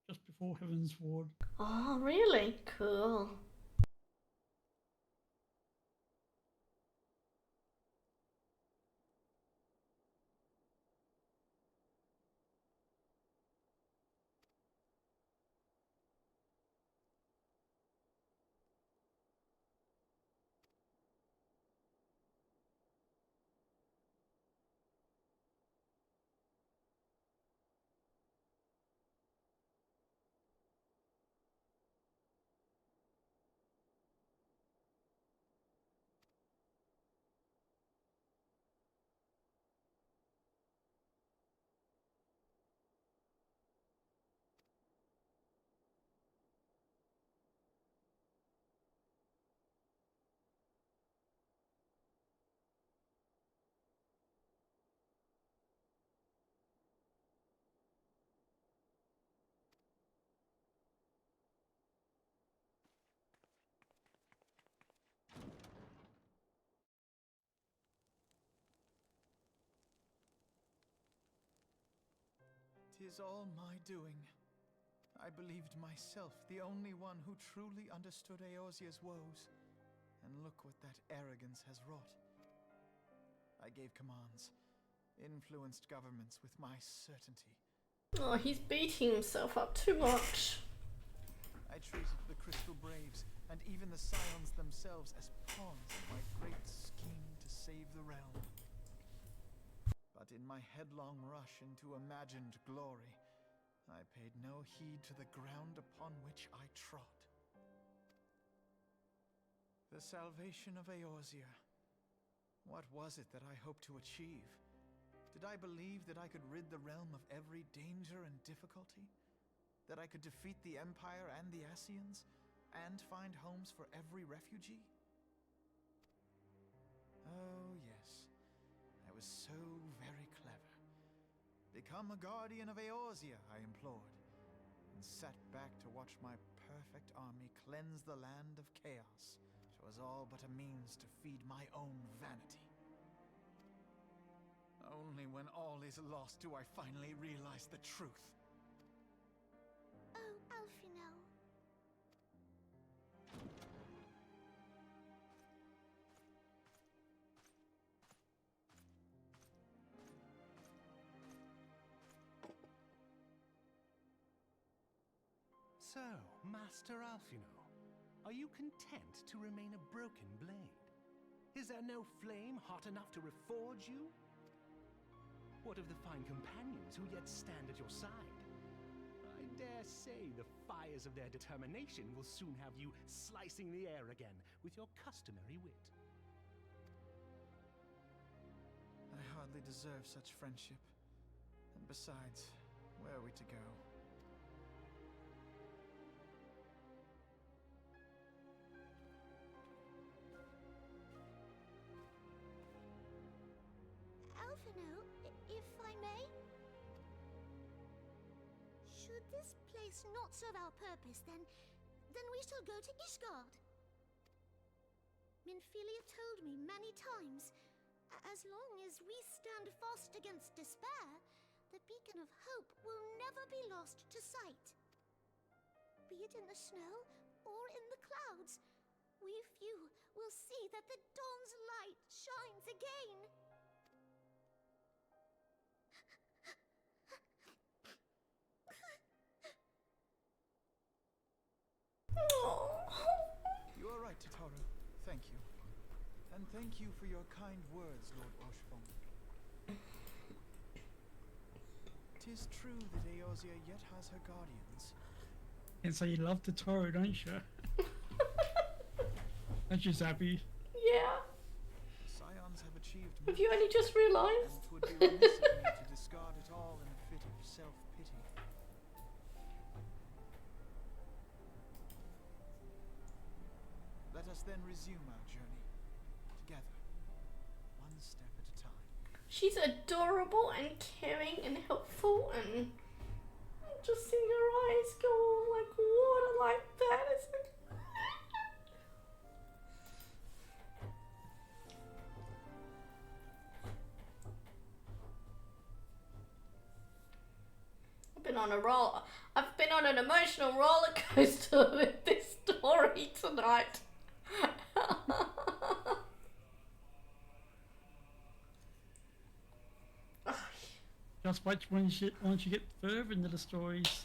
Just before Heavensward. Oh, really? Cool. "'Tis all my doing. I believed myself the only one who truly understood Eorzea's woes. And look what that arrogance has wrought. I gave commands, influenced governments with my certainty. Oh, he's beating himself up too much. I treated the Crystal Braves and even the Scions themselves as pawns in my great scheme to save the realm. But in my headlong rush into imagined glory, I paid no heed to the ground upon which I trod. The salvation of Eorzea. What was it that I hoped to achieve? Did I believe that I could rid the realm of every danger and difficulty? That I could defeat the Empire and the Ascians, and find homes for every refugee? Oh, yes. I was so very clever. Become a guardian of Eorzea, I implored, and sat back to watch my perfect army cleanse the land of chaos. It was all but a means to feed my own vanity. Only when all is lost do I finally realize the truth. So, Master Alfino, are you content to remain a broken blade? Is there no flame hot enough to reforge you? What of the fine companions who yet stand at your side? I dare say the fires of their determination will soon have you slicing the air again with your customary wit. I hardly deserve such friendship. And besides, where are we to go? Alfino, if I may? Should this place not serve our purpose, then we shall go to Ishgard. Minfilia told me many times, as long as we stand fast against despair, the beacon of hope will never be lost to sight. Be it in the snow or in the clouds, we few will see that the dawn's light shines again. You are right, Tataru. Thank you. And thank you for your kind words, Lord Oshbom. 'Tis true that Eorzea yet has her guardians. And so you love Tataru, don't you? Aren't you happy? Yeah. Scions have achieved Have you only just realised? and it would be remiss of me to discard it all in a fit of self-pity. Let us then resume our journey, together, one step at a time. She's adorable and caring and helpful, and just seeing her eyes go like water like that. It's like I've been on an emotional roller coaster with this story tonight. Just wait once you get further into the stories.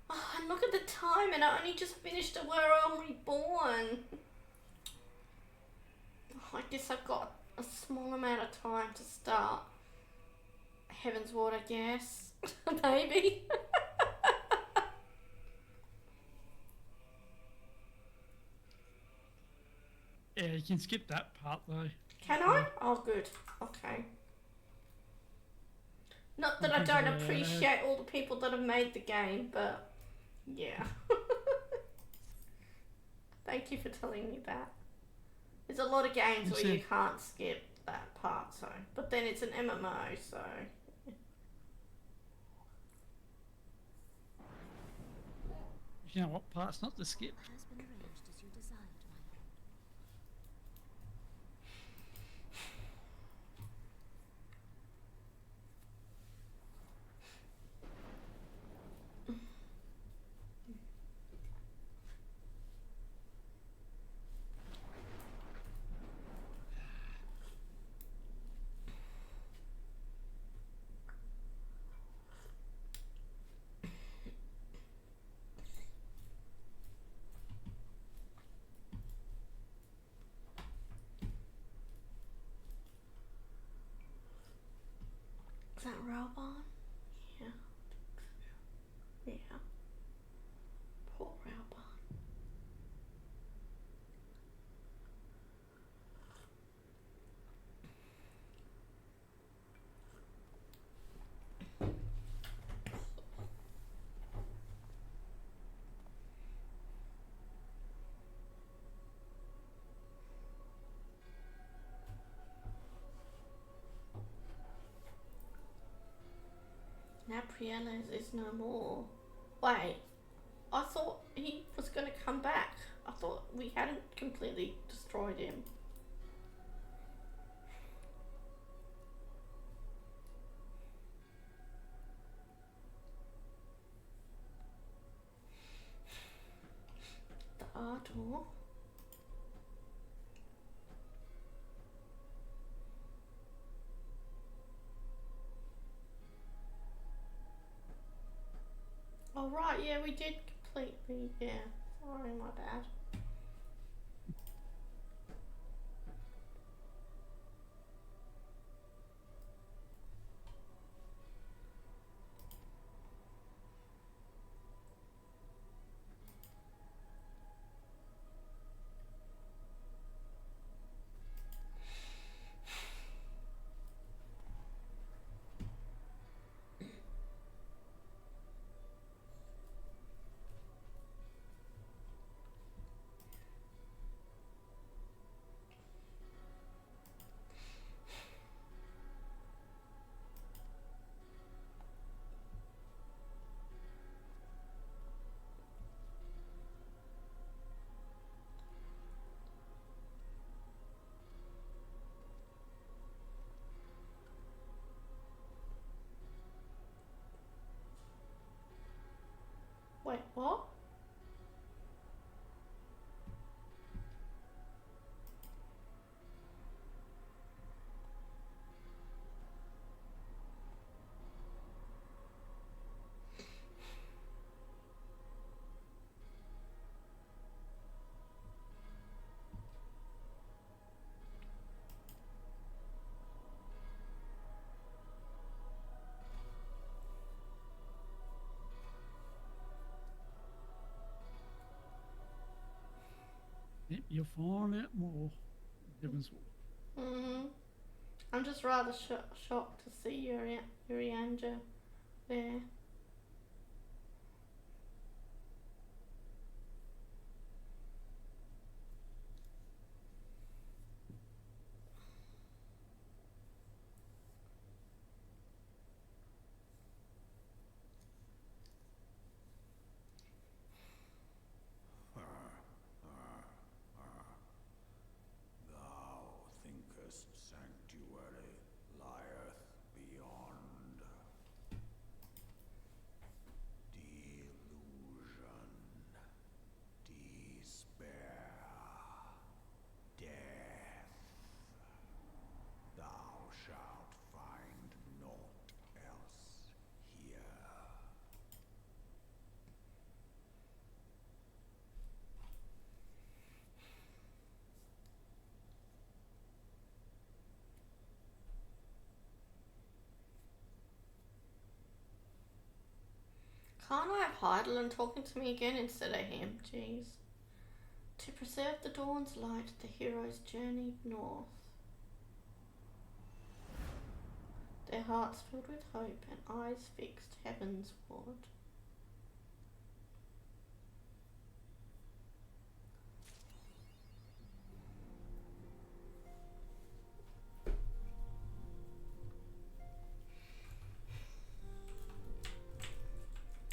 Oh, and look at the time, and I only just finished A Realm Reborn. Oh, I guess I've got a small amount of time to start Heavensward, I guess. Maybe. Yeah, you can skip that part though. Can I? Oh, good. Okay. Not that I don't appreciate all the people that have made the game, but yeah. Thank you for telling me that. There's a lot of games where you can't skip that part, so. But then it's an MMO, so. You know what part's not to skip? Has been arranged as you desired, my lord. Is that Raubon? Yeah. Yeah. Poor Raubon. Now Priella is no more. Wait, I thought he was going to come back. I thought we hadn't completely destroyed him. The Ardor. Oh right, yeah, we did completely, yeah. Sorry, my bad. Wait, what? Yep, you'll find out more. Heavensward. I'm just rather shocked to see Urianger there. Thou thinkest sanctuary lieth beyond. Delusion, despair, death. Thou shalt find naught else here. Can't I have Heidelin talking to me again instead of him? Jeez. To preserve the dawn's light, the heroes journeyed north. Their hearts filled with hope and eyes fixed heavensward.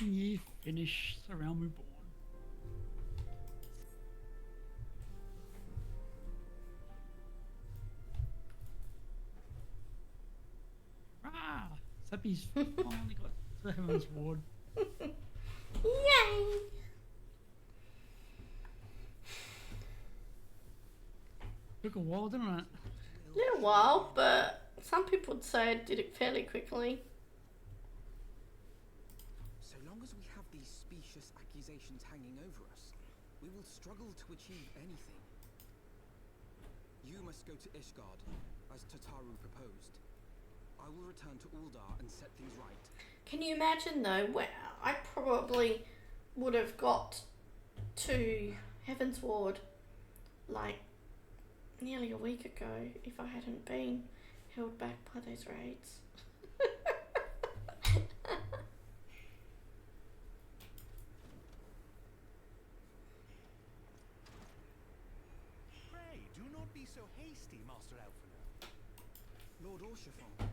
You finish A Realm Reborn. Ah! Sappy's finally got the Heavensward. Yay! Took a while, didn't it? A little while, but some people would say I did it fairly quickly. So long as we have these specious accusations hanging over us, we will struggle to achieve anything. You must go to Ishgard, as Tataru proposed. I will return to Uldar and set things right. Can you imagine though, where I probably would have got to Heavensward like nearly a week ago if I hadn't been held back by those raids. Pray, do not be so hasty, Master Alphinaud. Lord Orchiffon.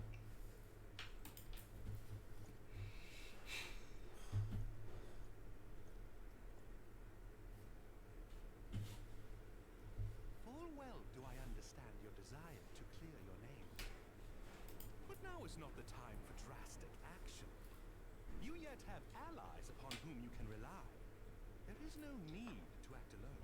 Full well do I understand your desire to clear your name. But now is not the time for drastic action. You yet have allies upon whom you can rely. There is no need to act alone.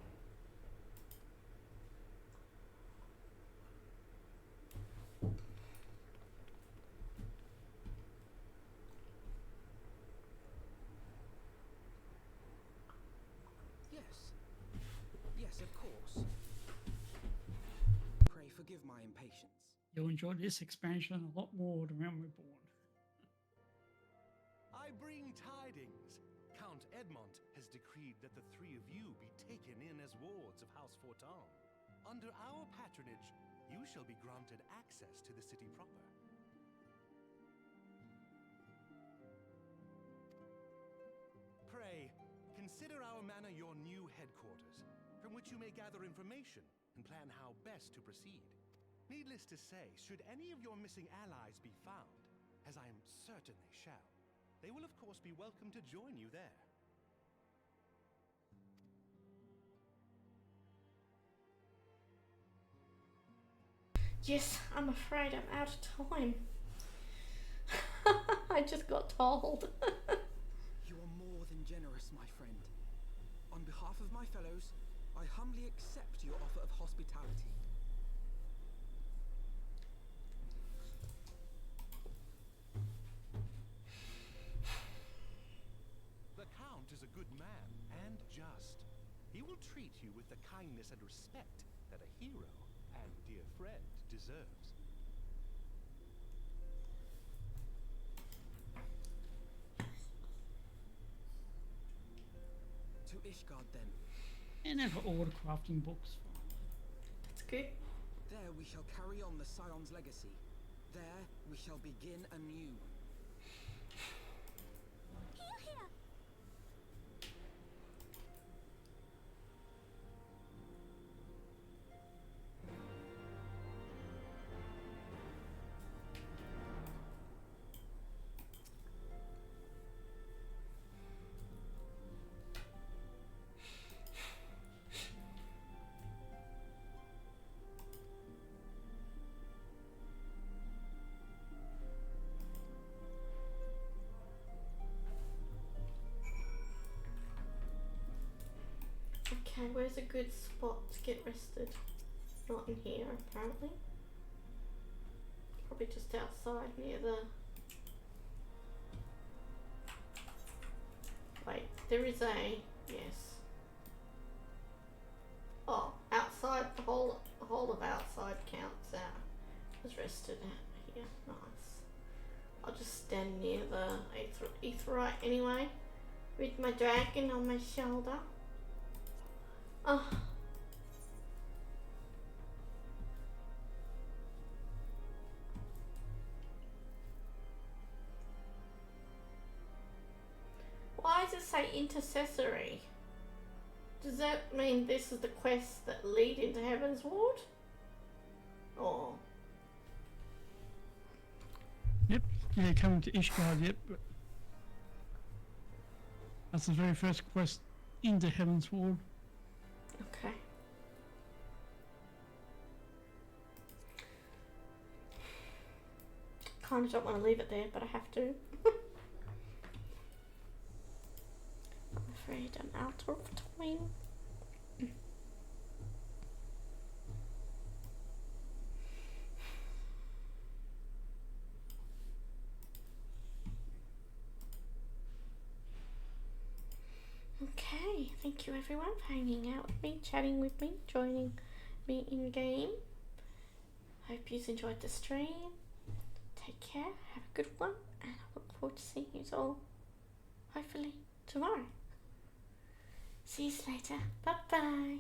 You'll enjoy this expansion a lot more than Realm Reborn. I bring tidings. Count Edmont has decreed that the three of you be taken in as wards of House Fortam. Under our patronage, you shall be granted access to the city proper. Pray, consider our manor your new headquarters, from which you may gather information and plan how best to proceed. Needless to say, should any of your missing allies be found, as I am certain they shall, they will of course be welcome to join you there. Yes, I'm afraid I'm out of time. I just got told. You are more than generous, my friend. On behalf of my fellows, I humbly accept your offer of hospitality. The Count is a good man and just. He will treat you with the kindness and respect that a hero and dear friend deserves. To Ishgard, then. And have all the crafting books. That's good. There we shall carry on the Scion's legacy. There we shall begin anew. Here, here! Okay, where's a good spot to get rested? Not in here, apparently. Probably just outside near the... Wait, there is a... Yes. Oh, outside, the whole of outside counts out. Was rested out here, nice. I'll just stand near the aetheryte anyway, with my dragon on my shoulder. Oh. Why does it say intercessory? Does that mean this is the quests that lead into Heavensward? Or... Yep, yeah, coming to Ishgard, yep. But that's the very first quest into Heavensward. Okay. Kind of don't want to leave it there, but I have to. I'm afraid I'm out of time. Okay, thank you everyone for hanging out with me, chatting with me, joining me in game. Hope you enjoyed the stream. Take care, have a good one, and I look forward to seeing you all hopefully tomorrow. See you later. Bye bye.